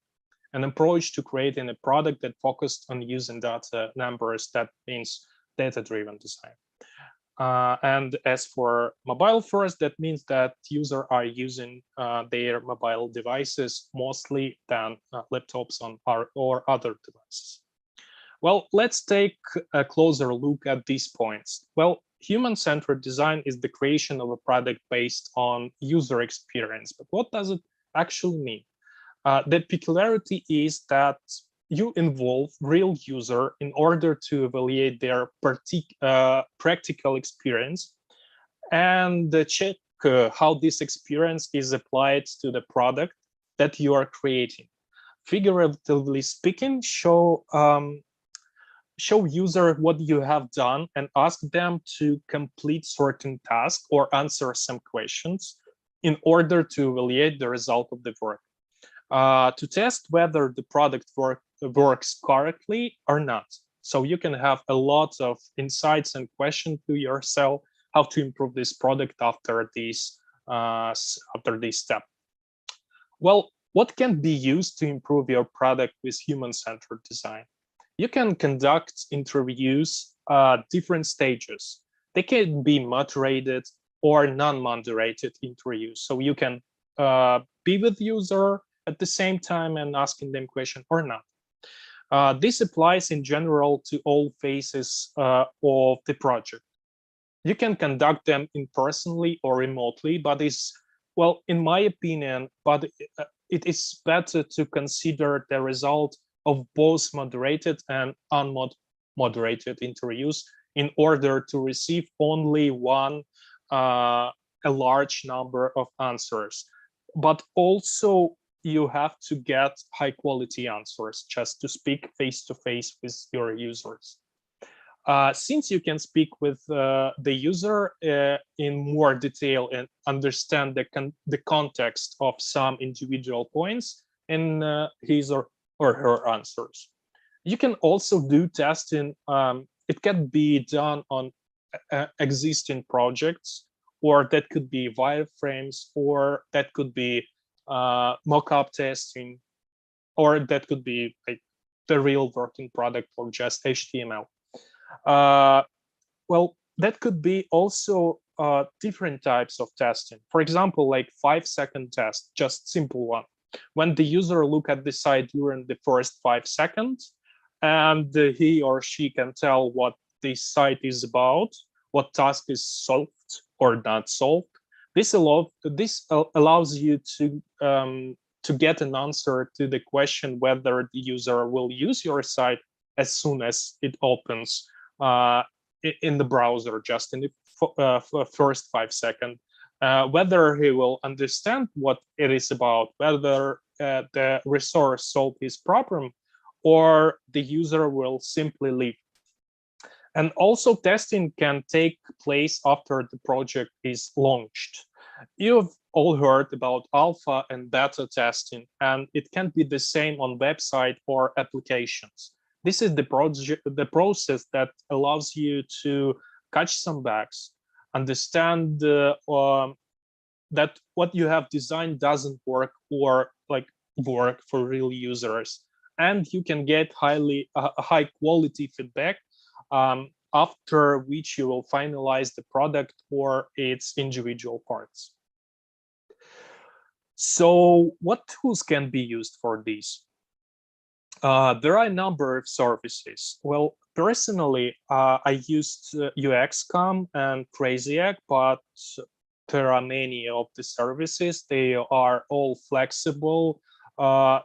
An approach to creating a product that focused on using data numbers, that means data-driven design. And as for mobile first, that means that users are using their mobile devices mostly than laptops or other devices. Well, let's take a closer look at these points. Well, human-centered design is the creation of a product based on user experience. But what does it actually mean? The peculiarity is that you involve real user in order to evaluate their practical experience and check how this experience is applied to the product that you are creating. Figuratively speaking, show user what you have done and ask them to complete certain tasks or answer some questions in order to evaluate the result of the work. To test whether the product works correctly or not. So you can have a lot of insights and questions to yourself how to improve this product after this step. Well, what can be used to improve your product with human-centered design? You can conduct interviews at different stages. They can be moderated or non-moderated interviews. So you can be with user at the same time and asking them questions or not. This applies in general to all phases of the project. You can conduct them in personally or remotely, but well, in my opinion, but it is better to consider the result of both moderated and unmoderated interviews in order to receive only a large number of answers. But also, you have to get high quality answers just to speak face-to-face with your users. Since you can speak with the user in more detail and understand the context of some individual points in his or her answers. You can also do testing. It can be done on existing projects, or that could be wireframes, or that could be mock-up testing, or that could be like the real working product or just HTML. Well, that could be also different types of testing. For example, like 5-second test, just simple one. When the user look at the site during the first 5 seconds, and he or she can tell what the site is about, what task is solved or not solved. This allows you to get an answer to the question whether the user will use your site as soon as it opens in the browser, just in the first 5 seconds, whether he will understand what it is about, whether the resource solved his problem, or the user will simply leave. And also testing can take place after the project is launched. You've all heard about alpha and beta testing, and it can be the same on website or applications. This is the process that allows you to catch some bugs, understand that what you have designed doesn't work or like work for real users, and you can get high quality feedback after which you will finalize the product or its individual parts. So what tools can be used for this? There are a number of services. Well, personally, I used UXCOM and CrazyEgg, but there are many of the services. They are all flexible.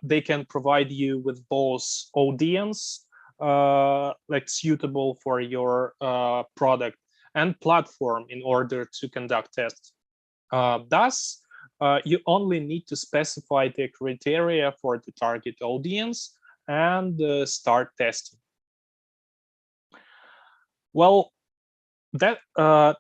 They can provide you with both audience, like suitable for your product, and platform in order to conduct tests. Thus, you only need to specify the criteria for the target audience and start testing. Well, the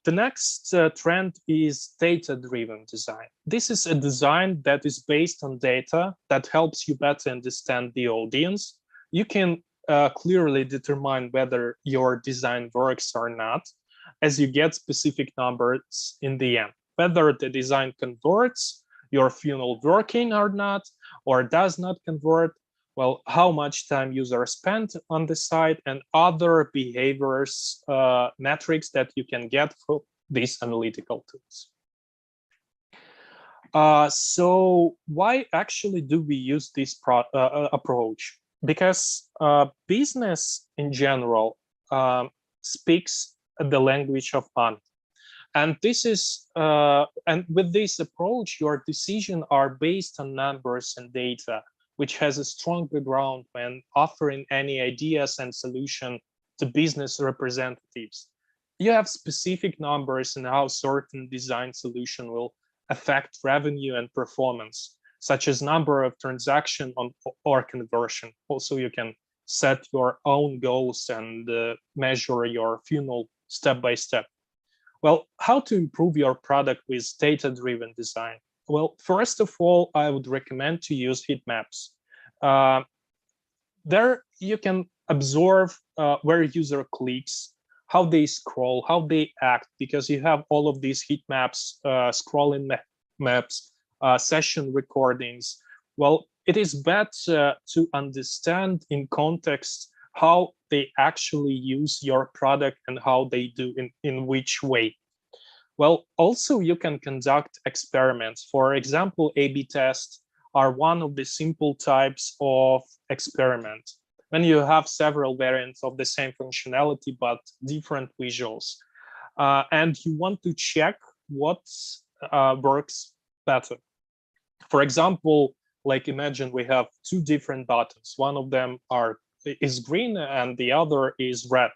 next trend is data-driven design. This is a design that is based on data that helps you better understand the audience. You can clearly determine whether your design works or not, as you get specific numbers in the end. Whether the design converts, your funnel working or not, or does not convert, well, how much time users spend on the site, and other behaviors, metrics that you can get from these analytical tools. So why actually do we use this approach? Because business in general speaks the language of money. And this is, and with this approach, your decisions are based on numbers and data, which has a strong background when offering any ideas and solution to business representatives. You have specific numbers in how certain design solution will affect revenue and performance, such as number of transaction or conversion. Also, you can set your own goals and measure your funnel step by step. Well, how to improve your product with data-driven design? Well, first of all, I would recommend to use heat maps. There you can observe where user clicks, how they scroll, how they act, because you have all of these heat maps, scrolling maps, session recordings. Well, it is better to understand in context how they actually use your product and how they do in which way. Well, also you can conduct experiments. For example, A/B tests are one of the simple types of experiment. When you have several variants of the same functionality, but different visuals. And you want to check what works better. For example, like imagine we have two different buttons. One of them is green and the other is red.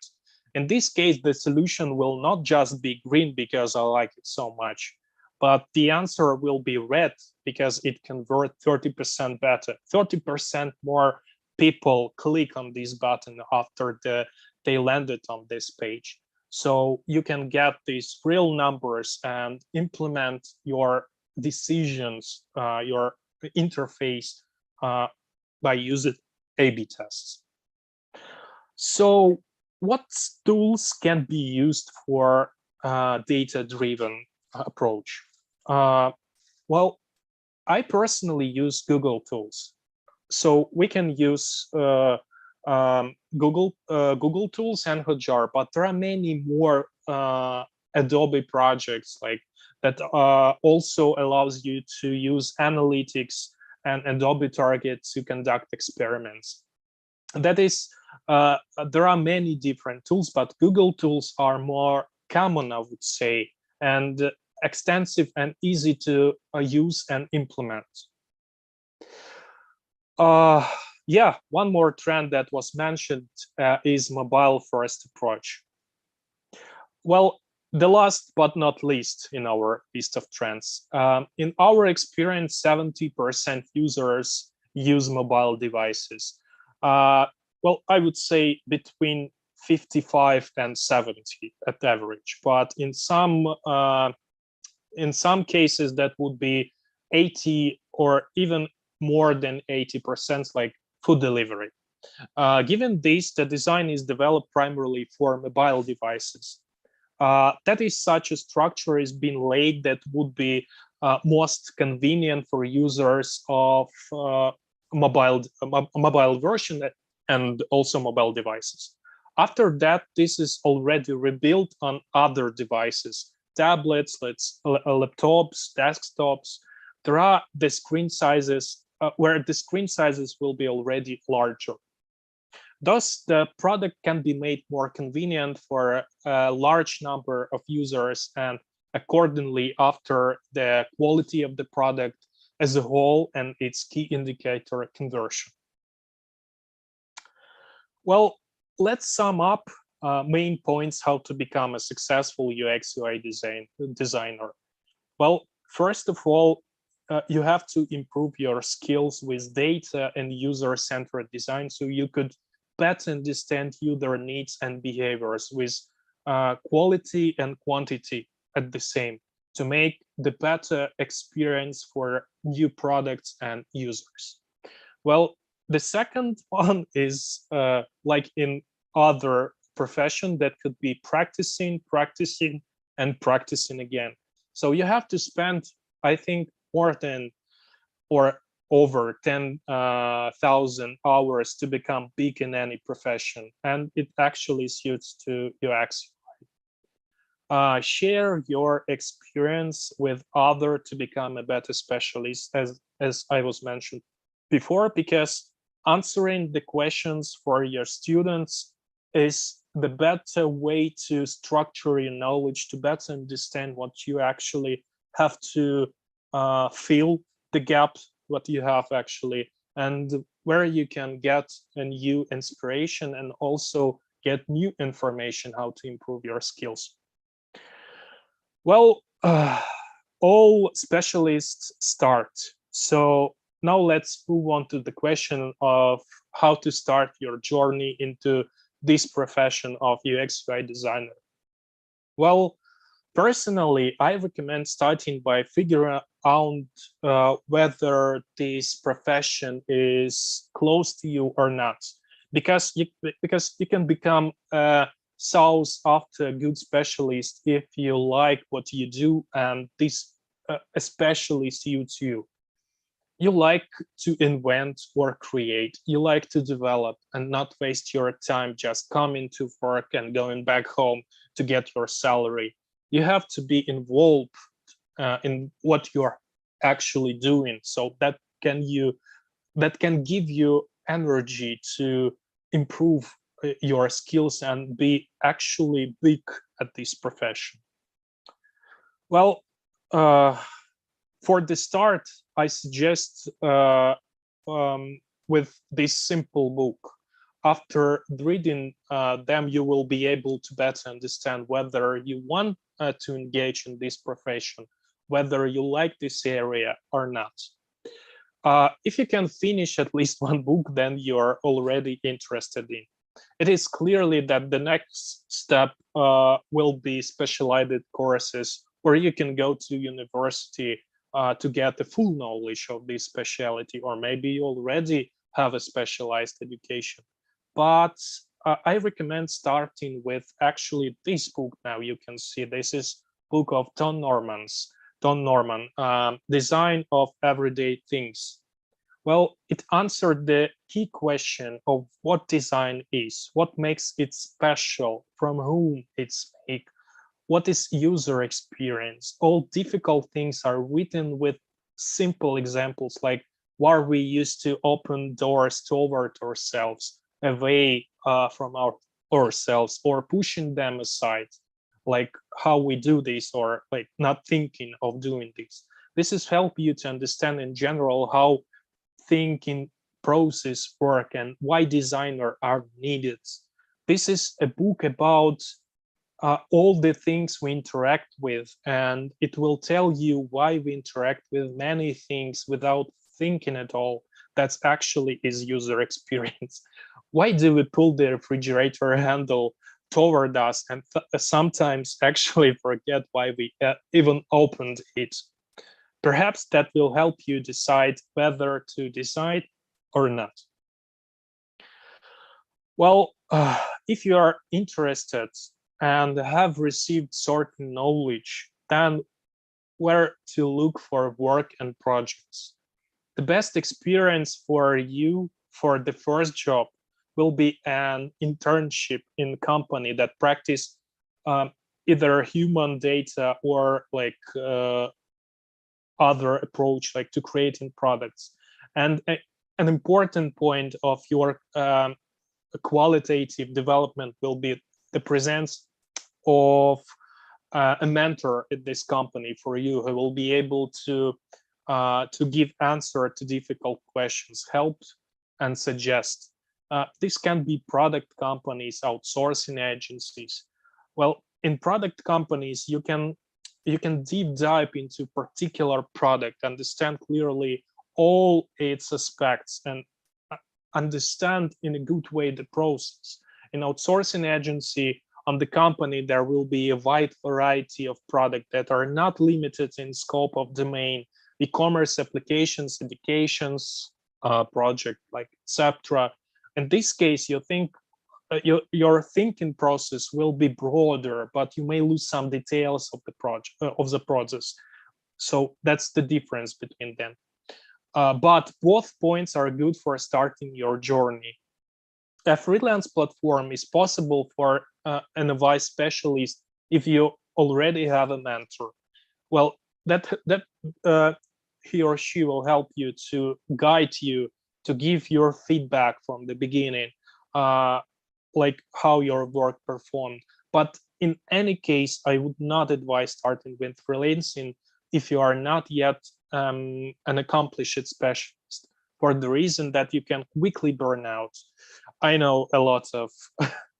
In this case, the solution will not just be green because I like it so much, but the answer will be red because it converts 30% better. 30% more people click on this button after they landed on this page. So you can get these real numbers and implement your decisions, your interface by using A/B tests. So what tools can be used for data-driven approach? Well, I personally use Google tools. So we can use Google tools and Hotjar, but there are many more Adobe projects like that also allows you to use analytics and Adobe Target to conduct experiments. That is, there are many different tools, but Google tools are more common, I would say, and extensive and easy to use and implement. Yeah, one more trend that was mentioned is mobile first approach. Well, the last but not least in our list of trends, in our experience, 70% users use mobile devices. Well, I would say between 55 and 70 at average, but in some in some cases that would be 80 or even more than 80%, like food delivery. Given this, the design is developed primarily for mobile devices. That is, such a structure is being laid that would be most convenient for users of mobile version and also mobile devices. After that, this is already rebuilt on other devices, tablets, laptops, desktops. There are the screen sizes where the screen sizes will be already larger. Thus, the product can be made more convenient for a large number of users, and accordingly, after the quality of the product as a whole and its key indicator conversion. Well, let's sum up main points how to become a successful UX UI designer. Well, first of all, you have to improve your skills with data and user-centered design so you could better understand user needs and behaviors with quality and quantity at the same to make the better experience for new products and users. Well, the second one is like in other profession that could be practicing and practicing again. So you have to spend, I think, more than or over 10,000 hours to become big in any profession, and it actually suits to UX. Share your experience with others to become a better specialist, as I was mentioned before, because answering the questions for your students is the better way to structure your knowledge, to better understand what you actually have to fill the gap, what you have actually, and where you can get a new inspiration and also get new information how to improve your skills. Well, all specialists start. So now let's move on to the question of how to start your journey into this profession of UX UI designer. Well, personally, I recommend starting by figuring out whether this profession is close to you or not, because you can become a sought after good specialist if you like what you do and this especially suits you. You like to invent or create, you like to develop and not waste your time just coming to work and going back home to get your salary. You have to be involved in what you're actually doing, so that can give you energy to improve your skills and be actually big at this profession. Well, for the start, I suggest with this simple book. After reading them, you will be able to better understand whether you want to engage in this profession, whether you like this area or not. If you can finish at least one book, then you're already interested in. It is clearly that the next step will be specialized courses, or you can go to university to get the full knowledge of this specialty, or maybe you already have a specialized education. But I recommend starting with actually this book. Now you can see this is book of Don Norman, Design of Everyday Things. Well, it answered the key question of what design is, what makes it special, from whom it's made, what is user experience. All difficult things are written with simple examples, like why we used to open doors toward ourselves, away from ourselves, or pushing them aside, like how we do this, or like not thinking of doing this. This is help you to understand in general how thinking process work and why designers are needed. This is a book about all the things we interact with, and it will tell you why we interact with many things without thinking at all. That's actually is user experience. Why do we pull the refrigerator handle toward us, and sometimes actually forget why we even opened it. Perhaps that will help you decide whether to decide or not. Well, if you are interested and have received certain knowledge, then where to look for work and projects. The best experience for you for the first job will be an internship in a company that practice either human data or like other approach, like to creating products. And an important point of your qualitative development will be the presence of a mentor at this company for you, who will be able to give answer to difficult questions, help and suggest. This can be product companies, outsourcing agencies. Well, in product companies, you can deep dive into particular product, understand clearly all its aspects, and understand in a good way the process. In outsourcing agency, on the company, there will be a wide variety of products that are not limited in scope of domain, e-commerce applications, educations, project, like etc. In this case, you think your thinking process will be broader, but you may lose some details of the project of the process. So that's the difference between them. But both points are good for starting your journey. A freelance platform is possible for an advice specialist if you already have a mentor. Well, that he or she will help you to guide you, to give your feedback from the beginning, like how your work performed. But in any case, I would not advise starting with freelancing if you are not yet an accomplished specialist, for the reason that you can quickly burn out. I know a lot of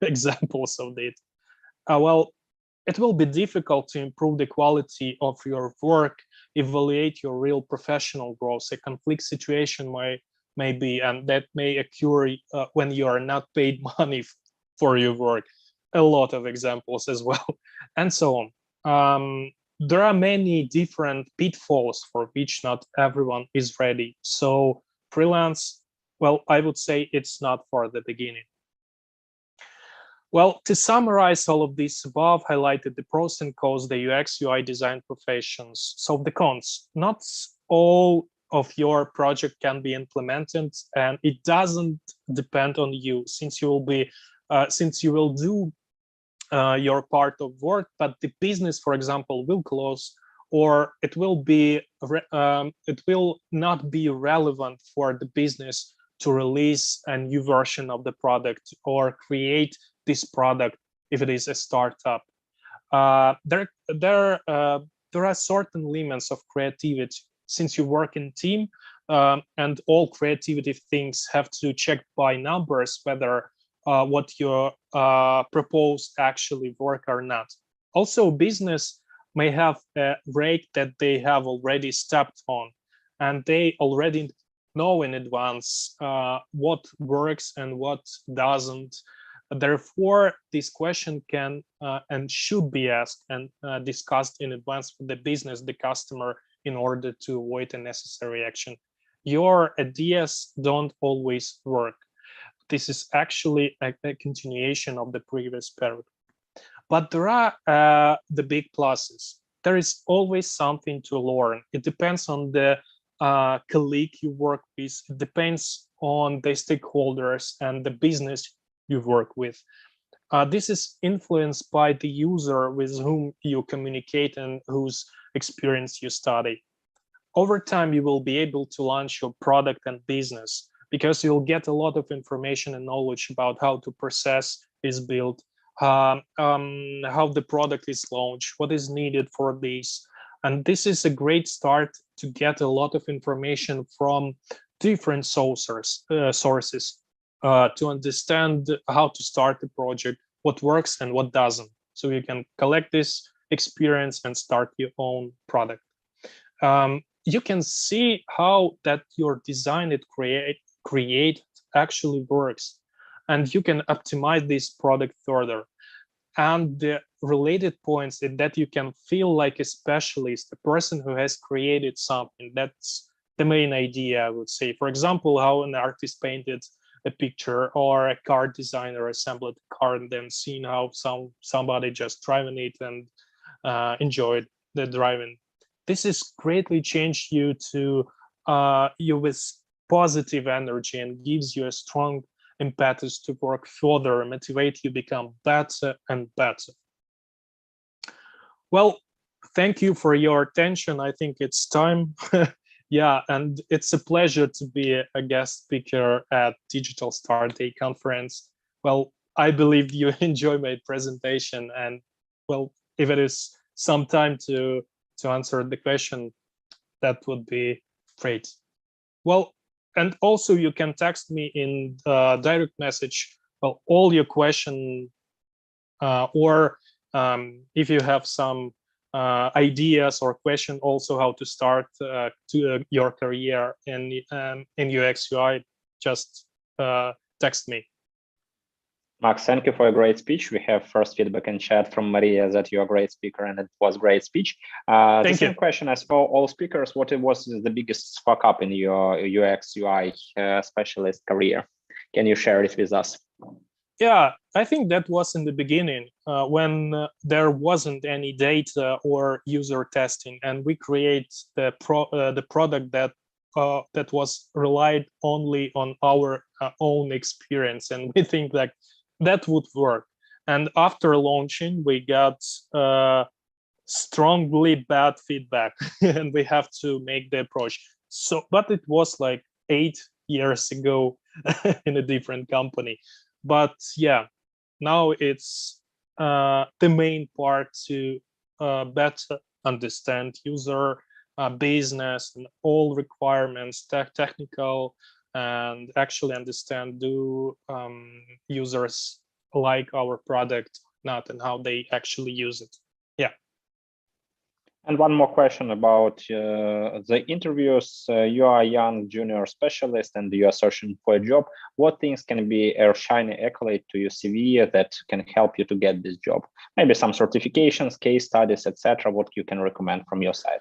examples of it. Well, it will be difficult to improve the quality of your work, evaluate your real professional growth. A conflict situation may be, and that may occur when you are not paid money for your work. A lot of examples as well, and so on. There are many different pitfalls for which not everyone is ready. So freelance, well, I would say it's not for the beginning. Well, to summarize all of this above, highlighted the pros and cons, the UX, UI design professions. So the cons, not all of your project can be implemented, and it doesn't depend on you, since you will be, since you will do your part of work, but the business, for example, will close, or it will be it will not be relevant for the business to release a new version of the product or create this product if it is a startup. There are certain limits of creativity, since you work in team, and all creativity things have to check by numbers whether what you propose actually work or not. Also, business may have a rate that they have already stepped on, and they already know in advance what works and what doesn't. Therefore, this question can and should be asked and discussed in advance with the business, the customer, in order to avoid unnecessary action. Your ideas don't always work. This is actually a continuation of the previous paragraph. But there are the big pluses. There is always something to learn. It depends on the colleague you work with. It depends on the stakeholders and the business you work with. This is influenced by the user with whom you communicate and whose experience you study. Over time, you will be able to launch your product and business, because you'll get a lot of information and knowledge about how the process is built, how the product is launched, what is needed for this. And this is a great start to get a lot of information from different sources to understand how to start the project, what works and what doesn't. So you can collect this experience and start your own product. You can see how that your designed create actually works, and you can optimize this product further. And the related points is that you can feel like a specialist, a person who has created something. That's the main idea, I would say. For example, how an artist painted a picture, or a car designer assembled a car, and then seeing how somebody just driving it and enjoyed the driving. This has greatly changed you to you with positive energy and gives you a strong impetus to work further and motivate you become better and better. Well, thank you for your attention. I think it's time. Yeah, and it's a pleasure to be a guest speaker at Digital Start Day conference. Well, I believe you enjoy my presentation, and well, if it is some time to answer the question, that would be great. Well, and also you can text me in direct message, well, all your question, or if you have some ideas or question also how to start your career in UX UI, just text me. Max, thank you for a great speech. We have first feedback in chat from Maria that you're a great speaker and it was a great speech. The same question as for all speakers, what was the biggest fuck up in your UX UI specialist career? Can you share it with us? Yeah, I think that was in the beginning when there wasn't any data or user testing, and we create the product that was relied only on our own experience, and we think like that would work. And after launching, we got strongly bad feedback, and we have to make the approach. So, but it was like 8 years ago in a different company. But yeah, now it's the main part to better understand user business and all requirements, technical, and actually understand do users like our product or not, and how they actually use it. Yeah. And one more question about the interviews. You are a young junior specialist and you are searching for a job. What things can be a shiny accolade to your CV that can help you to get this job? Maybe some certifications, case studies, etc. What you can recommend from your side?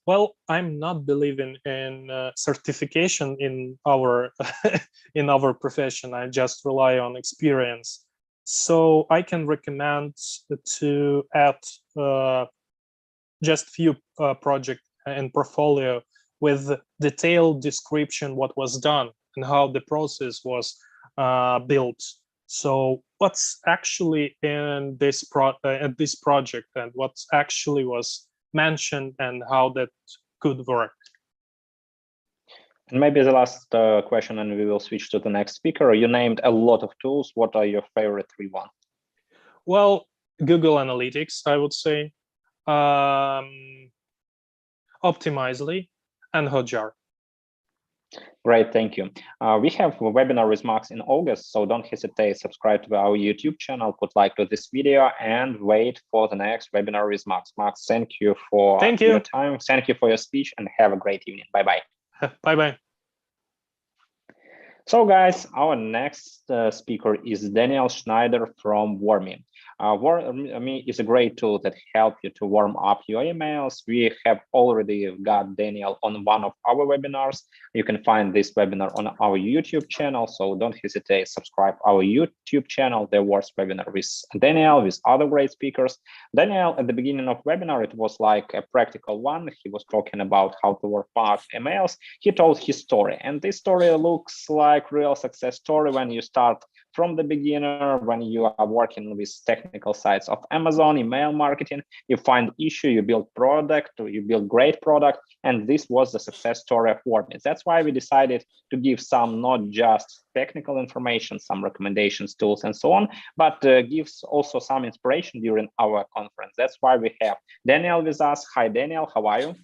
Well, I'm not believing in certification in our in our profession. I just rely on experience. So I can recommend to add just few project and portfolio with detailed description what was done and how the process was built. So what's actually in this project and what actually was mentioned and how that could work. And maybe the last question, and we will switch to the next speaker. You named a lot of tools. What are your favorite 3 ones? Well, Google Analytics, I would say, Optimizely, and Hotjar. Great, thank you. We have a webinar with Max in August, so don't hesitate, subscribe to our YouTube channel, put like to this video, and wait for the next webinar with Max. Max, thank you for your time. Thank you for your speech, and have a great evening. Bye-bye. Bye-bye. So guys, our next speaker is Daniel Schneider from Warmy. Warmy is a great tool that helps you to warm up your emails. We have already got Daniel on one of our webinars. You can find this webinar on our YouTube channel, so don't hesitate, subscribe our YouTube channel. There was webinar with Daniel, with other great speakers. Daniel, at the beginning of webinar, it was like a practical one. He was talking about how to warm up emails. He told his story, and this story looks like real success story when you start from the beginner, when you are working with technical sides of Amazon, email marketing, you find issue, you build product, or you build great product, and this was the success story of Warmy. That's why we decided to give some, not just technical information, some recommendations, tools, and so on, but gives also some inspiration during our conference. That's why we have Daniel with us. Hi, Daniel, how are you?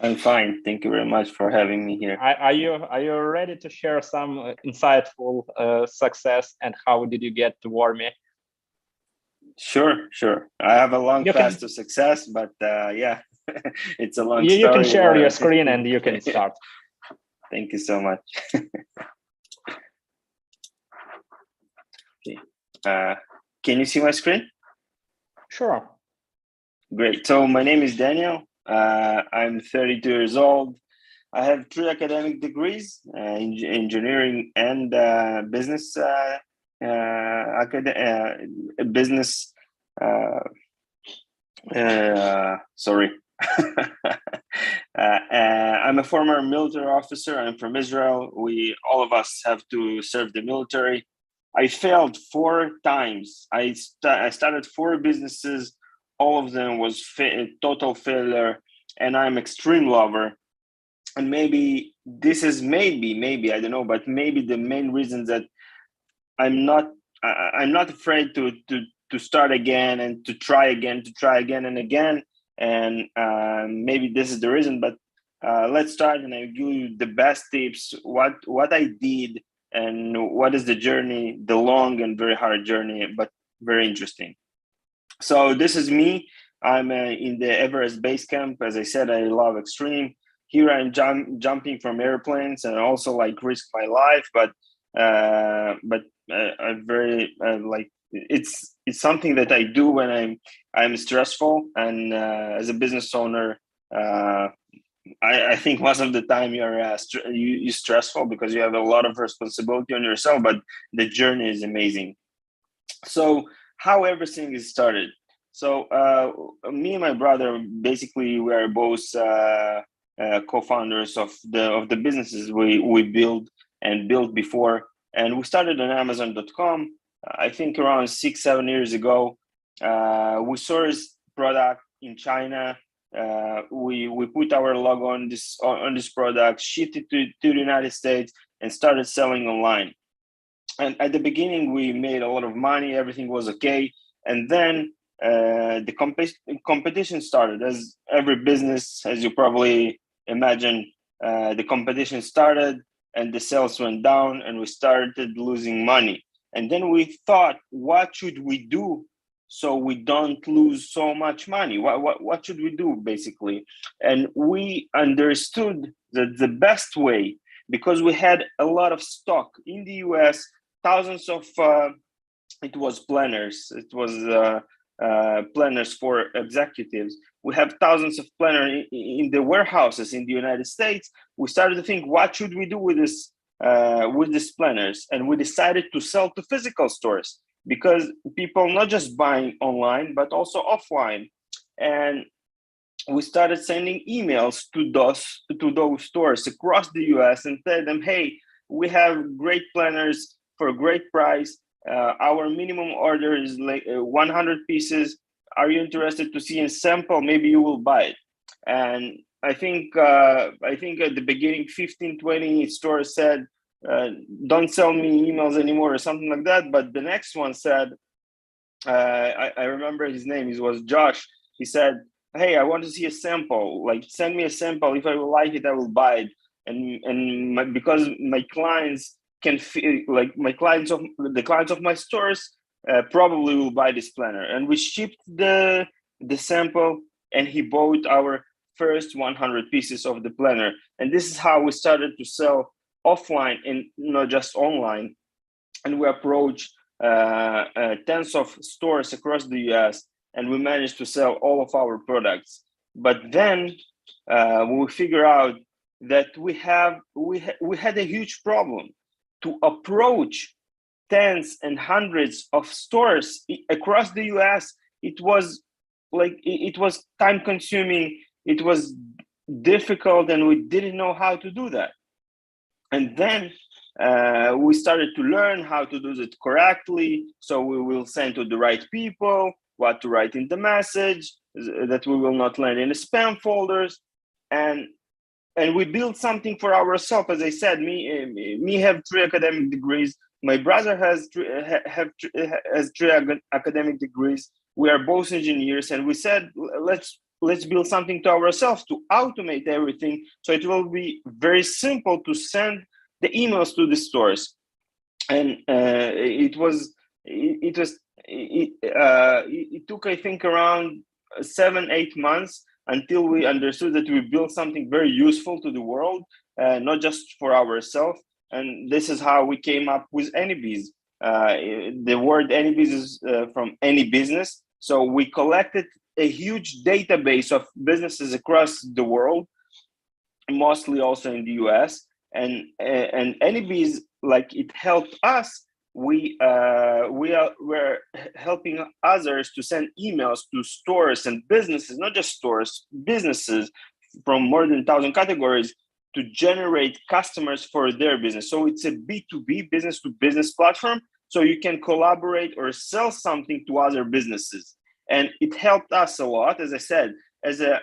I'm fine. Thank you very much for having me here. Are you ready to share some insightful success and how did you get to Warmy? Sure. I have a long path to success, but yeah, it's a long story. You can share your screen and you can start. Thank you so much. Okay. Can you see my screen? Sure. Great. So my name is Daniel. I'm 32 years old. I have 3 academic degrees, engineering and business. Sorry. I'm a former military officer. I'm from Israel. All of us have to serve the military. I failed 4 times. I started 4 businesses. All of them was total failure, and I'm extreme lover. And maybe this is maybe I don't know, but maybe the main reason that I'm not afraid to start again and to try again and again. And maybe this is the reason. But let's start, and I'll give you the best tips. What I did and what is the journey, the long and very hard journey, but very interesting. So this is me. I'm in the Everest base camp. As I said, I love extreme. Here I'm jumping from airplanes and also like risk my life, but I'm very like it's something that I do when I'm stressful. And as a business owner, I think most of the time you're stressful because you have a lot of responsibility on yourself, but the journey is amazing. So how everything is started. So me and my brother, basically, we are both co-founders of the businesses we built before, and we started on Amazon.com. I think around 6-7 years ago. We sourced product in China. We put our logo on this product, shipped it to the United States, and started selling online. And at the beginning, we made a lot of money. Everything was okay, and then the competition started. As every business, as you probably imagine, the competition started and the sales went down and we started losing money. And then we thought, what should we do so we don't lose so much money? What should we do, basically? And we understood that the best way, because we had a lot of stock in the US, thousands of, it was planners. It was planners for executives. We have thousands of planners in the warehouses in the United States. We started to think, what should we do with these planners? And we decided to sell to physical stores, because people not just buying online, but also offline. And we started sending emails to those stores across the US and tell them, hey, we have great planners for a great price. Our minimum order is like 100 pieces. Are you interested to see a sample? Maybe you will buy it. And I think at the beginning, 15, 20 stores said, don't sell me emails anymore or something like that. But the next one said, I remember his name, it was Josh. He said, hey, I want to see a sample, like send me a sample. If I will like it, I will buy it. Because my clients can feel like the clients of my stores probably will buy this planner. And we shipped the sample, and he bought our first 100 pieces of the planner. And this is how we started to sell offline and not just online. And we approached tens of stores across the US, and we managed to sell all of our products. But then we figured out that we had a huge problem to approach tens and hundreds of stores across the US. It was time consuming. It was difficult, and we didn't know how to do that. And then we started to learn how to do it correctly. So we will send to the right people, what to write in the message, that we will not land in the spam folders. And we built something for ourselves. As I said, me have 3 academic degrees. My brother has 3 academic degrees. We are both engineers, and we said, let's build something to ourselves to automate everything, so it will be very simple to send the emails to the stores. And it took, I think, around 7-8 months until we understood that we built something very useful to the world, not just for ourselves. And this is how we came up with AnyBiz. The word AnyBiz is from any business. So we collected a huge database of businesses across the world, mostly also in the US, and AnyBiz, like, it helped us. We're helping others to send emails to stores and businesses, not just stores, businesses from more than 1,000 categories, to generate customers for their business. So it's a B2B, business to business platform. So you can collaborate or sell something to other businesses. And it helped us a lot. As I said, as a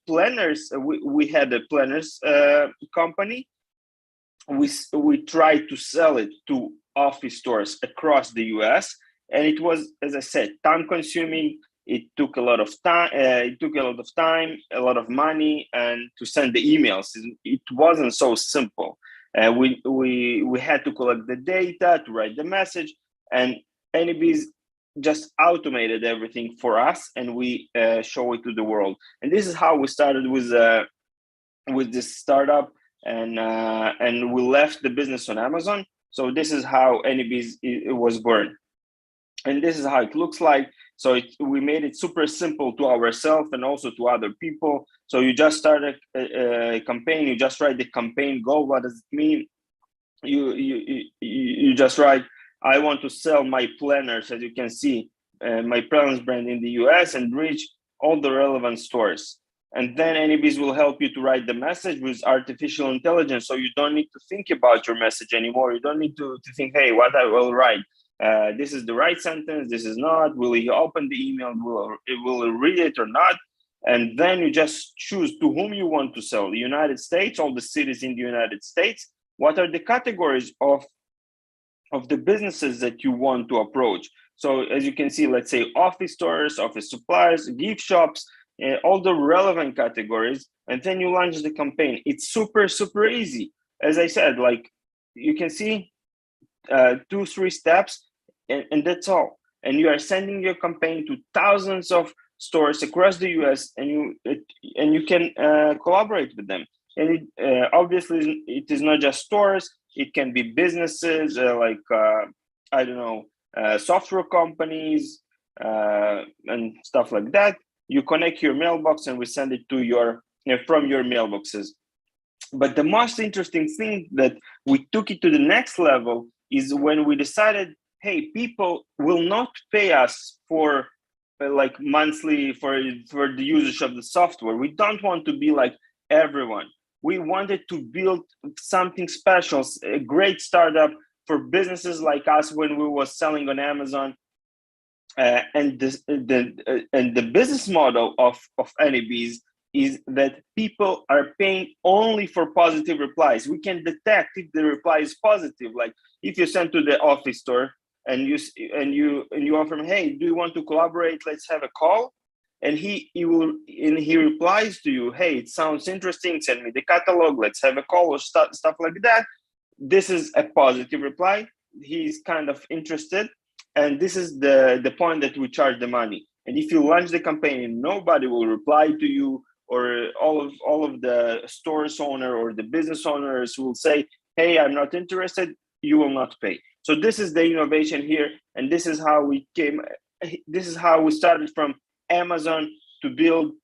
planners, we had a planners company. We tried to sell it to office stores across the US, and it was, as I said, time consuming. It took a lot of time. A lot of money, and to send the emails, it wasn't so simple. We had to collect the data to write the message, and AnyBiz just automated everything for us, and we show it to the world. And this is how we started with this startup, and we left the business on Amazon. So this is how AnyBiz was born, and this is how it looks like. So we made it super simple to ourselves and also to other people. So you just start a campaign. You just write the campaign goal. What does it mean? You just write, I want to sell my planners, as you can see, my planners brand in the US, and reach all the relevant stores. And then AnyBiz will help you to write the message with artificial intelligence. So you don't need to think about your message anymore. You don't need to think, hey, what I will write. This is the right sentence, this is not. Will he open the email? Will he read it or not? And then you just choose to whom you want to sell. The United States, all the cities in the United States. What are the categories of the businesses that you want to approach? So as you can see, let's say office stores, office supplies, gift shops, all the relevant categories, and then you launch the campaign. It's super, super easy. As I said, like, you can see 2-3 steps, and that's all. And you are sending your campaign to thousands of stores across the US, and you can collaborate with them. And obviously, it is not just stores. It can be businesses software companies and stuff like that. You connect your mailbox, and we send it to from your mailboxes. But the most interesting thing that we took it to the next level is when we decided, hey, people will not pay us for monthly for the usage of the software. We don't want to be like everyone. We wanted to build something special, a great startup for businesses like us when we were selling on Amazon. And the business model of AnyBiz is that people are paying only for positive replies. We can detect if the reply is positive. Like if you send to the office store and you offer him, hey, do you want to collaborate? Let's have a call. And he replies to you, hey, it sounds interesting. Send me the catalog. Let's have a call, or stuff like that. This is a positive reply. He's kind of interested. And this is the point that we charge the money. And if you launch the campaign and nobody will reply to you, or all of the store's owner or the business owners will say, hey, I'm not interested, you will not pay. So this is the innovation here. And this is how we started from Amazon to build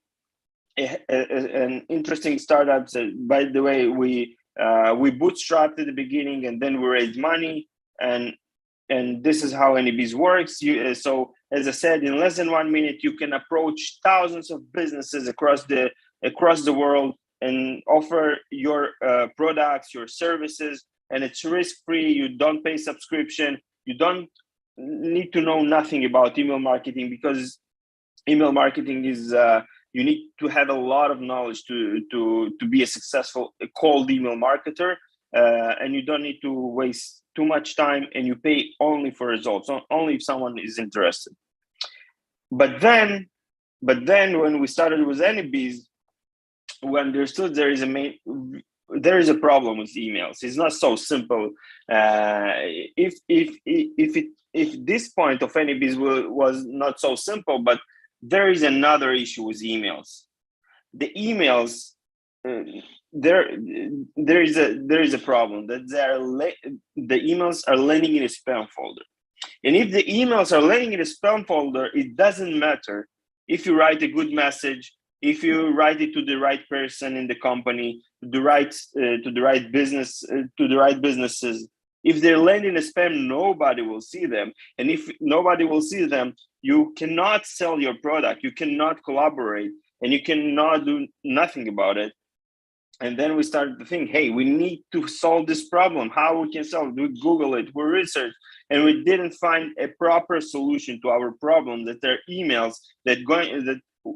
an interesting startup. So, by the way, we bootstrapped at the beginning, and then we raised money, and this is how AnyBiz works. So as I said, in less than 1 minute, you can approach thousands of businesses across the world and offer your products, your services, and it's risk-free. You don't pay subscription. You don't need to know nothing about email marketing, because email marketing is you need to have a lot of knowledge to be a successful cold email marketer, and you don't need to waste too much time, and you pay only for results, only if someone is interested. But then when we started with AnyBiz, we understood there is a problem with emails. It's not so simple. If this point of AnyBiz was not so simple, but there is another issue with emails. The emails, there is a problem that the emails are landing in a spam folder. And if the emails are landing in a spam folder, it doesn't matter if you write a good message, if you write it to the right person in the company, to the right businesses. If they land in a spam, nobody will see them. And if nobody will see them, you cannot sell your product, you cannot collaborate, and you cannot do nothing about it. And then we started to think, hey, we need to solve this problem. How we can solve it? We Google it, we research, and we didn't find a proper solution to our problem, that there are emails that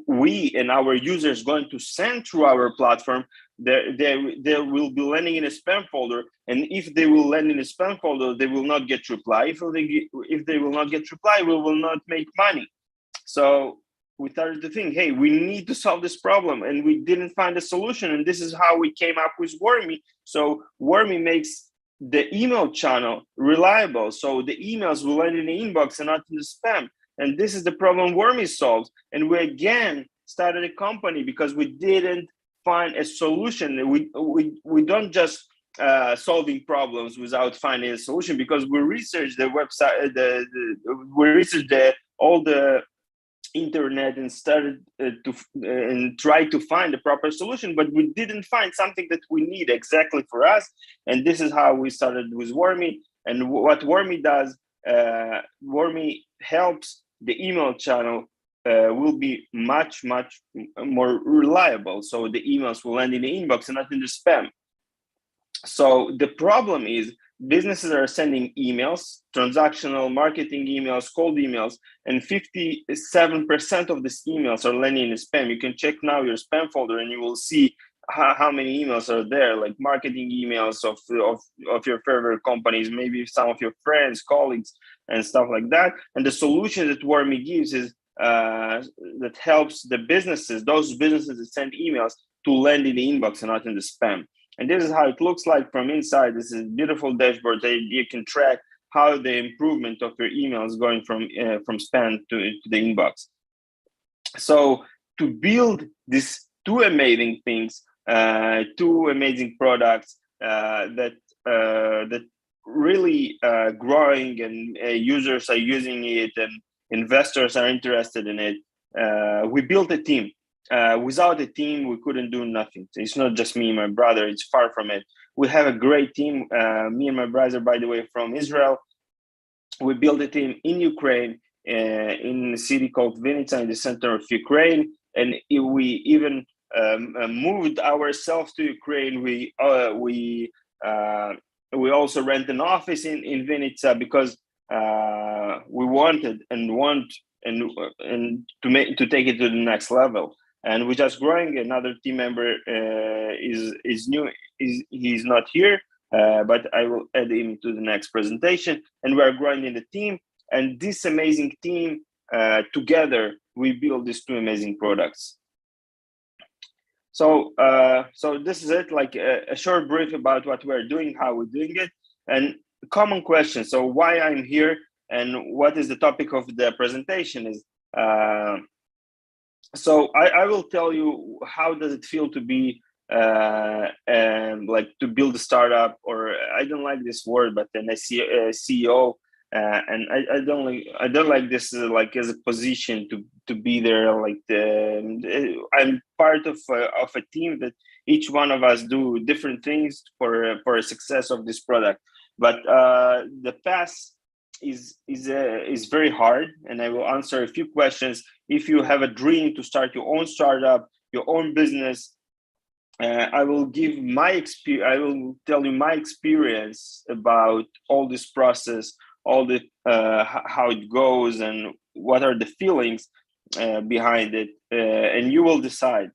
we and our users going to send through our platform. They will be landing in a spam folder, and if they will land in a spam folder, they will not get reply. If they will not get reply, we will not make money. So we started to think, hey, we need to solve this problem, and we didn't find a solution. And this is how we came up with Wormy. So Wormy makes the email channel reliable, so the emails will land in the inbox and not in the spam. And this is the problem Wormy solves. And we again started a company because we didn't find a solution. We don't just solving problems without finding a solution, because we researched the website, we researched all the internet and started and tried to find a proper solution, but we didn't find something that we need exactly for us. And this is how we started with Wormy. And what Wormy does, Wormy helps the email channel will be much more reliable. So the emails will land in the inbox and not in the spam. So the problem is businesses are sending emails, transactional marketing emails, cold emails, and 57% of these emails are landing in spam. You can check now your spam folder and you will see how many emails are there, like marketing emails of your favorite companies, maybe some of your friends, colleagues, and stuff like that. And the solution that Wormy gives is that helps the businesses, those businesses that send emails, to land in the inbox and not in the spam. And this is how it looks like from inside. This is a beautiful dashboard that you can track how the improvement of your email is going from spam to the inbox. So to build these two amazing things, two amazing products that really growing, and users are using it, and investors are interested in it, we built a team. Without a team, we couldn't do nothing. It's not just me and my brother, it's far from it. We have a great team. Me and my brother, by the way, from Israel. We built a team in Ukraine, in a city called Vinnytsia, in the center of Ukraine. And we even moved ourselves to Ukraine. We also rent an office in Vinnytsia because we wanted to take it to the next level. And we're just growing. Another team member is new. He's not here, but I will add him to the next presentation. And we are growing in the team. And this amazing team, together, we build these two amazing products. So, so this is it, like a short brief about what we're doing, how we're doing it, and a common question. So why I'm here and what is the topic of the presentation is, so I will tell you how does it feel to be like to build a startup, or I don't like this word, but then a CEO, and I don't like this like as a position to be there. Like I'm part of a team that each one of us do different things for a success of this product. But the path is very hard, and I will answer a few questions. If you have a dream to start your own startup, your own business, I will give my experience. I will tell you my experience about all this process, all the how it goes, and what are the feelings behind it, and you will decide.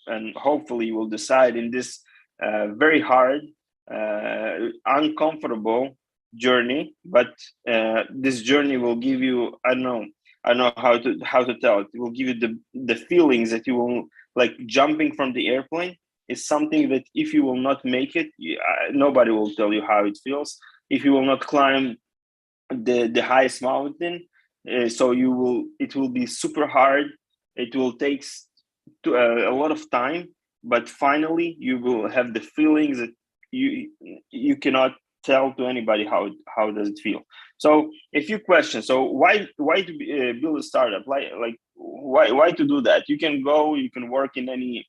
And hopefully, you will decide in this very hard, uncomfortable journey. But this journey will give you, I don't know how to tell it. It will give you the feelings that you will, like jumping from the airplane is something that if you will not make it, nobody will tell you how it feels. If you will not climb the highest mountain, so it will be super hard. It will take a lot of time, but finally you will have the feelings that you cannot tell to anybody how does it feel. So a few questions. So why to build a startup? Like why to do that? You can work in any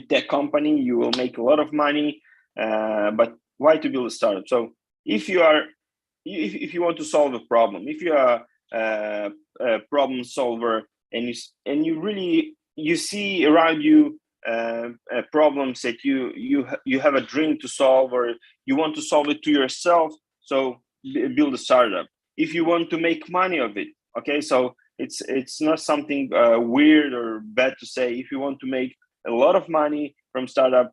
tech company, you will make a lot of money, but why to build a startup? So if you want to solve a problem, if you are a problem solver, and you really see around you problems that you have a dream to solve, or you want to solve it to yourself, so build a startup. If you want to make money of it, okay, so it's not something weird or bad to say. If you want to make a lot of money from startup,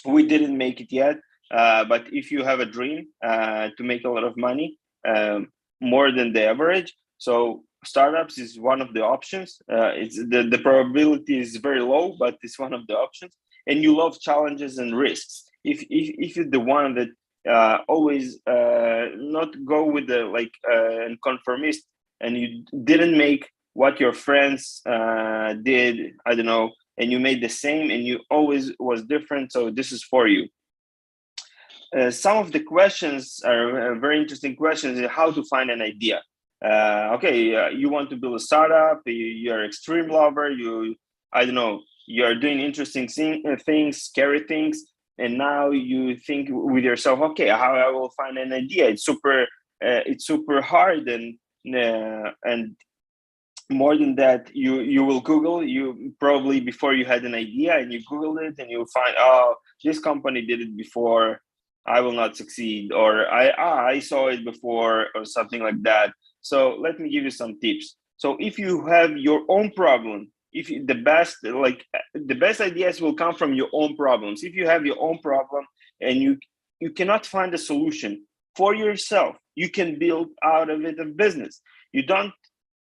we didn't make it yet, but if you have a dream to make a lot of money, more than the average, so startups is one of the options. It's the probability is very low, but it's one of the options. And you love challenges and risks. If you're the one that always not go with the conformist, and you didn't make what your friends did, I don't know, and you made the same, and you always was different, so this is for you. Some of the questions are very interesting questions. How to find an idea. You want to build a startup, you're an extreme lover, you're doing interesting things, scary things, and now you think with yourself, okay, how I will find an idea? It's super hard, and more than that, you will Google. You probably, before you had an idea and you Googled it, and you'll find, oh, this company did it before, I will not succeed, or I saw it before, or something like that. So let me give you some tips. So if you have your own problem, the best ideas will come from your own problems. If you have your own problem and you cannot find a solution for yourself, you can build out of it a business.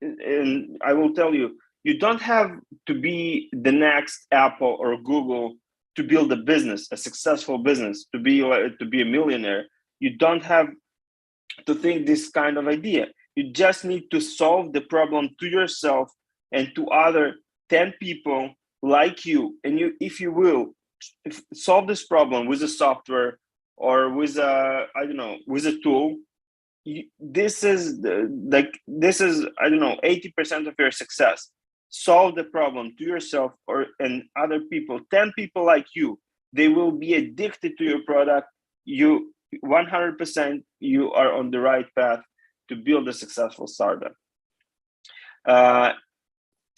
And I will tell you, you don't have to be the next Apple or Google to build a business, a successful business, to be a millionaire. You don't have to think this kind of idea. You just need to solve the problem to yourself and to other 10 people like you. And if you will solve this problem with a software or with a tool, this is 80% of your success. Solve the problem to yourself and other people, 10 people like you. They will be addicted to your product. 100% you are on the right path to build a successful startup.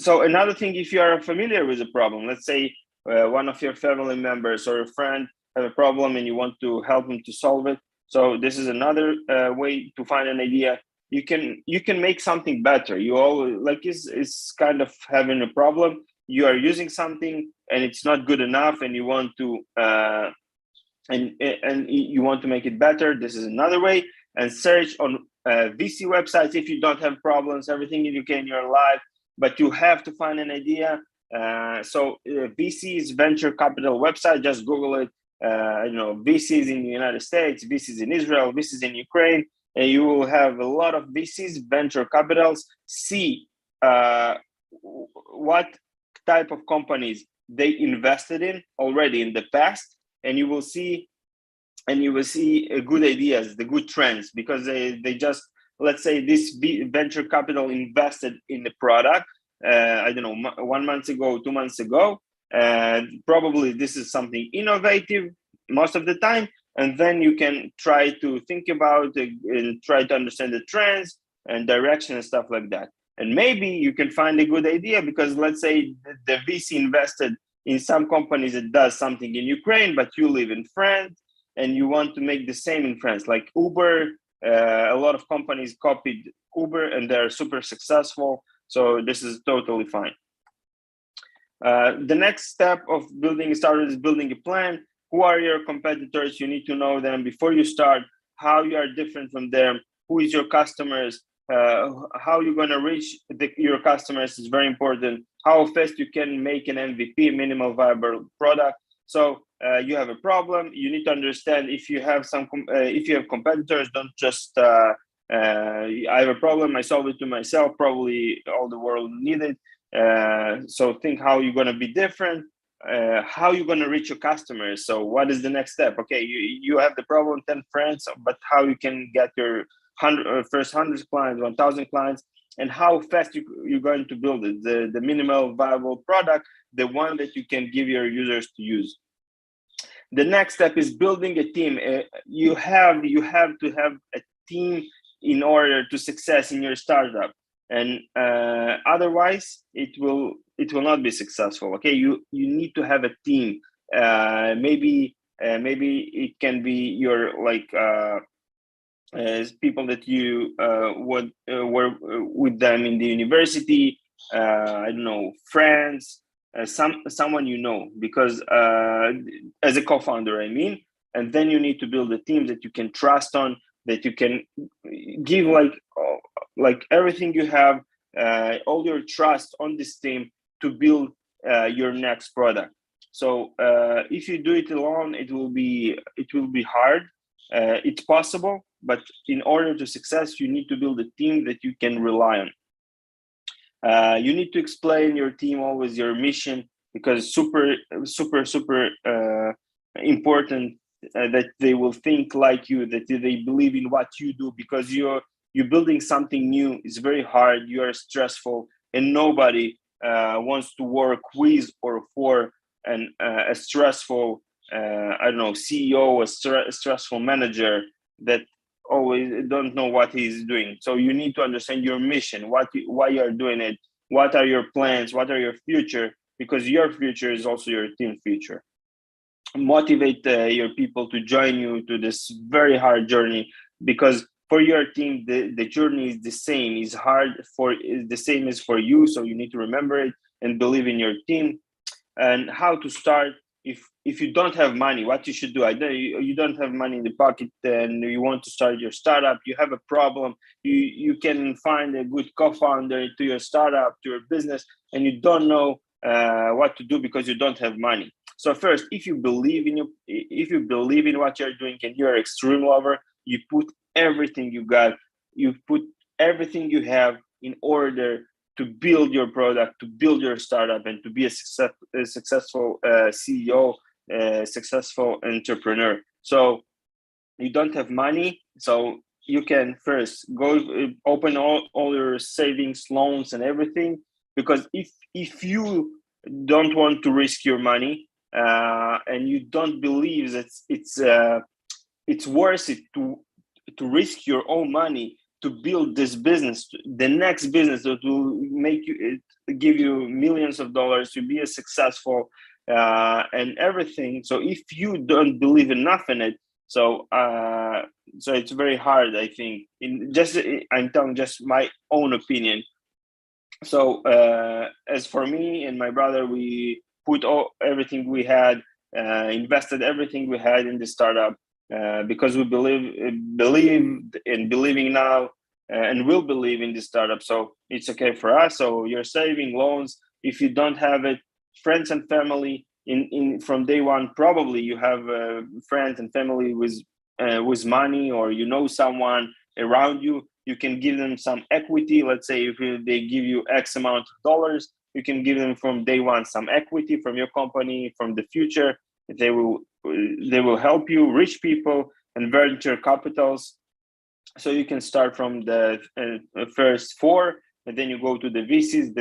So another thing, if you are familiar with a problem, let's say one of your family members or a friend have a problem and you want to help them to solve it. So this is another way to find an idea. You can make something better. You always it's kind of having a problem. You are using something and it's not good enough, and you want to and you want to make it better. This is another way. And search on VC websites if you don't have problems. Everything you can in your life, but you have to find an idea. So VC is venture capital website. Just Google it. VCs in the United States, VCs in Israel, VCs in Ukraine, and you will have a lot of VCs, venture capitals. See what type of companies they invested in already in the past, and you will see good ideas, the good trends, because they just, let's say this venture capital invested in the product, 1 month ago, 2 months ago. Probably this is something innovative most of the time, and then you can try to think about it and try to understand the trends and direction and stuff like that. And maybe you can find a good idea, because let's say the VC invested in some companies that does something in Ukraine, but you live in France and you want to make the same in France, like Uber. A lot of companies copied Uber and they're super successful. So this is totally fine. The next step of building a startup is building a plan. Who are your competitors? You need to know them before you start, how you are different from them, who is your customers, how you're going to reach your customers is very important, how fast you can make an MVP, minimal viable product. So you have a problem, you need to understand if you have competitors, don't just, I have a problem, I solve it to myself, probably all the world need it. So think how you're going to be different. how you're going to reach your customers. So what is the next step? Okay, you have the problem, 10 friends, but how you can get your first 100 clients, 1,000 clients, and how fast you're going to build it, the minimal viable product, the one that you can give your users to use. The next step is building a team. You have to have a team in order to success in your startup, and otherwise it will not be successful. Okay, you need to have a team. Maybe it can be your people that you were with them in the university. I don't know, friends, someone you know, because as a co-founder, I mean, and then you need to build a team that you can trust on, that you can give like everything you have, all your trust on this team to build your next product. So if you do it alone, it will be hard. It's possible, but in order to success, you need to build a team that you can rely on. You need to explain your team always your mission, because super important that they will think like you, that they believe in what you do, because you're building something new. It's very hard. You are stressful, and nobody wants to work with or for a stressful I don't know, CEO, a stressful manager that always don't know what he's doing. So you need to understand your mission, why you are doing it, what are your plans, what are your future, because your future is also your team future. Motivate your people to join you to this very hard journey, because for your team the journey is the same, is hard, is the same as for you. So you need to remember it and believe in your team. And how to start. If you don't have money, what you should do? You don't have money in the pocket and you want to start your startup, you have a problem, you can find a good co-founder to your startup, to your business, and you don't know what to do because you don't have money. So first, if you believe in what you're doing and you're an extreme lover, you put everything you got, you put everything you have in order to build your product, to build your startup, and to be a successful CEO, successful entrepreneur. So you don't have money, so you can first go open all your savings, loans, and everything. Because if you don't want to risk your money and you don't believe that it's worth it to risk your own money to build this business, the next business that will give you millions of dollars, to be a successful and everything. So if you don't believe enough in it, so it's very hard, I think. I'm telling just my own opinion. So as for me and my brother, we put everything we had, invested everything we had in the startup. Because we believed in believing now and will believe in this startup. So it's okay for us. So you're saving loans. If you don't have it, friends and family from day one, probably you have friends and family with money, or you know someone around you. You can give them some equity. Let's say if they give you X amount of dollars, you can give them from day one some equity from your company, from the future. They will help you, rich people and venture capitals. So you can start from the first 4, and then you go to the VCs.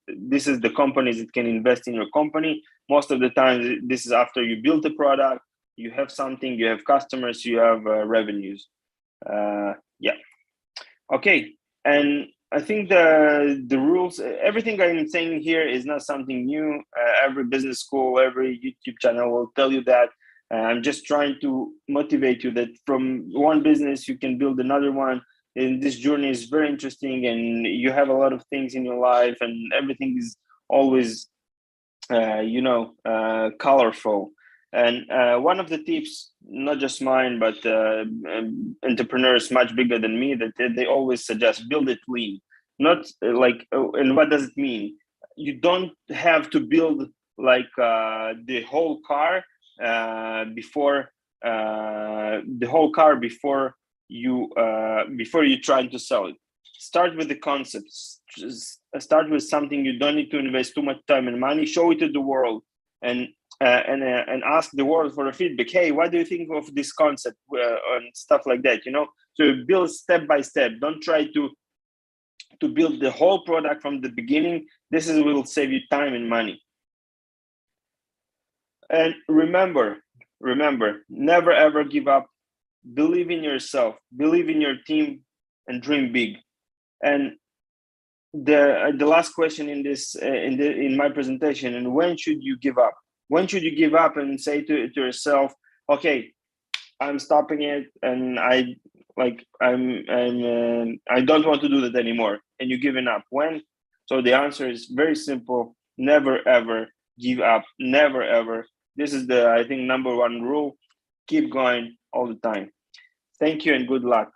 This is the companies that can invest in your company. Most of the time, this is after you build the product, you have something, you have customers, you have revenues. Yeah. Okay. And I think the rules, everything I'm saying here is not something new. Every business school, every YouTube channel will tell you that. I'm just trying to motivate you that from one business you can build another one. And this journey is very interesting, and you have a lot of things in your life, and everything is always, colorful. And one of the tips, not just mine, but entrepreneurs much bigger than me, that they always suggest, build it lean. Not and what does it mean? You don't have to build the whole car before you're trying to sell it. Start with the concepts. Start with something you don't need to invest too much time and money. Show it to the world. and ask the world for a feedback. Hey, what do you think of this concept and stuff like that? So build step by step. Don't try to build the whole product from the beginning. This will save you time and money. And remember, never ever give up. Believe in yourself, believe in your team, and dream big. And the last question in this in my presentation: and when should you give up? When should you give up and say to yourself, okay, I'm stopping it, and I don't want to do that anymore, and you're giving up? When? So the answer is very simple: never ever give up. Never ever. This is the, I think, #1 rule. Keep going all the time. Thank you and good luck.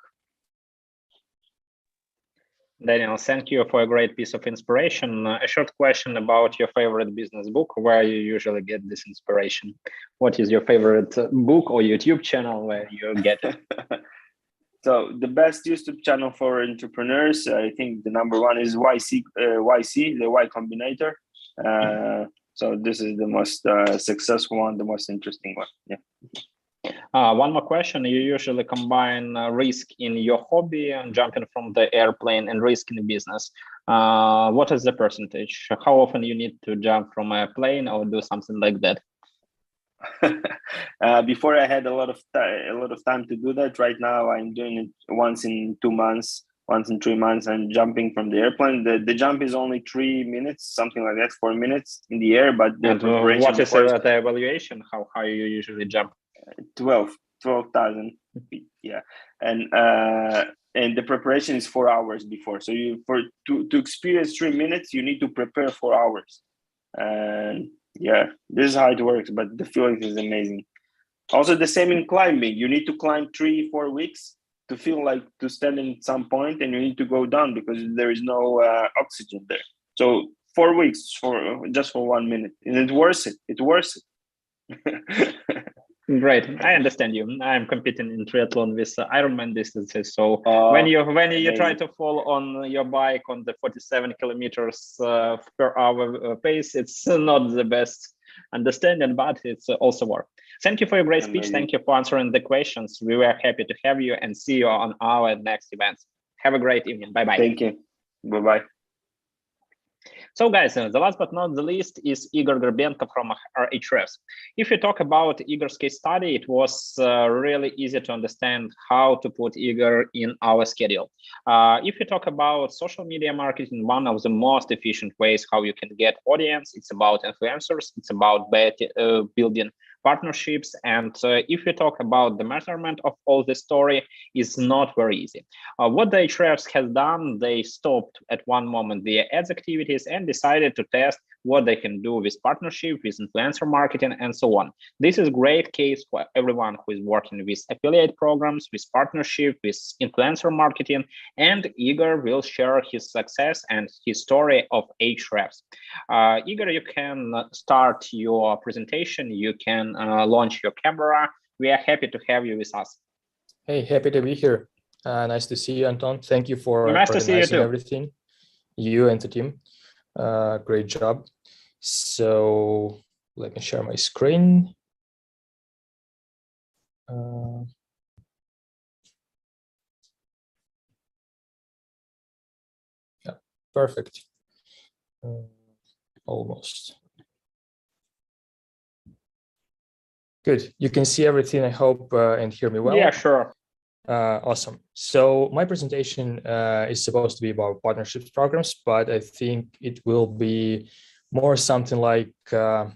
Daniel, thank you for a great piece of inspiration. A short question about your favorite business book, where you usually get this inspiration. What is your favorite book or YouTube channel where you get it? So the best YouTube channel for entrepreneurs, I think the #1 is YC, the Y Combinator. So this is the most successful one, the most interesting one. Yeah. One more question. You usually combine risk in your hobby and jumping from the airplane and risk in the business. What is the percentage? How often you need to jump from a plane or do something like that? Before I had a lot of time to do that. Right now I'm doing it once in 2 months, once in 3 months. I'm jumping from the airplane. The jump is only 3 minutes, something like that, 4 minutes in the air. But the preparation, what is the evaluation? How you usually jump? 12,000 feet. Yeah, and the preparation is 4 hours before. So to experience 3 minutes, you need to prepare 4 hours. And yeah, this is how it works. But the feeling is amazing. Also, the same in climbing. You need to climb 3-4 weeks to feel like to stand in some point, and you need to go down because there is no oxygen there. So 4 weeks just for 1 minute, and it's worth it. It's worth it. Great, I understand you. I'm competing in triathlon with Ironman distances. So when you try to fall on your bike on the 47 kilometers per hour pace, it's not the best understanding, but it's also work. Thank you for your great speech. Thank you for answering the questions. We were happy to have you and see you on our next events. Have a great evening. Bye-bye. Thank you. Bye-bye. So guys, the last but not the least is Igor Gorbenko from Ahrefs. If you talk about Igor's case study, it was really easy to understand how to put Igor in our schedule. If you talk about social media marketing, one of the most efficient ways how you can get audience, it's about influencers, it's about building partnerships. And if you talk about the measurement of all the story, is not very easy. What the Ahrefs has done, they stopped at one moment their ads activities and decided to test what they can do with partnership, with influencer marketing, and so on. This is a great case for everyone who is working with affiliate programs, with partnership, with influencer marketing, and Igor will share his success and his story of Ahrefs. Igor, you can start your presentation. You can launch your camera. We are happy to have you with us. Hey, happy to be here. Nice to see you, Anton. Thank you for organizing everything. You and the team. Great job. So let me share my screen. Yeah, perfect. Almost. Good. You can see everything, I hope, and hear me well. Yeah, sure. Awesome. So my presentation is supposed to be about partnerships programs, but I think it will be more something like a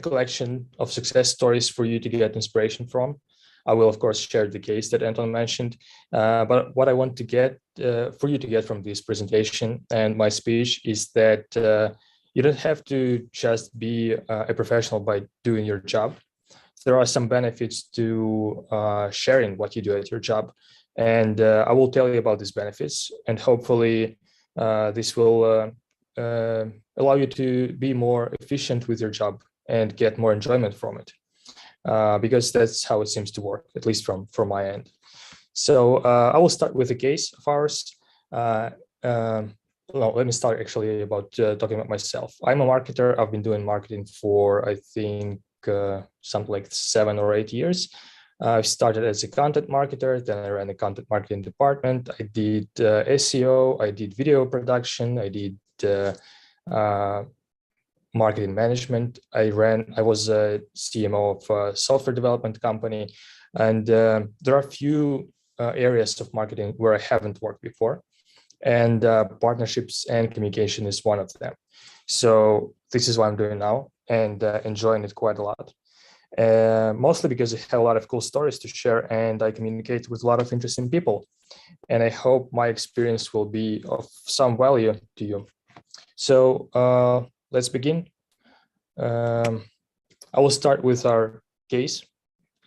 collection of success stories for you to get inspiration from. I will, of course, share the case that Anton mentioned, but what I want to get for you to get from this presentation and my speech is that you don't have to just be a professional by doing your job. There are some benefits to sharing what you do at your job. And I will tell you about these benefits. And hopefully this will allow you to be more efficient with your job and get more enjoyment from it. Because that's how it seems to work, at least from my end. So I will start with a case of ours. no, let me start actually about talking about myself. I'm a marketer. I've been doing marketing for, I think, something like 7 or 8 years. I started as a content marketer, then I ran a content marketing department. I did SEO, I did video production, I did marketing management. I was a CMO of a software development company. And there are a few areas of marketing where I haven't worked before. And partnerships and communication is one of them. So this is what I'm doing now and enjoying it quite a lot. Mostly because I have a lot of cool stories to share and I communicate with a lot of interesting people. And I hope my experience will be of some value to you. So let's begin. I will start with our case,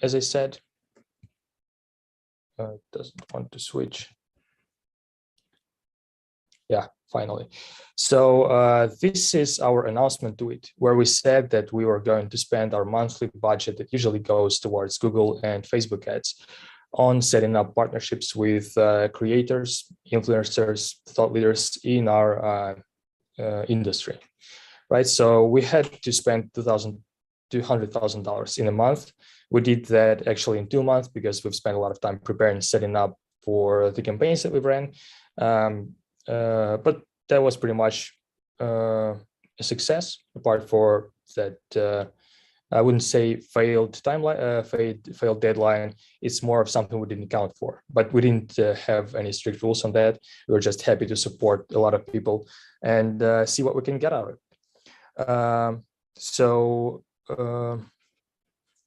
as I said. It doesn't want to switch. Yeah, finally. So this is our announcement tweet where we said that we were going to spend our monthly budget that usually goes towards Google and Facebook ads on setting up partnerships with creators, influencers, thought leaders in our industry, right? So we had to spend $200,000 in a month. We did that actually in 2 months because we've spent a lot of time preparing, setting up for the campaigns that we ran. But that was pretty much a success, apart for that, I wouldn't say failed timeline, failed deadline. It's more of something we didn't account for, but we didn't have any strict rules on that. We were just happy to support a lot of people and see what we can get out of it.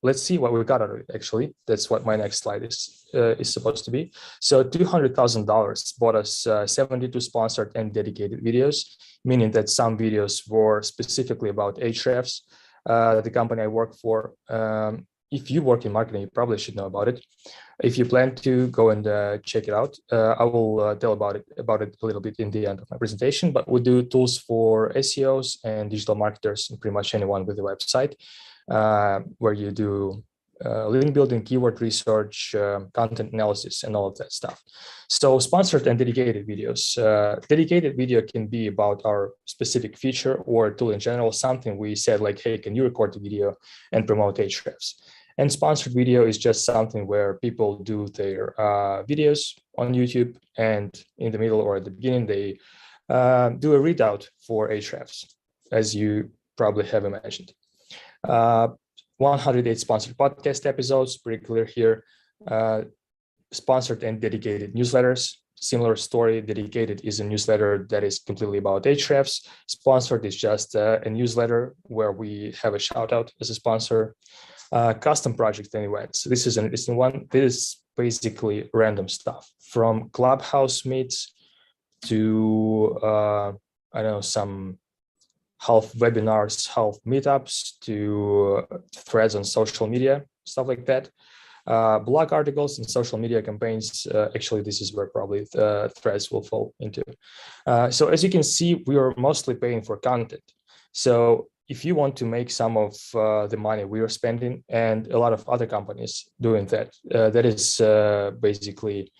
Let's see what we got out of it, actually. That's what my next slide is supposed to be. So $200,000 bought us 72 sponsored and dedicated videos, meaning that some videos were specifically about Ahrefs, the company I work for. If you work in marketing, you probably should know about it. If you plan to go and check it out, I will tell about it a little bit in the end of my presentation, but we do tools for SEOs and digital marketers and pretty much anyone with a website. Where you do link building, keyword research, content analysis, and all of that stuff. So sponsored and dedicated videos. Dedicated video can be about our specific feature or tool in general, something we said like, hey, can you record the video and promote Ahrefs? And sponsored video is just something where people do their videos on YouTube, and in the middle or at the beginning, they do a readout for Ahrefs, as you probably have imagined. 108 sponsored podcast episodes, pretty clear here. Sponsored and dedicated newsletters, similar story. Dedicated is a newsletter that is completely about Ahrefs. Sponsored is just a newsletter where we have a shout out as a sponsor. Custom projects and events. This is an interesting one. This is basically random stuff from Clubhouse meets to, I don't know, some half webinars, half meetups to threads on social media, stuff like that. Blog articles and social media campaigns. Actually, this is where probably the threads will fall into. So as you can see, we are mostly paying for content. So if you want to make some of the money we are spending, and a lot of other companies doing that, that is basically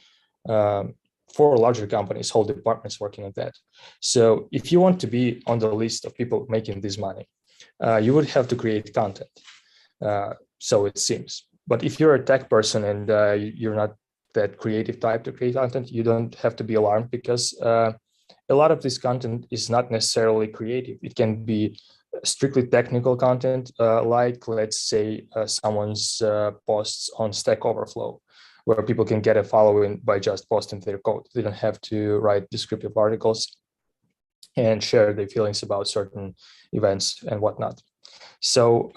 for larger companies, whole departments working on that. So if you want to be on the list of people making this money, you would have to create content. So it seems. But if you're a tech person and you're not that creative type to create content, you don't have to be alarmed, because a lot of this content is not necessarily creative. It can be strictly technical content, like, let's say, someone's posts on Stack Overflow, where people can get a following by just posting their code. They don't have to write descriptive articles and share their feelings about certain events and whatnot. So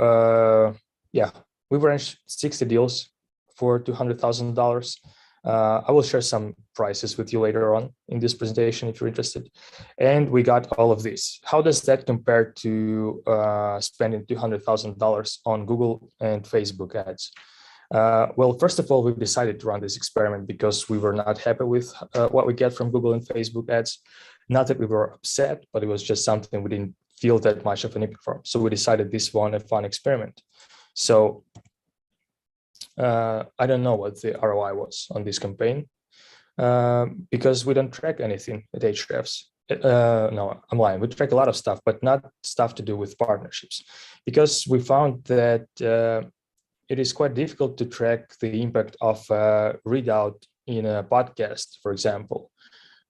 yeah, we've arranged 60 deals for $200,000. I will share some prices with you later on in this presentation if you're interested. And we got all of this. How does that compare to spending $200,000 on Google and Facebook ads? Well, first of all, we decided to run this experiment because we were not happy with what we get from Google and Facebook ads. Not that we were upset, but it was just something we didn't feel that much of an impact from. So we decided this one a fun experiment. So I don't know what the ROI was on this campaign because we don't track anything at Ahrefs. no, online. We track a lot of stuff, but not stuff to do with partnerships, because we found that it is quite difficult to track the impact of readout in a podcast, for example,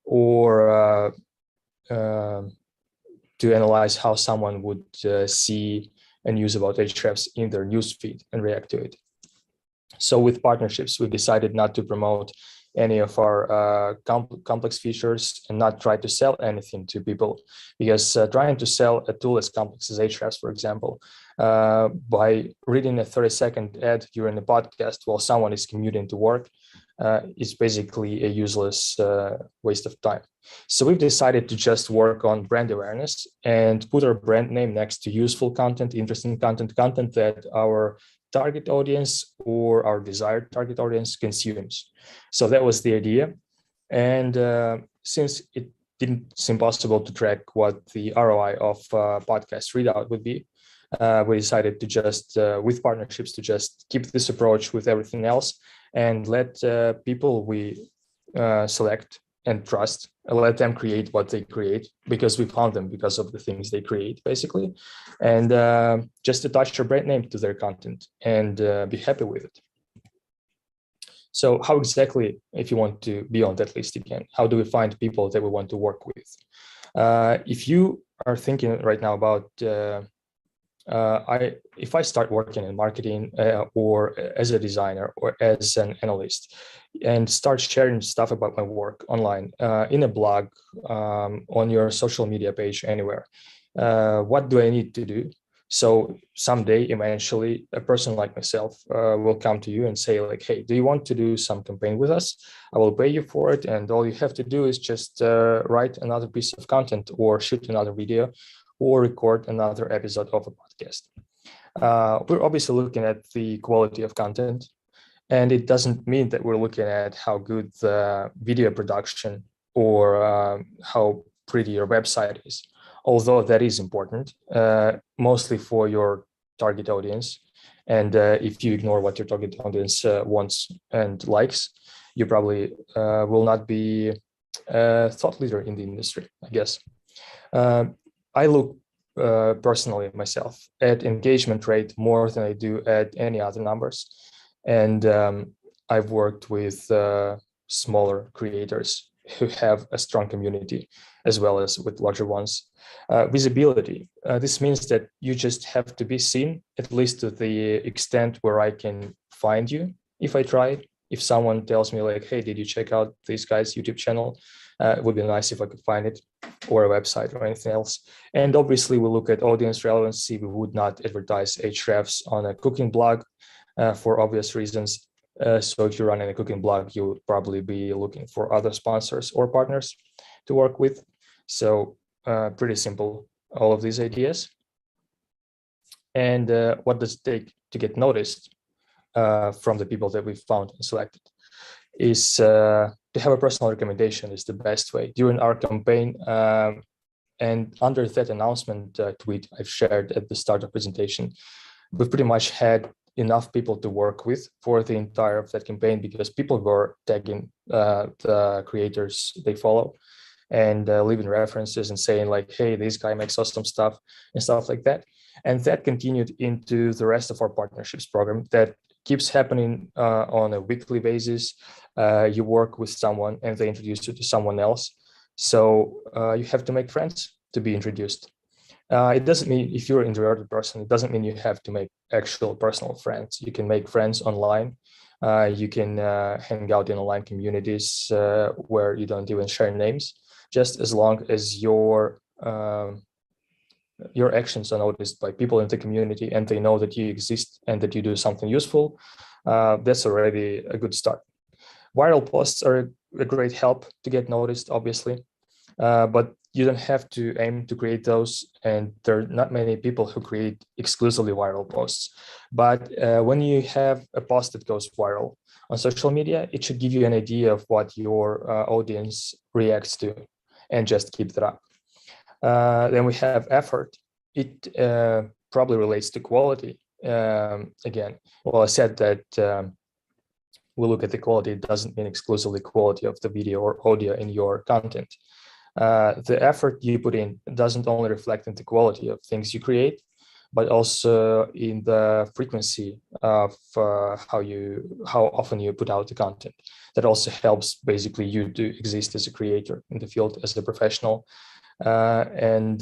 or to analyze how someone would see a news about Ahrefs in their newsfeed and react to it. So with partnerships, we decided not to promote any of our complex features and not try to sell anything to people, because trying to sell a tool as complex as Ahrefs, for example, by reading a 30-second ad during a podcast while someone is commuting to work, is basically a useless waste of time. So we've decided to just work on brand awareness and put our brand name next to useful content, interesting content that our target audience or our desired target audience consumes. So that was the idea. And since it didn't seem possible to track what the ROI of podcast readout would be, we decided to just, with partnerships, to just keep this approach with everything else and let people we select and trust, let them create what they create, because we found them because of the things they create, basically, and just attach your brand name to their content and be happy with it. So how exactly, if you want to be on that list again, how do we find people that we want to work with? If you are thinking right now about if I start working in marketing or as a designer or as an analyst and start sharing stuff about my work online, in a blog, on your social media page, anywhere, what do I need to do? So someday, eventually, a person like myself will come to you and say like, hey, do you want to do some campaign with us? I will pay you for it. And all you have to do is just write another piece of content or shoot another video or record another episode of a podcast. We're obviously looking at the quality of content, and it doesn't mean that we're looking at how good the video production or how pretty your website is, although that is important, mostly for your target audience. And if you ignore what your target audience wants and likes, you probably will not be a thought leader in the industry, I guess. I look personally myself at engagement rate more than I do at any other numbers. And I've worked with smaller creators who have a strong community, as well as with larger ones. Visibility. This means that you just have to be seen, at least to the extent where I can find you if I try. If someone tells me like, hey, did you check out this guy's YouTube channel? It would be nice if I could find it, or a website or anything else. And obviously we look at audience relevancy. We would not advertise Ahrefs on a cooking blog for obvious reasons. So if you're running a cooking blog, you would probably be looking for other sponsors or partners to work with. So pretty simple, all of these ideas. And what does it take to get noticed from the people that we've found and selected is to have a personal recommendation is the best way. During our campaign, and under that announcement tweet I've shared at the start of presentation, we've pretty much had enough people to work with for the entire of that campaign, because people were tagging the creators they follow and leaving references and saying like, hey, this guy makes awesome stuff and stuff like that. And that continued into the rest of our partnerships program that keeps happening on a weekly basis. You work with someone and they introduce you to someone else. So you have to make friends to be introduced. It doesn't mean, if you're an introverted person, it doesn't mean you have to make actual personal friends. You can make friends online. You can hang out in online communities where you don't even share names, just as long as your actions are noticed by people in the community and they know that you exist and that you do something useful. That's already a good start. Viral posts are a great help to get noticed, obviously, but you don't have to aim to create those, and there are not many people who create exclusively viral posts. But when you have a post that goes viral on social media, it should give you an idea of what your audience reacts to, and just keep that up. Then we have effort. It probably relates to quality. Again, well, I said that we look at the quality. It doesn't mean exclusively quality of the video or audio in your content. The effort you put in doesn't only reflect in the quality of things you create, but also in the frequency of how often you put out the content. That also helps basically you to exist as a creator in the field, as a professional. And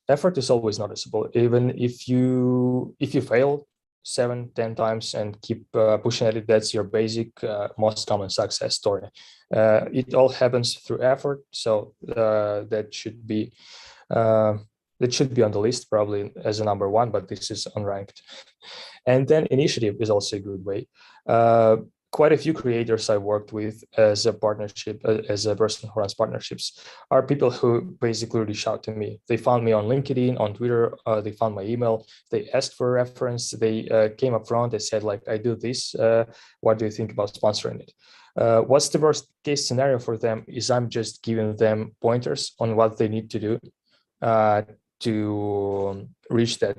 effort is always noticeable, even if you fail 7-10 times and keep pushing at it. That's your basic most common success story. It all happens through effort, so that should be on the list probably as a number one, but this is unranked. And then initiative is also a good way. Quite a few creators I worked with as a partnership, as a person who runs partnerships, are people who basically reach out to me. They found me on LinkedIn, on Twitter, they found my email, they asked for a reference, they came up front, they said like, I do this, what do you think about sponsoring it? What's the worst case scenario for them is I'm just giving them pointers on what they need to do to reach that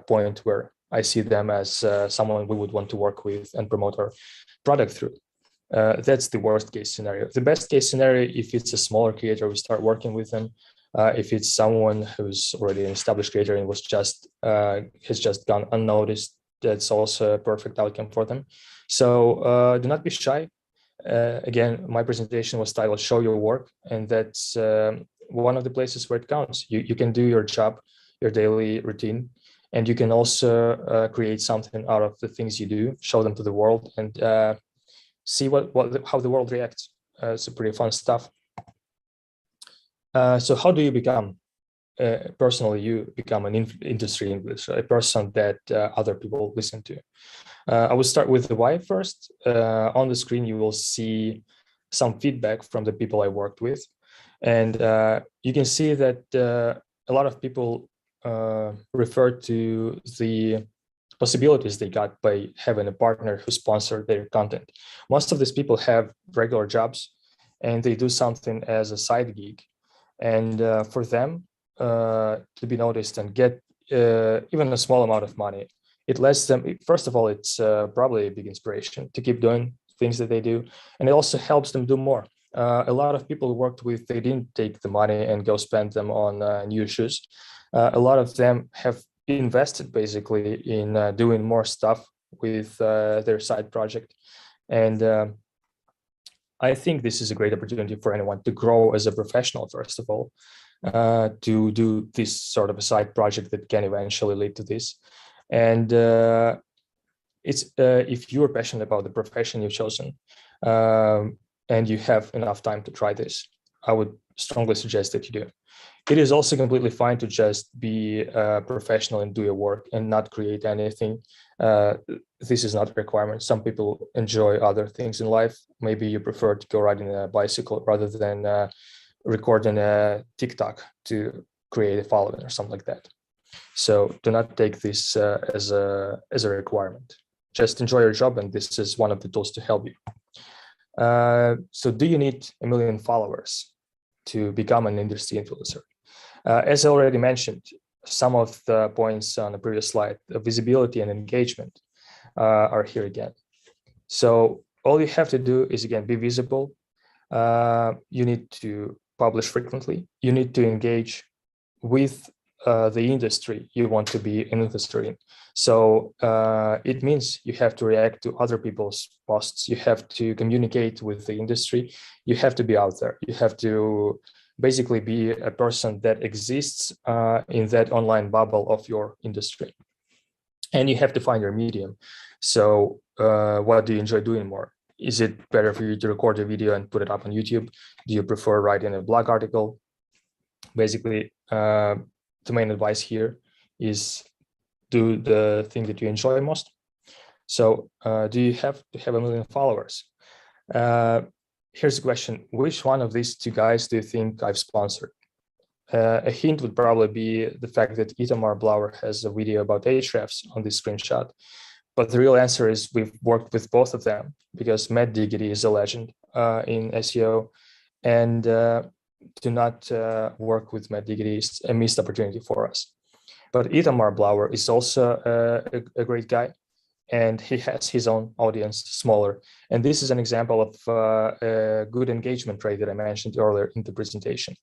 point where I see them as someone we would want to work with and promote our product through. That's the worst case scenario. The best case scenario, if it's a smaller creator, we start working with them. If it's someone who's already an established creator and has just gone unnoticed, that's also a perfect outcome for them. So do not be shy. Again, my presentation was titled "Show Your Work," and that's one of the places where it counts. You can do your job, your daily routine, and you can also create something out of the things you do, show them to the world, and see how the world reacts. It's pretty fun stuff. So how do you become, personally, you become an industry influencer, a person that other people listen to? I will start with the why first. On the screen, you will see some feedback from the people I worked with. And you can see that a lot of people refer to the possibilities they got by having a partner who sponsored their content. Most of these people have regular jobs and they do something as a side gig. And for them to be noticed and get even a small amount of money, it lets them, first of all, it's probably a big inspiration to keep doing things that they do. And it also helps them do more. A lot of people worked with, they didn't take the money and go spend them on new shoes. A lot of them have invested basically in doing more stuff with their side project. And I think this is a great opportunity for anyone to grow as a professional, first of all, to do this sort of a side project that can eventually lead to this. And it's if you're passionate about the profession you've chosen and you have enough time to try this, I would strongly suggest that you do. It is also completely fine to just be a professional and do your work and not create anything. This is not a requirement. Some people enjoy other things in life. Maybe you prefer to go riding a bicycle rather than recording a TikTok to create a following or something like that. So do not take this as a requirement. Just enjoy your job, and this is one of the tools to help you. So do you need 1 million followers to become an industry influencer? As I already mentioned, some of the points on the previous slide, visibility and engagement are here again. So all you have to do is, again, be visible. You need to publish frequently. You need to engage with the industry you want to be an influencer in. So it means you have to react to other people's posts. You have to communicate with the industry. You have to be out there. You have to basically be a person that exists in that online bubble of your industry. And you have to find your medium. So what do you enjoy doing more? Is it better for you to record a video and put it up on YouTube? Do you prefer writing a blog article? Basically, the main advice here is do the thing that you enjoy most. So do you have to have 1 million followers? Here's a question. Which one of these two guys do you think I've sponsored? A hint would probably be the fact that Itamar Blauer has a video about Ahrefs on this screenshot. But the real answer is we've worked with both of them because Matt Diggity is a legend in SEO, and do not work with Matt Diggity is a missed opportunity for us. But Itamar Blauer is also a great guy, and he has his own audience smaller. And this is an example of a good engagement rate that I mentioned earlier in the presentation.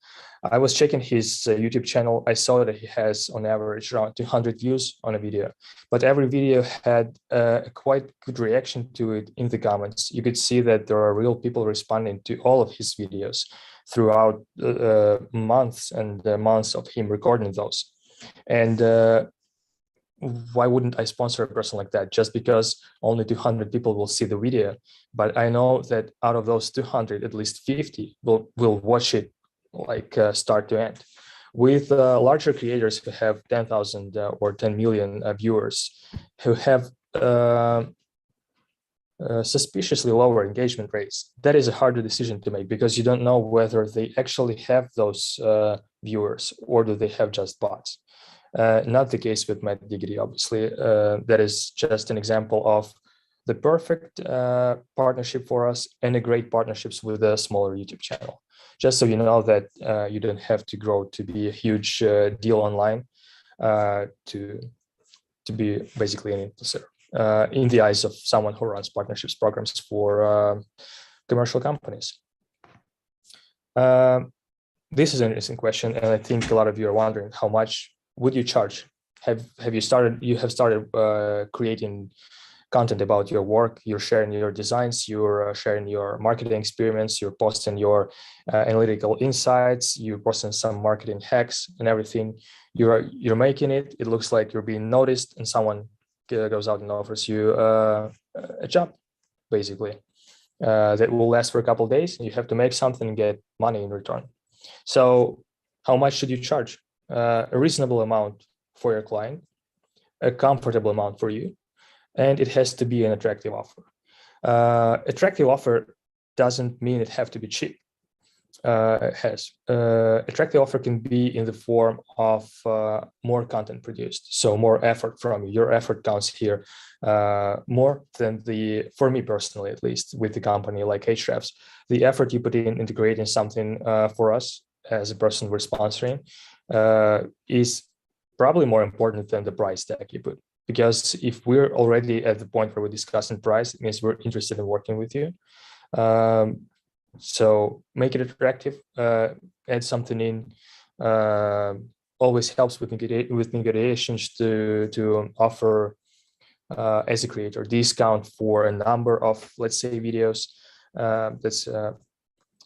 I was checking his YouTube channel. I saw that he has on average around 200 views on a video, but every video had a quite good reaction to it in the comments. You could see that there are real people responding to all of his videos throughout months and months of him recording those. And why wouldn't I sponsor a person like that just because only 200 people will see the video? But I know that out of those 200, at least 50 will watch it like start to end. With larger creators who have 10,000 or 10 million viewers, who have suspiciously lower engagement rates, that is a harder decision to make because you don't know whether they actually have those viewers or do they have just bots. Not the case with Matt Diggity, obviously. That is just an example of the perfect partnership for us and a great partnerships with a smaller YouTube channel. Just so you know that you don't have to grow to be a huge deal online to be basically an influencer in the eyes of someone who runs partnerships programs for commercial companies. This is an interesting question, and I think a lot of you are wondering how much would you charge? You have started creating content about your work, you're sharing your designs, you're sharing your marketing experiments, you're posting your analytical insights, you're posting some marketing hacks and everything. You're making it, it looks like you're being noticed, and someone goes out and offers you a job, basically, that will last for a couple of days, and you have to make something and get money in return. So how much should you charge? A reasonable amount for your client, a comfortable amount for you, and it has to be an attractive offer. Attractive offer doesn't mean it have to be cheap. Attractive offer can be in the form of more content produced, so more effort from you. Your effort counts here more than for me personally, at least with the company like Ahrefs, the effort you put in integrating something for us as a person we're sponsoring is probably more important than the price tag you put. Because if we're already at the point where we're discussing price, it means we're interested in working with you. So make it attractive, add something in. Always helps with negotiations to offer, as a creator, discount for a number of, let's say, videos. That's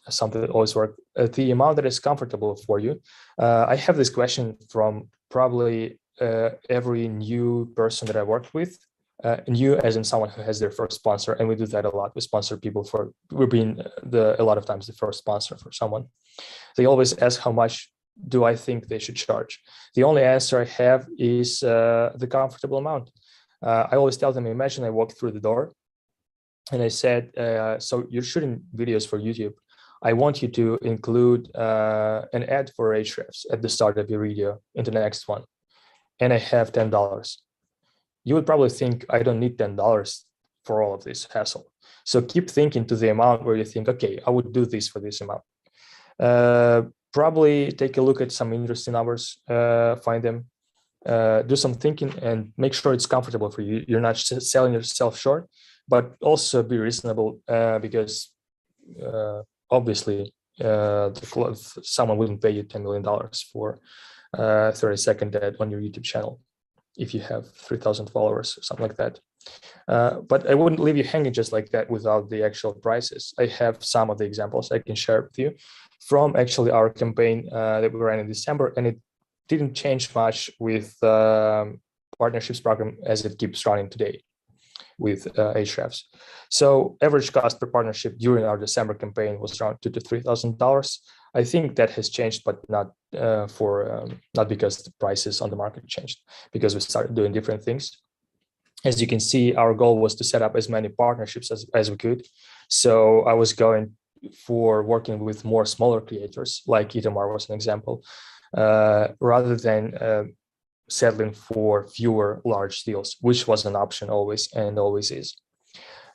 something that always works. The amount that is comfortable for you. I have this question from probably every new person that I worked with, new as in someone who has their first sponsor, and we do that a lot. We sponsor people we're being a lot of times the first sponsor for someone. They always ask how much do I think they should charge. The only answer I have is the comfortable amount. I always tell them, imagine I walked through the door and I said, so you're shooting videos for YouTube. I want you to include an ad for Ahrefs at the start of your video in the next one. And I have $10. You would probably think I don't need $10 for all of this hassle. So keep thinking to the amount where you think, okay, I would do this for this amount. Probably take a look at some interesting numbers, find them, do some thinking and make sure it's comfortable for you. You're not selling yourself short, but also be reasonable because obviously someone wouldn't pay you $10 million for 30-second ad on your YouTube channel if you have 3,000 followers or something like that. But I wouldn't leave you hanging just like that without the actual prices. I have some of the examples I can share with you from actually our campaign that we ran in December, and it didn't change much with partnerships program as it keeps running today with Ahrefs. So average cost per partnership during our December campaign was around $2,000 to $3,000. I think that has changed, but not not because the prices on the market changed, because we started doing different things. As you can see, our goal was to set up as many partnerships as we could. So I was going for working with more smaller creators, like Itamar was an example, rather than settling for fewer large deals, which was an option always and always is.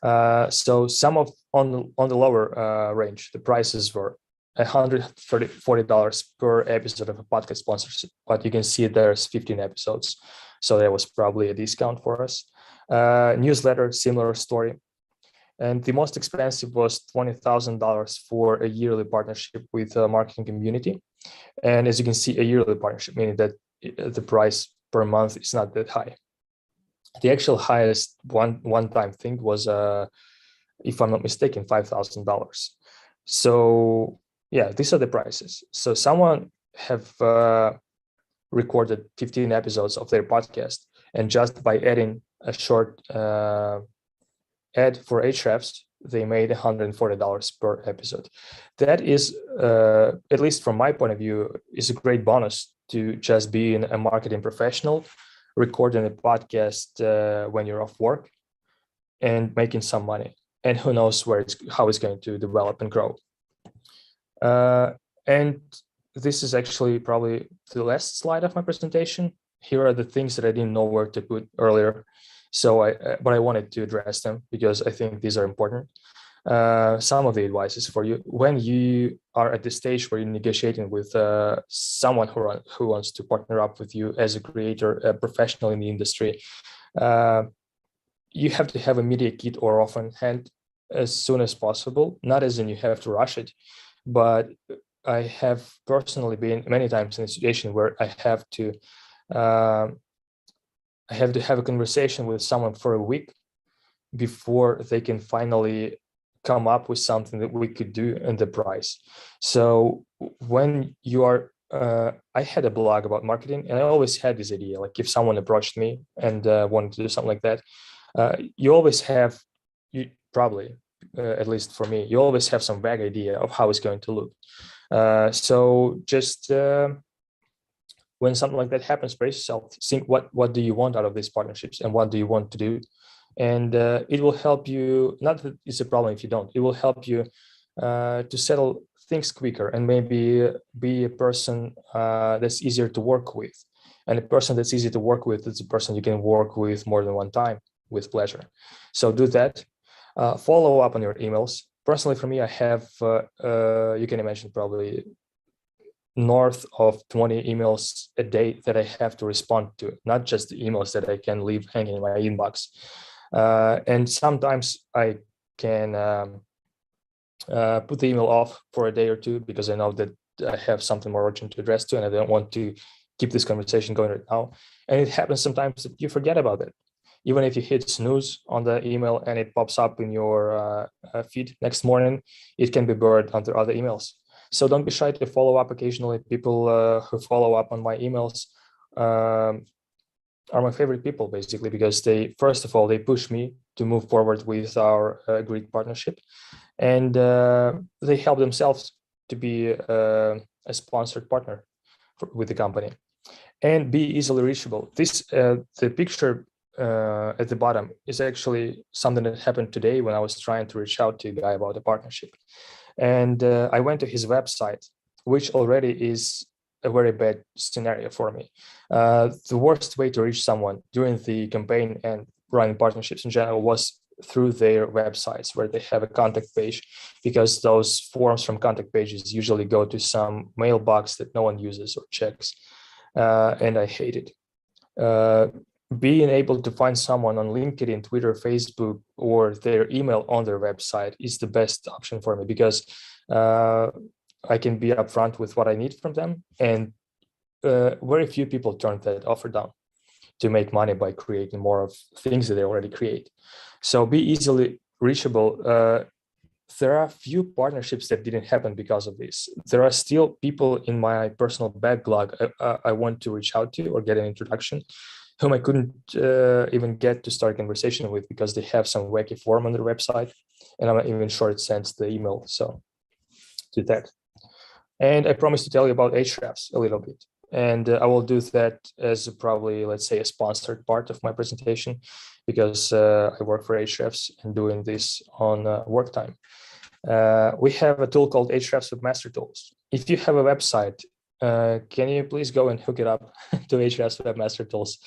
So some of on the lower range, the prices were $140 per episode of a podcast sponsorship, but you can see there's 15 episodes. So that was probably a discount for us. Newsletter, similar story. And the most expensive was $20,000 for a yearly partnership with a marketing community. And as you can see, a yearly partnership, meaning that the price per month is not that high. The actual highest one-time thing was, if I'm not mistaken, $5,000. So yeah, these are the prices. So someone have recorded 15 episodes of their podcast, and just by adding a short ad for Ahrefs, they made $140 per episode. That is, at least from my point of view, is a great bonus to just being a marketing professional, recording a podcast when you're off work and making some money. And who knows how it's going to develop and grow. And this is actually probably the last slide of my presentation. Here are the things that I didn't know where to put earlier. But I wanted to address them because I think these are important. Some of the advices for you: when you are at the stage where you're negotiating with someone who wants to partner up with you as a creator, a professional in the industry, you have to have a media kit or off on hand as soon as possible. Not as in you have to rush it, but I have personally been many times in a situation where I have to have a conversation with someone for a week before they can finally come up with something that we could do in the price. So when you are, I had a blog about marketing, and I always had this idea, like if someone approached me and wanted to do something like that, you always have, at least for me, you always have some vague idea of how it's going to look. So just when something like that happens, brace yourself, think what do you want out of these partnerships and what do you want to do? And it will help you, not that it's a problem if you don't, it will help you to settle things quicker and maybe be a person that's easier to work with. And a person that's easy to work with is a person you can work with more than one time with pleasure. So do that. Follow up on your emails. Personally, for me, I have, you can imagine probably north of 20 emails a day that I have to respond to, not just the emails that I can leave hanging in my inbox. And sometimes I can put the email off for a day or two because I know that I have something more urgent to address to, and I don't want to keep this conversation going right now. And it happens sometimes that you forget about it. Even if you hit snooze on the email and it pops up in your feed next morning, it can be buried under other emails. So don't be shy to follow up occasionally. People who follow up on my emails are my favorite people, basically, because they, first of all, they push me to move forward with our agreed partnership, and they help themselves to be a sponsored partner with the company, and be easily reachable. This the picture at the bottom is actually something that happened today when I was trying to reach out to a guy about a partnership. And I went to his website, which already is a very bad scenario for me. The worst way to reach someone during the campaign and running partnerships in general was through their websites, where they have a contact page, because those forms from contact pages usually go to some mailbox that no one uses or checks. And I hate it. Being able to find someone on LinkedIn, Twitter, Facebook, or their email on their website is the best option for me, because I can be upfront with what I need from them. And very few people turn that offer down to make money by creating more of things that they already create. So be easily reachable. There are few partnerships that didn't happen because of this. There are still people in my personal backlog I want to reach out to or get an introduction, whom I couldn't even get to start a conversation with because they have some wacky form on their website, and I'm not even sure it sends the email. So do that. And I promised to tell you about Ahrefs a little bit. And I will do that as probably, let's say, a sponsored part of my presentation, because I work for Ahrefs and doing this on work time. We have a tool called Ahrefs Webmaster Tools. If you have a website, can you please go and hook it up to Ahrefs Webmaster Tools?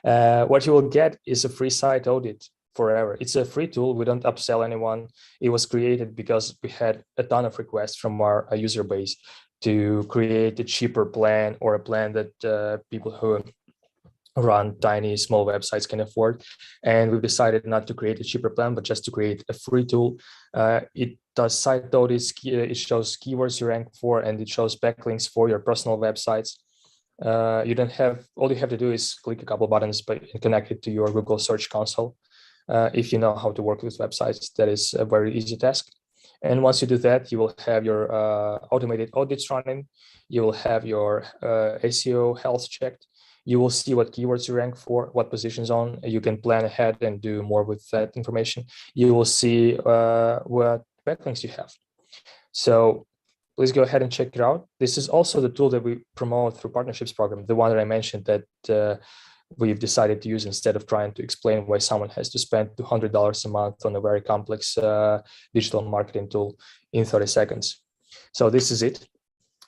What you will get is a free site audit forever. It's a free tool. We don't upsell anyone. It was created because we had a ton of requests from our user base to create a cheaper plan, or a plan that people who run tiny, small websites can afford. And we've decided not to create a cheaper plan, but just to create a free tool. It does site audits, it shows keywords you rank for, and it shows backlinks for your personal websites. You don't have, all you have to do is click a couple buttons and connect it to your Google Search Console. If you know how to work with websites, that is a very easy task. And once you do that, you will have your automated audits running. You will have your SEO health checked. You will see what keywords you rank for, what positions on. You can plan ahead and do more with that information. You will see what backlinks you have. So please go ahead and check it out. This is also the tool that we promote through partnerships program, the one that I mentioned that we've decided to use instead of trying to explain why someone has to spend $200 a month on a very complex digital marketing tool in 30 seconds. So this is it.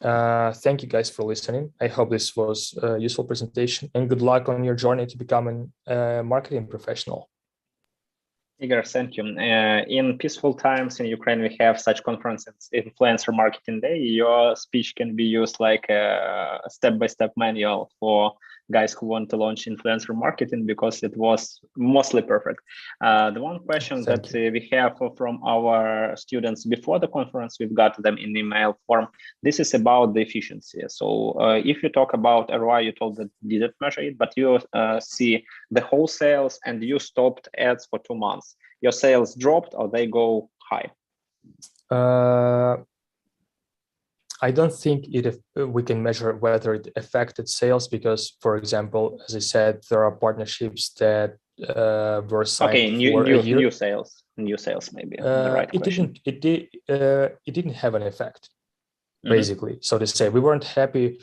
Thank you guys for listening. I hope this was a useful presentation, and good luck on your journey to becoming a marketing professional. Igor, thank you. In peaceful times in Ukraine, we have such conferences, Influencer Marketing Day. Your speech can be used like a step-by-step manual for guys who want to launch influencer marketing, because it was mostly perfect. The one question that we have from our students before the conference, we've got them in email form. This is about the efficiency. So if you talk about ROI, you told that you didn't measure it, but you see the whole sales and you stopped ads for 2 months. Your sales dropped or they go high? I don't think we can measure whether it affected sales because, for example, as I said, there are partnerships that were signed for a year. New sales maybe. It didn't have an effect, basically. So to say, we weren't happy.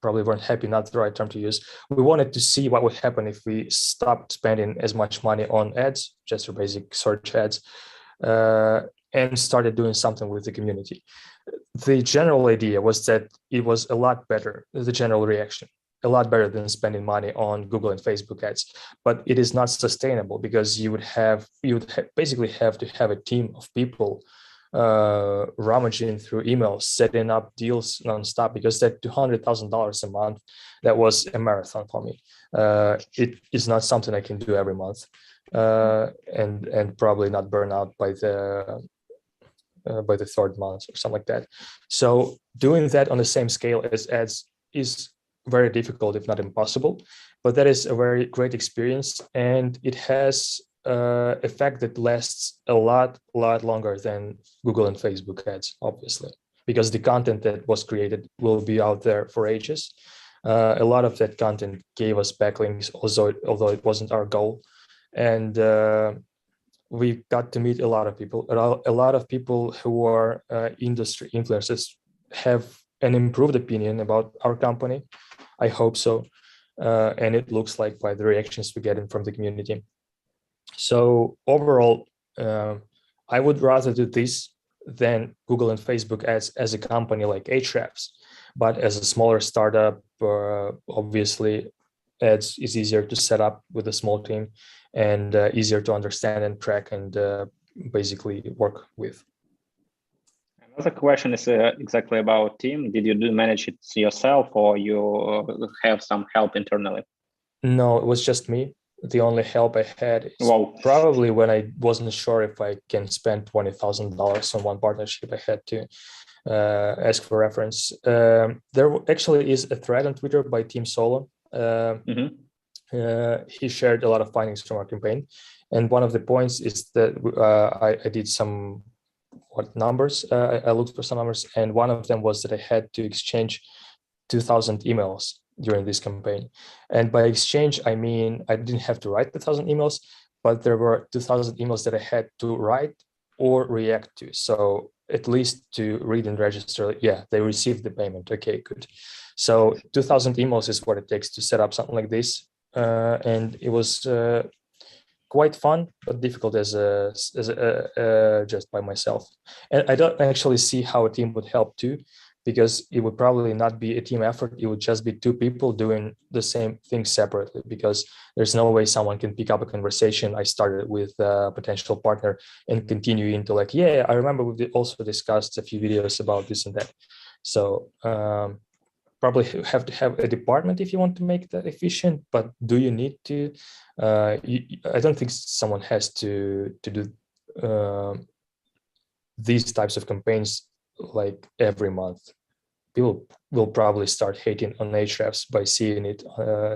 Probably weren't happy. Not the right term to use. We wanted to see what would happen if we stopped spending as much money on ads, just for basic search ads, and started doing something with the community. The general idea was that it was a lot better, the general reaction, a lot better than spending money on Google and Facebook ads. But it is not sustainable because you would basically have to have a team of people rummaging through emails, setting up deals nonstop, because that $200,000 a month, that was a marathon for me. It is not something I can do every month, and probably not burn out by the 3rd month or something like that. So doing that on the same scale as ads is very difficult, if not impossible, but that is a very great experience, and it has effect that lasts a lot longer than Google and Facebook ads, obviously, because the content that was created will be out there for ages. A lot of that content gave us backlinks, although it wasn't our goal, and we got to meet a lot of people. A lot of people who are industry influencers have an improved opinion about our company. I hope so, and it looks like by the reactions we're getting from the community. So overall, I would rather do this than Google and Facebook ads as a company like Ahrefs. But as a smaller startup, obviously, ads is easier to set up with a small team and easier to understand and track and basically work with. Another question is exactly about team. Did you manage it yourself, or you have some help internally? No, it was just me. The only help I had is probably when I wasn't sure if I can spend $20,000 on one partnership. I had to ask for reference. There actually is a thread on Twitter by Team Solo. He shared a lot of findings from our campaign, and one of the points is that I did some numbers. I looked for some numbers, and one of them was that I had to exchange 2,000 emails during this campaign. And by exchange, I mean I didn't have to write 1,000 emails, but there were 2,000 emails that I had to write or react to. So at least to read and register, yeah, they received the payment. Okay, good. So 2,000 emails is what it takes to set up something like this. And it was quite fun, but difficult as just by myself. And I don't actually see how a team would help too, because it would probably not be a team effort. It would just be 2 people doing the same thing separately, because there's no way someone can pick up a conversation I started with a potential partner and continue into like, I remember we also discussed a few videos about this and that. So probably have to have a department if you want to make that efficient, but do you need to? I don't think someone has to do these types of campaigns like every month. People will probably start hating on Ahrefs by seeing it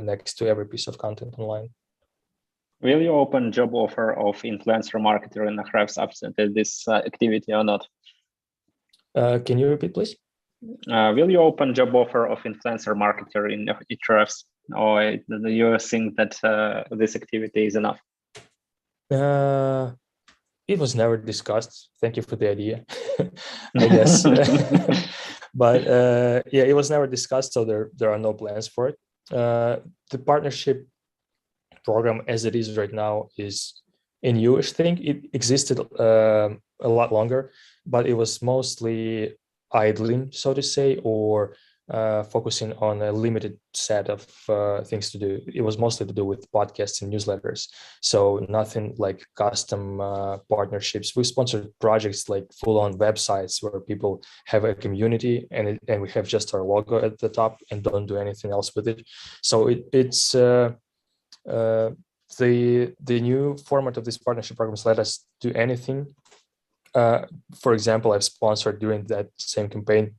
next to every piece of content online. Will you open job offer of influencer marketer in Ahrefs after this activity or not? Can you repeat, please? Will you open job offer of influencer marketer in Ahrefs, or do you think that this activity is enough? It was never discussed. Thank you for the idea, I guess. But yeah, it was never discussed, so there are no plans for it. The partnership program as it is right now is a newish thing. It existed a lot longer, but it was mostly idling, so to say, or focusing on a limited set of things to do. It was mostly to do with podcasts and newsletters. So nothing like custom partnerships. We sponsored projects like full-on websites where people have a community and we have just our logo at the top and don't do anything else with it. So it's the new format of these partnership programs let us do anything. For example, I've sponsored during that same campaign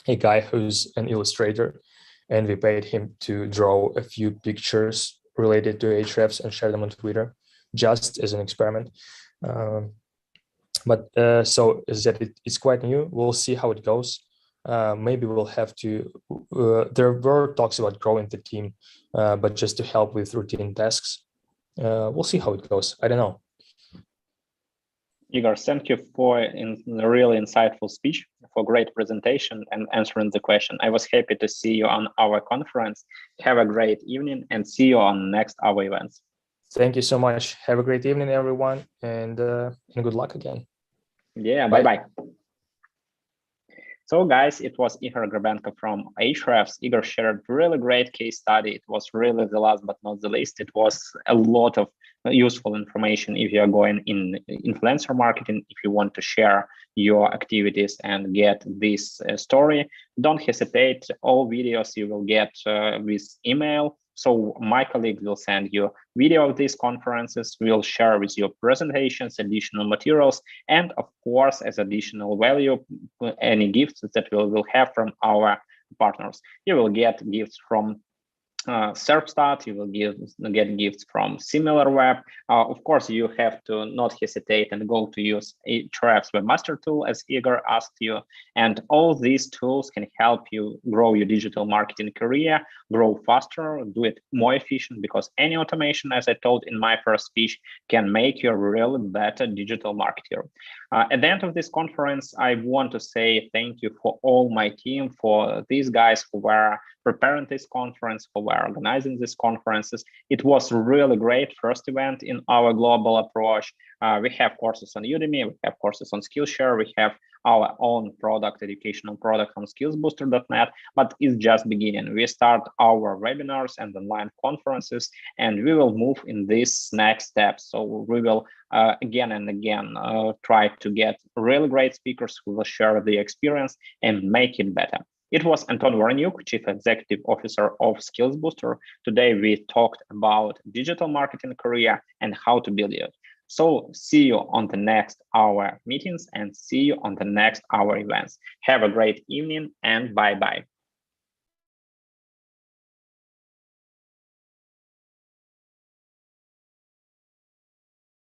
a guy who's an illustrator, and we paid him to draw a few pictures related to Ahrefs and share them on Twitter, just as an experiment. But so as that it's quite new. We'll see how it goes. Maybe we'll have to. There were talks about growing the team, but just to help with routine tasks. We'll see how it goes. I don't know. Igor, thank you for a really insightful speech, for great presentation and answering the question. I was happy to see you on our conference. Have a great evening and see you on next our events. Thank you so much. Have a great evening, everyone, and good luck again. Yeah, bye-bye. So guys, it was Igor Grabenko from Ahrefs. Igor shared really great case study. It was really the last but not the least. It was a lot of useful information if you are going in influencer marketing, if you want to share your activities and get this story. Don't hesitate. All videos you will get with email. So my colleague will send you video of these conferences, we'll share with you presentations, additional materials, and of course, as additional value, any gifts that we will have from our partners. You will get gifts from Serpstat, you will get gifts from SimilarWeb. Of course, you have to not hesitate and go to use Ahrefs Webmaster Tool, as Igor asked you. And all these tools can help you grow your digital marketing career, grow faster, do it more efficient, because any automation, as I told in my first speech, can make you a really better digital marketer. At the end of this conference, I want to say thank you for all my team, for these guys who were preparing this conference, who were organizing these conferences. It was really great first event in our global approach. We have courses on Udemy, we have courses on Skillshare, we have our own product, educational product on skillsbooster.net, but it's just beginning. We start our webinars and online conferences, and we will move in this next step. So we will again and again try to get really great speakers who will share the experience and make it better. It was Anton Voronyuk, Chief Executive Officer of Skills Booster. Today we talked about digital marketing career and how to build it. So see you on the next hour meetings and see you on the next hour events. Have a great evening and bye-bye.